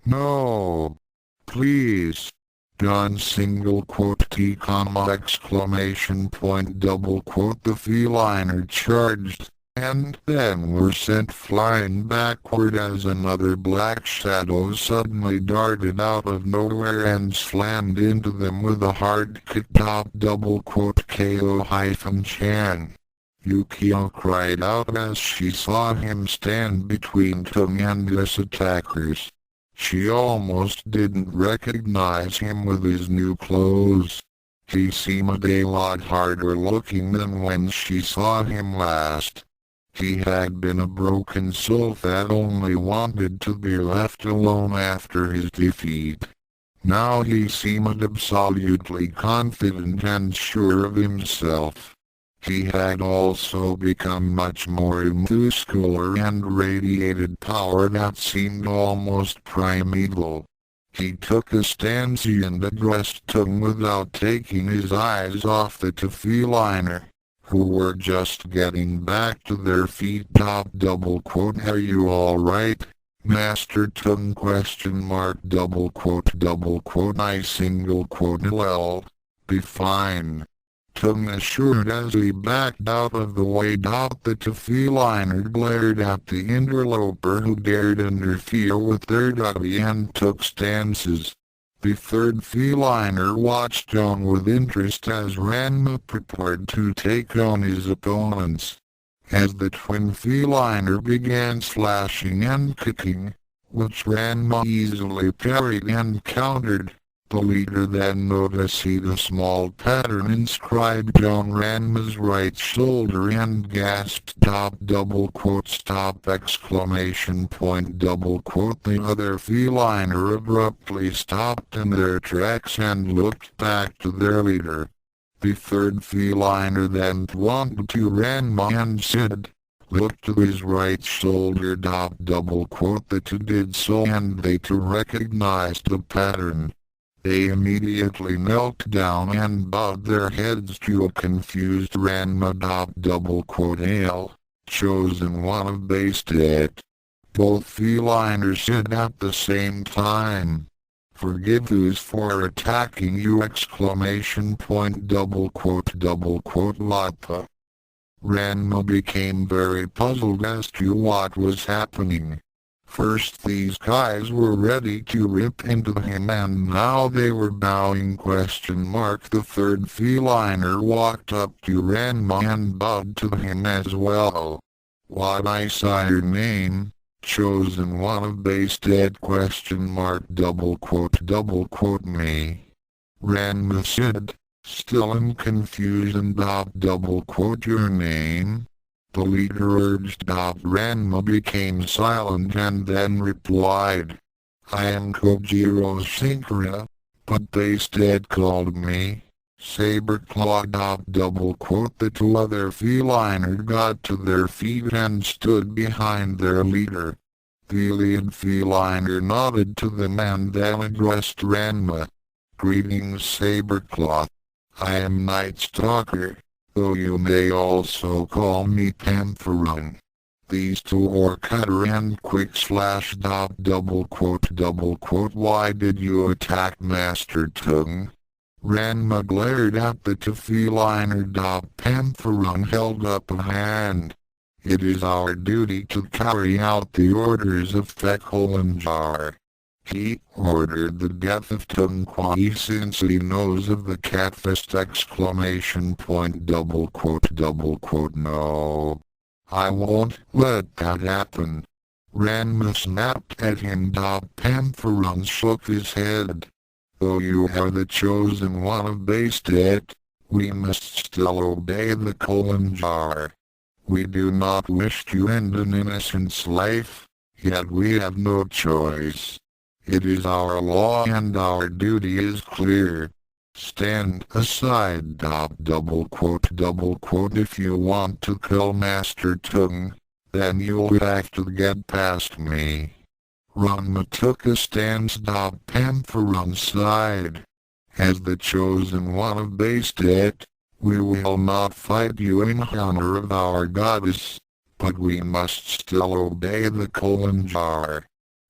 No! Please! T comma exclamation point double quote. The feliner charged, and then were sent flying backward as another black shadow suddenly darted out of nowhere and slammed into them with a hard kick. Double quote Ko-chan. Yukio cried out as she saw him stand between Tung and his attackers. She almost didn't recognize him with his new clothes. He seemed a lot harder looking than when she saw him last. He had been a broken soul that only wanted to be left alone after his defeat. Now he seemed absolutely confident and sure of himself. He had also become much more muscular and radiated power that seemed almost primeval. He took a stance and addressed Tung without taking his eyes off the two feliner, who were just getting back to their feet. Double quote. Are you alright, Master Tung question mark double quote I single quote lol. Be fine. Tung assured as he backed out of the way. The feliner glared at the interloper who dared interfere with their duty and took stances. The third feliner watched on with interest as Ranma prepared to take on his opponents. As the twin feliner began slashing and kicking, which Ranma easily parried and countered, the leader then noticed a small pattern inscribed on Ranma's right shoulder and gasped stop! The other feliner abruptly stopped in their tracks and looked back to their leader. The third feliner then pointed to Ranma and said, "Look to his right shoulder." The two did so and they too recognized the pattern. They immediately knelt down and bowed their heads to a confused Ranma. Ale, chosen one of Bastet. Both feliners said at the same time, "Forgive us for attacking you!" Lapa. Ranma became very puzzled as to what was happening. First these guys were ready to rip into him and now they were bowing ? The third feliner walked up to Ranma and bowed to him as well. "What I saw your name, chosen one of Bastet ? Me." Ranma said, still in confusion. "Your name?" The leader urged. Ranma became silent and then replied, "I am Kojiro Shinkara, but Bastet called me Saber-Claw." The two other feliners got to their feet and stood behind their leader. The lead feliner nodded to them and then addressed Ranma. "Greetings, Saber-Claw. I am Night Stalker, though you may also call me Pantherun." These two are Cutter and Quick Slash. "Why did you attack Master Tung?" Ranma glared at the two feliner. Pantherun held up a hand. "It is our duty to carry out the orders of Fekholanjar. He ordered the death of Tung Kwai since he knows of the catfist! No. I won't let that happen." Ranma snapped at him. Pantherun shook his head. "Though you are the chosen one of Bastet, we must still obey the Kolanjar. We do not wish to end an innocent's life, yet we have no choice. It is our law and our duty is clear. Stand aside. If you want to kill Master Tung, then you'll have to get past me." Ranma took a stance. Pantherun sighed. "As the chosen one of Bastet, we will not fight you in honor of our goddess, but we must still obey the Kolanjar.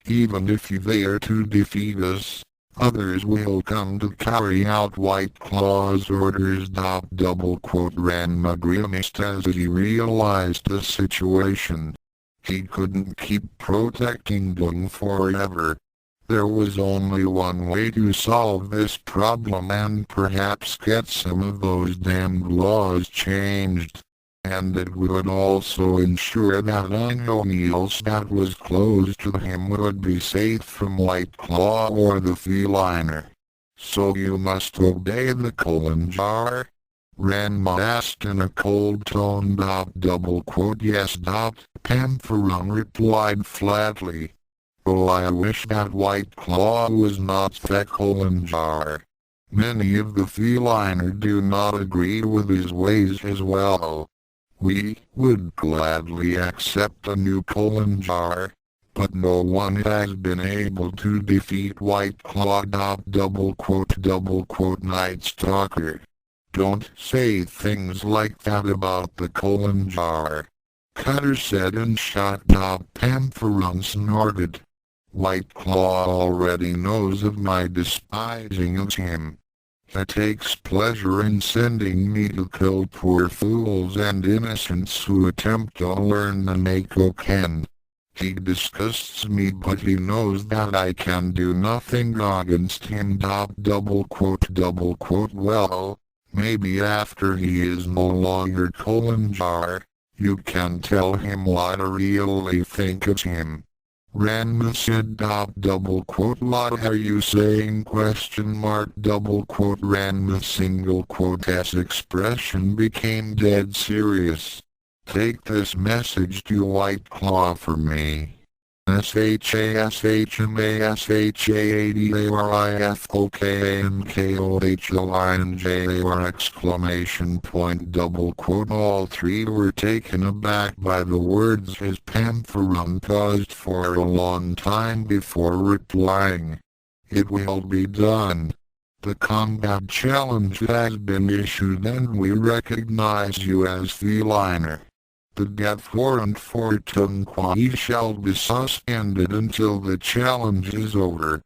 Even if you dare to defeat us, others will come to carry out White Claw's orders." Ranma grimaced as he realized the situation. He couldn't keep protecting Tung forever. There was only one way to solve this problem and perhaps get some of those damned laws changed. And it would also ensure that anyone else that was close to him would be safe from White Claw or the feliner. "So you must obey the Kolanjar?" Ranma asked in a cold tone. "Yes." Pantherun replied flatly. "Oh, I wish that White Claw was not Fekholanjar. Many of the feliner do not agree with his ways as well. We would gladly accept a new Kolanjar, but no one has been able to defeat White Claw." Night Stalker. "Don't say things like that about the Kolanjar," Cutter said and shot. Pantherun snorted. White Claw already knows of my despising of him. He takes pleasure in sending me to kill poor fools and innocents who attempt to learn the Neko Ken. He disgusts me, but he knows that I can do nothing against him. Well, maybe after he is no longer Jar, you can tell him what I really think of him. Ranma said. What are you saying? Ranma's expression became dead serious. Take this message to White Claw for me. SHMASHADARIFOKNKOHLINJAR! All three were taken aback by the words. His pantherun paused for a long time before replying. It will be done. The combat challenge has been issued and we recognize you as feliner. The death warrant for Tunquai shall be suspended until the challenge is over.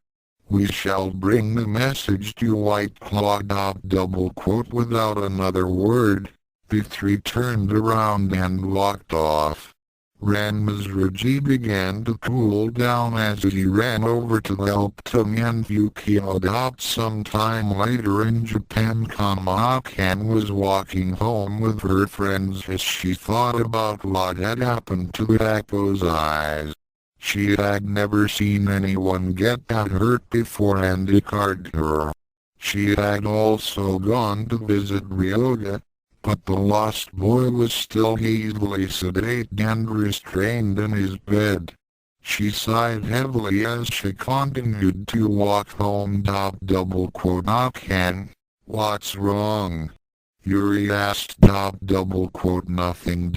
We shall bring the message to White Claw. Without another word, the three turned around and walked off. Ranma's Raji began to cool down as he ran over to help Tung and Yukio. Sometime later in Japan, Ken was walking home with her friends as she thought about what had happened to Ako's eyes. She had never seen anyone get that hurt before and it hurt her. She had also gone to visit Ryoga, but the lost boy was still easily sedated and restrained in his bed. She sighed heavily as she continued to walk home. Ken, what's wrong? Yuri asked. Nothing.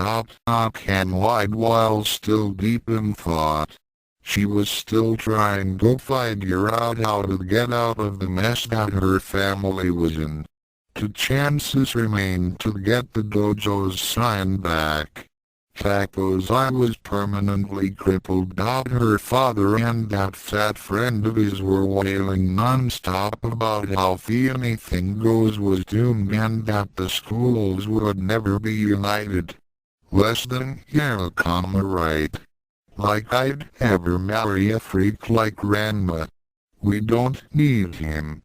Ken lied while still deep in thought. She was still trying to figure out how to get out of the mess that her family was in. Two chances remained to get the dojo's sign back. Tako's eye was permanently crippled. Her father and that fat friend of his were wailing non-stop about how the Anything Goes was doomed and that the schools would never be united. Less than right. Like I'd ever marry a freak like Ranma. We don't need him.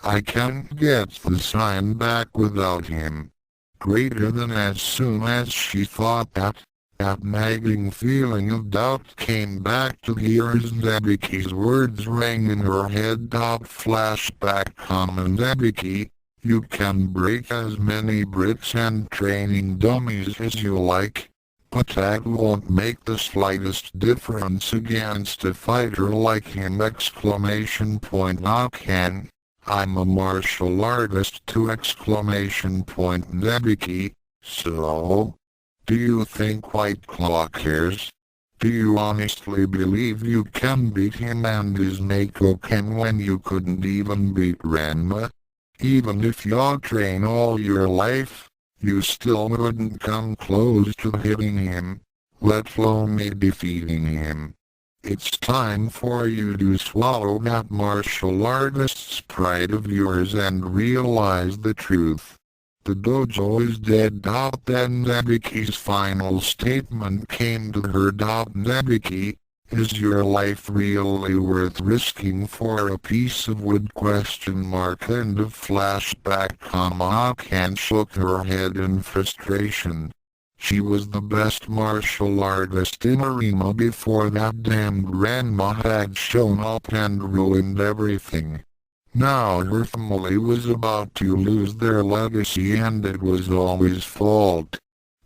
I can't get the sign back without him. Greater than as soon as she thought that nagging feeling of doubt came back to hear Zabiki's words rang in her head. Flashback. Zabiki, you can break as many bricks and training dummies as you like, but that won't make the slightest difference against a fighter like him! Ken, I'm a martial artist! Zabiki, so? Do you think White Claw cares? Do you honestly believe you can beat him and his Neko Ken when you couldn't even beat Ranma? Even if you train all your life, you still wouldn't come close to hitting him, let alone me defeating him. It's time for you to swallow that martial artist's pride of yours and realize the truth. The dojo is dead. Then Zabiki's final statement came to her. Zabiki, is your life really worth risking for a piece of wood? End of flashback. Ken shook her head in frustration. She was the best martial artist in Arima before that damned Ranma had shown up and ruined everything. Now her family was about to lose their legacy and it was all his fault.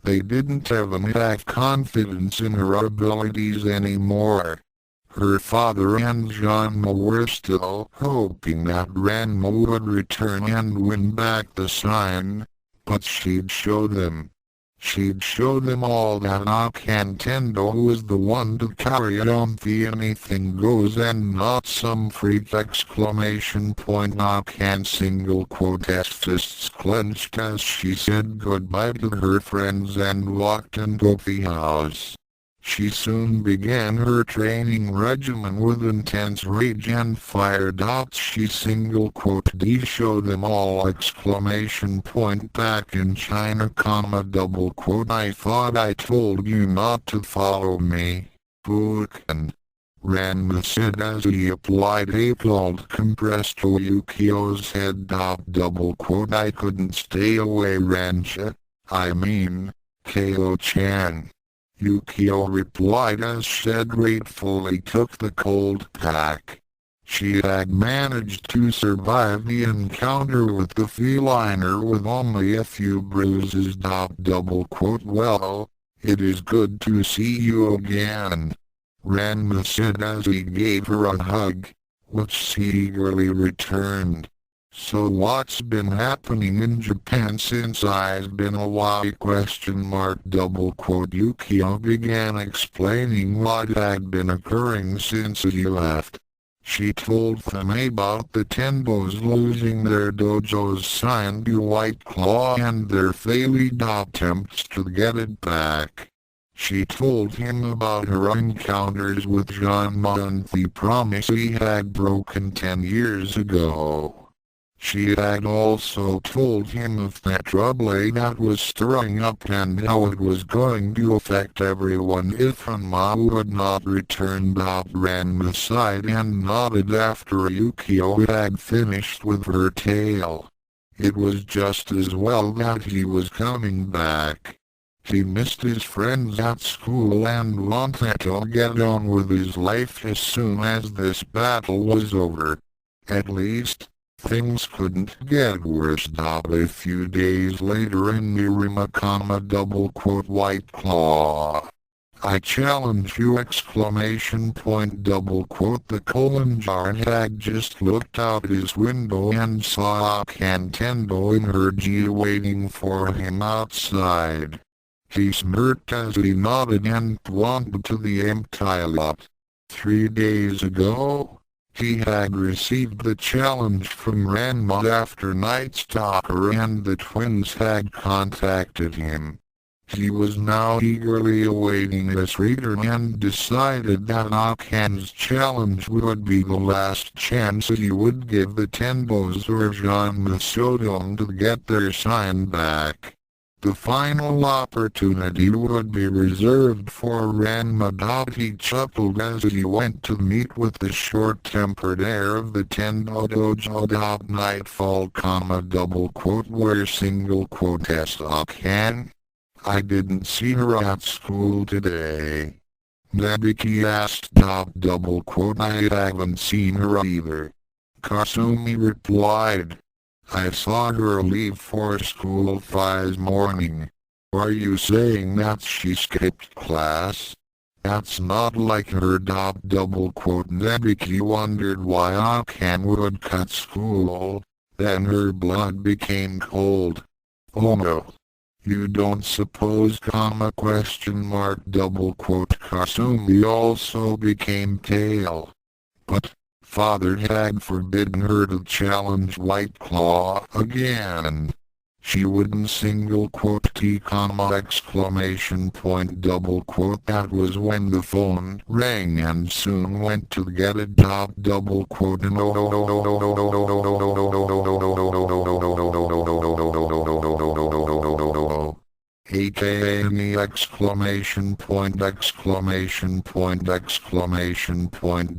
They didn't even have confidence in her abilities anymore. Her father and Genma were still hoping that Ranma would return and win back the sign, but she'd show them. She'd show them all that Nintendo was the one to carry on the Anything Goes and not some freak! Ken fists clenched as she said goodbye to her friends and walked into the house. She soon began her training regimen with intense rage and fire. She single quote D show them all exclamation point back in China comma double quote I thought I told you not to follow me. Fuken. Ranma said as he applied a cold compress to Yukio's head. Double quote I couldn't stay away Rancha. I mean, Ko-chan. Yukio replied as she gratefully took the cold pack. She had managed to survive the encounter with the feliner with only a few bruises. Double quote well, it is good to see you again. Ranma said as he gave her a hug, which she eagerly returned. So what's been happening in Japan since I've been away? Double quote Yukio began explaining what had been occurring since he left. She told them about the Tenbos losing their dojo's sign to White Claw and their failed attempts to get it back. She told him about her encounters with Genma and the promise he had broken 10 years ago. She had also told him of that trouble that was stirring up and how it was going to affect everyone if Ranma would not return. Ranma sighed and nodded after Yukio had finished with her tale. It was just as well that he was coming back. He missed his friends at school and wanted to get on with his life as soon as this battle was over. At least, things couldn't get worse. A few days later in Mirima, double quote White Claw. I challenge you exclamation point double quote the Kolanjar had just looked out his window and saw Kantendo and Herji waiting for him outside. He smirked as he nodded and pointed to the empty lot. 3 days ago, he had received the challenge from Ranma after Night Stalker and the twins had contacted him. He was now eagerly awaiting this return and decided that Akan's challenge would be the last chance he would give the Tenbos or Genma Sodom to get their sign back. The final opportunity would be reserved for Ranma. He chuckled as he went to meet with the short-tempered heir of the Tendo Dojo. Nightfall, double quote where single quote Akan. I didn't see her at school today. Nebiki asked. Double quote I haven't seen her either. Kasumi replied. I saw her leave for school this morning. Are you saying that she skipped class? That's not like her. Double quote Nebiki wondered why Akan would cut school. Then her blood became cold. Oh no. You don't suppose question mark double quote Kasumi also became pale. But Father had forbidden her to challenge White Claw again. She wouldn't single quote T exclamation point double quote. That was when the phone rang and soon went to get it. Double quote aka any exclamation point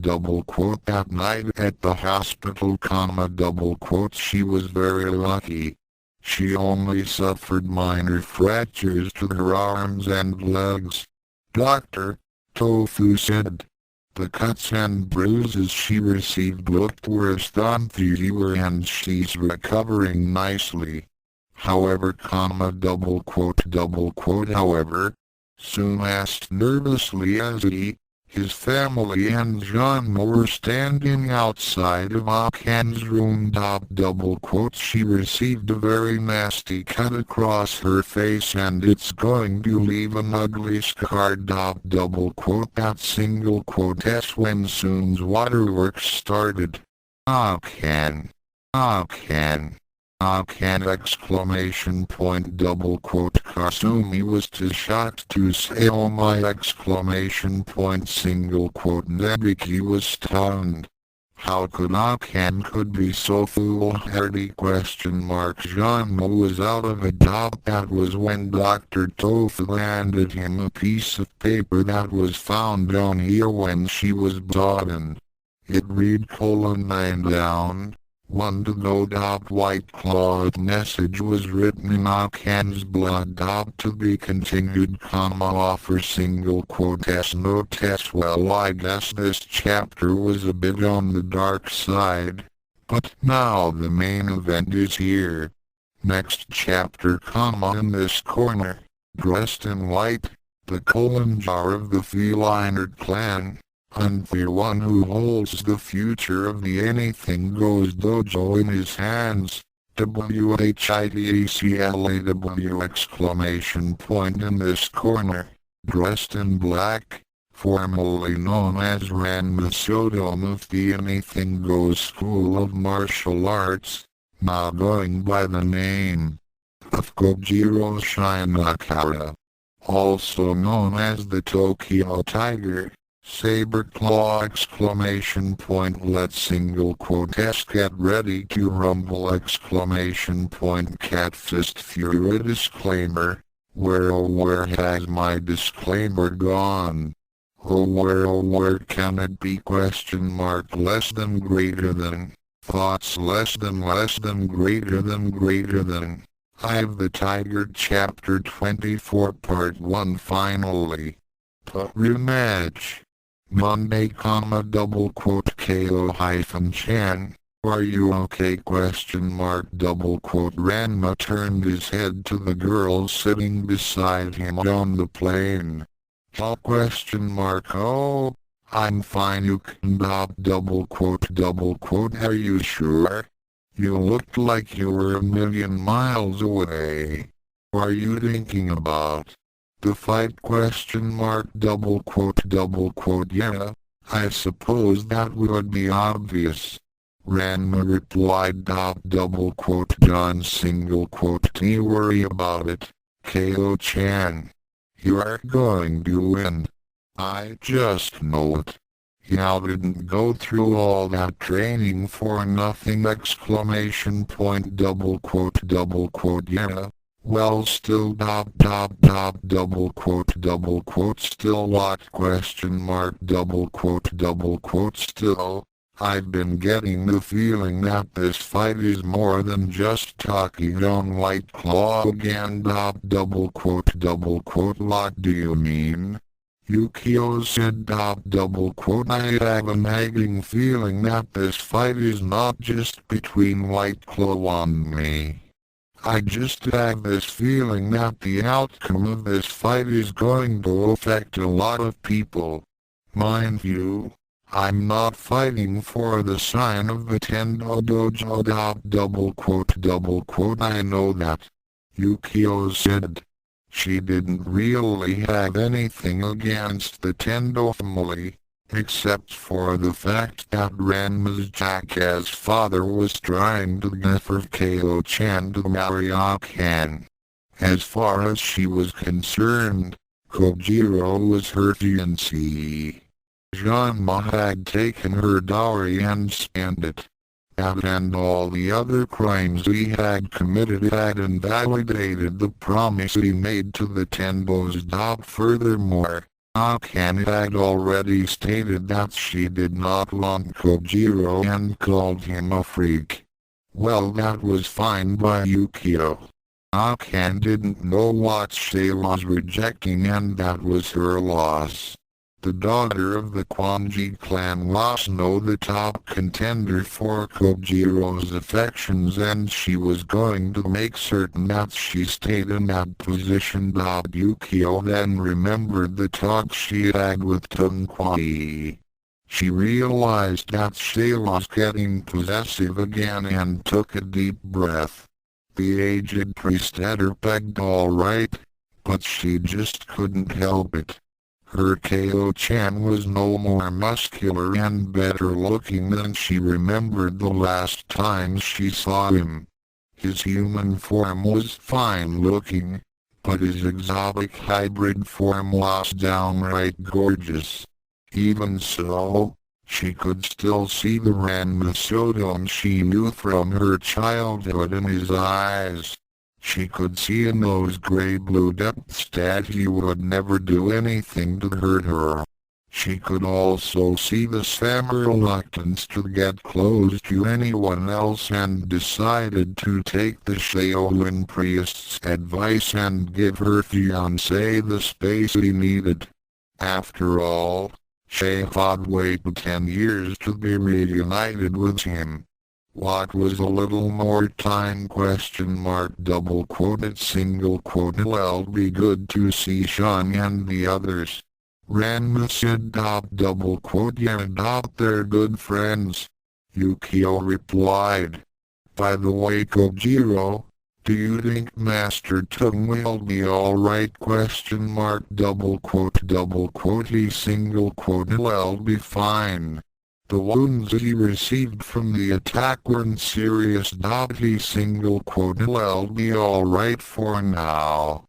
double quote. That night at the hospital double quote she was very lucky. She only suffered minor fractures to her arms and legs. Dr. Tofu said. The cuts and bruises she received looked worse than they were and she's recovering nicely. However, double quote, however, soon asked nervously as his family and Genma were standing outside of Akan's room. Double quote, she received a very nasty cut across her face and it's going to leave an ugly scar. Double quote, that single quote s when soon's waterworks started. Akan. Ken exclamation point double quote Kasumi was too shocked to say oh my exclamation point single quote Nebiki was stunned. How could Ken could be so foolhardy question mark Genma was out of a job. That was when Dr. Tofu handed him a piece of paper that was found down here when she was broadened. It read :9 down. 1 to go. White cloth message was written in Ken's blood. To be continued, offer single quote s no test. Well, I guess this chapter was a bit on the dark side, but now the main event is here. Next chapter, in this corner, dressed in white, the jar of the feline clan. Unclear one who holds the future of the Anything Goes dojo in his hands. WHITECLAW exclamation point in this corner, dressed in black, formerly known as Ranma Sodom of the Anything Goes School of Martial Arts, now going by the name of Kojiro Shinkara, also known as the Tokyo Tiger. Saber claw exclamation point let single quote s get ready to rumble exclamation point cat Fist Fury disclaimer. Where has my disclaimer gone? Oh where can it be question mark less than greater than, thoughts less than greater than. I've the Tiger chapter 24 part 1 finally. Rematch. Monday, double quote Ko-chan, are you okay question mark double quote Ranma turned his head to the girl sitting beside him on the plane. Question mark oh, I'm fine you can double quote are you sure? You looked like you were a million miles away. What are you thinking about? The fight question mark double quote yeah, I suppose that would be obvious. Ranma replied double quote John single quote don't worry about it, Ko-chan. You are going to win. I just know it. You didn't go through all that training for nothing exclamation point double quote yeah. Well still double quote still what question mark double quote still, I've been getting the feeling that this fight is more than just talking on White Claw again double quote what do you mean? Yukio said double quote I have a nagging feeling that this fight is not just between White Claw and me. I just have this feeling that the outcome of this fight is going to affect a lot of people. Mind you, I'm not fighting for the sign of the Tendo Dojo double quote I know that. Yukio said. She didn't really have anything against the Tendo family, except for the fact that Ranma's jackass father was trying to get for Ko-chan to marry Ken. As far as she was concerned, Kojiro was her fiancé. Genma had taken her dowry and spent it. That and all the other crimes he had committed had invalidated the promise he made to the Tendo's. Furthermore, Ken had already stated that she did not want Kojiro and called him a freak. Well, that was fine by Yukio. Ken didn't know what she was rejecting and that was her loss. The daughter of the Kwanji clan was now the top contender for Kojiro's affections and she was going to make certain that she stayed in that position. Yukio then remembered the talk she had with Tunkwai. She realized that she was getting possessive again and took a deep breath. The aged priest had her pegged all right, but she just couldn't help it. Her Ko-chan was no more muscular and better looking than she remembered the last time she saw him. His human form was fine-looking, but his exotic hybrid form was downright gorgeous. Even so, she could still see the Ranma Shodan she knew from her childhood in his eyes. She could see in those gray-blue depths that he would never do anything to hurt her. She could also see the same reluctance to get close to anyone else and decided to take the Shaolin priest's advice and give her fiancé the space he needed. After all, she had waited 10 years to be reunited with him. What was a little more time ? Double quoted single quote. It'll be good to see Sean and the others. Ranma said. Double quote. Yeah, they're good friends. Yukio replied. By the way, Kojiro, do you think Master Tung will be alright? Double quote. He single quote. He'll be fine. The wounds he received from the attack weren't serious. He single quote. He'll be alright for now.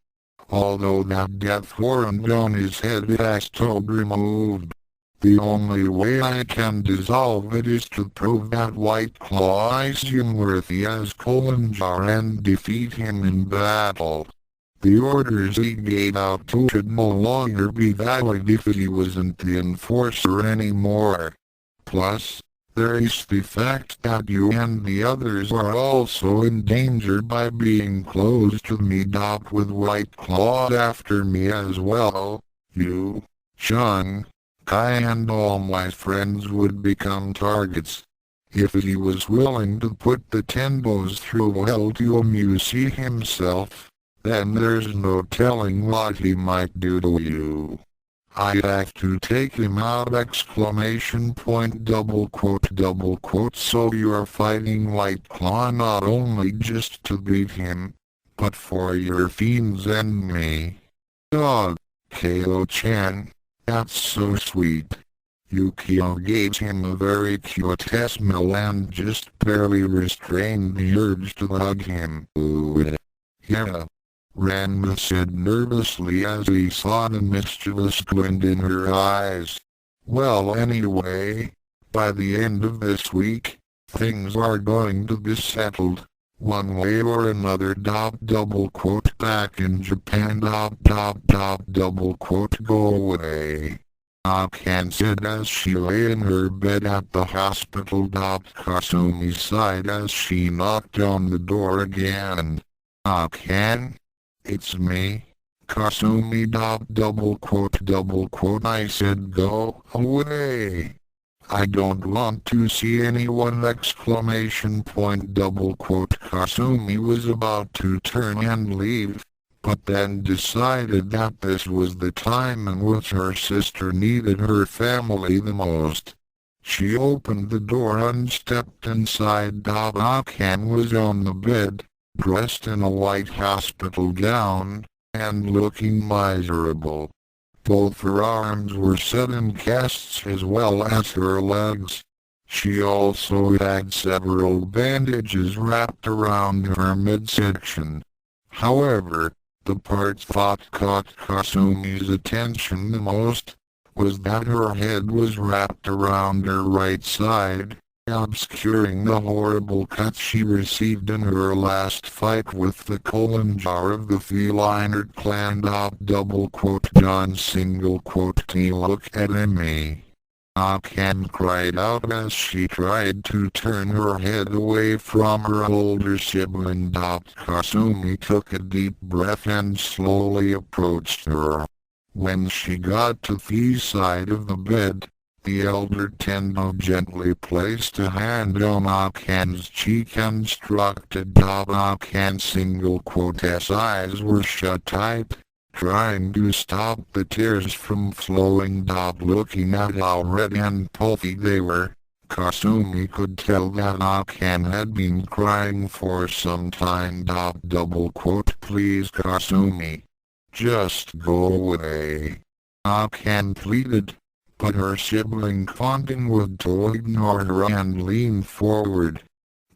Although that death warrant on his head has to be removed. The only way I can dissolve it is to prove that White Claw is him worthy as Kolanjar and defeat him in battle. The orders he gave out to should no longer be valid if he wasn't the enforcer anymore. Plus, there is the fact that you and the others are also in danger by being close to me. With White Claw after me as well, you, Sean, Kai and all my friends would become targets. If he was willing to put the Tenbos through hell to amuse himself, then there's no telling what he might do to you. I have to take him out! Double quote. So you're fighting White Claw not only just to beat him, but for your fiends and me. God, Kyo-chan, that's so sweet. Yukio gave him a very cute smile and just barely restrained the urge to hug him. Ooh, yeah. Ranma said nervously as he saw the mischievous glint in her eyes. Well, anyway, by the end of this week, things are going to be settled, one way or another. Double quote. Back in Japan. Double quote. Go away. Ken said as she lay in her bed at the hospital. Kasumi sighed as she knocked on the door again. Ken? It's me, Kasumi. Double quote. I said go away. I don't want to see anyone! Double quote. Kasumi was about to turn and leave, but then decided that this was the time in which her sister needed her family the most. She opened the door and stepped inside. Ken was on the bed, dressed in a white hospital gown, and looking miserable. Both her arms were set in casts as well as her legs. She also had several bandages wrapped around her midsection. However, the part that caught Kasumi's attention the most was that her head was wrapped around her right side, obscuring the horrible cut she received in her last fight with the Kolanjar of the Feliner clan. Double quote. John single quote. Look at me. Ken cried out as she tried to turn her head away from her older sibling. Kasumi took a deep breath and slowly approached her. When she got to the side of the bed, the elder Tendo gently placed a hand on Ken's cheek and instructed. Ken single quote. His eyes were shut tight, trying to stop the tears from flowing. Looking at how red and puffy they were, Kasumi could tell that Ken had been crying for some time. Double quote. Please, Kasumi, just go away. Ken pleaded, but her sibling continued to ignore her and leaned forward.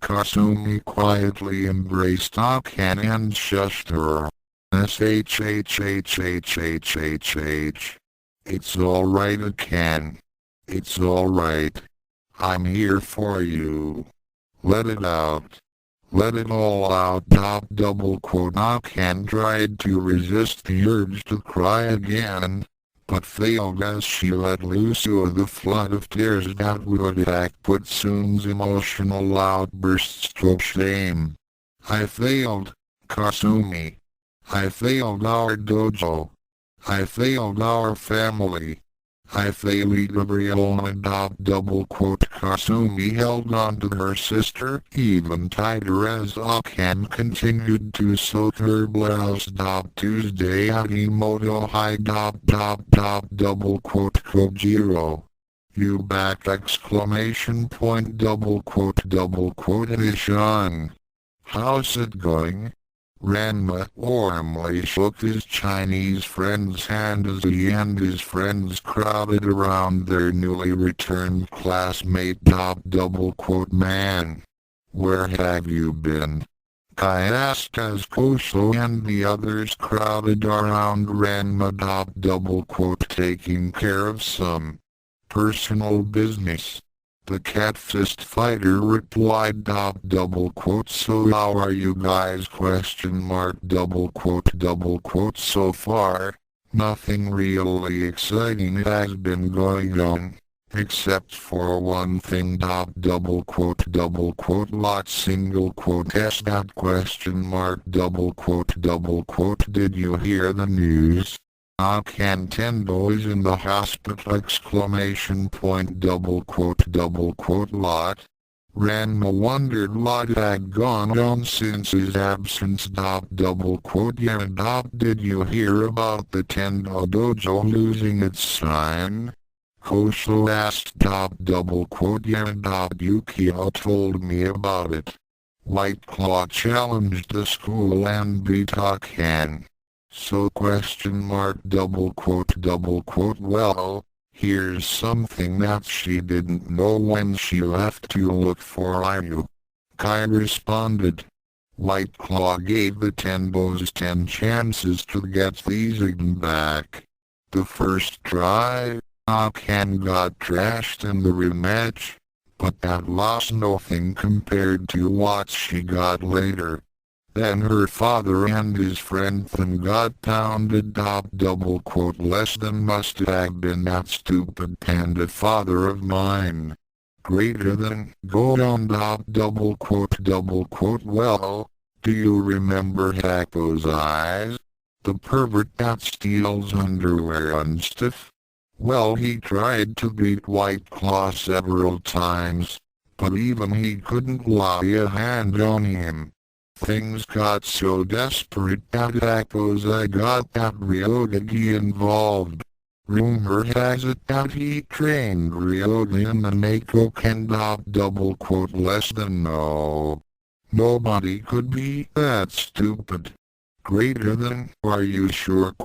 Kasumi quietly embraced Akan and shushed her. Shhhhhhhh. It's alright, Akan. It's alright. I'm here for you. Let it out. Let it all out. Akan tried to resist the urge to cry again, but failed as she let loose with a flood of tears that would have put Sun's emotional outbursts to shame. I failed, Kasumi. I failed our dojo. I failed our family. I failed Gabriel. Kasumi held on to her sister even tighter as Akan continued to soak her blouse. Tuesday Akimoto High. Kojiro. You back! Exclamation point. Ishan. How's it going? Ranma warmly shook his Chinese friend's hand as he and his friends crowded around their newly returned classmate. Man. Where have you been? Kai asked as Kosho and the others crowded around Ranma. Taking care of some personal business. The cat fist fighter replied. So how are you guys? So far, nothing really exciting has been going on, except for one thing. Lot single quote s. Did you hear the news? Akan Tendo is in the hospital! Exclamation point. Lot. Ranma wondered what had gone on since his absence. Yeah. Did you hear about the Tendo dojo losing its sign? Kosho asked. Yeah. Yukio told me about it. White Claw challenged the school and beat Akan. So ? Well, here's something that she didn't know when she left to look for Ryu. Kai responded. White Claw gave the Tendos 10 chances to get these again back. The first try, Akan got trashed in the rematch, but that lost nothing compared to what she got later. Then her father and his friend Thun got pounded. Less than must have been that stupid panda father of mine. Greater than go on. Well, do you remember Hako's eyes? The pervert that steals underwear and stuff? Well, he tried to beat White Claw several times, but even he couldn't lay a hand on him. Things got so desperate that I got that Ryogagi involved. Rumor has it that he trained Ryoga in the Neko Ken. Less than no. Nobody could be that stupid. Greater than, are you sure?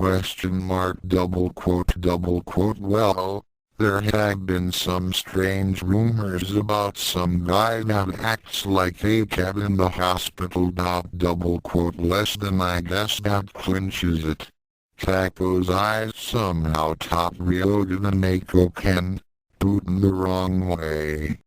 Well, there have been some strange rumors about some guy that acts like a cat in the hospital. Less than I guess that clinches it. Tako's eyes somehow taught Ryoga the Neko Ken, Putin the wrong way.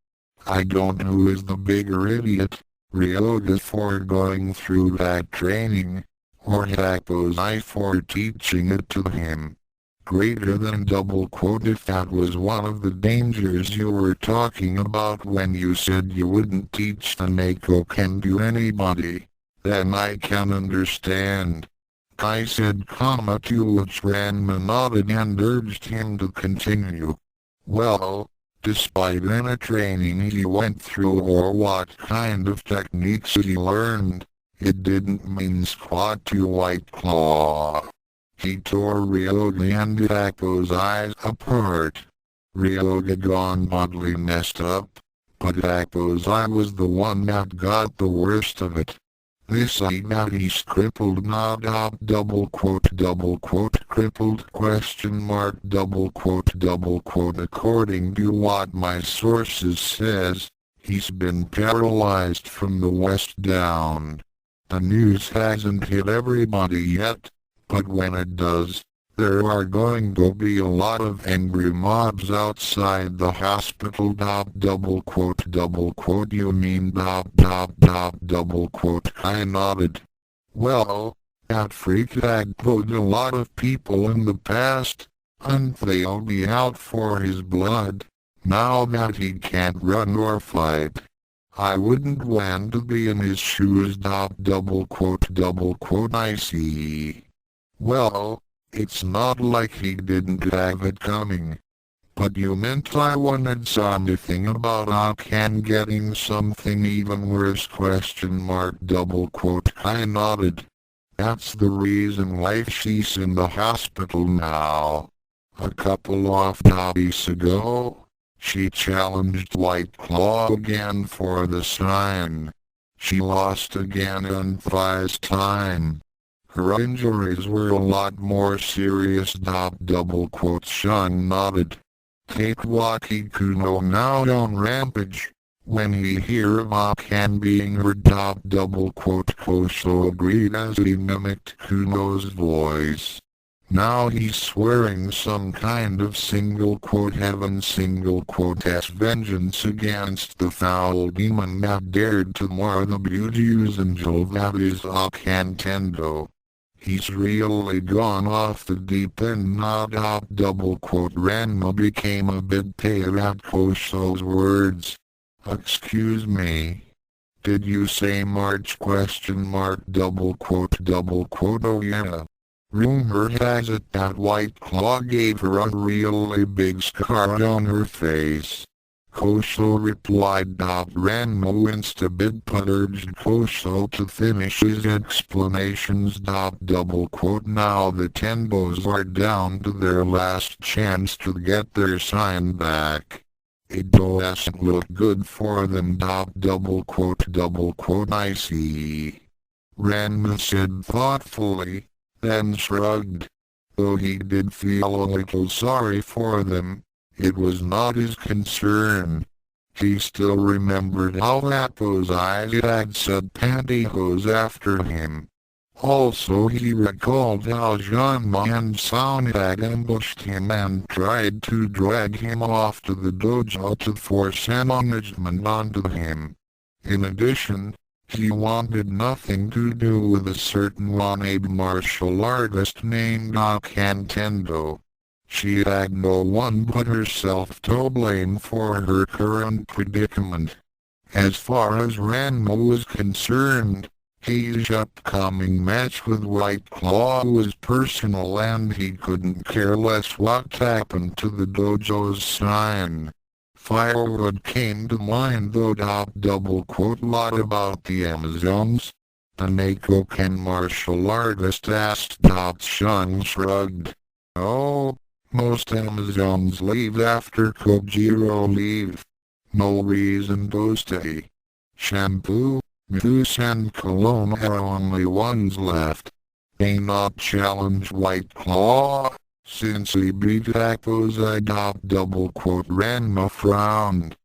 I don't know who is the bigger idiot, Ryoga for going through that training, or Tako's eye for teaching it to him. Greater than if that was one of the dangers you were talking about when you said you wouldn't teach the Neko Ken to anybody, then I can understand. Kai said, to which Ranma nodded and urged him to continue. Well, despite any training he went through or what kind of techniques he learned, it didn't mean squat to White Claw. He tore Ryoga and Tako's eyes apart. Ryoga gone badly messed up, but Tako's eye was the one that got the worst of it. This eye that he's crippled now. Crippled ? According to what my sources says, He's been paralyzed from the waist down. The news hasn't hit everybody yet, but when it does, there are going to be a lot of angry mobs outside the hospital. You mean I nodded. Well, that freak had killed a lot of people in the past, and they'll be out for his blood, now that he can't run or fight. I wouldn't want to be in his shoes. I see. Well, it's not like he didn't have it coming. But you meant I wanted something about Ken getting something even worse? I nodded. That's the reason why she's in the hospital now. A couple of days ago, she challenged White Claw again for the sign. She lost again and this time. Her injuries were a lot more serious. Shun nodded. Take Wakikuno now on rampage. When he hear of Ken being hurt. Kosho agreed as he mimicked Kuno's voice. Now he's swearing some kind of heaven s vengeance against the foul demon that dared to mar the beauty Jusenkyo that is Kantendo. He's really gone off the deep end now. Ranma became a bit pale at Kosho's words. Excuse me. Did you say March? Oh yeah. Rumor has it that White Claw gave her a really big scar on her face. Kosho replied. Ranma winced a bit but urged Kosho to finish his explanations. Now the Tenbos are down to their last chance to get their sign back. It doesn't look good for them. I see. Ranma said thoughtfully, then shrugged. Though he did feel a little sorry for them, it was not his concern. He still remembered how Appo's eyes had said pantyhose after him. Also he recalled how Genma and Sound had ambushed him and tried to drag him off to the dojo to force management onto him. In addition, he wanted nothing to do with a certain one-aid martial artist named Kantendo. She had no one but herself to blame for her current predicament. As far as Ranma was concerned, his upcoming match with White Claw was personal and he couldn't care less what happened to the dojo's sign. Firewood came to mind though. Lot about the Amazons? The Neko Ken martial artist asked. Shun shrugged. Oh, most Amazons leave after Kojiro leave. No reason to stay. Shampoo, mousse and cologne are only ones left. They not challenge White Claw, since he beat Appo's eye. Ranma frowned.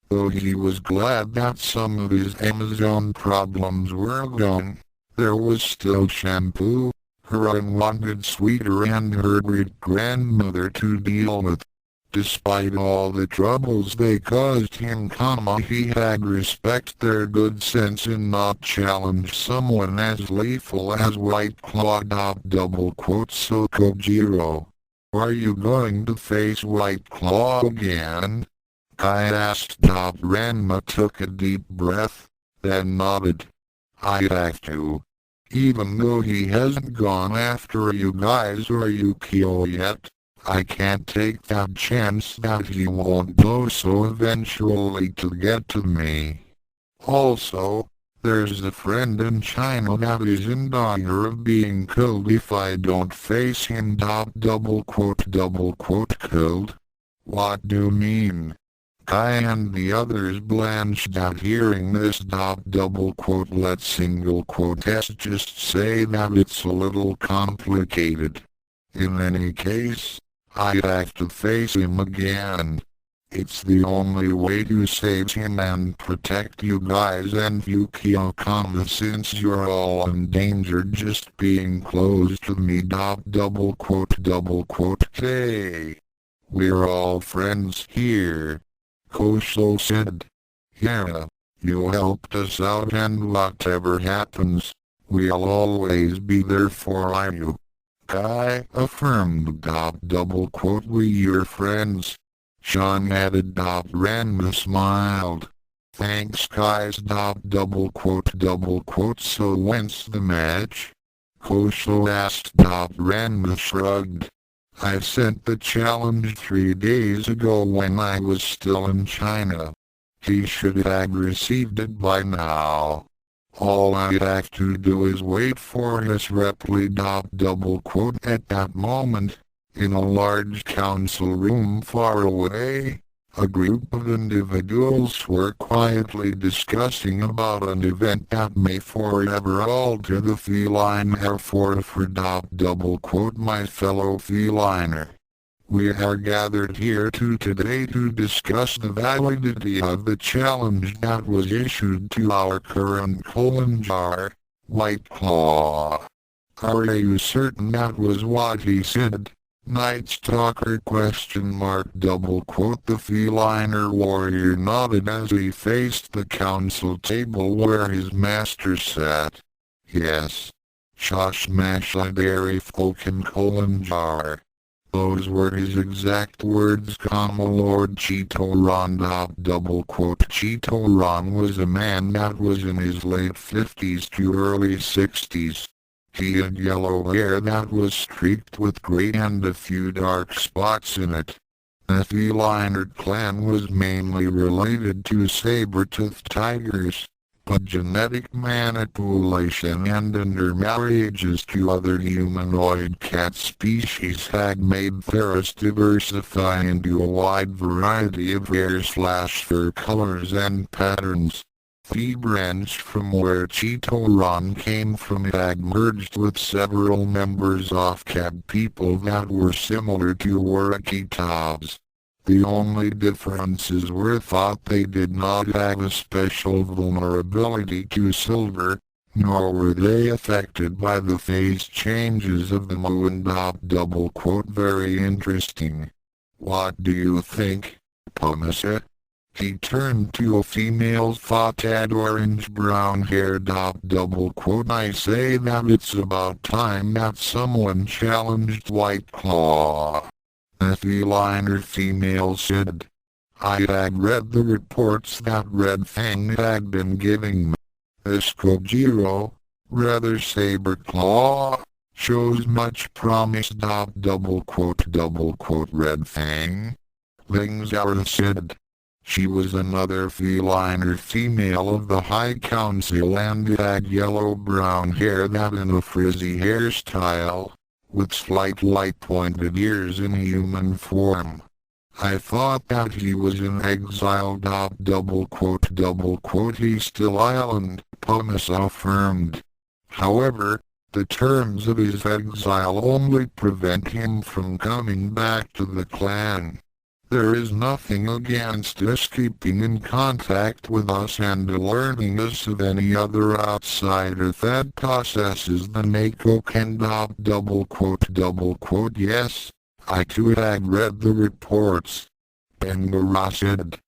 Though he was glad that some of his Amazon problems were gone, there was still Shampoo, her unwanted sweeter and her great-grandmother to deal with. Despite all the troubles they caused him, he had respect their good sense in not challenge someone as lethal as White Claw. So Kojiro, are you going to face White Claw again? I asked. Ranma took a deep breath, then nodded. I have to. Even though he hasn't gone after you guys or Yukio yet, I can't take that chance that he won't do so eventually to get to me. Also, there's a friend in China that is in danger of being killed if I don't face him. Killed? What do you mean? Kai and the others blanched at hearing this. Let's just say that it's a little complicated. In any case, I'd have to face him again. It's the only way to save him and protect you guys and Yukio-kama since you're all endangered just being close to me. Double quote. Hey, we're all friends here, Kosho said. Yeah, you helped us out and whatever happens, we'll always be there for you. Kai affirmed. Double quote. We your friends. Sean added. Ranma smiled. Thanks guys. Double quote. So when's the match? Kosho asked. Ranma shrugged. I sent the challenge 3 days ago when I was still in China. He should have received it by now. All I have to do is wait for his reply. Double quote. At that moment, in a large council room far away, a group of individuals were quietly discussing about an event that may forever alter the feline for double quote. My fellow feliner. We are gathered here today to discuss the validity of the challenge that was issued to our current Kolanjar, White Claw. Are you certain that was what he said? Night Stalker ? Double quote. The feliner warrior nodded as he faced the council table where his master sat. Yes. Shashmasha Dairy Falcon Kolanjar. Those were his exact words, Lord Chitoran. Double quote. Chitoran was a man that was in his late 50s to early 60s. He had yellow hair that was streaked with gray and a few dark spots in it. The feliner clan was mainly related to saber-tooth tigers, but genetic manipulation and intermarriages to other humanoid cat species had made Theros diversify into a wide variety of hair/fur colors and patterns. The branch from where Chitoran came from had merged with several members of cat people that were similar to Warakitabs. The only differences were thought they did not have a special vulnerability to silver, nor were they affected by the phase changes of the moon. Double quote. Very interesting. What do you think, Pomasa? He turned to a female that had orange-brown hair. Double quote. I say that it's about time that someone challenged White Claw. The feliner female said. I had read the reports that Red Fang had been giving me. This Kojiro, rather Saber Claw, shows much promise. Double quote. Red Fang? Lingzara said. She was another feliner female of the High Council and had yellow-brown hair that in a frizzy hairstyle, with slight light-pointed ears in human form. I thought that he was in exile. Double quote. He's still island, Pumice affirmed. However, the terms of his exile only prevent him from coming back to the clan. There is nothing against us keeping in contact with us and alerting us of any other outsider that possesses the Neko Ken. Double quote. Yes, I too had read the reports. Bengara said.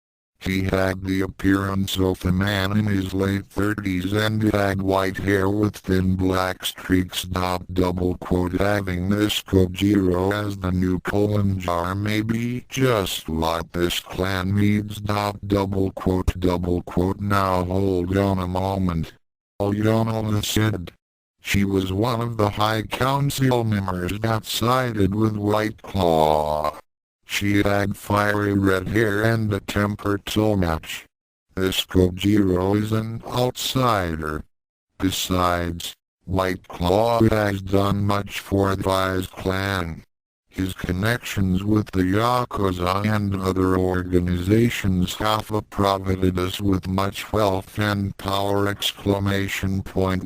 He had the appearance of a man in his late 30s and had white hair with thin black streaks. Double quote. Having this Kojiro as the new Kolanjar may be just what this clan needs. Double quote. Now hold on a moment. Alyona said. She was one of the High Council members that sided with White Claw. She had fiery red hair and a temper to match. This Kojiro is an outsider. Besides, White Claw has done much for Vi's clan. His connections with the Yakuza and other organizations have provided us with much wealth and power!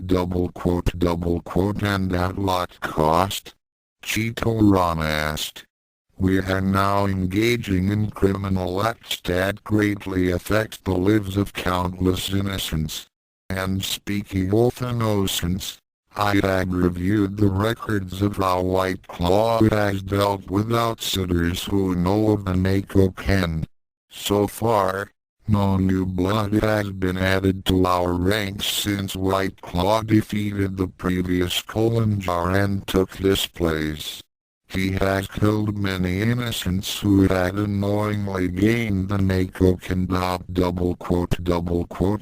Double quote. And at what cost? Chitoran asked. We are now engaging in criminal acts that greatly affect the lives of countless innocents. And speaking of innocence, I have reviewed the records of how White Claw has dealt with outsiders who know of the Neko Ken. So far, no new blood has been added to our ranks since White Claw defeated the previous Kolanjar and took this place. He has killed many innocents who had unknowingly gained the Neko Ken.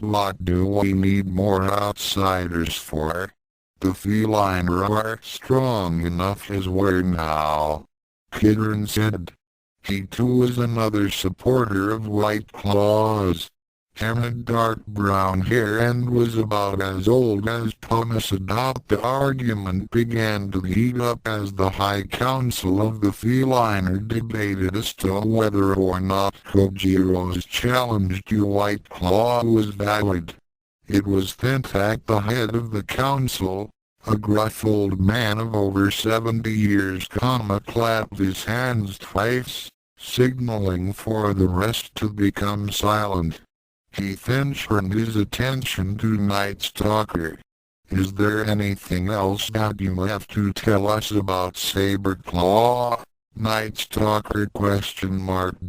What do we need more outsiders for? The feline are strong enough as we're now, Kidron said. He too is another supporter of White Claws. He had dark brown hair and was about as old as Thomas. The argument began to heat up as the High Council of the Feliner debated as to whether or not Kojiro's challenge to White Claw was valid. It was Tentak, the head of the council, a gruff old man of over 70 years, clapped his hands twice, signaling for the rest to become silent. He then turned his attention to Night Stalker. Is there anything else that you have to tell us about Saber-Claw? Night Stalker ? Pantherun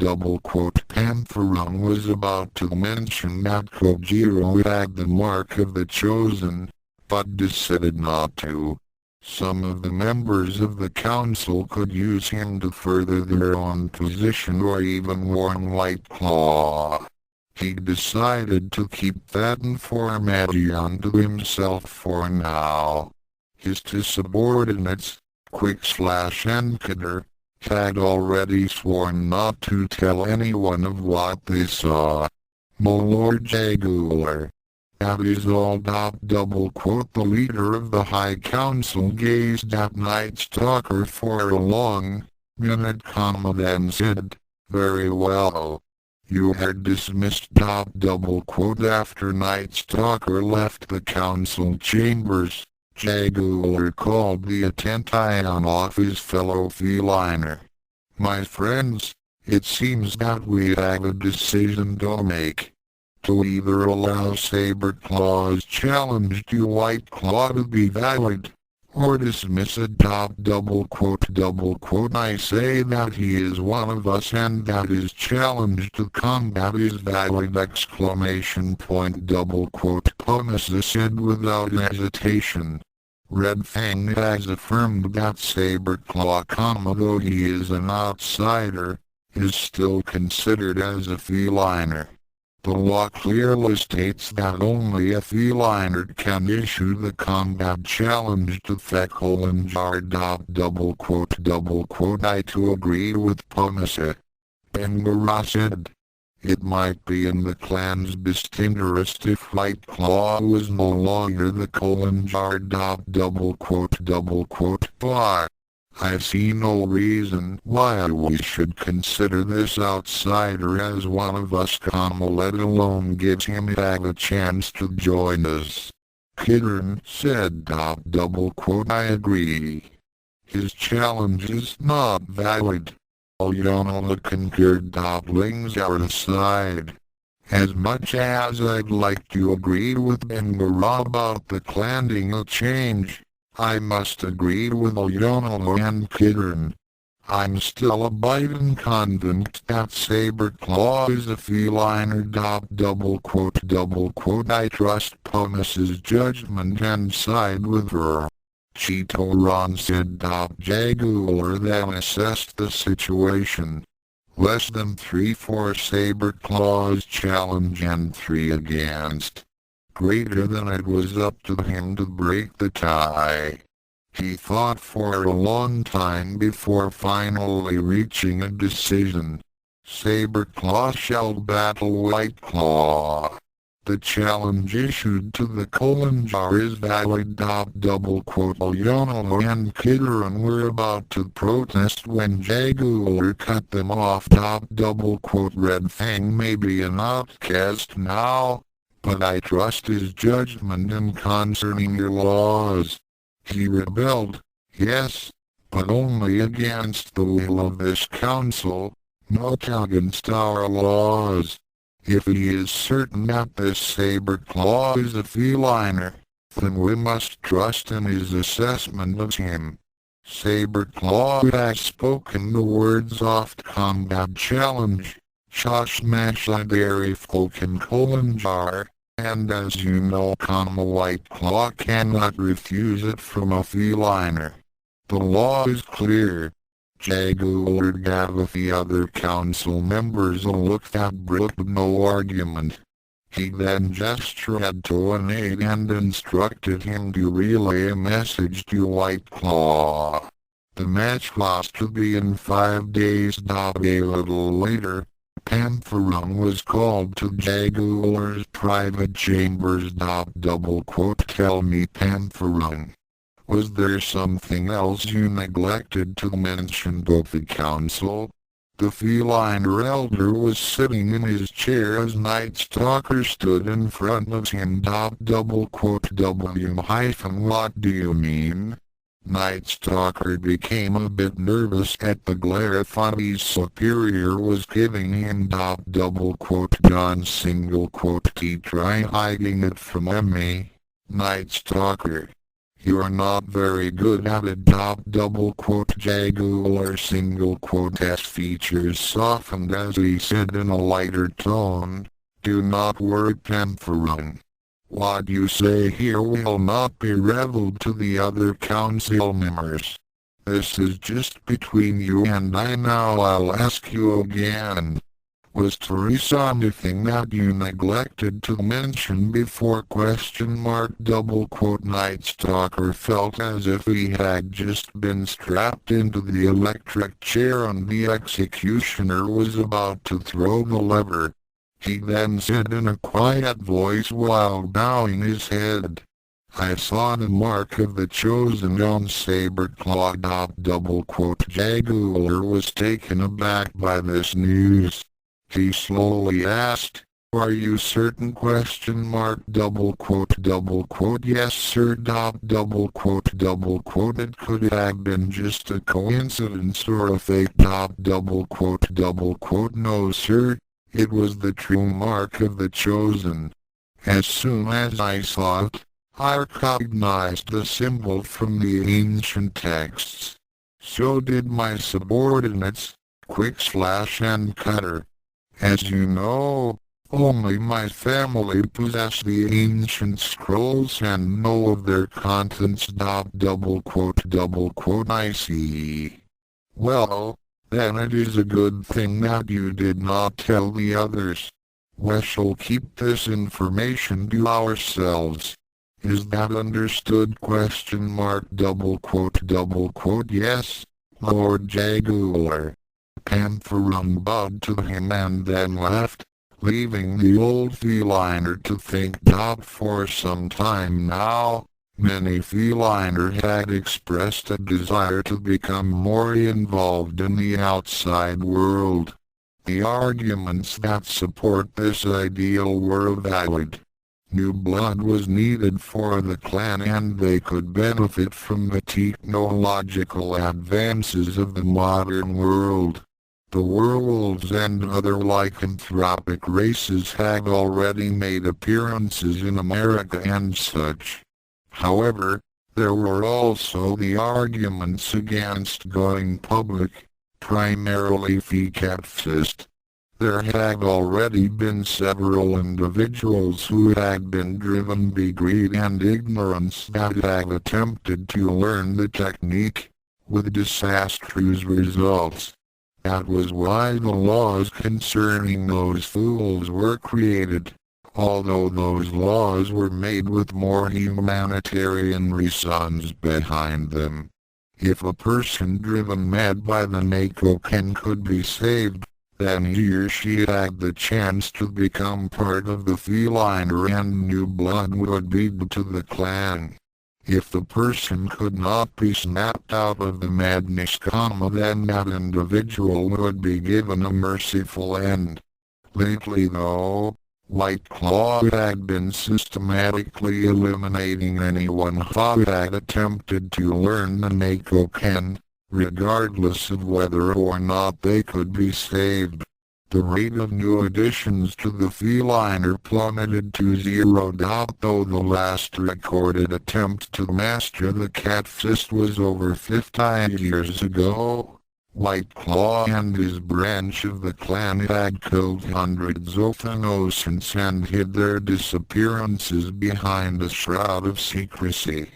was about to mention that Kojiro had the mark of the chosen, but decided not to. Some of the members of the council could use him to further their own position or even warn White Claw. He decided to keep that information to himself for now. His two subordinates, and Kidder, had already sworn not to tell anyone of what they saw. Lord Jaguar. That is all. The leader of the High Council gazed at Night Stalker for a long minute, then said, very well. You are dismissed. After Night Stalker left the council chambers, Jaguar called the attention of his fellow feliner. My friends, it seems that we have a decision to make. To either allow Saber-Claw's challenge to White Claw to be valid, or dismiss it. I say that he is one of us and that his challenge to combat is valid! Pomasa said without hesitation. Red Fang has affirmed that Saber-Claw, though he is an outsider, is still considered as a feliner. The law clearly states that only a feliner can issue the combat challenge to Fekolanjar. I too agree with Pomasa. Bengara said. It might be in the clan's best interest if White Claw was no longer the Kolanjar. But I see no reason why we should consider this outsider as one of us, let alone give him a chance to join us. Kidron said. I agree. His challenge is not valid. Yonola concurred. Lings are aside. As much as I'd like to agree with Bengara about the clanning a change, I must agree with Yonola and Kidron. I'm still abiding convinced that Saber-Claw is a feliner. I trust Pomasa's judgment and side with her. Chitoran said. Jaguar then assessed the situation. Less than 3 for Saber-Claw's challenge and 3 against. Greater than it was up to him to break the tie. He thought for a long time before finally reaching a decision. Saber-Claw shall battle White Claw. The challenge issued to the Kolanjar is valid. Yonola and Kidron were about to protest when Jaguar cut them off. Red Fang may be an outcast now, but I trust his judgment in concerning your laws. He rebelled, yes, but only against the will of this council, not against our laws. If he is certain that this saber-claw is a feliner, then we must trust in his assessment of him. Saber-claw has spoken the words oft combat challenge, Shashmasha dairy folk in Kolanjar, and as you know White Claw cannot refuse it from a feliner. The law is clear. Jaguar gave the other council members a look that brooked no argument. He then gestured to an aide and instructed him to relay a message to White Claw. The match was to be in 5 days. A little later, Pantherung was called to Jaguar's private chambers. Tell me, Pantherung, was there something else you neglected to mention to the council? The feline elder was sitting in his chair as Night Stalker stood in front of him. What do you mean? Night Stalker became a bit nervous at the glare his superior was giving him. John T try hiding it from me. Night Stalker, you're not very good at it. Jaguar S features softened as he said in a lighter tone, do not worry, Pantherung. What you say here will not be revealed to the other council members. This is just between you and I. Now I'll ask you again. Was Teresa anything that you neglected to mention before? Night Stalker felt as if he had just been strapped into the electric chair and the executioner was about to throw the lever. He then said in a quiet voice while bowing his head, I saw the mark of the chosen on Saber-Claw. Jaguar was taken aback by this news. He slowly asked, are you certain? Yes, sir. It could have been just a coincidence or a fake. No, sir. It was the true mark of the chosen. As soon as I saw it, I recognized the symbol from the ancient texts. So did my subordinates, Quick/, and Cutter. As you know, only my family possess the ancient scrolls and know of their contents. I see. Well, then it is a good thing that you did not tell the others. We shall keep this information to ourselves. Is that understood? Yes, Lord Jaguar. Pantherung bowed to him and then left, leaving the old feliner to think. For some time now, many feliners had expressed a desire to become more involved in the outside world. The arguments that support this ideal were valid. New blood was needed for the clan and they could benefit from the technological advances of the modern world. The werewolves and other lycanthropic races had already made appearances in America and such. However, there were also the arguments against going public, primarily Fist. There had already been several individuals who had been driven by greed and ignorance that had attempted to learn the technique, with disastrous results. That was why the laws concerning those fools were created. Although those laws were made with more humanitarian reasons behind them. If a person driven mad by the Neko Ken could be saved, then he or she had the chance to become part of the feliner and new blood would be to the clan. If the person could not be snapped out of the madness, then that individual would be given a merciful end. Lately though, White Claw had been systematically eliminating anyone who had attempted to learn the Neko Ken, regardless of whether or not they could be saved. The rate of new additions to the feliner plummeted to zero. Though the last recorded attempt to master the cat fist was over 50 years ago, White Claw and his branch of the clan had killed hundreds of innocents and hid their disappearances behind a shroud of secrecy.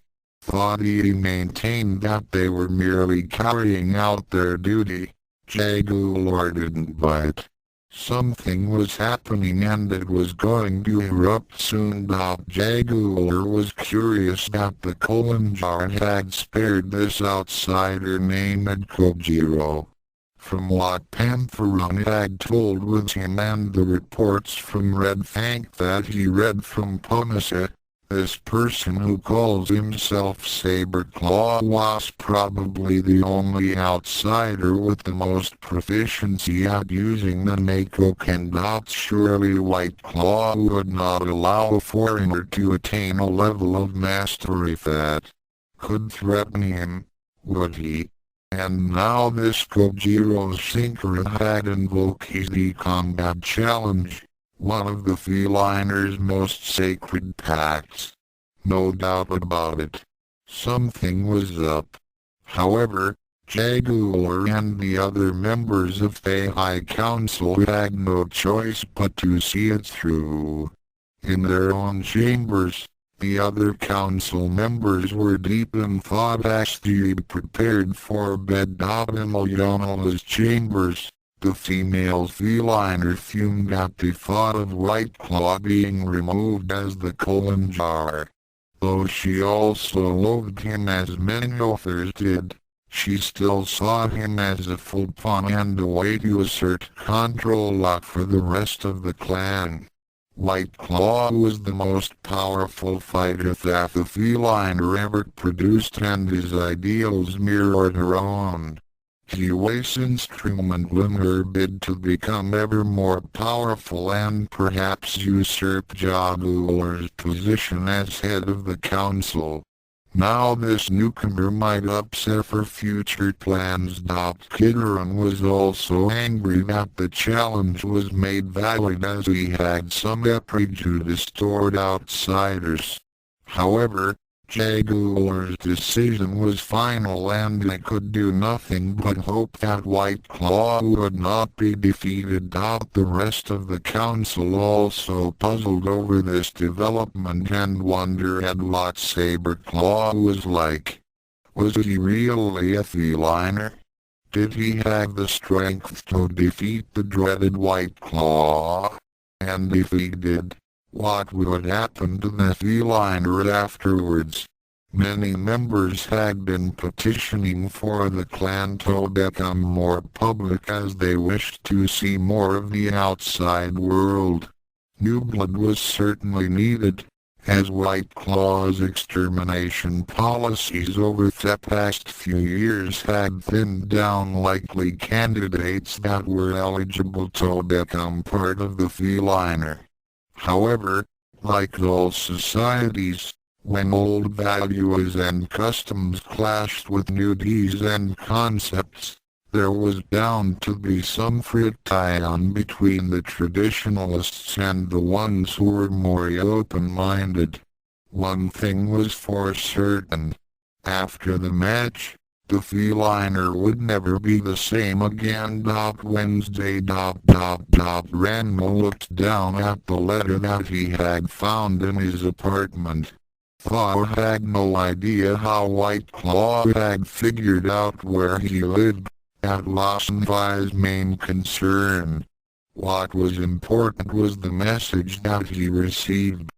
He maintained that they were merely carrying out their duty. Jaguar didn't bite. Something was happening and it was going to erupt soon. Jaguar was curious that the Kolanjar had spared this outsider named Kojiro. From what Pantherun had told with him and the reports from Red Fang that he read from Pomasa, this person who calls himself Saber-Claw was probably the only outsider with the most proficiency at using the Neko Ken. Surely White Claw would not allow a foreigner to attain a level of mastery that could threaten him, would he? And now this Kojiro Shinkara had invoked the combat challenge. One of the feliner's most sacred pacts. No doubt about it. Something was up. However, Jaguar and the other members of the High Council had no choice but to see it through. In their own chambers, the other council members were deep in thought as they prepared for bed. In Leona's chambers, the female feliner fumed at the thought of White Claw being removed as the Kolanjar. Though she also loathed him as many others did, she still saw him as a full pawn and a way to assert control for the rest of the clan. White Claw was the most powerful fighter that the feliner ever produced, and his ideals mirrored her own. He was instrumental in her bid to become ever more powerful and perhaps usurp Jaguar's position as head of the council. Now this newcomer might upset her future plans. Kidron was also angry that the challenge was made valid as he had some prejudice toward outsiders. However, Jaguar's decision was final and they could do nothing but hope that White Claw would not be defeated. The rest of the council also puzzled over this development and wondered at what Saber-Claw was like. Was he really a feliner? Did he have the strength to defeat the dreaded White Claw? And if he did, what would happen to the feliner afterwards? Many members had been petitioning for the clan to become more public as they wished to see more of the outside world. New blood was certainly needed, as White Claw's extermination policies over the past few years had thinned down likely candidates that were eligible to become part of the feliner. However, like all societies, when old values and customs clashed with new ideas and concepts, there was bound to be some friction between the traditionalists and the ones who were more open-minded. One thing was for certain. After the match, the feliner would never be the same again. Wednesday. Ranma looked down at the letter that he had found in his apartment. Thor had no idea how White Claw had figured out where he lived. That wasn't his main concern. What was important was the message that he received.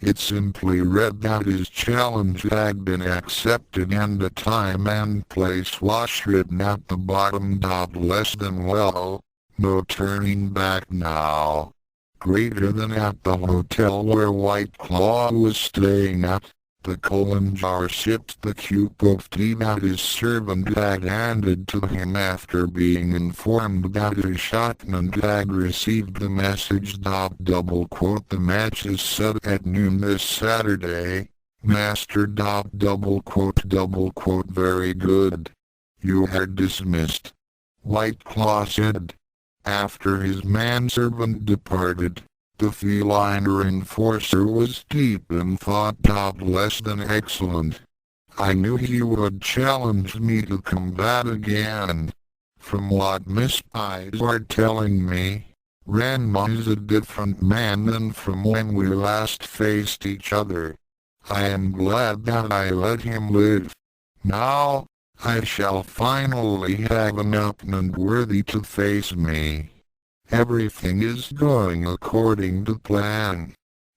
It simply read that his challenge had been accepted and the time and place was written at the bottom. Less than well, no turning back now. Greater than at the hotel where White Claw was staying at, the Kolanjar sipped the cup of tea that his servant had handed to him after being informed that his shopman had received the message. The match is set at noon this Saturday, Master. Very good. You are dismissed," White Claw said. After his manservant departed, the feline enforcer was deep in thought. Less than excellent. I knew he would challenge me to combat again. From what my spies are telling me, Ranma is a different man than from when we last faced each other. I am glad that I let him live. Now, I shall finally have an opponent worthy to face me. Everything is going according to plan.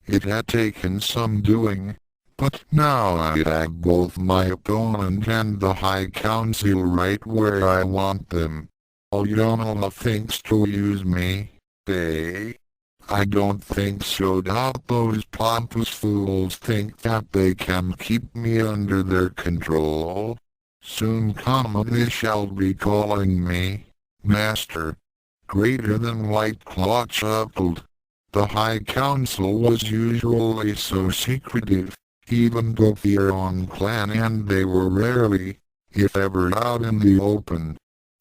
It had taken some doing, but now I have both my opponent and the High Council right where I want them. Aoyama thinks to use me, eh? I don't think so. Those pompous fools think that they can keep me under their control. Soon they shall be calling me Master. Greater than White Claw chuckled. The High Council was usually so secretive, even to their own clan, and they were rarely, if ever, out in the open.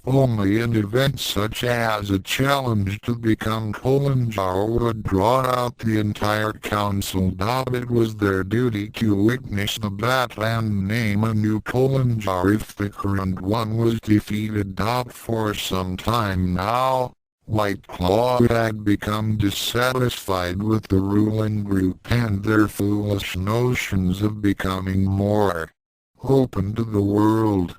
Only in events such as a challenge to become Kolenjar would draw out the entire council. It was their duty to witness the battle and name a new Kolenjar if the current one was defeated. For some time now, White Claw had become dissatisfied with the ruling group and their foolish notions of becoming more open to the world.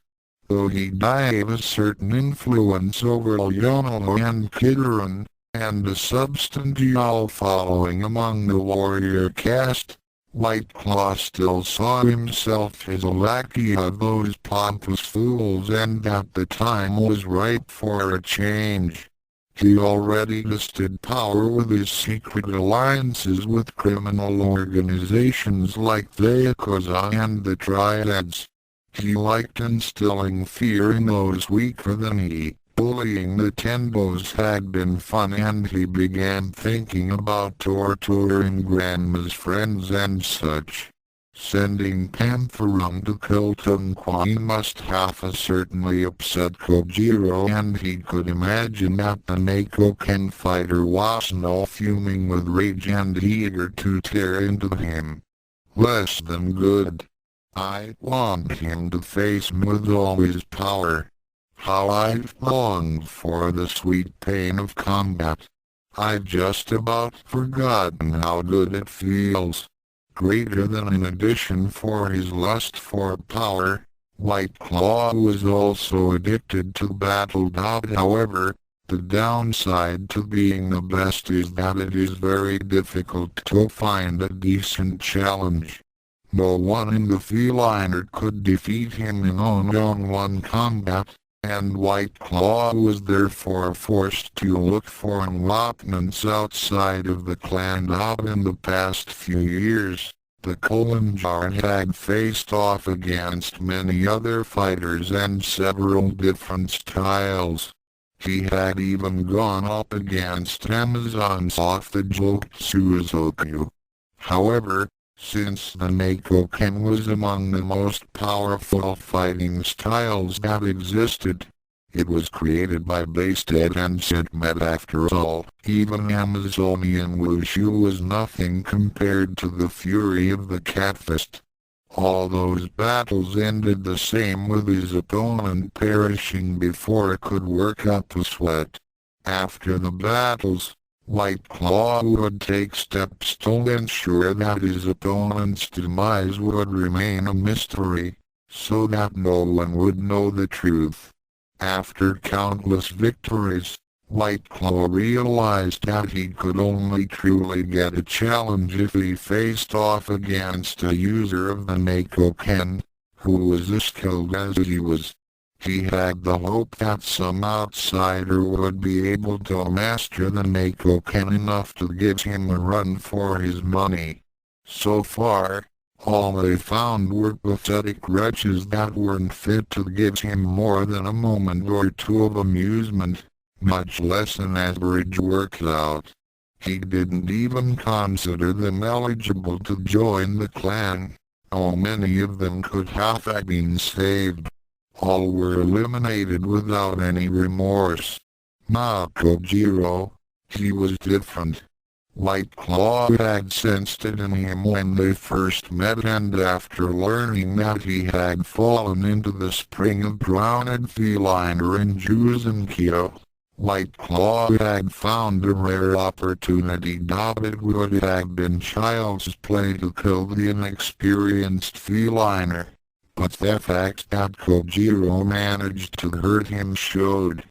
Though he gave a certain influence over Aoyama and Kidoran, and a substantial following among the warrior caste, White Claw still saw himself as a lackey of those pompous fools, and that the time was ripe for a change. He already tested power with his secret alliances with criminal organizations like the Yakuza and the Triads. He liked instilling fear in those weaker than he. Bullying the Tenbos had been fun, and he began thinking about torturing Grandma's friends and such. Sending Pantherung to kill Queen must have certainly upset Kojiro, and he could imagine that the Neko Ken fighter was now fuming with rage and eager to tear into him. Less than good. I want him to face me with all his power. How I've longed for the sweet pain of combat. I've just about forgotten how good it feels. Greater than an addition for his lust for power, White Claw was also addicted to battle. However, the downside to being the best is that it is very difficult to find a decent challenge. No one in the feline could defeat him in one-on-one combat, and White Claw was therefore forced to look for opponents outside of the clan. In the past few years, the Kolenjar had faced off against many other fighters and several different styles. He had even gone up against Amazons off the Jusenkyo. However, since the Neko Ken was among the most powerful fighting styles that existed, it was created by Basted and Genma. After all, even Amazonian Wushu was nothing compared to the fury of the Catfist. All those battles ended the same, with his opponent perishing before it could work up a sweat. After the battles, White Claw would take steps to ensure that his opponent's demise would remain a mystery, so that no one would know the truth. After countless victories, White Claw realized that he could only truly get a challenge if he faced off against a user of the Neko Ken, who was as skilled as he was. He had the hope that some outsider would be able to master the Neko Ken enough to give him a run for his money. So far, all they found were pathetic wretches that weren't fit to give him more than a moment or two of amusement, much less an average workout. He didn't even consider them eligible to join the clan. Oh, many of them could have been saved. All were eliminated without any remorse. Not Kojiro. He was different. White Claw had sensed it in him when they first met, and after learning that he had fallen into the spring of drowned feliner in Jusenkyo, White Claw had found a rare opportunity. It would have been child's play to kill the inexperienced feliner, but the fact that Kojiro managed to hurt him showed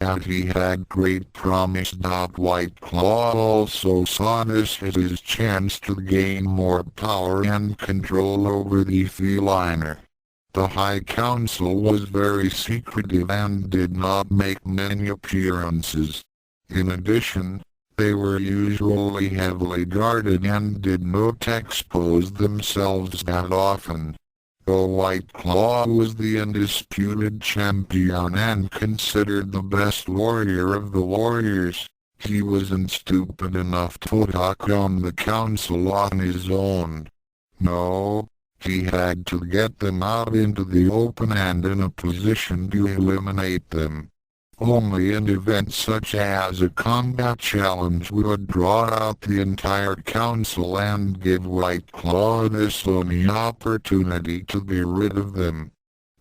that he had great promise. White Claw also saw this as his chance to gain more power and control over the feliner. The High Council was very secretive and did not make many appearances. In addition, they were usually heavily guarded and did not expose themselves that often. Though White Claw was the undisputed champion and considered the best warrior of the warriors, he wasn't stupid enough to talk on the council on his own. No, he had to get them out into the open and in a position to eliminate them. Only an event such as a combat challenge would draw out the entire council and give White Claw this only opportunity to get rid of them.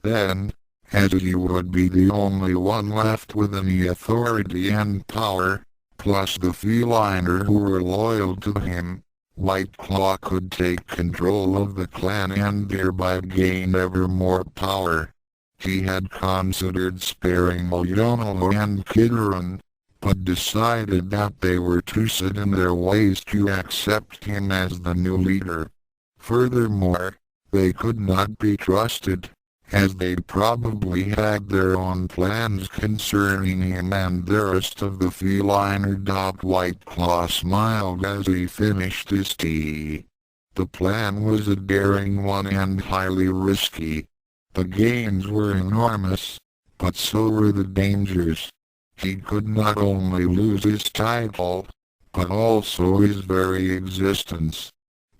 Then, as he would be the only one left with any authority and power, plus the feliner who were loyal to him, White Claw could take control of the clan and thereby gain ever more power. He had considered sparing Moyono and Kidoran, but decided that they were too set in their ways to accept him as the new leader. Furthermore, they could not be trusted, as they probably had their own plans concerning him and the rest of the feliner. White Claw smiled as he finished his tea. The plan was a daring one and highly risky. The gains were enormous, but so were the dangers. He could not only lose his title, but also his very existence.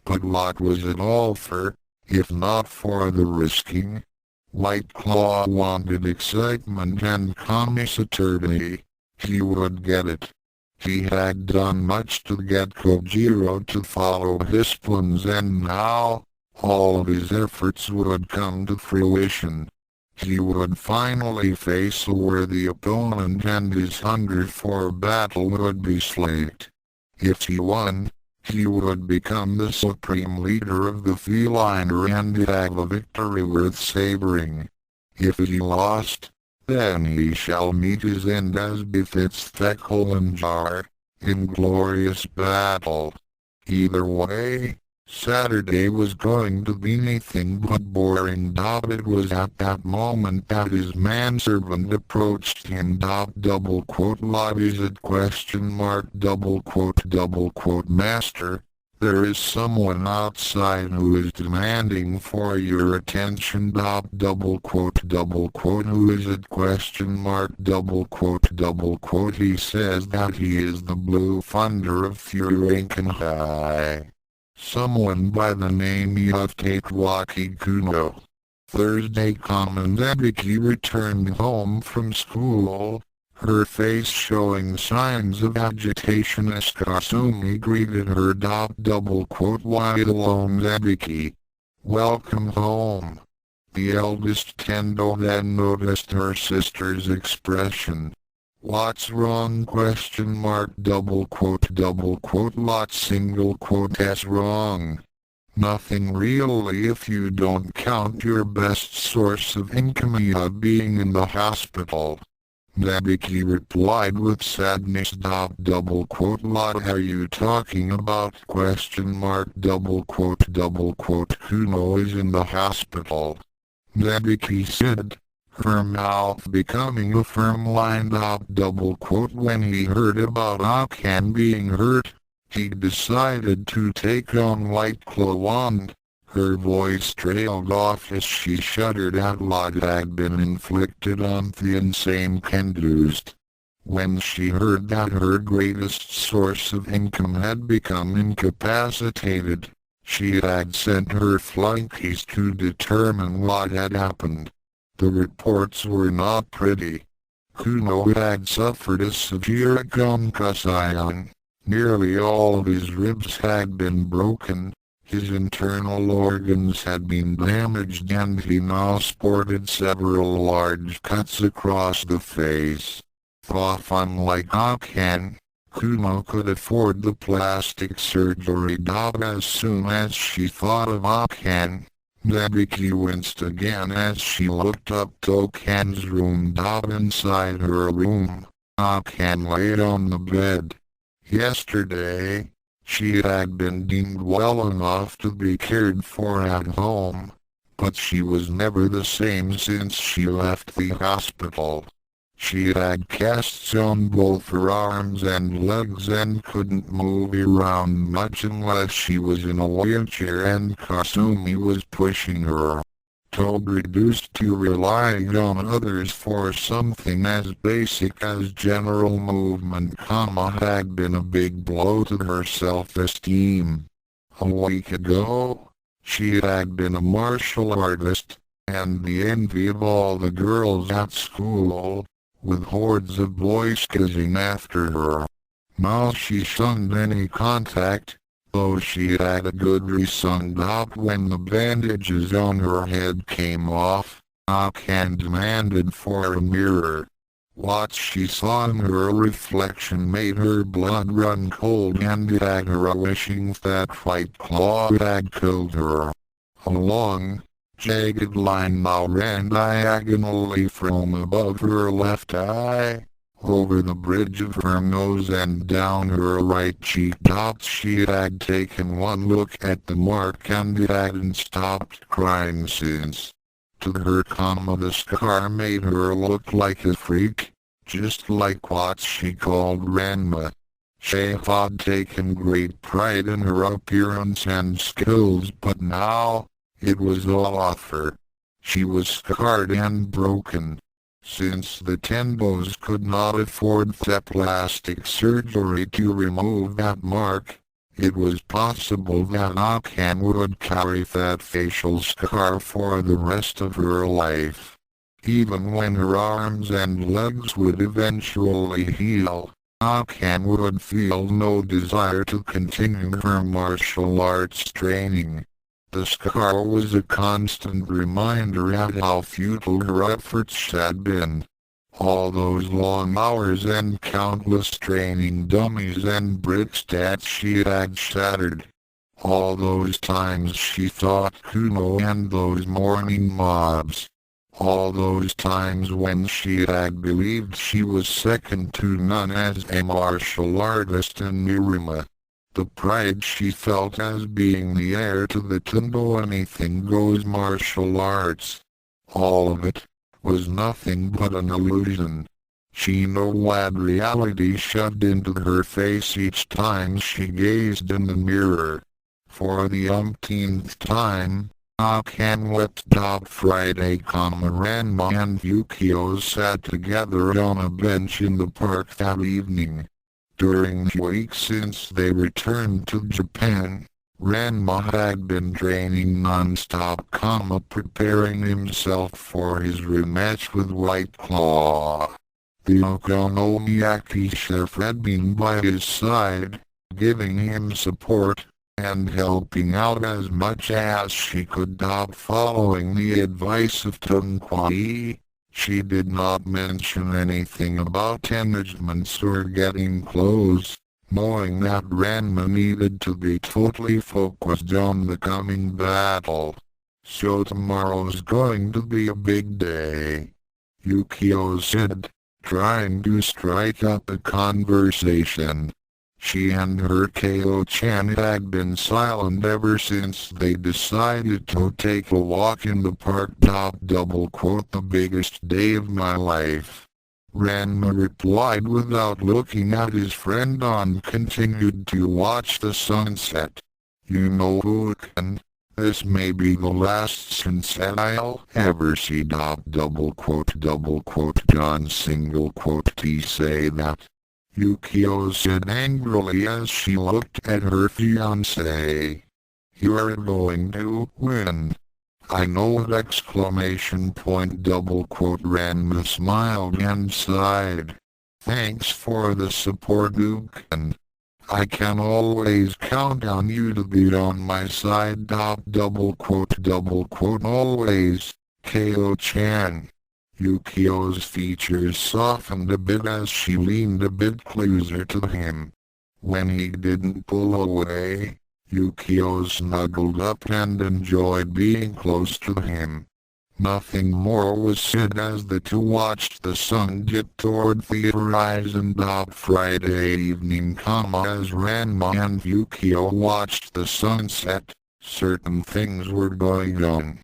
But what was it all for, if not for the risking? White Claw wanted excitement and commissatory. He would get it. He had done much to get Kojiro to follow his plans, and now all of his efforts would come to fruition. He would finally face a worthy opponent and his hunger for battle would be slaked. If he won, he would become the supreme leader of the feliner and have a victory worth savoring. If he lost, then he shall meet his end as befits Thekkolanjar, in glorious battle. Either way, Saturday was going to be anything but boring. It was at that moment that his manservant approached him. What is it? ? Master, there is someone outside who is demanding for your attention. Who is it ? ? He says that he is the Blue Thunder of Furinkenhai. Someone by the name of Tatewaki Kuno. Thursday. Ebiki returned home from school, her face showing signs of agitation as Kasumi greeted her. Why alone, Ebiki? Welcome home. The eldest Tendo then noticed her sister's expression. What's wrong? ? Lots . S wrong. Nothing really if you don't count your best source of income being in the hospital. Ebiki replied with sadness. What are you talking about ? ? Kuno is in the hospital. Ebiki said, her mouth becoming a firm line. When he heard about Akan being hurt, he decided to take on White Claw, and her voice trailed off as she shuddered at what had been inflicted on the insane Kendused. When she heard that her greatest source of income had become incapacitated, she had sent her flunkies to determine what had happened. The reports were not pretty. Kuno had suffered a severe concussion. Nearly all of his ribs had been broken. His internal organs had been damaged and he now sported several large cuts across the face. Unlike Akan, Kuno could afford the plastic surgery job as soon as she thought of Akan. Nabiki winced again as she looked up Tokan's room job inside her room. Akan laid on the bed. Yesterday, she had been deemed well enough to be cared for at home, but she was never the same since she left the hospital. She had casts on both her arms and legs and couldn't move around much unless she was in a wheelchair and Kasumi was pushing her. Toad reduced to relying on others for something as basic as general movement, had been a big blow to her self-esteem. A week ago, she had been a martial artist, and the envy of all the girls at school, with hordes of boys chasing after her. Now she shunned any contact, though she had a good reason up when the bandages on her head came off. Akan demanded for a mirror. What she saw in her reflection made her blood run cold and it had her wishing that White Claw had killed her. A long, jagged line now ran diagonally from above her left eye, over the bridge of her nose and down her right cheek. She had taken one look at the mark and hadn't stopped crying since. To her, the scar made her look like a freak, just like what she called Ranma. She had taken great pride in her appearance and skills, but now, it was all off her. She was scarred and broken. Since the Tenbos could not afford the plastic surgery to remove that mark, it was possible that Akan would carry that facial scar for the rest of her life. Even when her arms and legs would eventually heal, Akan would feel no desire to continue her martial arts training. The scar was a constant reminder of how futile her efforts had been. All those long hours and countless training dummies and bricks that she had shattered. All those times she fought Kuno and those morning mobs. All those times when she had believed she was second to none as a martial artist in Mirima. The pride she felt as being the heir to the Tendo anything goes martial arts. All of it was nothing but an illusion. She knew what reality shoved into her face each time she gazed in the mirror. For the umpteenth time, Akan wept. Friday, Ranma and Yukio sat together on a bench in the park that evening. During the week since they returned to Japan, Ranma had been training non-stop, preparing himself for his rematch with White Claw. The Okonomiyaki chef had been by his side, giving him support, and helping out as much as she could. Following the advice of Tunkwai, she did not mention anything about engagements or getting clothes, knowing that Ranma needed to be totally focused on the coming battle. So tomorrow's going to be a big day, Yukio said, trying to strike up a conversation. She and her Ko-chan had been silent ever since they decided to take a walk in the park. The biggest day of my life. Ranma replied without looking at his friend and continued to watch the sunset. You know who can? This may be the last sunset I'll ever see. John T say that. Yukio said angrily as she looked at her fiancé. You're going to win. I know it! Exclamation point double quote. Ranma smiled and sighed. Thanks for the support, Duke. I can always count on you to be on my side. Double quote always, Ko-chan. Yukio's features softened a bit as she leaned a bit closer to him. When he didn't pull away, Yukio snuggled up and enjoyed being close to him. Nothing more was said as the two watched the sun dip toward the horizon. Friday evening, as Ranma and Yukio watched the sunset, certain things were going on.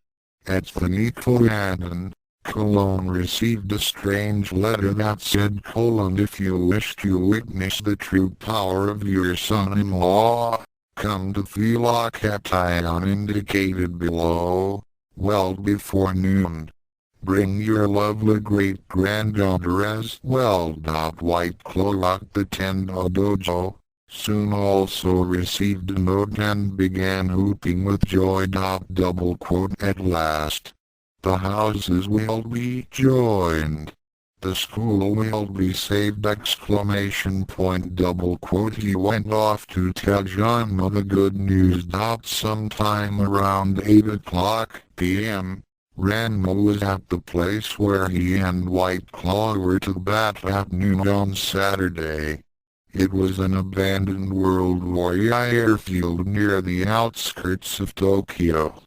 At the Neko Ken, Cologne received a strange letter that said, if you wish to witness the true power of your son-in-law, come to the location indicated below, well before noon. Bring your lovely great-granddaughter as well. White Claw at the Tendo Dojo soon also received a note and began whooping with joy. At last, the houses will be joined. The school will be saved! Exclamation point double quote. He went off to tell Genma the good news. Sometime around 8 p.m., Ranma was at the place where he and White Claw were to battle at noon on Saturday. It was an abandoned World War I airfield near the outskirts of Tokyo.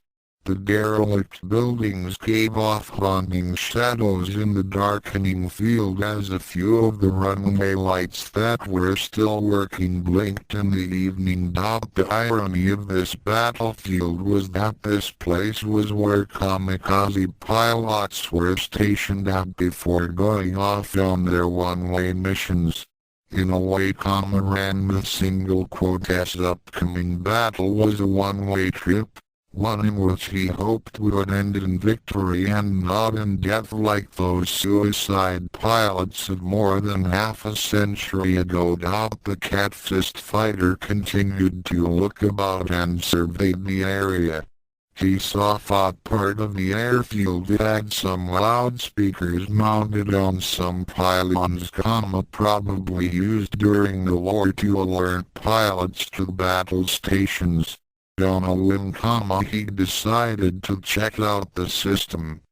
The derelict buildings gave off haunting shadows in the darkening field as a few of the runway lights that were still working blinked in the evening. The irony of this battlefield was that this place was where kamikaze pilots were stationed at before going off on their one-way missions. In a way, Ranma's single quote's upcoming battle was a one-way trip. One in which he hoped would end in victory and not in death like those suicide pilots of more than half a century ago. The cat fist fighter continued to look about and surveyed the area. He saw part of the airfield had some loudspeakers mounted on some pylons, probably used during the war to alert pilots to battle stations. On a whim, he decided to check out the system.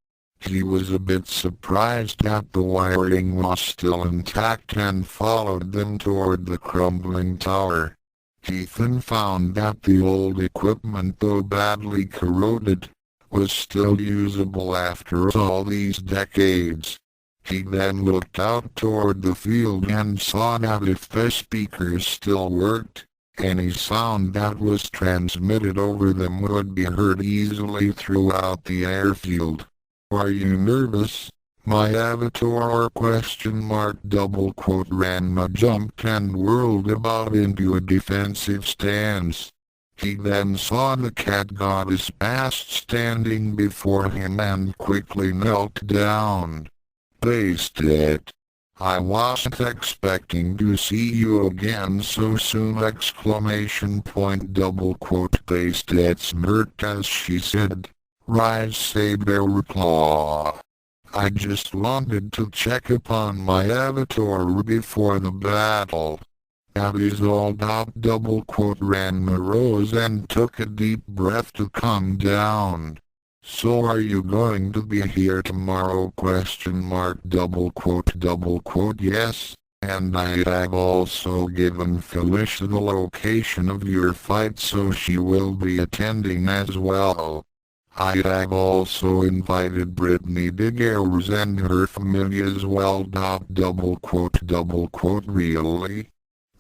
He was a bit surprised that the wiring was still intact and followed them toward the crumbling tower. He then found that the old equipment, though badly corroded, was still usable after all these decades. He then looked out toward the field and saw that if the speakers still worked, any sound that was transmitted over them would be heard easily throughout the airfield. Are you nervous, my avatar? Double quote. Ranma jumped and whirled about into a defensive stance. He then saw the cat goddess past standing before him and quickly knelt down. Bastet. I wasn't expecting to see you again so soon! Exclamation point double quote. Bastet smirked as she said, Rise saber-tooth. I just wanted to check upon my avatar before the battle. That is all. Double quote. Ranma rose and took a deep breath to calm down. So are you going to be here tomorrow? Double quote. Yes, and I have also given Felicia the location of your fight so she will be attending as well. I have also invited Brittany Diggers and her family as well. Double quote. Really?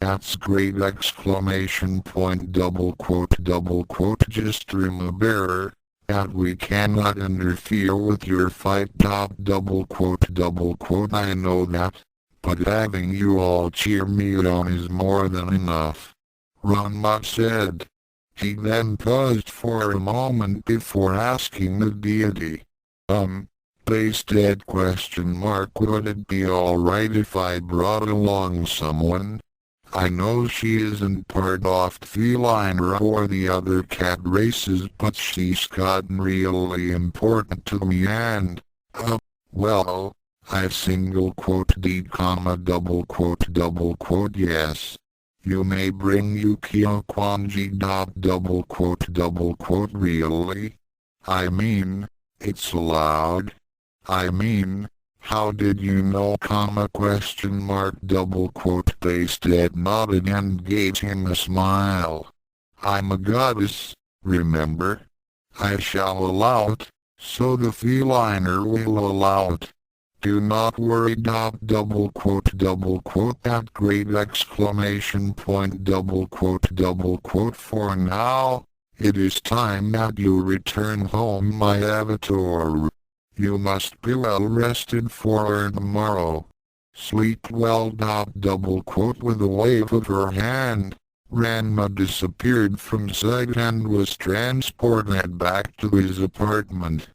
That's great! Exclamation point double quote. Just remember that we cannot interfere with your fight. Double quote. I know that, but having you all cheer me on is more than enough, Ranma said. He then paused for a moment before asking the deity. Bastet? Would it be alright if I brought along someone? I know she isn't part of feline or the other cat races, but she's gotten really important to me and, well, I single quote D comma double quote yes. You may bring Yukio Kwanji double quote really? I mean, it's allowed. I mean, how did you know question mark double quote they said nodded and gave him a smile. I'm a goddess, remember? I shall allow it, so the feliner will allow it. Do not worry double quote that great exclamation point double quote for now. It is time that you return home my avatar. You must be well rested for tomorrow. Sleep well double quote with a wave of her hand. Ranma disappeared from sight and was transported back to his apartment.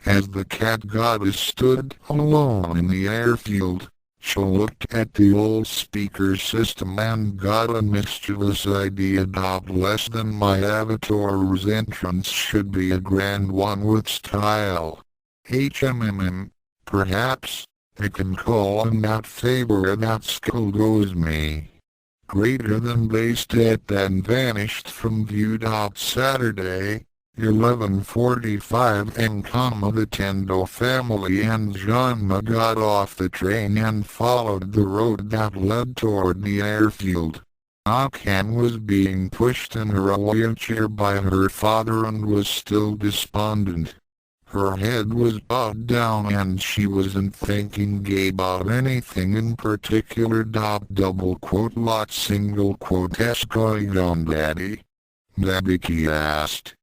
As the cat goddess stood alone in the airfield, she looked at the old speaker system and got a mischievous idea. Less than my avatar's entrance should be a grand one with style. Perhaps, I can call on that favor that skill goes me. Greater than based it then vanished from view. Saturday, 11:45 and the Tendo family and Genma got off the train and followed the road that led toward the airfield. Ken was being pushed in her wheelchair by her father and was still despondent. Her head was bowed down and she wasn't thinking about anything in particular. Double quote lot single quote S going on, Daddy? Nabiki asked.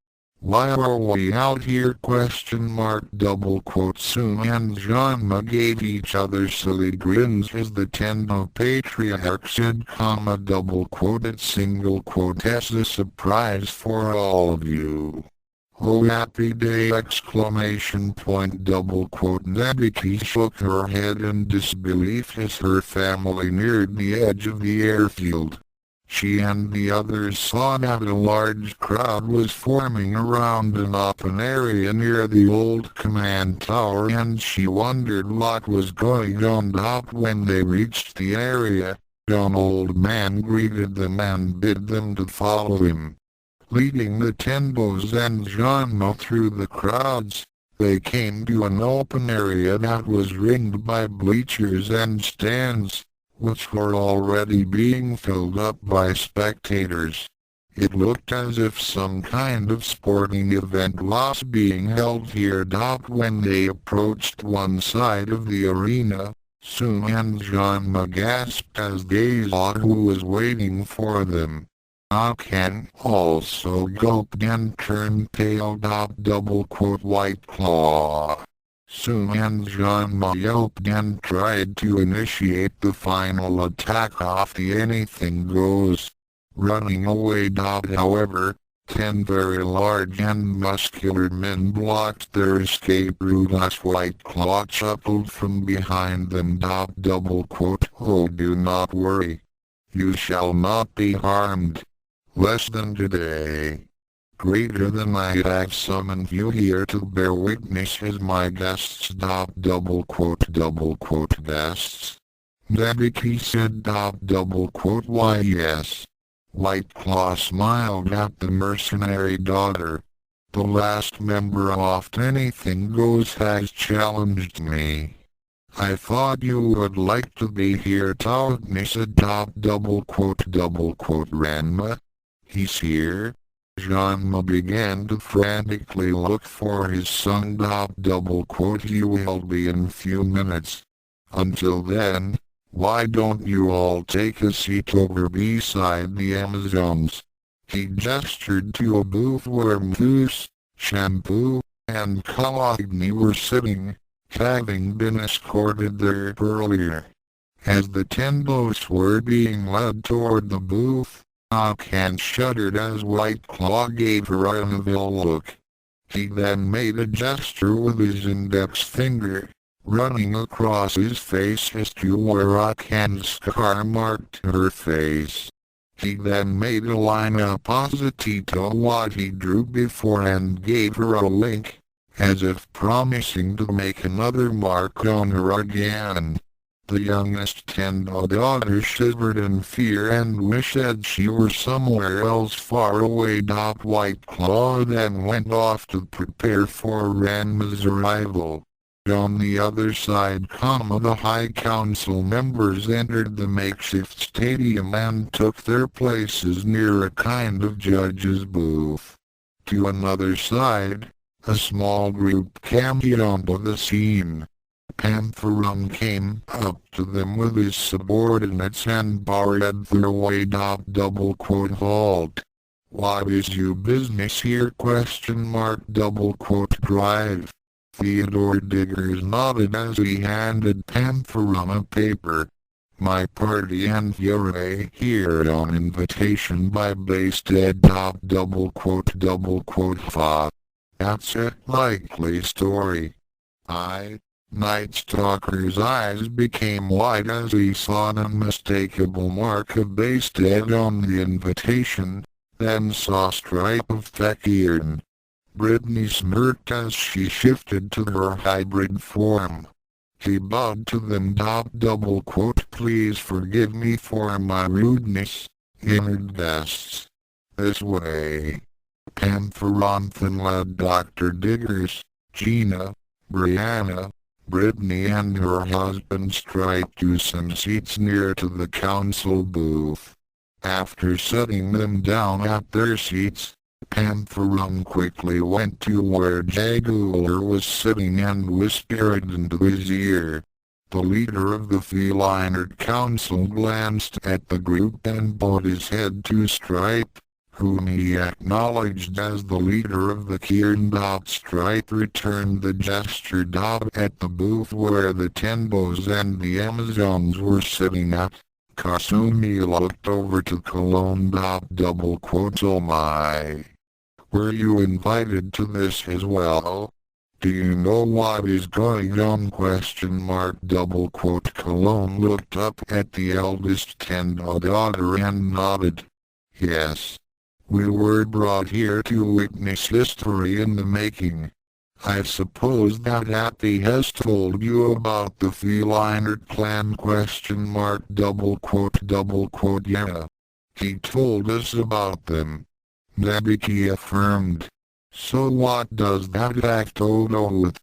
Why are we out here question mark double quote soon and Genma gave each other silly grins as the Tendo patriarch said double quote at single quote as a surprise for all of you. Oh happy day exclamation point double quote Nabiki shook her head in disbelief as her family neared the edge of the airfield. She and the others saw that a large crowd was forming around an open area near the old command tower and she wondered what was going on. When they reached the area, an old man greeted them and bid them to follow him. Leading the Tendos and Genma through the crowds, they came to an open area that was ringed by bleachers and stands, which were already being filled up by spectators. It looked as if some kind of sporting event was being held here. When they approached one side of the arena, Sue and Genma gasped as they saw who was waiting for them. Ken also gulped and turned pale. Double quote White Claw. Sue and Genma yelped and tried to initiate the final attack off the anything goes. Running away. However, 10 very large and muscular men blocked their escape route as White Claw chuckled from behind them. Double quote Oh do not worry. You shall not be harmed. Less than today. Greater than I have summoned you here to bear witness as my guests. Double quote guests. Nabiki said. Double quote why yes. White Claw smiled at the mercenary daughter. The last member of Anything Goes has challenged me. I thought you would like to be here. Taugni said. Double quote Ranma. He's here. Genma began to frantically look for his son. Double quote He will be in few minutes. Until then, why don't you all take a seat over beside the Amazons? He gestured to a booth where Moose, Shampoo, and Kalagni were sitting, having been escorted there earlier. As the Tendos were being led toward the booth, Ken shuddered as White Claw gave her an evil look. He then made a gesture with his index finger, running across his face as to where a can scar marked her face. He then made a line opposite to what he drew before and gave her a link, as if promising to make another mark on her again. The youngest Tendo daughter shivered in fear and wished that she were somewhere else far away. White Claw then went off to prepare for Ranma's arrival. On the other side, the High Council members entered the makeshift stadium and took their places near a kind of judge's booth. To another side, a small group came onto the scene. Pantherun came up to them with his subordinates and barred their way. Halt. What is your business here? Drive. Theodore Diggers nodded as he handed Pantherun a paper. My party and you're here on invitation by Basted. That's a likely story. Night Stalker's eyes became wide as he saw an unmistakable mark of Basted on the invitation, then saw a stripe of Thekirn. Brittany smirked as she shifted to her hybrid form. He bowed to them. Please forgive me for my rudeness, honored guests. This way. Pantherun then led Dr. Diggers, Gina, Brianna, Brittany and her husband Stripe to some seats near to the council booth. After setting them down at their seats, Pantherun quickly went to where Jaguar was sitting and whispered into his ear. The leader of the Feline Council glanced at the group and bowed his head to Stripe, whom he acknowledged as the leader of the Kirin. Stripe returned the gesture. At the booth where the Tenbos and the Amazons were sitting at, Kasumi looked over to Cologne. Oh my. Were you invited to this as well? Do you know what is going on? Cologne looked up at the eldest Tendo daughter and nodded. Yes. We were brought here to witness history in the making. I suppose that Happy has told you about the Feline clan? Yeah. He told us about them. Nabiki affirmed. So what does that have to do with?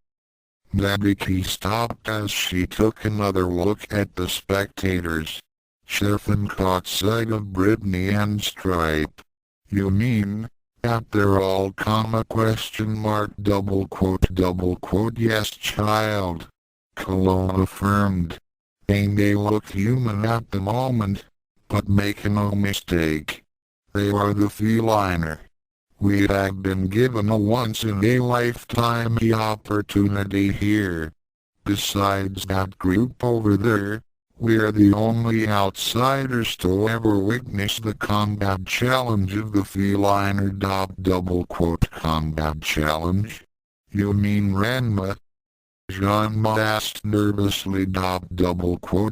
Nabiki stopped as she took another look at the spectators. Stefan caught sight of Brittany and Stripe. You mean, that they're all ? Yes, child. Cologne affirmed. They look human at the moment, but make no mistake. They are the Feline. We have been given a once-in-a-lifetime opportunity here. Besides that group over there, we're the only outsiders to ever witness the combat challenge of the Feline. Combat challenge? You mean Ranma? Genma asked nervously.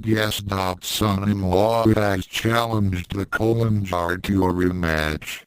Yes. Son-in-law has challenged the Kolanjar to a rematch.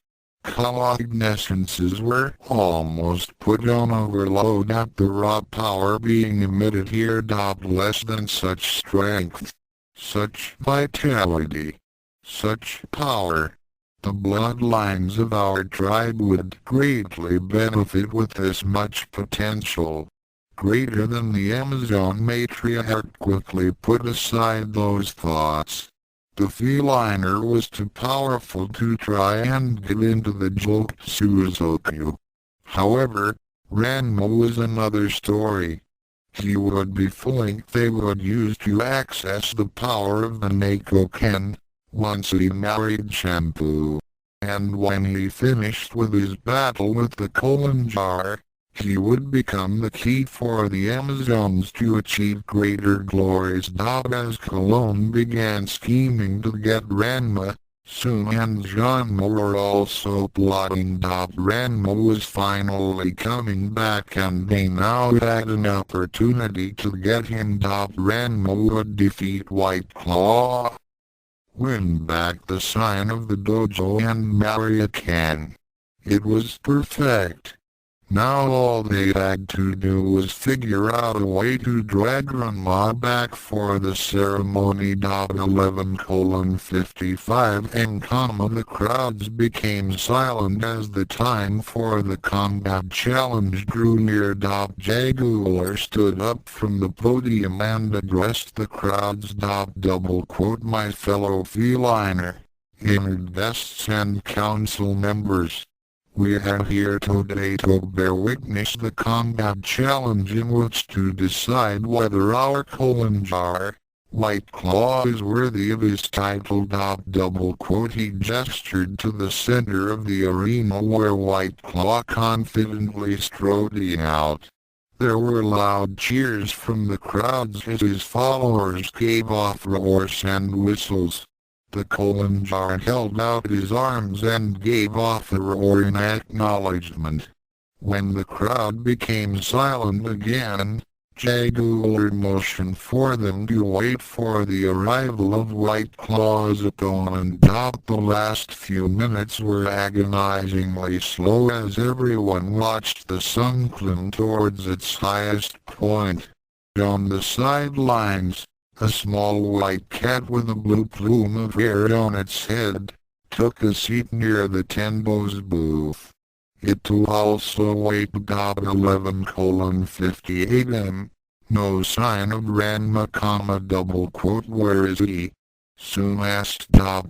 Cognescences were almost put on overload at the raw power being emitted here. Less than such strength. Such vitality. Such power. The bloodlines of our tribe would greatly benefit with this much potential. Greater than the Amazon matriarch quickly put aside those thoughts. The Feline was too powerful to try and get into the Jusenkyo. However, Ranma was another story. He would be fooling they would use to access the power of the Neko Ken, once he married Shampoo. And when he finished with his battle with the Kolanjar, he would become the key for the Amazons to achieve greater glories. As Cologne began scheming to get Ranma, Sue and Genma were also plotting. Ranma was finally coming back and they now had an opportunity to get him. Ranma would defeat White Claw, win back the sign of the dojo and marry a Ken. It was perfect. Now all they had to do was figure out a way to drag Ranma back for the ceremony. 11:55 and the crowds became silent as the time for the combat challenge drew near. Jaguar stood up from the podium and addressed the crowds. My fellow feliner, honored guests and council members. We are here today to bear witness the combat challenge in which to decide whether our Kolanjar, White Claw, is worthy of his title. He gestured to the center of the arena where White Claw confidently strode out. There were loud cheers from the crowds as his followers gave off roars and whistles. The Kolanjar held out his arms and gave off a roar in acknowledgement. When the crowd became silent again, Jaguar motioned for them to wait for the arrival of White Claw's opponent. The last few minutes were agonizingly slow as everyone watched the sun climb towards its highest point. On the sidelines, a small white cat with a blue plume of hair on its head took a seat near the Tenbo's booth. It too also waited. 11:58 m. No sign of Ranma, Where is he? Soon asked. Do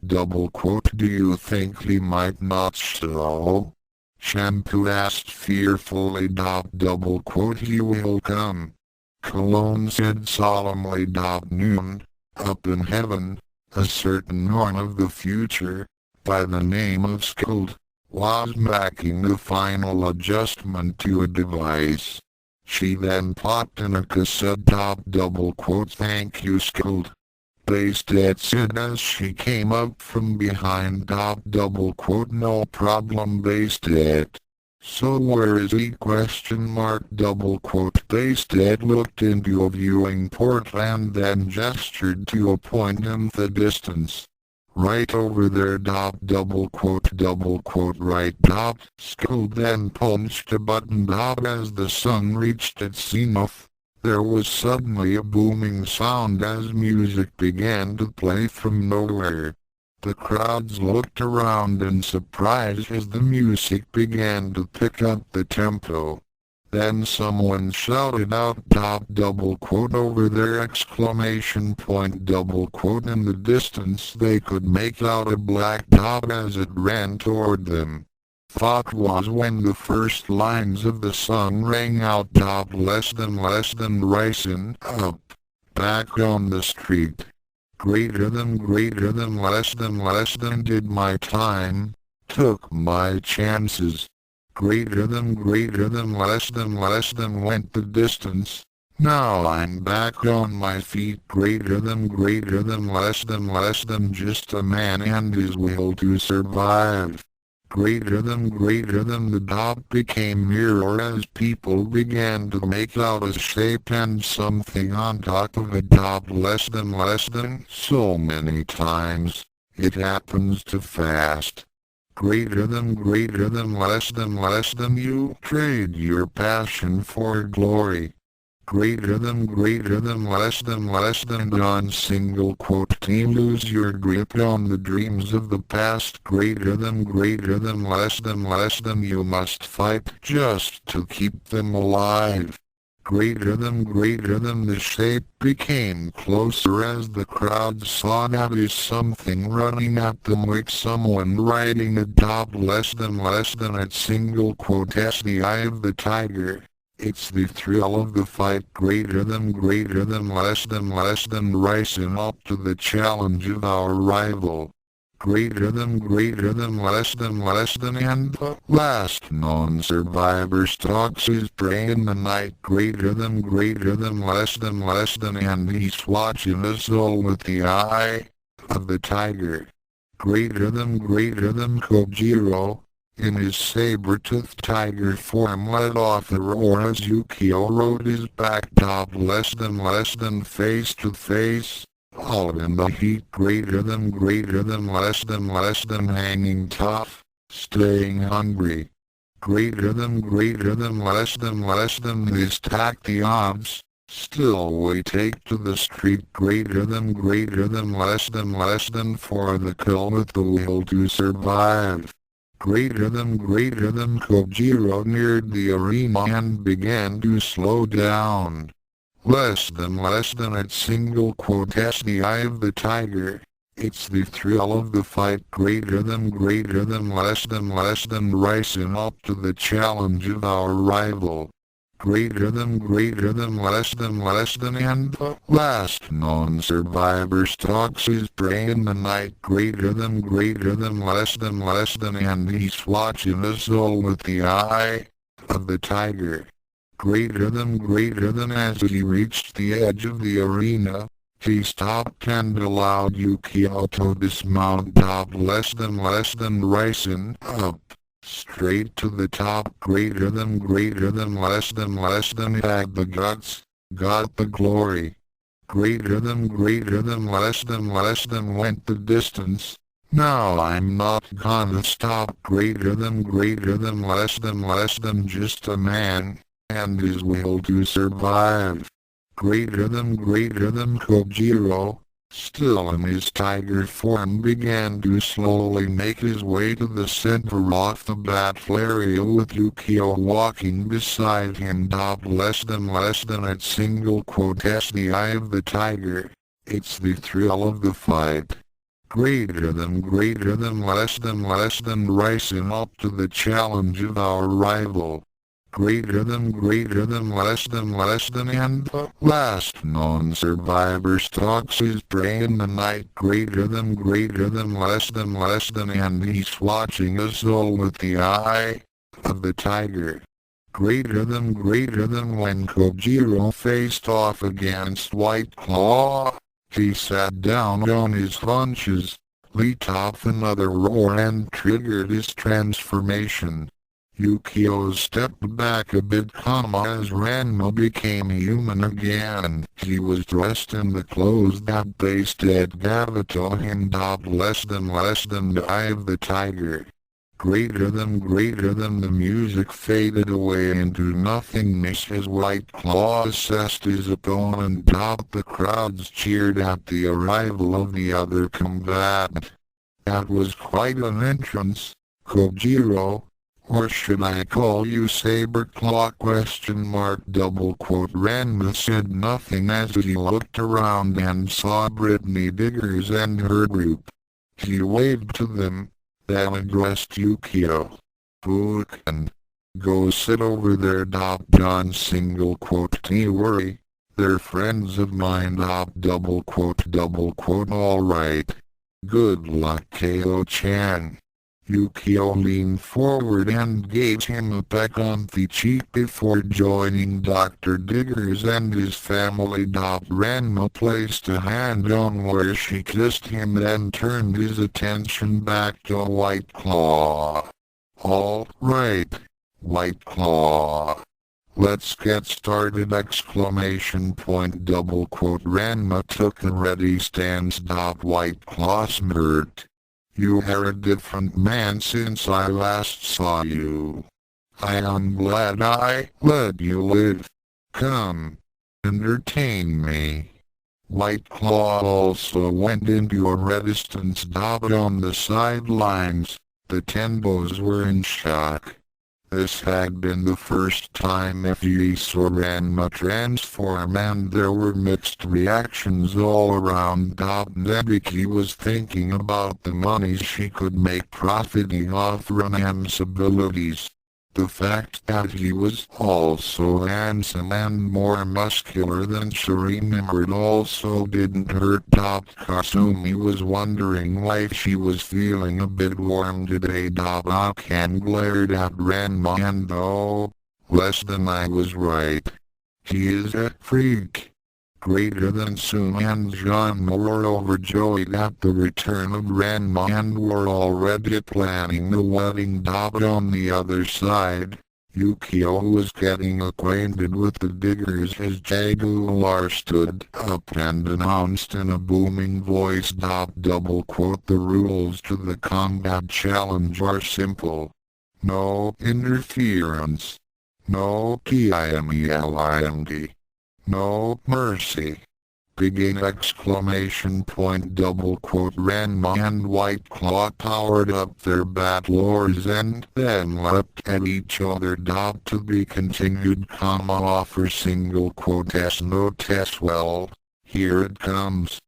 you think he might not show? Shampoo asked fearfully. He will come. Cologne said solemnly. Noon, up in heaven, a certain one of the future, by the name of Skuld, was making the final adjustment to a device. She then popped in a cassette. Thank you, Skuld. Bastet said as she came up from behind. No problem, Bastet. So where is he? Bastet looked into a viewing port and then gestured to a point in the distance. Right over there. Right. Skuld then punched a button. As the sun reached its zenith, there was suddenly a booming sound as music began to play from nowhere. The crowds looked around in surprise as the music began to pick up the tempo. Then someone shouted out over their exclamation point. In the distance they could make out a black dot as it ran toward them. That was when the first lines of the song rang out. Less than rising up, back on the street. Greater than less than did my time, took my chances. Greater than less than went the distance. Now I'm back on my feet. Greater than less than just a man and his will to survive. Greater than the dot became nearer as people began to make out a shape and something on top of it. Less than so many times, it happens too fast. Greater than less than you trade your passion for glory. Greater than less than on single quote team lose your grip on the dreams of the past. Greater than less than you must fight just to keep them alive. Greater than the shape became closer as the crowd saw that is something running at them like someone riding a less than at single quote as the eye of the tiger. It's the thrill of the fight. Greater than less than rising up to the challenge of our rival. Greater than less than and the last known survivor stalks his prey in the night. Greater than less than and he's watching us all with the eye of the tiger. greater than Kojiro, in his saber-tooth tiger form led off the roar as Yukio rode his back less than face to face, all in the heat greater than less than hanging tough, staying hungry. Greater than less than his tack the odds, still we take to the street greater than less than for the kill with the will to survive. Greater than Kojiro neared the arena and began to slow down. Less than at single quote as the eye of the tiger. It's the thrill of the fight greater than less than rising up to the challenge of our rival. Greater than less than and the last known survivor stalks his prey in the night greater than less than and he's watching us all with the eye of the tiger. Greater than as he reached the edge of the arena, he stopped and allowed Yukio to dismount less than rising up. Straight to the top greater than less than had the guts, got the glory. Greater than less than went the distance. Now I'm not gonna stop greater than less than just a man, and his will to survive. Greater than Kojiro, still in his tiger form began to slowly make his way to the center of the battle area with Yukio walking beside him less than at single quote as the eye of the tiger. It's the thrill of the fight. Greater than less than rising up to the challenge of our rival. Greater than less than and the last known survivor stalks his prey in the night greater than less than and he's watching us all with the eye of the tiger. Greater than when Kojiro faced off against White Claw, he sat down on his haunches, let off another roar and triggered his transformation. Yukio stepped back a bit, as Ranma became human again. He was dressed in the clothes that pasted Gavato him less than the eye of the tiger. Greater than the music faded away into nothingness as White Claw assessed his opponent. The crowds cheered at the arrival of the other combatant. That was quite an entrance, Kojiro. Or should I call you Saber-Claw ? Ranma said nothing as he looked around and saw Brittany Diggers and her group. He waved to them, then addressed Yukio. Who can go sit over there? Don't worry, they're friends of mine. Alright. Good luck, Ko-chan. Yukio leaned forward and gave him a peck on the cheek before joining Dr. Diggers and his family. Ranma placed a hand on where she kissed him then turned his attention back to White Claw. All right, White Claw. Let's get started! Ranma took a ready stance. White Claw smirked. You are a different man since I last saw you. I am glad I let you live. Come, entertain me. White Claw also went into a reticence. On the sidelines, the Tenbos were in shock. This had been the first time he saw Ranma transform and there were mixed reactions all around. Nebiki was thinking about the money she could make profiting off Ranma's abilities. The fact that he was also handsome and more muscular than she remembered also didn't hurt. Kasumi was wondering why she was feeling a bit warm today. Akan glared at Ranma and less than I was right. He is a freak. greater than Sun and Genma were overjoyed at the return of Ranma and were already planning the wedding. On the other side, Yukio was getting acquainted with the diggers as Jaguar stood up and announced in a booming voice. The rules to the combat challenge are simple. No interference. No timing. No mercy. Begin! Ranma and White Claw powered up their battlers and then leapt at each other. To be continued, offer single quotes notes. Well, here it comes.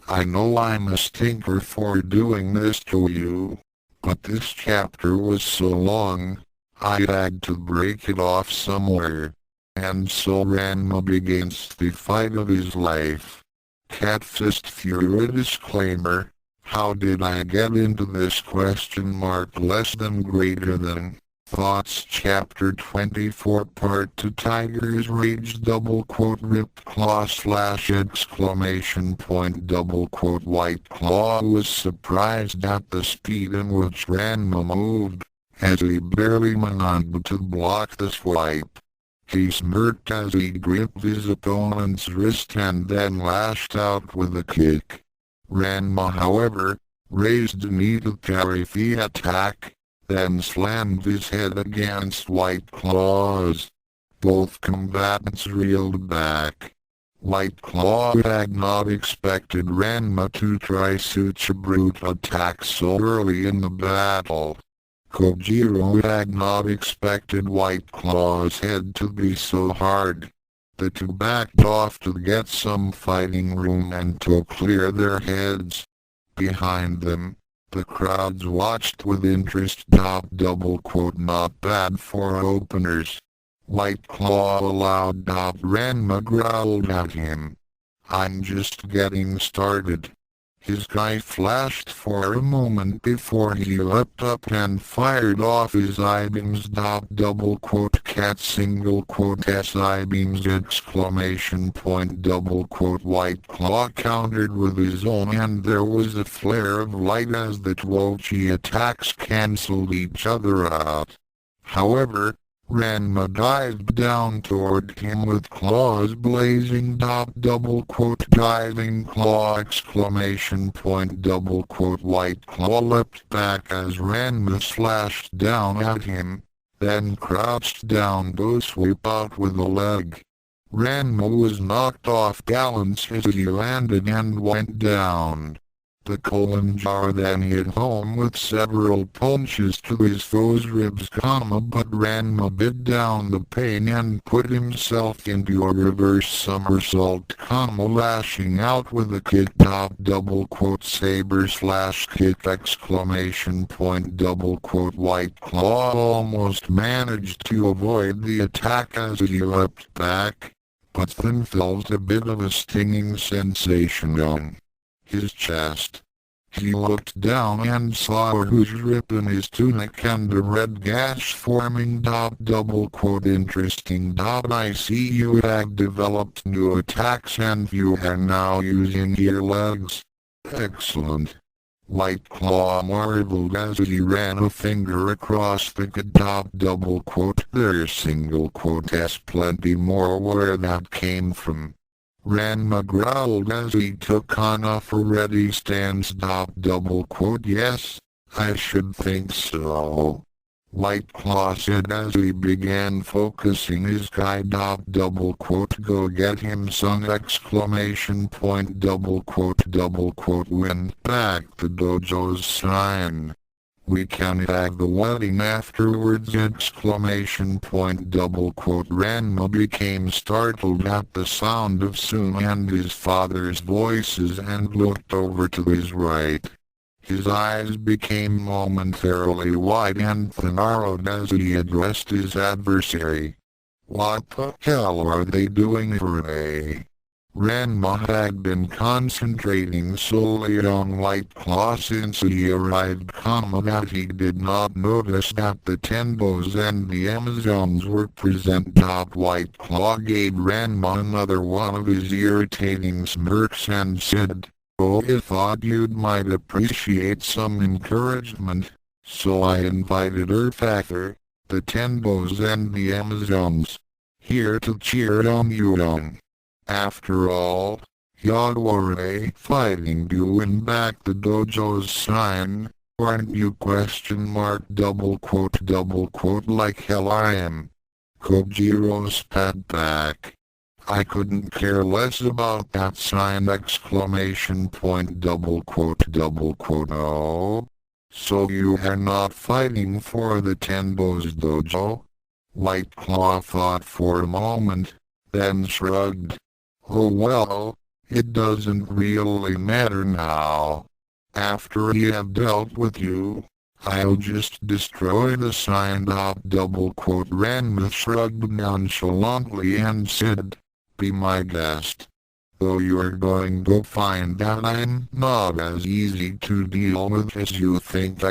I know I'm a stinker for doing this to you, but this chapter was so long, I had to break it off somewhere. And so Ranma begins the fight of his life. Fist Fury disclaimer. How did I get into this ? Less than greater than. Thoughts Chapter 24 Part 2 Tiger's Rage Ripped Claw ! White Claw was surprised at the speed in which Ranma moved, as he barely managed to block the swipe. He smirked as he gripped his opponent's wrist and then lashed out with a kick. Ranma, however, raised a knee to parry the attack, then slammed his head against White Claw's. Both combatants reeled back. White Claw had not expected Ranma to try such a brute attack so early in the battle. Kojiro had not expected White Claw's head to be so hard. The two backed off to get some fighting room and to clear their heads. Behind them, the crowds watched with interest. Not bad for openers. White Claw allowed. Ranma growled at him. I'm just getting started. His guy flashed for a moment before he leapt up and fired off his I-beams. Cat single quote S-I-beams ! White Claw countered with his own and there was a flare of light as the Twochi attacks cancelled each other out. However, Ranma dived down toward him with claws blazing. Diving claw! White Claw leapt back as Ranma slashed down at him, then crouched down to sweep out with a leg. Ranma was knocked off balance as he landed and went down. The colon jar then hit home with several punches to his foe's ribs, but Ranma bit down the pain and put himself into a reverse somersault, lashing out with a kick. Saber/kick! White Claw almost managed to avoid the attack as he leapt back, but then felt a bit of a stinging sensation on his chest. He looked down and saw a huge rip in his tunic and a red gash forming. Interesting. I see you have developed new attacks and you are now using your legs. Excellent. White Claw marveled as he ran a finger across the kid. There's single quote S plenty more where that came from. Ranma growled as he took on a ready stance. Yes, I should think so. White Claw said as he began focusing his guy. Go get him son! Win back the dojo's sign. We can have the wedding afterwards! Ranma became startled at the sound of Sun and his father's voices and looked over to his right. His eyes became momentarily wide and narrowed as he addressed his adversary. What the hell are they doing here? Ranma had been concentrating solely on White Claw since he arrived, that he did not notice that the Tenbos and the Amazons were present. White Claw gave Ranma another one of his irritating smirks and said, "Oh, I thought you might appreciate some encouragement, so I invited Earthather, the Tenbos and the Amazons, here to cheer on you on. After all, y'all fighting to win back the dojo's sign, aren't you? ? Like hell I am." Kojiro spat back. "I couldn't care less about that sign! Oh? So you are not fighting for the Tenbo's dojo?" White Claw thought for a moment, then shrugged. "Oh well, it doesn't really matter now. After I have dealt with you, I'll just destroy the sign." Ranma shrugged nonchalantly and said, "Be my guest. Though you're going to find that I'm not as easy to deal with as you think!" I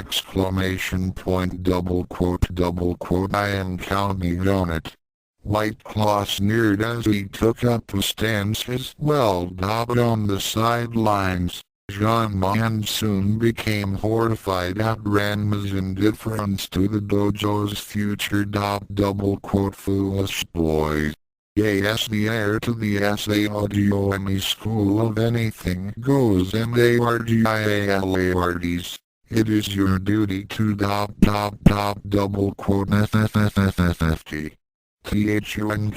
am counting on it." White Claw sneered as he took up a stance as well on the sidelines. Genma and soon became horrified at Ranma's indifference to the dojo's future. "Foolish boys. Yes, the heir to the SAODOME School of Anything Goes MARGIALARDs. It is your duty to FFFFT. THUNK!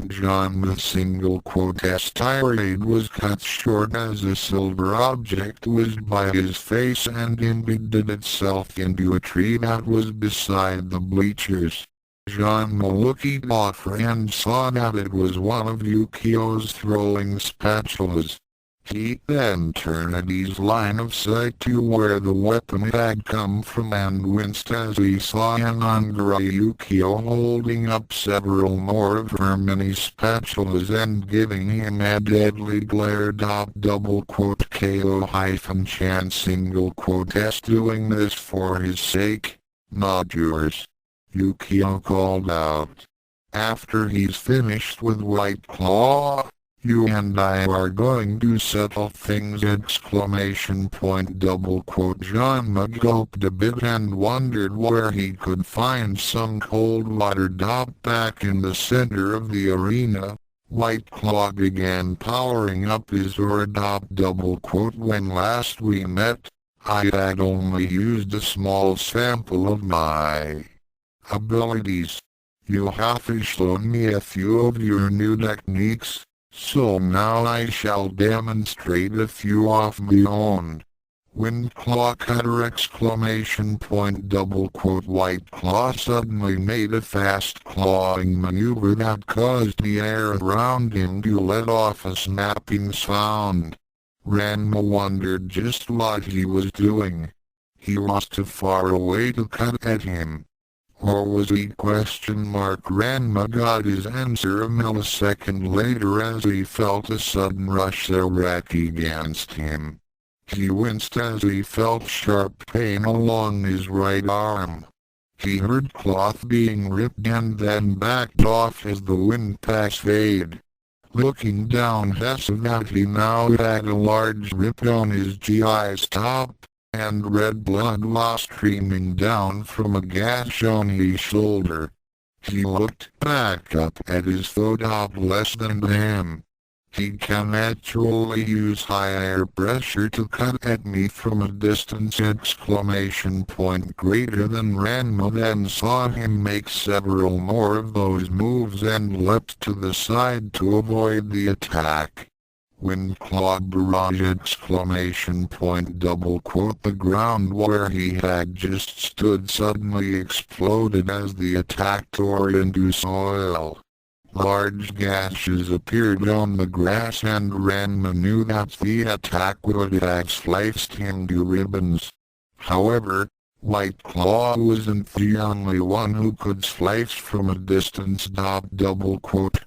Genma's tirade was cut short as a silver object whizzed by his face and embedded itself into a tree that was beside the bleachers. Genma looked off and saw that it was one of Yukio's throwing spatulas. He then turned his line of sight to where the weapon had come from and winced as he saw an angry Yukio holding up several more of her many spatulas and giving him a deadly glare. "KO-chan! Doing this for his sake, not yours," Yukio called out. "After he's finished with White Claw, you and I are going to settle things!" Genma gulped a bit and wondered where he could find some cold water. Back in the center of the arena, White Claw began powering up his aura. "When last we met, I had only used a small sample of my abilities. You have shown me a few of your new techniques, so now I shall demonstrate a few of my own." Wind Claw Cutter! White Claw suddenly made a fast clawing maneuver that caused the air around him to let off a snapping sound. Ranma wondered just what he was doing. He was too far away to cut at him. Or was he? Ranma got his answer a millisecond later as he felt a sudden rush of wrath against him. He winced as he felt sharp pain along his right arm. He heard cloth being ripped and then backed off as the wind passed. Looking down, he saw that he now had a large rip on his GI's top, and red blood was streaming down from a gash on his shoulder. He looked back up at his foot less than him. "He can actually use high air pressure to cut at me from a distance!" Greater than Ranma then saw him make several more of those moves and leapt to the side to avoid the attack. Wind Claw Barrage! The ground where he had just stood suddenly exploded as the attack tore into soil. Large gashes appeared on the grass and Ranma knew that the attack would have sliced him to ribbons. However, White Claw wasn't the only one who could slice from a distance.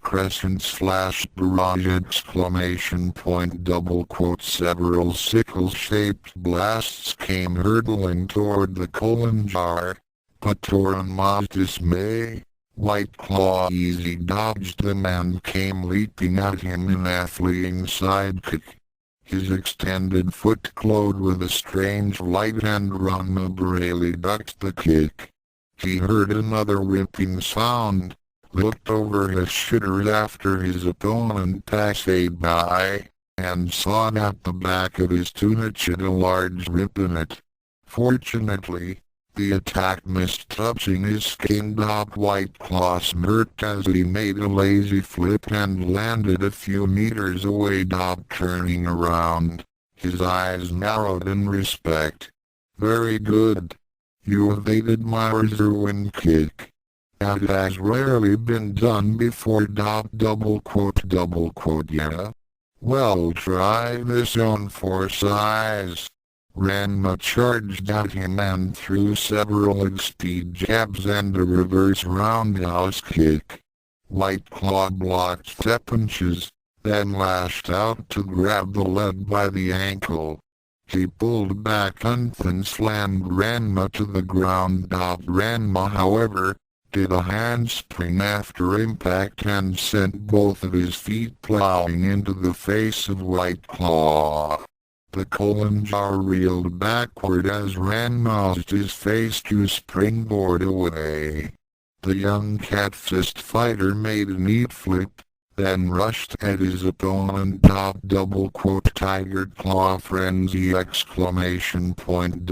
Crescent slash barrage exclamation point double quote. Several sickle-shaped blasts came hurtling toward the colon jar, but to Ranma's dismay, White Claw easy dodged them and came leaping at him in a fleeing sidekick. His extended foot glowed with a strange light and Ranma bravely ducked the kick. He heard another ripping sound, looked over his shoulder after his opponent passed by, and saw at the back of his tunic a large rip in it. Fortunately, the attack missed touching his skin. White Claw smirked as he made a lazy flip and landed a few meters away. Turning around, his eyes narrowed in respect. Very good. You evaded my Zerwin kick. That has rarely been done before. Yeah? Well, try this on for size. Ranma charged at him and threw several speed jabs and a reverse roundhouse kick. White Claw blocked the punches, then lashed out to grab the leg by the ankle. He pulled back and then slammed Ranma to the ground. Ranma, however, did a handspring after impact and sent both of his feet plowing into the face of White Claw. The colon jar reeled backward as Ranma used his face to springboard away. The young cat fist fighter made a neat flip, then rushed at his opponent. Tiger Claw frenzy exclamation point.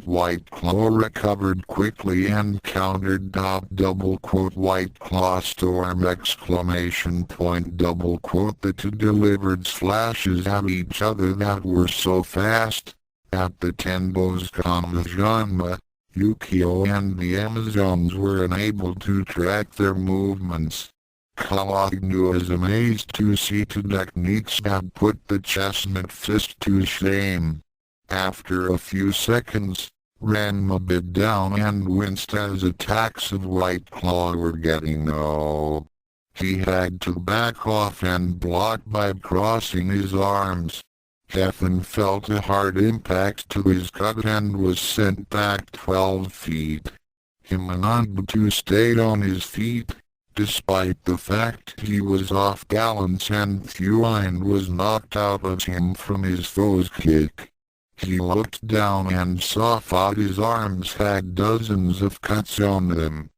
White Claw recovered quickly and countered. White Claw storm exclamation point. The two delivered slashes at each other that were so fast that the Tenbo's Genma, Yukio and the Amazons were unable to track their movements. Kawagnu was amazed to see two techniques that put the chestnut fist to shame. After a few seconds, Ranma bit down and winced as attacks of White Claw were getting no. He had to back off and block by crossing his arms. Hethan felt a hard impact to his gut and was sent back 12 feet. Himananbatu stayed on his feet, despite the fact he was off balance and Thuine was knocked out of him from his foe's kick. He looked down and saw that his arms had dozens of cuts on them.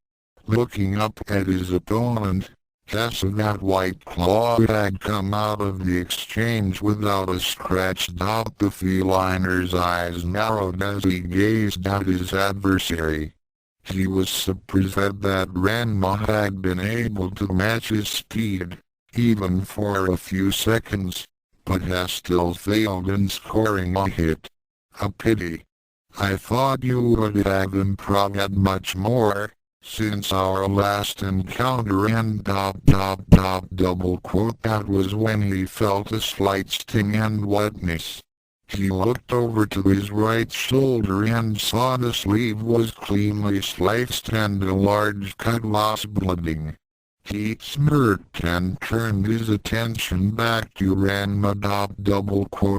Looking up at his opponent, he saw that White Claw had come out of the exchange without a scratch. The feliner's eyes narrowed as he gazed at his adversary. He was surprised that Ranma had been able to match his speed, even for a few seconds, but has still failed in scoring a hit. A pity. I thought you would have improved much more, since our last encounter and that was when he felt a slight sting and wetness. He looked over to his right shoulder and saw the sleeve was cleanly sliced and a large cut was bleeding. He smirked and turned his attention back to Ranma.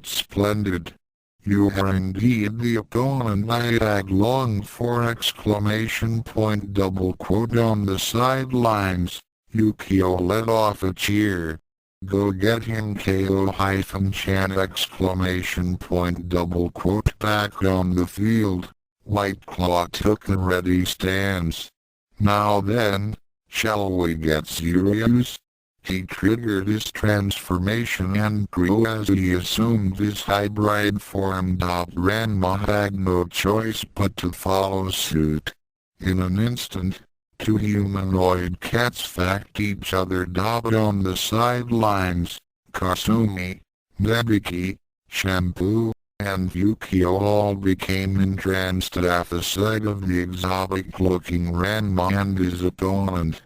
Splendid. You are indeed the opponent I had longed for! On the sidelines, Yukio let off a cheer. Go get him Ko-chan! Back on the field, White Claw took a ready stance. Now then, shall we get serious? He triggered his transformation and grew as he assumed his hybrid form. Ranma had no choice but to follow suit. In an instant, two humanoid cats facked each other. On the sidelines, Kasumi, Nebiki, Shampoo, and Yukio all became entranced at the sight of the exotic-looking Ranma and his opponent.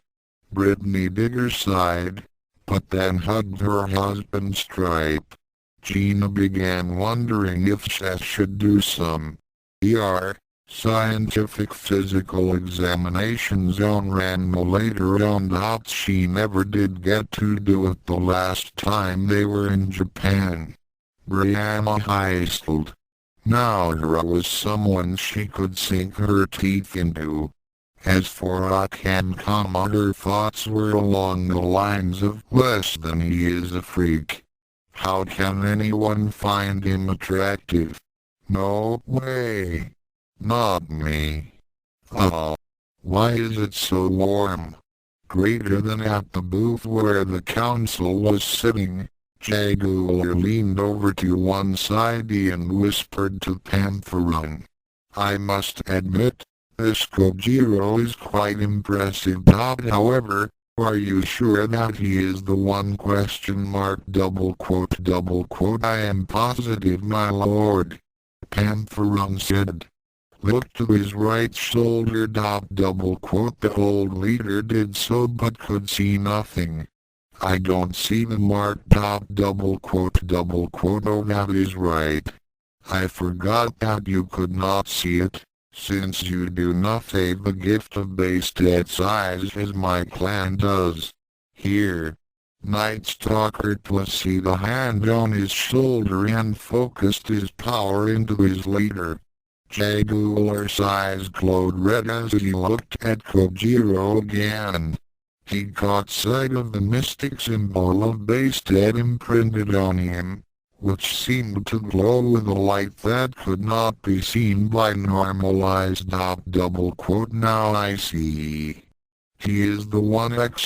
Brittany Digger sighed, but then hugged her husband Stripe. Gina began wondering if she should do some ER Scientific physical examinations on Ranma later on. She never did get to do it the last time they were in Japan. Ranma high-schooled. Now her was someone she could sink her teeth into. As for Ken, her thoughts were along the lines of less than he is a freak. How can anyone find him attractive? No way. Not me. Oh. Why is it so warm? Greater than at the booth where the council was sitting, Jaguar leaned over to one side and whispered to Pantherun. I must admit, this Kojiro is quite impressive. However, are you sure that he is the one? ? I am positive, my lord. Pantherun said. Looked to his right shoulder. The old leader did so but could see nothing. I don't see the mark. Oh, that is right. I forgot that you could not see it, since you do not have the gift of Bastet's eyes as my clan does. Here. Night Stalker placed the hand on his shoulder and focused his power into his leader. Jaguar's eyes glowed red as he looked at Kojiro again. He caught sight of the mystic symbol of Bastet imprinted on him, which seemed to glow with a light that could not be seen by normal eyes. Now I see. He is the one! Night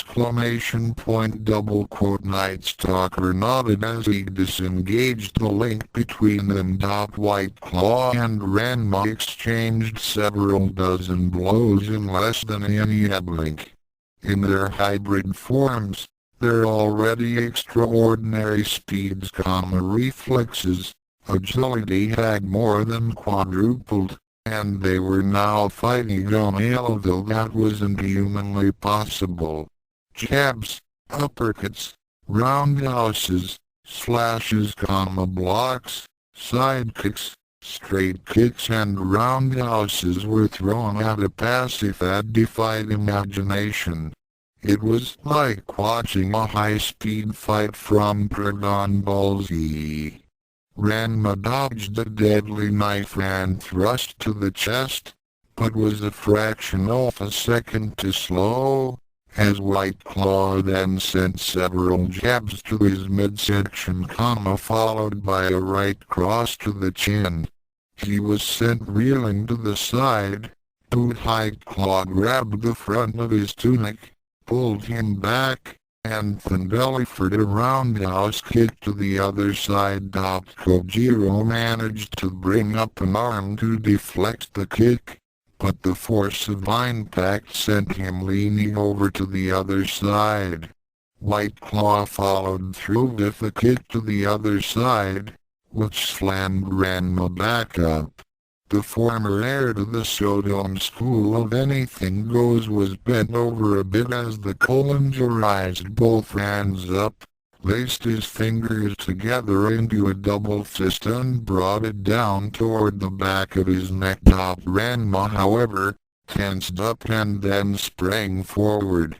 Stalker nodded as he disengaged the link between them. White Claw and Ranma exchanged several dozen blows in less than any blink. In their hybrid forms, their already extraordinary speeds, reflexes, agility had more than quadrupled. And they were now fighting on a level that wasn't humanly possible. Jabs, uppercuts, roundhouses, slashes, blocks, sidekicks, straight kicks and roundhouses were thrown at a passive that defied imagination. It was like watching a high-speed fight from Dragon Ball Z. Ranma dodged a deadly knife and thrust to the chest, but was a fraction of a second too slow, as White Claw then sent several jabs to his midsection, followed by a right cross to the chin. He was sent reeling to the side. White Claw grabbed the front of his tunic, pulled him back, and then delivered a roundhouse kick to the other side. Kojiro managed to bring up an arm to deflect the kick, but the force of impact sent him leaning over to the other side. White Claw followed through with a kick to the other side, which slammed Ranma back up. The former heir to the Sodom school of anything goes was bent over a bit as the Challenger raised both hands up, laced his fingers together into a double fist and brought it down toward the back of his neck. Ranma, however, tensed up and then sprang forward.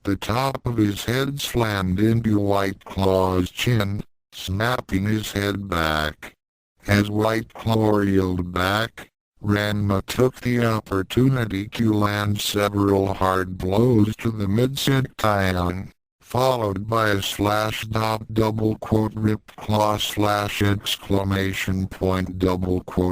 The top of his head slammed into White Claw's chin, snapping his head back. As White Claw reeled back, Ranma took the opportunity to land several hard blows to the midsection, followed by a slash. Ripped claw slash !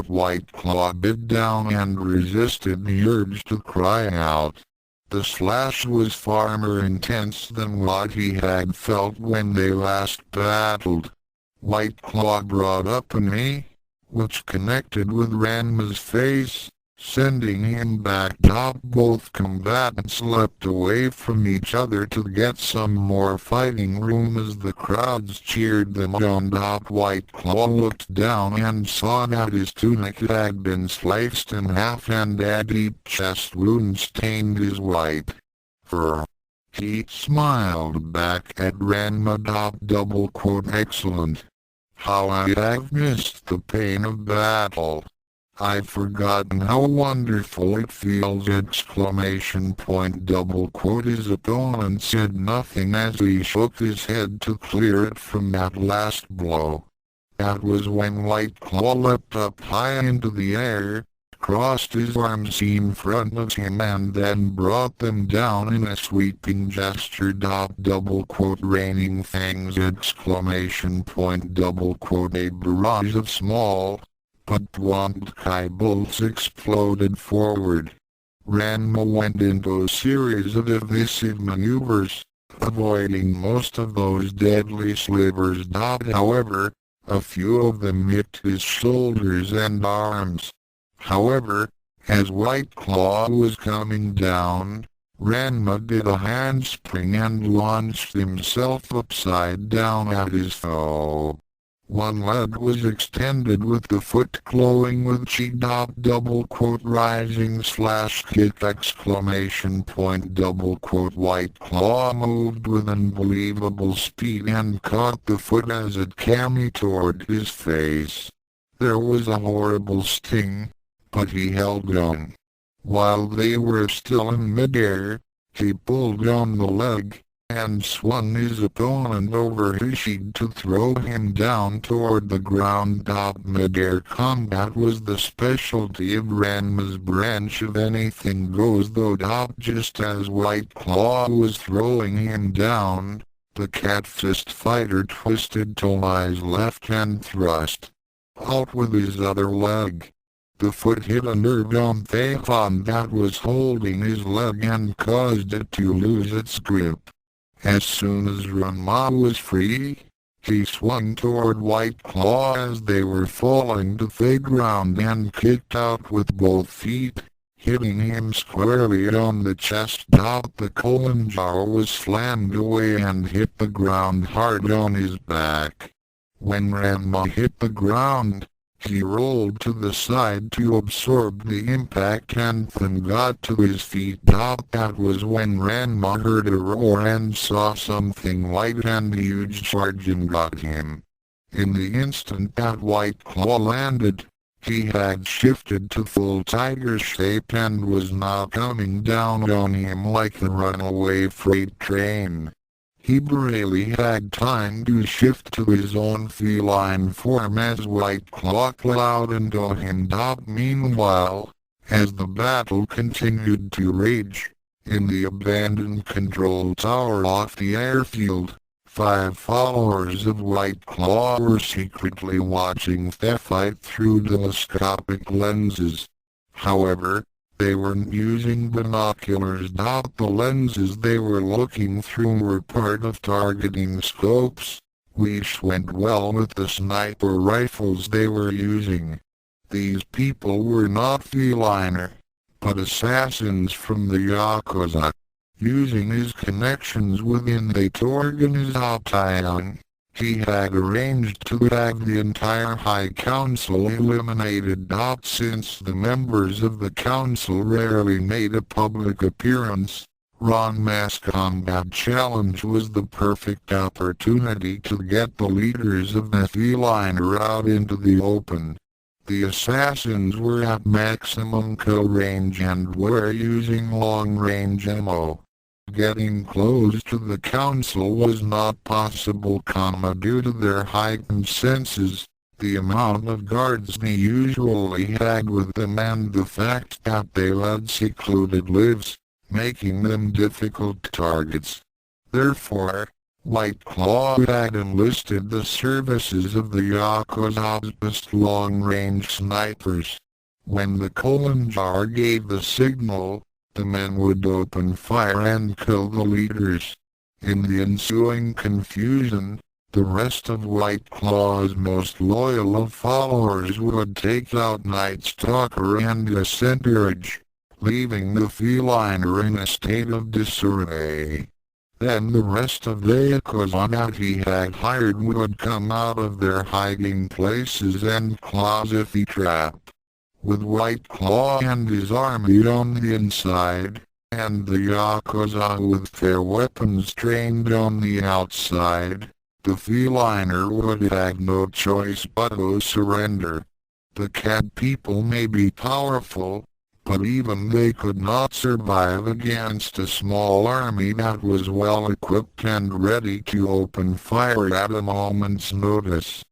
White Claw bit down and resisted the urge to cry out. The slash was far more intense than what he had felt when they last battled. White Claw brought up a knee, which connected with Ranma's face, sending him back. Both combatants leapt away from each other to get some more fighting room as the crowds cheered them on. White Claw looked down and saw that his tunic had been sliced in half and a deep chest wound stained his white fur. He smiled back at Ranma. Excellent. How I have missed the pain of battle. I've forgotten how wonderful it feels! ! His opponent said nothing as he shook his head to clear it from that last blow. That was when White Claw leapt up high into the air, crossed his arms in front of him and then brought them down in a sweeping gesture. Raining fangs! A barrage of small but blunt Kai bolts exploded forward. Ranma went into a series of evasive maneuvers, avoiding most of those deadly slivers. However, a few of them hit his shoulders and arms. However, as White Claw was coming down, Ranma did a handspring and launched himself upside down at his foe. One leg was extended with the foot glowing with chi. Rising slash kick! White Claw moved with unbelievable speed and caught the foot as it came toward his face. There was a horrible sting, but he held on. While they were still in midair, he pulled on the leg and swung his opponent over his head to throw him down toward the ground. Midair combat was the specialty of Ranma's branch of anything goes though. Just as White Claw was throwing him down, the cat fist fighter twisted Tolai's left and thrust out with his other leg. The foot hit a nerve on Thapon that was holding his leg and caused it to lose its grip. As soon as Ranma was free, he swung toward White Claw as they were falling to the ground and kicked out with both feet, hitting him squarely on the chest. The colon jar was slammed away and hit the ground hard on his back. When Ranma hit the ground, he rolled to the side to absorb the impact and then got to his feet. That was when Ranma heard a roar and saw something white and huge charging at him. In the instant that White Claw landed, he had shifted to full tiger shape and was now coming down on him like a runaway freight train. He barely had time to shift to his own feline form as White Claw plowed into him. Meanwhile, as the battle continued to rage, in the abandoned control tower off the airfield, 5 followers of White Claw were secretly watching the fight through telescopic lenses. However, they weren't using binoculars. The lenses they were looking through were part of targeting scopes, which went well with the sniper rifles they were using. These people were not feline, but assassins from the Yakuza. Using his connections within the organization, he had arranged to have the entire High Council eliminated. Since the members of the council rarely made a public appearance, Ranma's combat challenge was the perfect opportunity to get the leaders of the feline out into the open. The assassins were at maximum kill range and were using long-range ammo. Getting close to the council was not possible, due to their heightened senses, the amount of guards they usually had with them and the fact that they led secluded lives, making them difficult targets. Therefore, White Claw had enlisted the services of the Yakuza's best long-range snipers. When the colon jar gave the signal, the men would open fire and kill the leaders. In the ensuing confusion, the rest of White Claw's most loyal of followers would take out Night Stalker and the Centaurage, leaving the feline in a state of disarray. Then the rest of the Yakuza that he had hired would come out of their hiding places and cause a trap. With White Claw and his army on the inside, and the Yakuza with their weapons trained on the outside, the feline would have no choice but to surrender. The cat people may be powerful, but even they could not survive against a small army that was well equipped and ready to open fire at a moment's notice.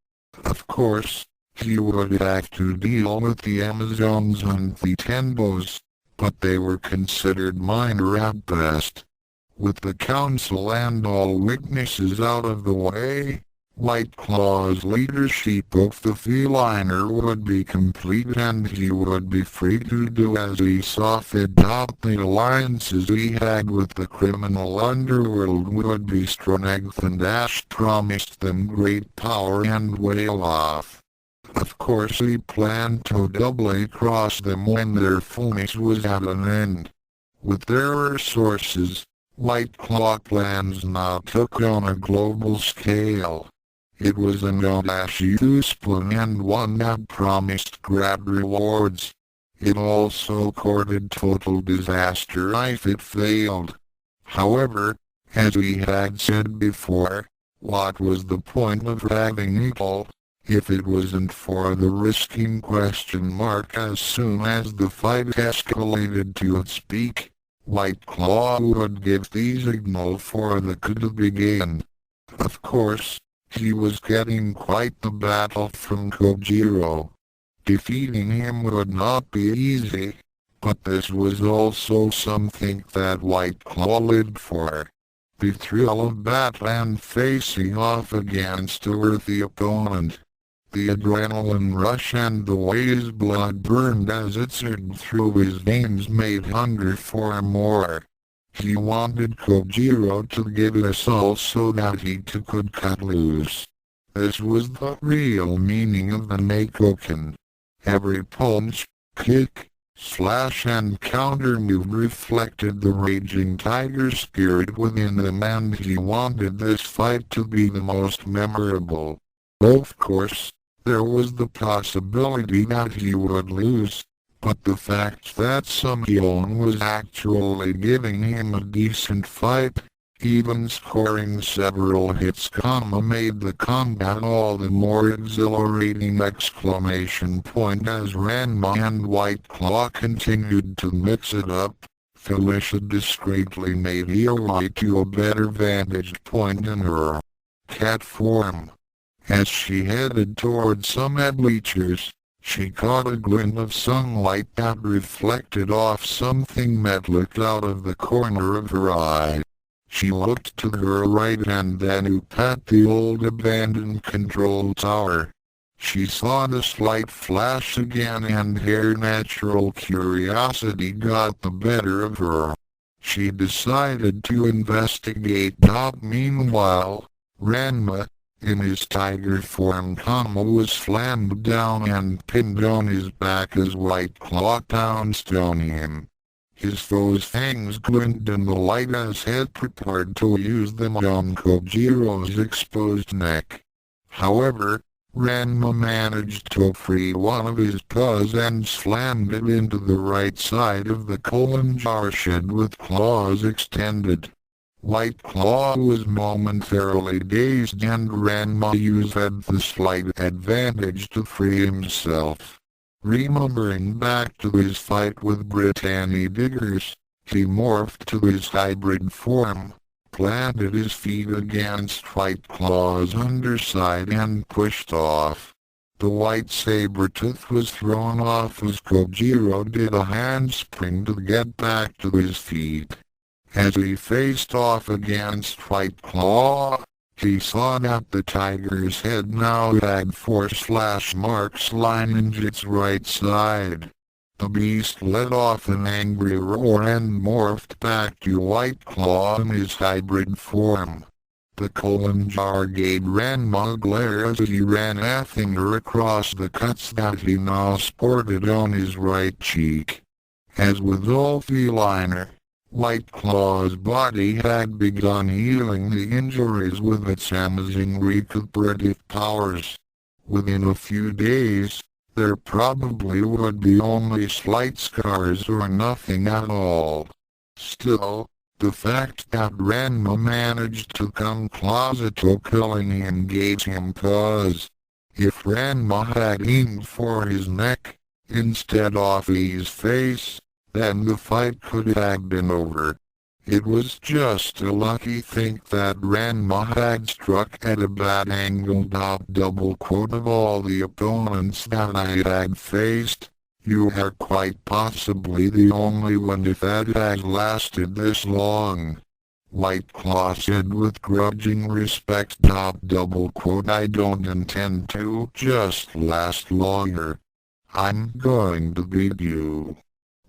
Of course, he would have to deal with the Amazons and the Tenbos, but they were considered minor at best. With the council and all witnesses out of the way, White Claw's leadership of the feliner would be complete and he would be free to do as he saw fit. The alliances he had with the criminal underworld would be strength, and Ash promised them great power and well off. Of course he planned to doubly cross them when their foolishness was at an end. With their resources, White Claw plans now took on a global scale. It was an audacious plan and one that promised great rewards. It also courted total disaster if it failed. However, as we had said before, what was the point of having evil, if it wasn't for the risking ? As soon as the fight escalated to its peak, White Claw would give the signal for the coup to begin. Of course, he was getting quite the battle from Kojiro. Defeating him would not be easy, but this was also something that White Claw lived for. The thrill of battle and facing off against a worthy opponent. The adrenaline rush and the way his blood burned as it surged through his veins made hunger for more. He wanted Kojiro to give us all so that he too could cut loose. This was the real meaning of the Neko Ken. Every punch, kick, slash and counter move reflected the raging tiger spirit within him, and he wanted this fight to be the most memorable. Of course, there was the possibility that he would lose, but the fact that someone was actually giving him a decent fight, even scoring several hits, made the combat all the more exhilarating! As Ranma and White Claw continued to mix it up, Felicia discreetly made her way to a better vantage point in her cat form. As she headed towards some bleachers, she caught a glint of sunlight that reflected off something metallic out of the corner of her eye. She looked to her right and then up at the old abandoned control tower. She saw the light flash again and her natural curiosity got the better of her. She decided to investigate. Meanwhile, Ranma, in his tiger form, was slammed down and pinned on his back as White Claw pounced on him. His foe's fangs glinted in the light as he prepared to use them on Kojiro's exposed neck. However, Ranma managed to free one of his paws and slammed it into the right side of the colon jar shed with claws extended. White Claw was momentarily dazed and Ranma used the slight advantage to free himself. Remembering back to his fight with Brittany Diggers, he morphed to his hybrid form, planted his feet against White Claw's underside and pushed off. The white saber-tooth was thrown off as Kojiro did a handspring to get back to his feet. As he faced off against White Claw, he saw that the tiger's head now had 4 slash marks lining its right side. The beast let off an angry roar and morphed back to White Claw in his hybrid form. The colon jar gave Ranma a glare as he ran a finger across the cuts that he now sported on his right cheek. As with all feliner, White Claw's body had begun healing the injuries with its amazing recuperative powers. Within a few days, there probably would be only slight scars or nothing at all. Still, the fact that Ranma managed to come close to killing him gave him pause. If Ranma had aimed for his neck, instead of his face, then the fight could have been over. It was just a lucky thing that Ranma had struck at a bad angle. Double quote of all the opponents that I had faced, you are quite possibly the only one if that has lasted this long. White Claw said with grudging respect. Double quote I don't intend to just last longer. I'm going to beat you.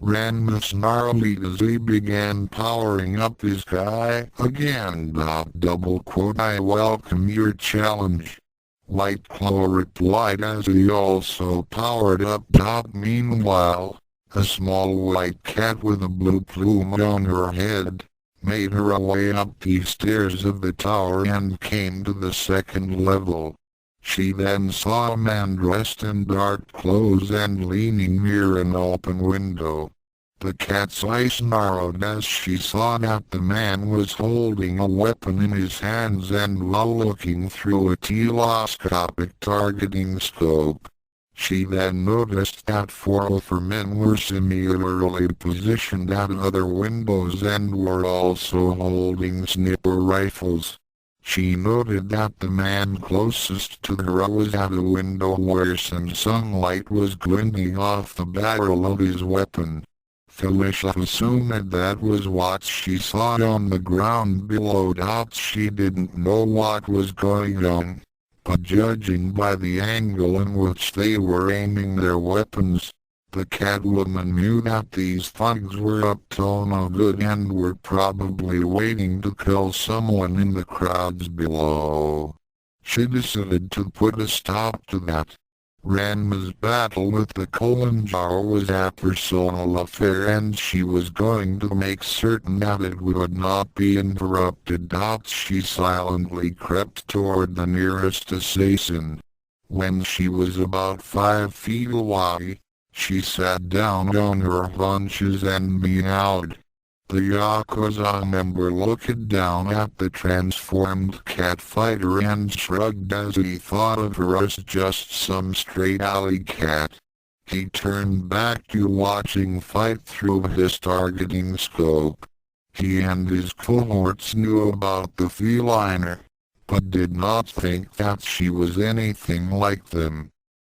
Ranma snarled as he began powering up his guy again. Double quote I welcome your challenge. White Claw replied as he also powered up. Meanwhile, a small white cat with a blue plume on her head made her way up the stairs of the tower and came to the second level. She then saw a man dressed in dark clothes and leaning near an open window. The cat's eyes narrowed as she saw that the man was holding a weapon in his hands and while looking through a telescopic targeting scope. She then noticed that 4 of her men were similarly positioned at other windows and were also holding sniper rifles. She noted that the man closest to her was at a window where some sunlight was glinting off the barrel of his weapon. Felicia assumed that was what she saw on the ground below. She didn't know what was going on, but judging by the angle in which they were aiming their weapons, the Catwoman knew that these thugs were up to no good and were probably waiting to kill someone in the crowds below. She decided to put a stop to that. Ranma's battle with the Kojiro was a personal affair and she was going to make certain that it would not be interrupted. She silently crept toward the nearest assassin. When she was about 5 feet away, she sat down on her haunches and meowed. The Yakuza member looked down at the transformed cat fighter and shrugged as he thought of her as just some straight alley cat. He turned back to watching fight through his targeting scope. He and his cohorts knew about the feline, but did not think that she was anything like them.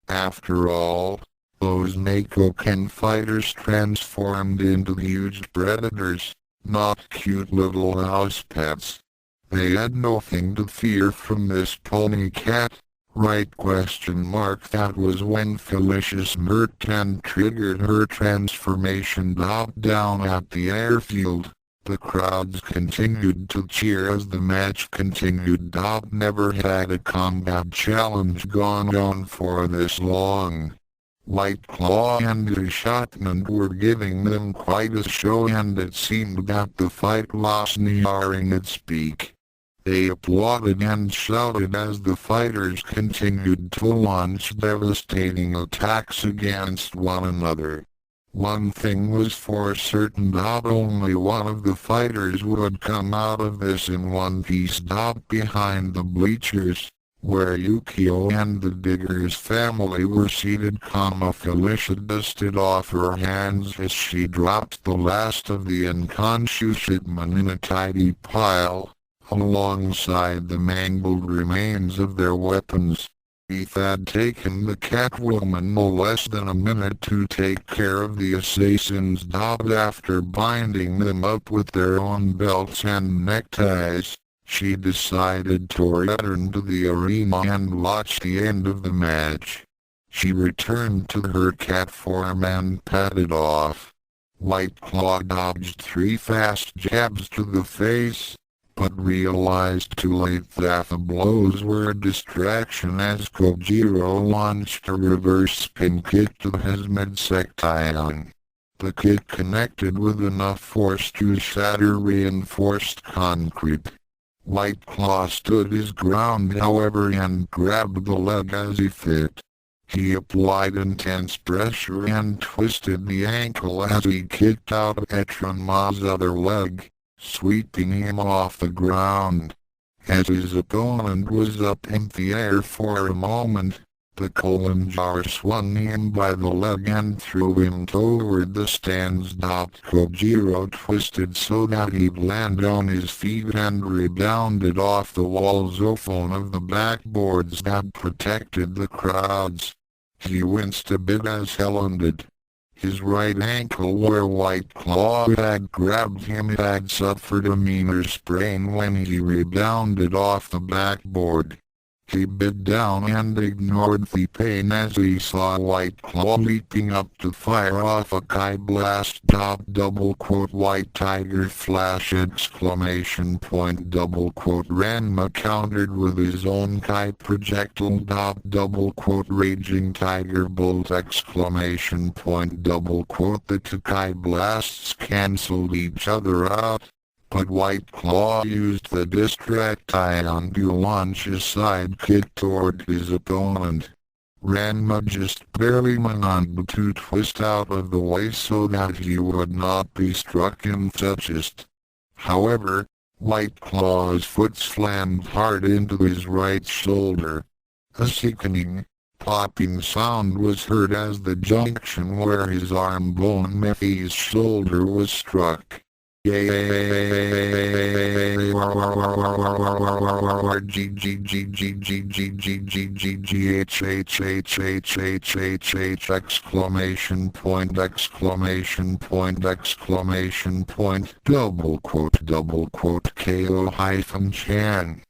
After all, those Neko Ken fighters transformed into huge predators, not cute little house pets. They had nothing to fear from this pony cat, right? That was when Felicia smirked and triggered her transformation. Down at the airfield, the crowds continued to cheer as the match continued. Never had a combat challenge gone on for this long. White Claw and the Shotman were giving them quite a show and it seemed that the fight was nearing its peak. They applauded and shouted as the fighters continued to launch devastating attacks against one another. One thing was for certain, that only one of the fighters would come out of this in one piece. Behind the bleachers, where Yukio and the Digger's family were seated, Felicia dusted off her hands as she dropped the last of the unconscious hitmen in a tidy pile, alongside the mangled remains of their weapons. It had taken the Catwoman no less than a minute to take care of the assassins. After binding them up with their own belts and neckties, she decided to return to the arena and watch the end of the match. She returned to her cat form and padded off. White Claw dodged 3 fast jabs to the face, but realized too late that the blows were a distraction as Kojiro launched a reverse spin kick to his midsection. The kick connected with enough force to shatter reinforced concrete. White Claw stood his ground however and grabbed the leg as he fit. He applied intense pressure and twisted the ankle as he kicked out at Ranma's other leg, sweeping him off the ground. As his opponent was up in the air for a moment, The jar swung him by the leg and threw him toward the stands. Kojiro twisted so that he'd land on his feet and rebounded off the walls of one of the backboards that protected the crowds. He winced a bit as he landed. His right ankle where White Claw had grabbed him had suffered a minor sprain when he rebounded off the backboard. He bit down and ignored the pain as he saw White Claw leaping up to fire off a Kai blast. White Tiger flash ! Ranma countered with his own Kai projectile. Raging Tiger Bolt! The two Kai blasts cancelled each other out. But White Claw used the distract ion to launch a side kick toward his opponent. Ranma just barely managed to twist out of the way so that he would not be struck in touchest. However, White Claw's foot slammed hard into his right shoulder. A sickening, popping sound was heard as the junction where his arm bone met his shoulder was struck. Exclamation point! KO-chan.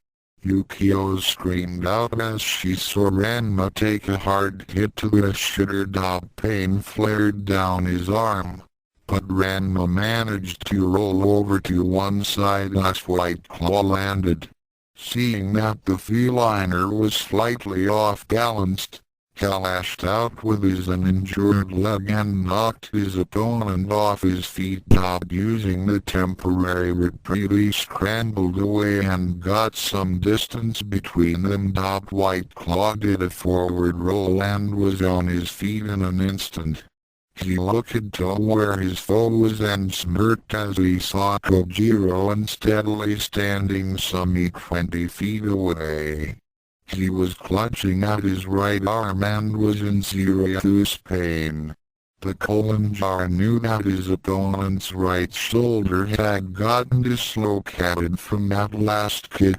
Yukio screamed out as she saw Ranma take a hard hit to the shoulder. Pain flared down his arm. But Ranma managed to roll over to one side as White Claw landed. Seeing that the feliner was slightly off-balanced, he lashed out with his uninjured leg and knocked his opponent off his feet. Using the temporary reprieve, he scrambled away and got some distance between them. White Claw did a forward roll and was on his feet in an instant. He looked to where his foe was and smirked as he saw Kojiro unsteadily standing some 20 feet away. He was clutching at his right arm and was in serious pain. The jar knew that his opponent's right shoulder had gotten dislocated from that last kick.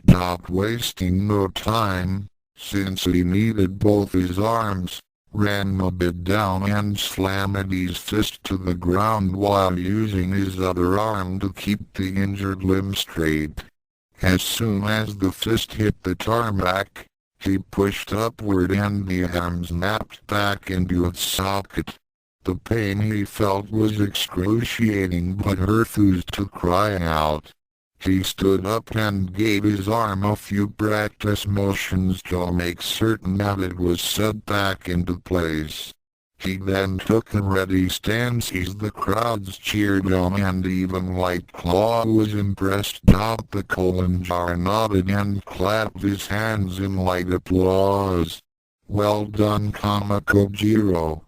Wasting no time, since he needed both his arms, Ranma bit down and slammed his fist to the ground while using his other arm to keep the injured limb straight. As soon as the fist hit the tarmac, he pushed upward and the arm snapped back into its socket. The pain he felt was excruciating but refused to cry out. He stood up and gave his arm a few practice motions to make certain that it was set back into place. He then took a ready stance as the crowds cheered on and even White Claw was impressed. The jar nodded and clapped his hands in light applause. Well done, Kojiro.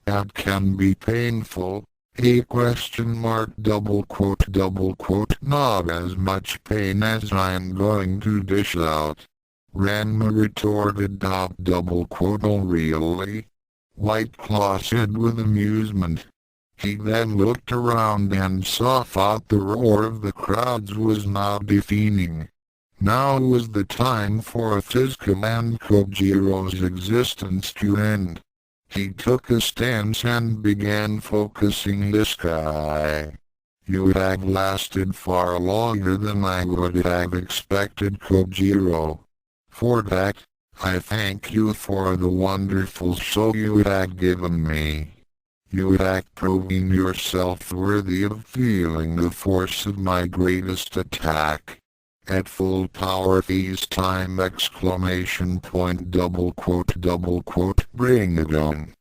That can be painful. Not as much pain as I'm going to dish out. Ranma retorted. Oh really? White Claw said with amusement. He then looked around and thought the roar of the crowds was now deafening. Now was the time for Fizka and Kojiro's existence to end. He took a stance and began focusing the sky. You have lasted far longer than I would have expected, Kojiro. For that, I thank you for the wonderful show you have given me. You have proven yourself worthy of feeling the force of my greatest attack. At full power this time! Bring it on.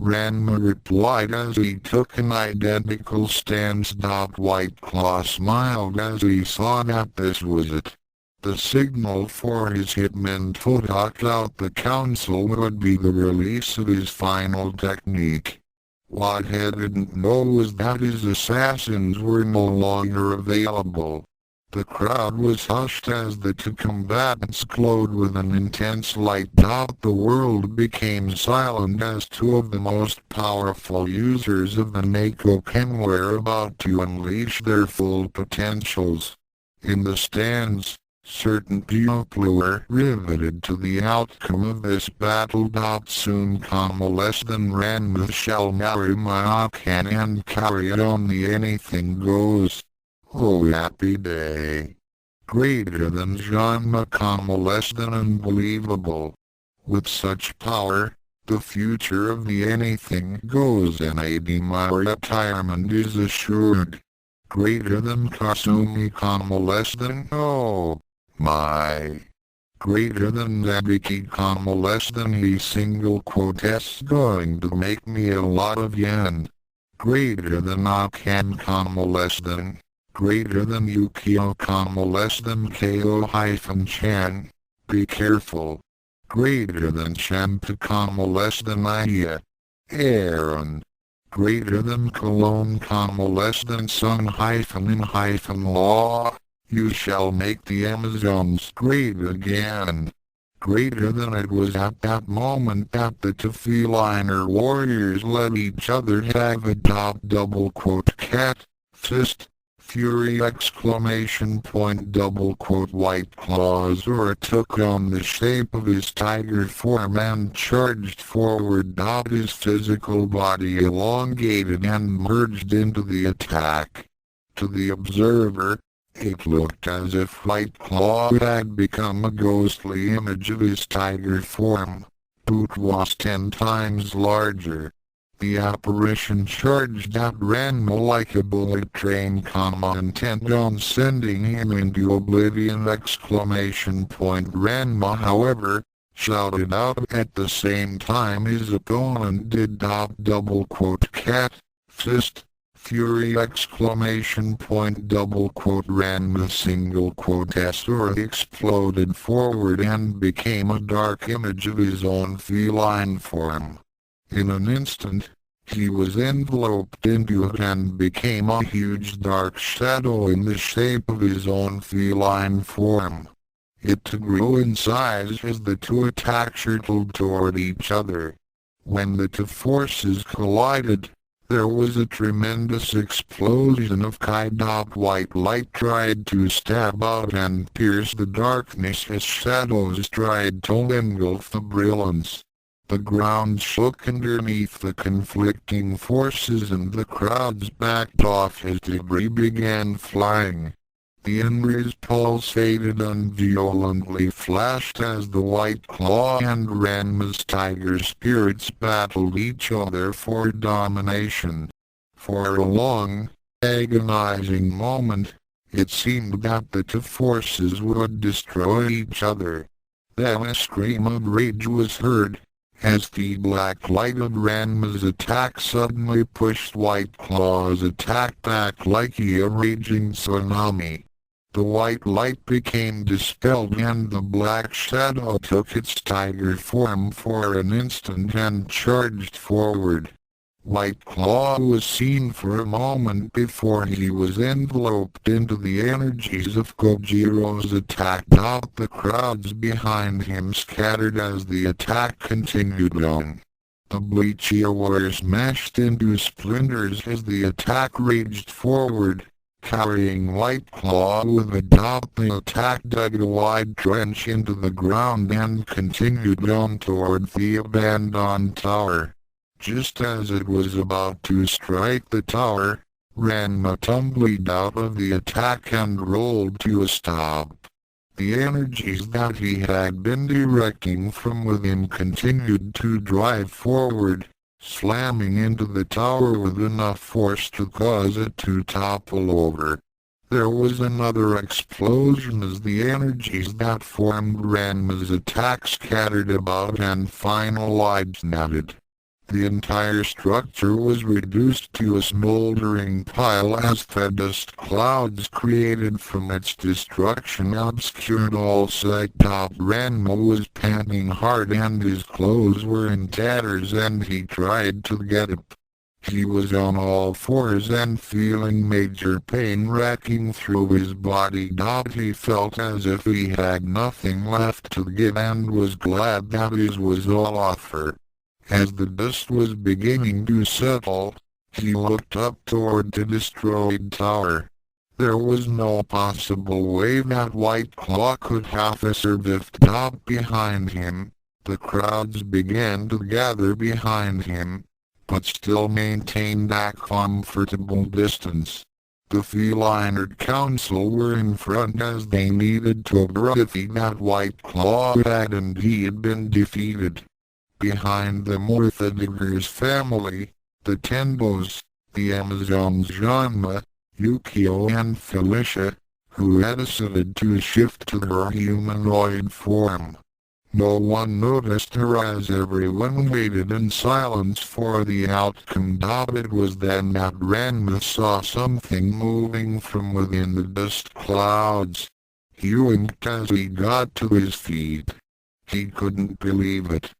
Ranma replied as he took an identical stance. White Claw smiled as he saw that this was it. The signal for his hitmen to knock out the council would be the release of his final technique. What he didn't know was that his assassins were no longer available. The crowd was hushed as the two combatants glowed with an intense light. The world became silent as two of the most powerful users of the Neko Ken were about to unleash their full potentials. In the stands, certain people were riveted to the outcome of this battle. Soon come less than Ranma shall marry my Ken and carry on the anything goes. Oh happy day. Greater than Genma, less than unbelievable. With such power, the future of the anything goes and my retirement is assured. Greater than Kasumi, less than oh my. Greater than Zabiki, less than he single quote s going to make me a lot of yen. Greater than Akan, less than. Greater than Yukio, less than Ko-chan. Be careful. Greater than Champa, less than Iya. Aaron. Greater than Cologne, less than Sun-in-law. You shall make the Amazons great again. Greater than it was at that moment that the two feline warriors let each other have a double quote cat, fist, fury exclamation point double quote white claws or took on the shape of his tiger form and charged forward. His physical body elongated and merged into the attack. To the observer, it looked as if White Claw had become a ghostly image of his tiger form. Boot was 10 times larger. The apparition charged at Ranma like a bullet train, intent on sending him into oblivion exclamation point. Ranma, however, shouted out at the same time his opponent did. Double quote cat, fist, fury exclamation point double quote. Ranma single quote or exploded forward and became a dark image of his own feline form. In an instant, he was enveloped into it and became a huge dark shadow in the shape of his own feline form. It grew in size as the two attacks hurtled toward each other. When the two forces collided, there was a tremendous explosion of Kai. White light tried to stab out and pierce the darkness as shadows tried to engulf the brilliance. The ground shook underneath the conflicting forces and the crowds backed off as debris began flying. The embers pulsated and violently flashed as the White Claw and Ranma's tiger spirits battled each other for domination. For a long, agonizing moment, it seemed that the two forces would destroy each other. Then a scream of rage was heard, as the black light of Ranma's attack suddenly pushed White Claw's attack back like a raging tsunami. The white light became dispelled and the black shadow took its tiger form for an instant and charged forward. White Claw was seen for a moment before he was enveloped into the energies of Kojiro's attack. The crowds behind him scattered as the attack continued on. The Bleachia were smashed into splinters as the attack raged forward, carrying White Claw with it. The attack dug a wide trench into the ground and continued on toward the abandoned tower. Just as it was about to strike the tower, Ranma tumbled out of the attack and rolled to a stop. The energies that he had been directing from within continued to drive forward, slamming into the tower with enough force to cause it to topple over. There was another explosion as the energies that formed Ranma's attack scattered about and finalized netted. The entire structure was reduced to a smoldering pile as the dust clouds created from its destruction obscured all sight. Ranma was panting hard and his clothes were in tatters and he tried to get up. He was on all fours and feeling major pain racking through his body. He felt as if he had nothing left to give and was glad that his was all offer. As the dust was beginning to settle, he looked up toward the destroyed tower. There was no possible way that White Claw could have survived. Behind him, the crowds began to gather behind him, but still maintained a comfortable distance. The feline council were in front as they needed to verify that White Claw had indeed been defeated. Behind them were the Digger's family, the Tenbos, the Amazons Genma, Yukio and Felicia, who had decided to shift to her humanoid form. No one noticed her as everyone waited in silence for the outcome. It was then that Ranma saw something moving from within the dust clouds. He winked as he got to his feet. He couldn't believe it.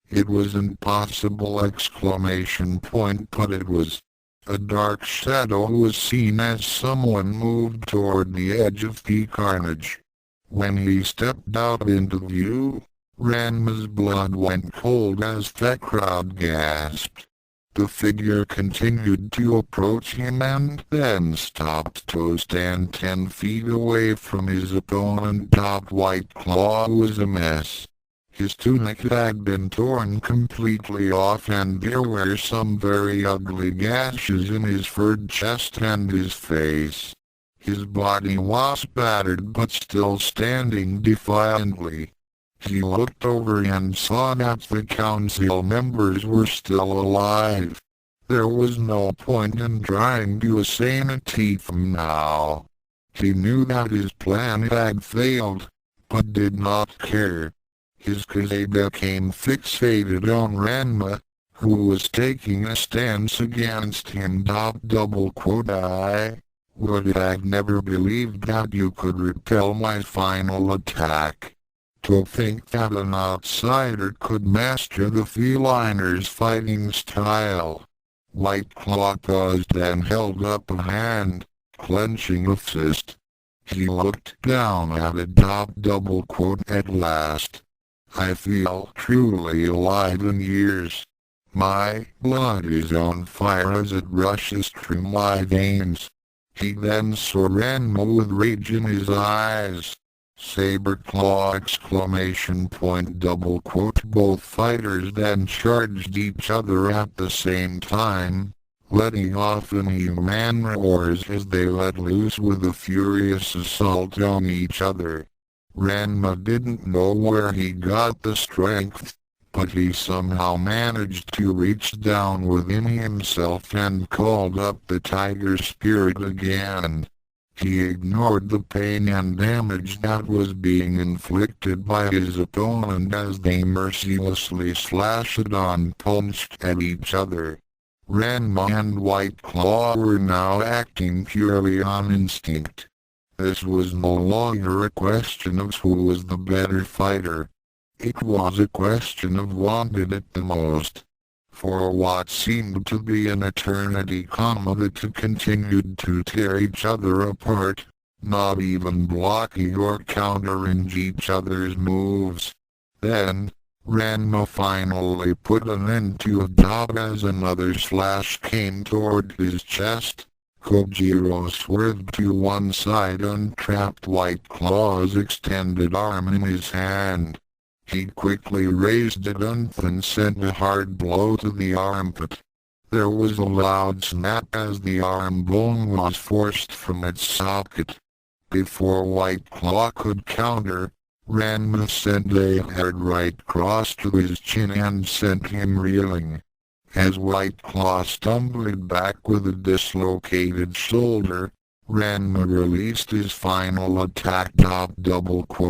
It was impossible! But it was. A dark shadow was seen as someone moved toward the edge of the carnage. When he stepped out into view, Ranma's blood went cold as the crowd gasped. The figure continued to approach him and then stopped to stand 10 feet away from his opponent. White Claw was a mess. His tunic had been torn completely off and there were some very ugly gashes in his furred chest and his face. His body was battered but still standing defiantly. He looked over and saw that the council members were still alive. There was no point in trying to assassinate them now. He knew that his plan had failed, but did not care. His gaze became fixated on Ranma, who was taking a stance against him. I would have never believed that you could repel my final attack. To think that an outsider could master the feliner's fighting style. White Claw paused and held up a hand, clenching a fist. He looked down at it. At last. I feel truly alive in years. My blood is on fire as it rushes through my veins. He then saw Ranma with rage in his eyes. Saber-claw! Both fighters then charged each other at the same time, letting off inhuman roars as they let loose with a furious assault on each other. Ranma didn't know where he got the strength, but he somehow managed to reach down within himself and called up the tiger spirit again. He ignored the pain and damage that was being inflicted by his opponent as they mercilessly slashed and punched at each other. Ranma and White Claw were now acting purely on instinct. This was no longer a question of who was the better fighter. It was a question of wanted it the most. For what seemed to be an eternity, the two continued to tear each other apart, not even blocking or countering each other's moves. Then, Ranma finally put an end to it as another slash came toward his chest. Kojiro swerved to one side and trapped White Claw's extended arm in his hand. He quickly raised it and then sent a hard blow to the armpit. There was a loud snap as the arm bone was forced from its socket. Before White Claw could counter, Ranma sent a hard right cross to his chin and sent him reeling. As White Claw stumbled back with a dislocated shoulder, Ranma released his final attack.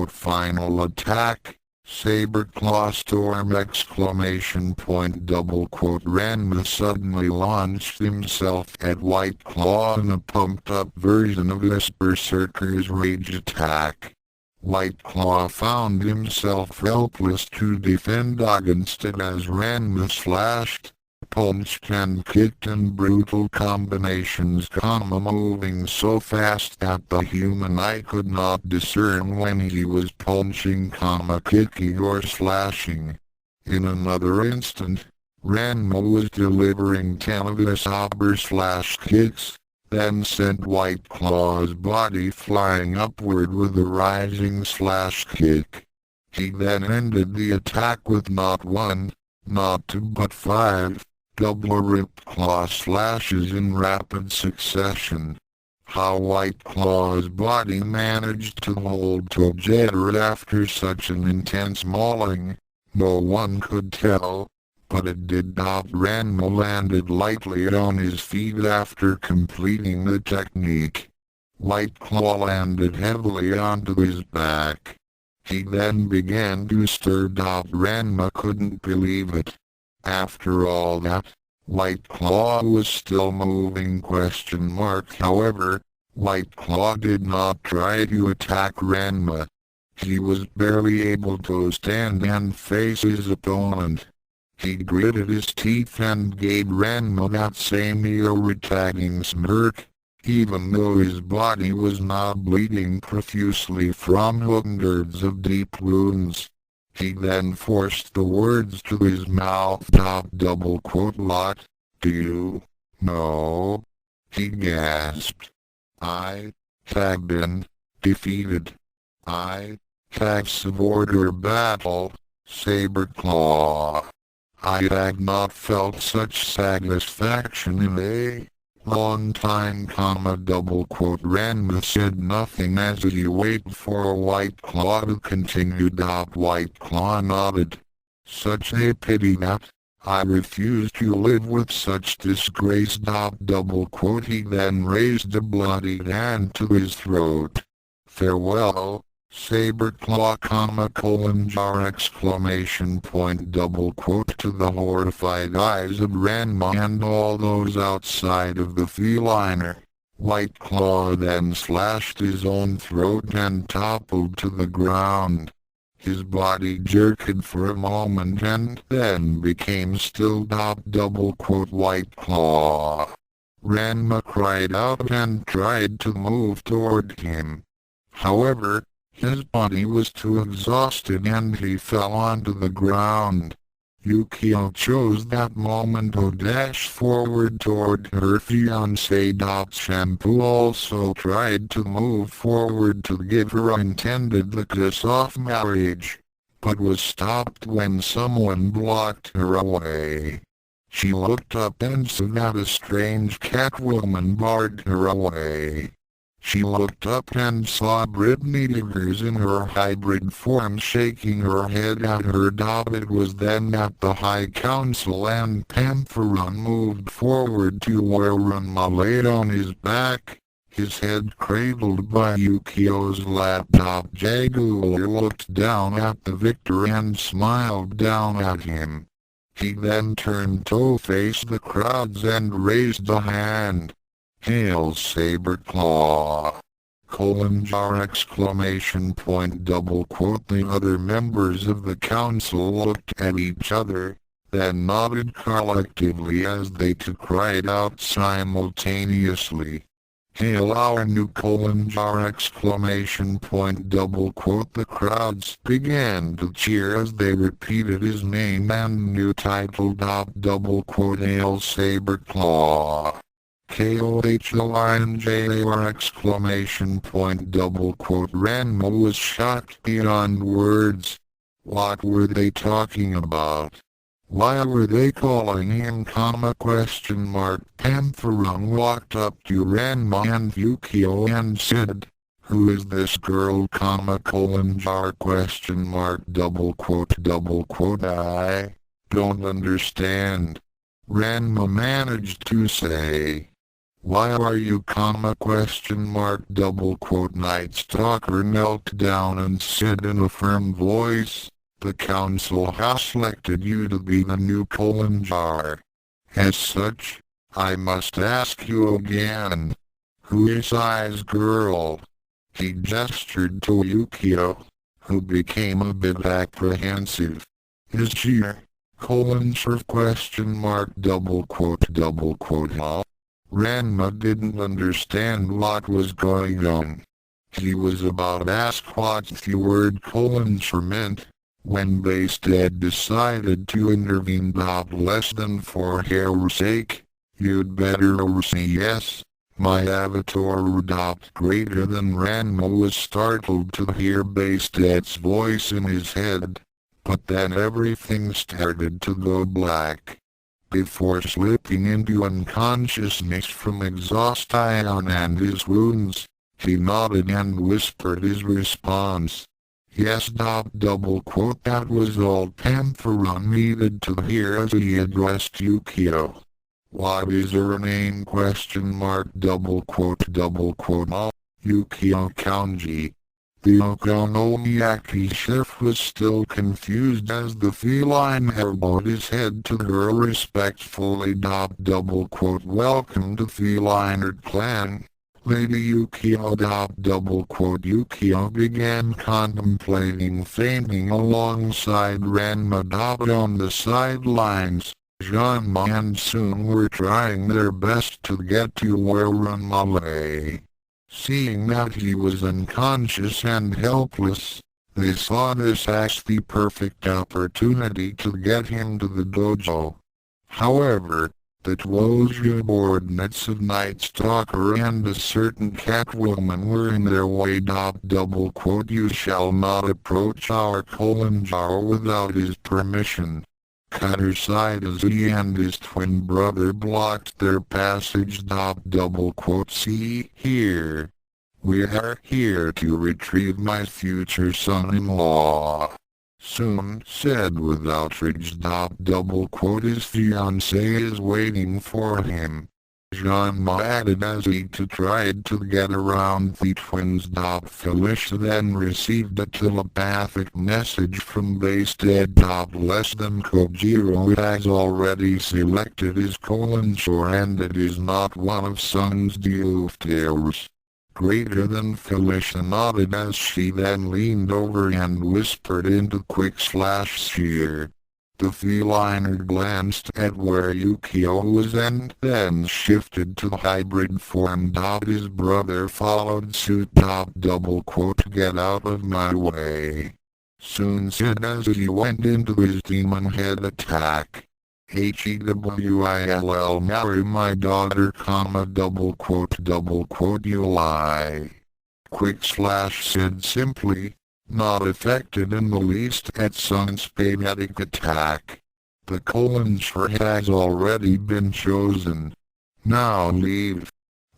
Final attack. Saber-claw storm! Ranma suddenly launched himself at White Claw in a pumped-up version of his berserker's rage attack. White Claw found himself helpless to defend against it as Ranma slashed, punched and kicked in brutal combinations, moving so fast that the human eye could not discern when he was punching, kicking or slashing. In another instant, Ranma was delivering 10 of the saber/kicks, then sent White Claw's body flying upward with a rising /kick. He then ended the attack with not one, not two but 5, double ripped claw slashes in rapid succession. How White Claw's body managed to hold together after such an intense mauling, no one could tell, but it did. Ranma landed lightly on his feet after completing the technique. White Claw landed heavily onto his back. He then began to stir. Ranma couldn't believe it. After all that, White Claw was still moving? However, White Claw did not try to attack Ranma. He was barely able to stand and face his opponent. He gritted his teeth and gave Ranma that same irritating smirk, even though his body was now bleeding profusely from hundreds of deep wounds. He then forced the words to his mouth. Lot, do you know? He gasped. I have been defeated. I have order battle, Saber-Claw. I have not felt such satisfaction in a long time, Ranma said nothing as he waited for White Claw to continue. White Claw nodded. Such a pity that I refuse to live with such disgrace. He then raised a bloody hand to his throat. Farewell, Saber-Claw, to the horrified eyes of Ranma and all those outside of the feliner. White Claw then slashed his own throat and toppled to the ground. His body jerked for a moment and then became still. White Claw. Ranma cried out and tried to move toward him. However, his body was too exhausted and he fell onto the ground. Yukio chose that moment to dash forward toward her fiancé. Shampoo also tried to move forward to give her intended the kiss of marriage, but was stopped when someone blocked her away. She looked up and saw that a strange Catwoman barred her away. She looked up and saw Brittany Diggers in her hybrid form shaking her head at her. It was then that the High Council and Pantherun moved forward to where Ranma laid on his back, his head cradled by Yukio's lap. Jaguar looked down at the victor and smiled down at him. He then turned to face the crowds and raised a hand. Hail Saber-Claw! The other members of the council looked at each other, then nodded collectively as they too cried out simultaneously. Hail our new ! The crowds began to cheer as they repeated his name and new title. Hail Saber-Claw! KOHLINJAR! Ranma was shocked beyond words. What were they talking about? Why were they calling him? Pantherun walked up to Ranma and Yukio and said, "Who is this girl? I don't understand." Ranma managed to say, "Why are you? Night Stalker knelt down and said in a firm voice, "The council has selected you to be the new Jar. As such, I must ask you again, who is I's girl?" He gestured to Yukio, who became a bit apprehensive. "Is she Surf question mark double quote huh? Ranma didn't understand what was going on. He was about to ask what the word Surf meant, when Basted decided to intervene. Less than for hair's sake, you'd better say yes. My avatar. Greater than Ranma was startled to hear Basted's voice in his head, but then everything started to go black. Before slipping into unconsciousness from exhaustion and his wounds, he nodded and whispered his response. Yes. That was all Pantheron needed to hear as he addressed Yukio. What is her name? Question mark double quote Yukio Kanji. The Okonomiyaki chef was still confused as the feline elbowed his head to her respectfully. Welcome to Feline Clan, Lady Yukio. Yukio began contemplating fainting alongside Ranma. On the sidelines, Genma and Soon were trying their best to get to where Ranma lay. Seeing that he was unconscious and helpless, they saw this as the perfect opportunity to get him to the dojo. However, the 12 subordinates of Night Stalker and a certain Catwoman were in their way. You shall not approach our Jar without his permission. Cutter side as he and his twin brother blocked their passage. See here. We are here to retrieve my future son-in-law. Soon said with outrage. His fiancée is waiting for him. Genma added as he tried to get around the twins. Felicia then received a telepathic message from Basted. Less than Kojiro has already selected his Shore and it is not one of Sun's dufters. Greater than Felicia nodded as she then leaned over and whispered into quick/sheer. The feline glanced at where Yukio was and then shifted to hybrid form. His brother followed suit. Get out of my way. Soon said as he went into his demon head attack. HEWILL marry my daughter, you lie. Said simply, not affected in the least at Sun's pathetic attack. The Shore has already been chosen. Now leave.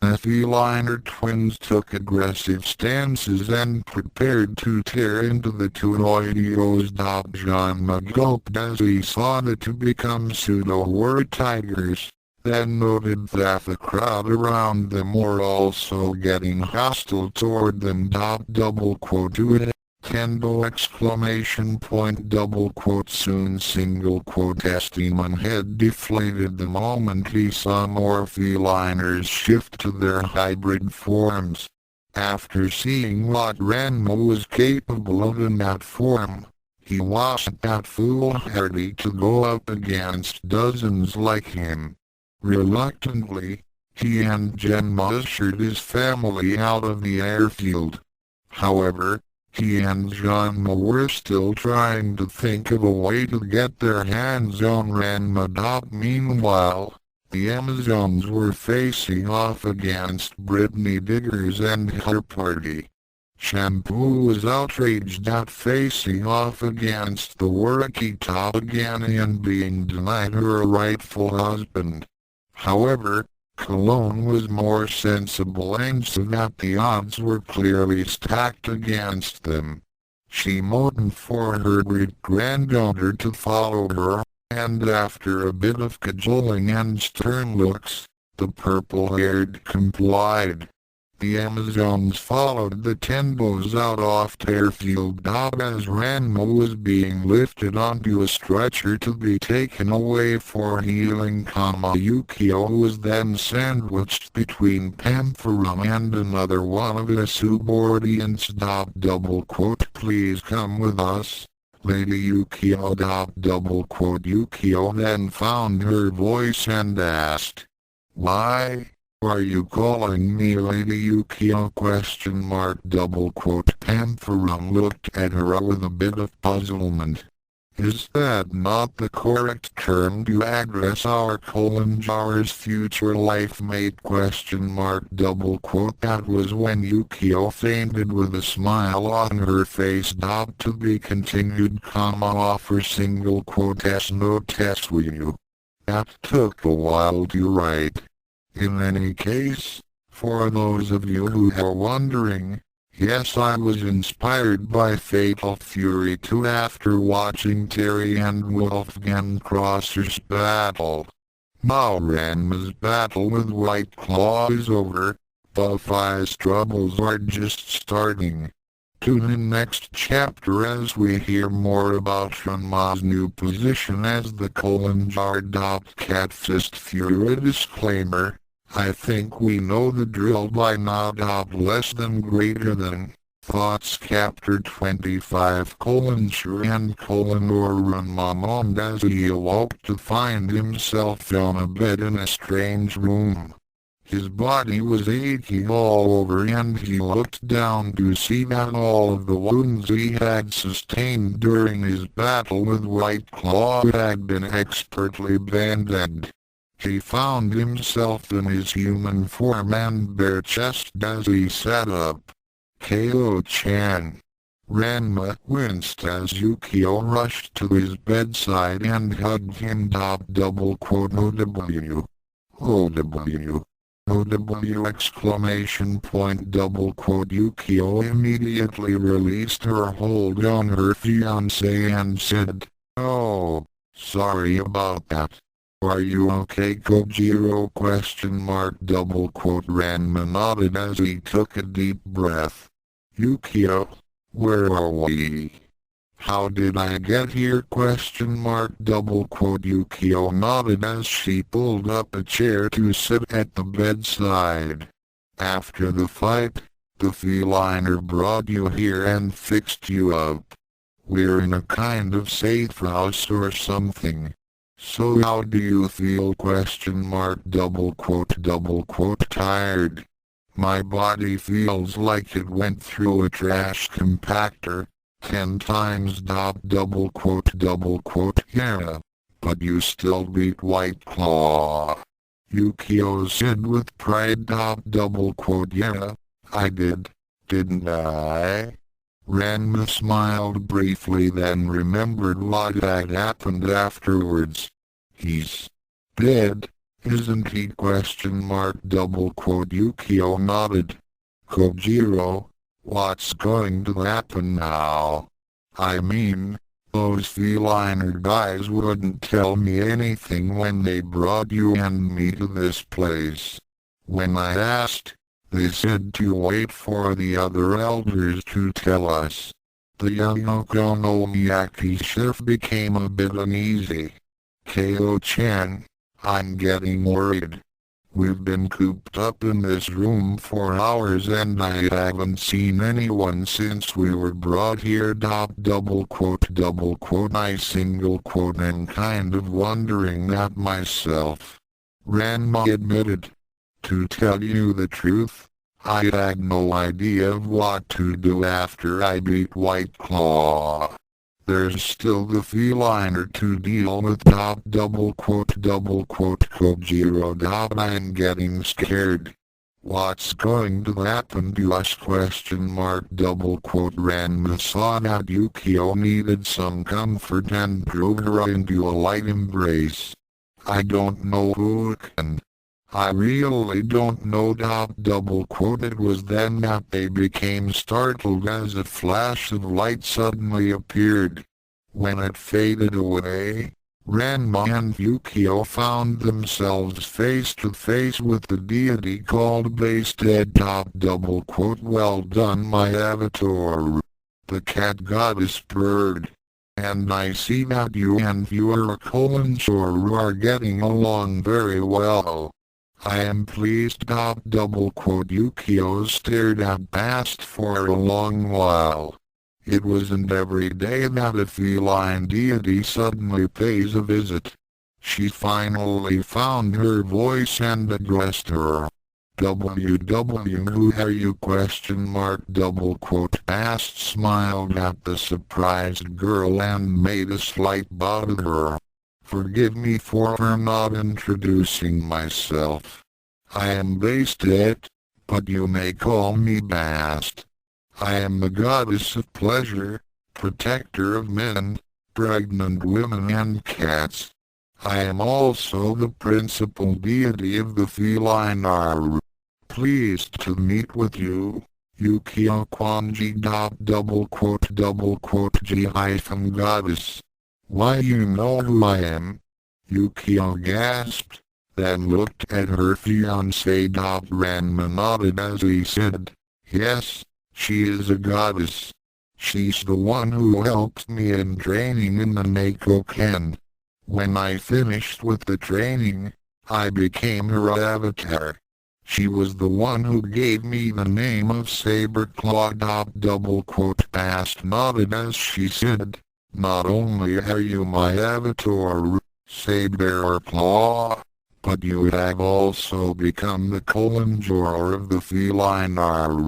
The feline twins took aggressive stances and prepared to tear into the two Oidios. Genma gulped as he saw the two become pseudo-war tigers, then noted that the crowd around them were also getting hostile toward them. Kendo exclamation point soon single quote his demon head deflated the moment he saw more feliners shift to their hybrid forms. After seeing what Ranma was capable of in that form, he wasn't that foolhardy to go up against dozens like him. Reluctantly, he and Genma ushered his family out of the airfield. However, he and Genma were still trying to think of a way to get their hands on Ranma. Meanwhile, the Amazons were facing off against Brittany Diggers and her party. Shampoo was outraged at facing off against the Warakita again and being denied her rightful husband. However, Cologne was more sensible and saw that the odds were clearly stacked against them. She motioned for her great-granddaughter to follow her, and after a bit of cajoling and stern looks, the purple-haired complied. The Amazons followed the Tenbos out off airfield as Ranma was being lifted onto a stretcher to be taken away for healing. Yukio was then sandwiched between Pantheron and another one of his subordinates. Please come with us. Lady Yukio. Yukio then found her voice and asked, "Why are you calling me Lady Yukio?" Pantherum looked at her with a bit of puzzlement. "Is that not the correct term to address our Kolanjar's future life mate?" That was when Yukio fainted with a smile on her face. To be continued, offer single quotes notes with you. That took a while to write. In any case, for those of you who are wondering, yes, I was inspired by Fatal Fury 2 after watching Terry and Wolfgang Crosser's battle. Now Ranma's battle with White Claw is over, Buffy's troubles are just starting. Tune in next chapter as we hear more about Ranma's new position as the Kolanjar. Cat Fist Fury disclaimer. I think we know the drill by now. Less than greater than. Thoughts Chapter 25 Sure and Ranma moaned as he awoke to find himself on a bed in a strange room. His body was aching all over and he looked down to see that all of the wounds he had sustained during his battle with White Claw had been expertly bandaged. He found himself in his human form and bare chest as he sat up. Ko-chan. Ranma winced as Yukio rushed to his bedside and hugged him. OW. OW. OW exclamation point. Yukio immediately released her hold on her fiancé and said, "Oh, sorry about that. Are you okay, Kojiro?" Ranma nodded as he took a deep breath. "Yukio, where are we? How did I get here?" Yukio nodded as she pulled up a chair to sit at the bedside. "After the fight, the feliner brought you here and fixed you up. We're in a kind of safe house or something. So how do you feel?" "Tired. My body feels like it went through a trash compactor 10 times. "Yeah, but you still beat White Claw," Yukio said with pride. "Yeah, I did, didn't I?" Ranma smiled briefly then remembered what had happened afterwards. "He's dead, isn't he?" Yukio nodded. "Kojiro, what's going to happen now? I mean, those feliner guys wouldn't tell me anything when they brought you and me to this place. When I asked, they said to wait for the other elders to tell us." The young Okonomiyaki chef became a bit uneasy. "Ko-chan, I'm getting worried. We've been cooped up in this room for hours and I haven't seen anyone since we were brought here. I am kind of wondering that myself," Ranma admitted. "To tell you the truth, I had no idea of what to do after I beat White Claw. There's still the feliner to deal with. Kojiro. I'm getting scared. What's going to happen to us? Ranma saw that Yukio needed some comfort and drew her into a light embrace. "I don't know who can. I really don't know. It was then that they became startled as a flash of light suddenly appeared. When it faded away, Ranma and Yukio found themselves face to face with the deity called Base Dead. "Well done, my avatar," the cat goddess purred. "And I see that you and your Kolanjar are getting along very well. I am pleased." Yukio stared at Bast for a long while. It wasn't every day that a feline deity suddenly pays a visit. She finally found her voice and addressed her. Who are you Bast smiled at the surprised girl and made a slight bow to her. Forgive me for not introducing myself. I am Bastet, but you may call me Bast. I am the goddess of pleasure, protector of men, pregnant women and cats. I am also the principal deity of the feline Aru. Pleased to meet with you, Yukio Kwanji. G-goddess. Why, you know who I am? Yukio gasped, then looked at her fiancé. Ranma nodded as he said, yes, she is a goddess. She's the one who helped me in training in the Neko Ken. When I finished with the training, I became her avatar. She was the one who gave me the name of Saber-Claw. Bast nodded as she said, not only are you my avatar, Saber-Claw, but you have also become the conjurer of the feline Aru.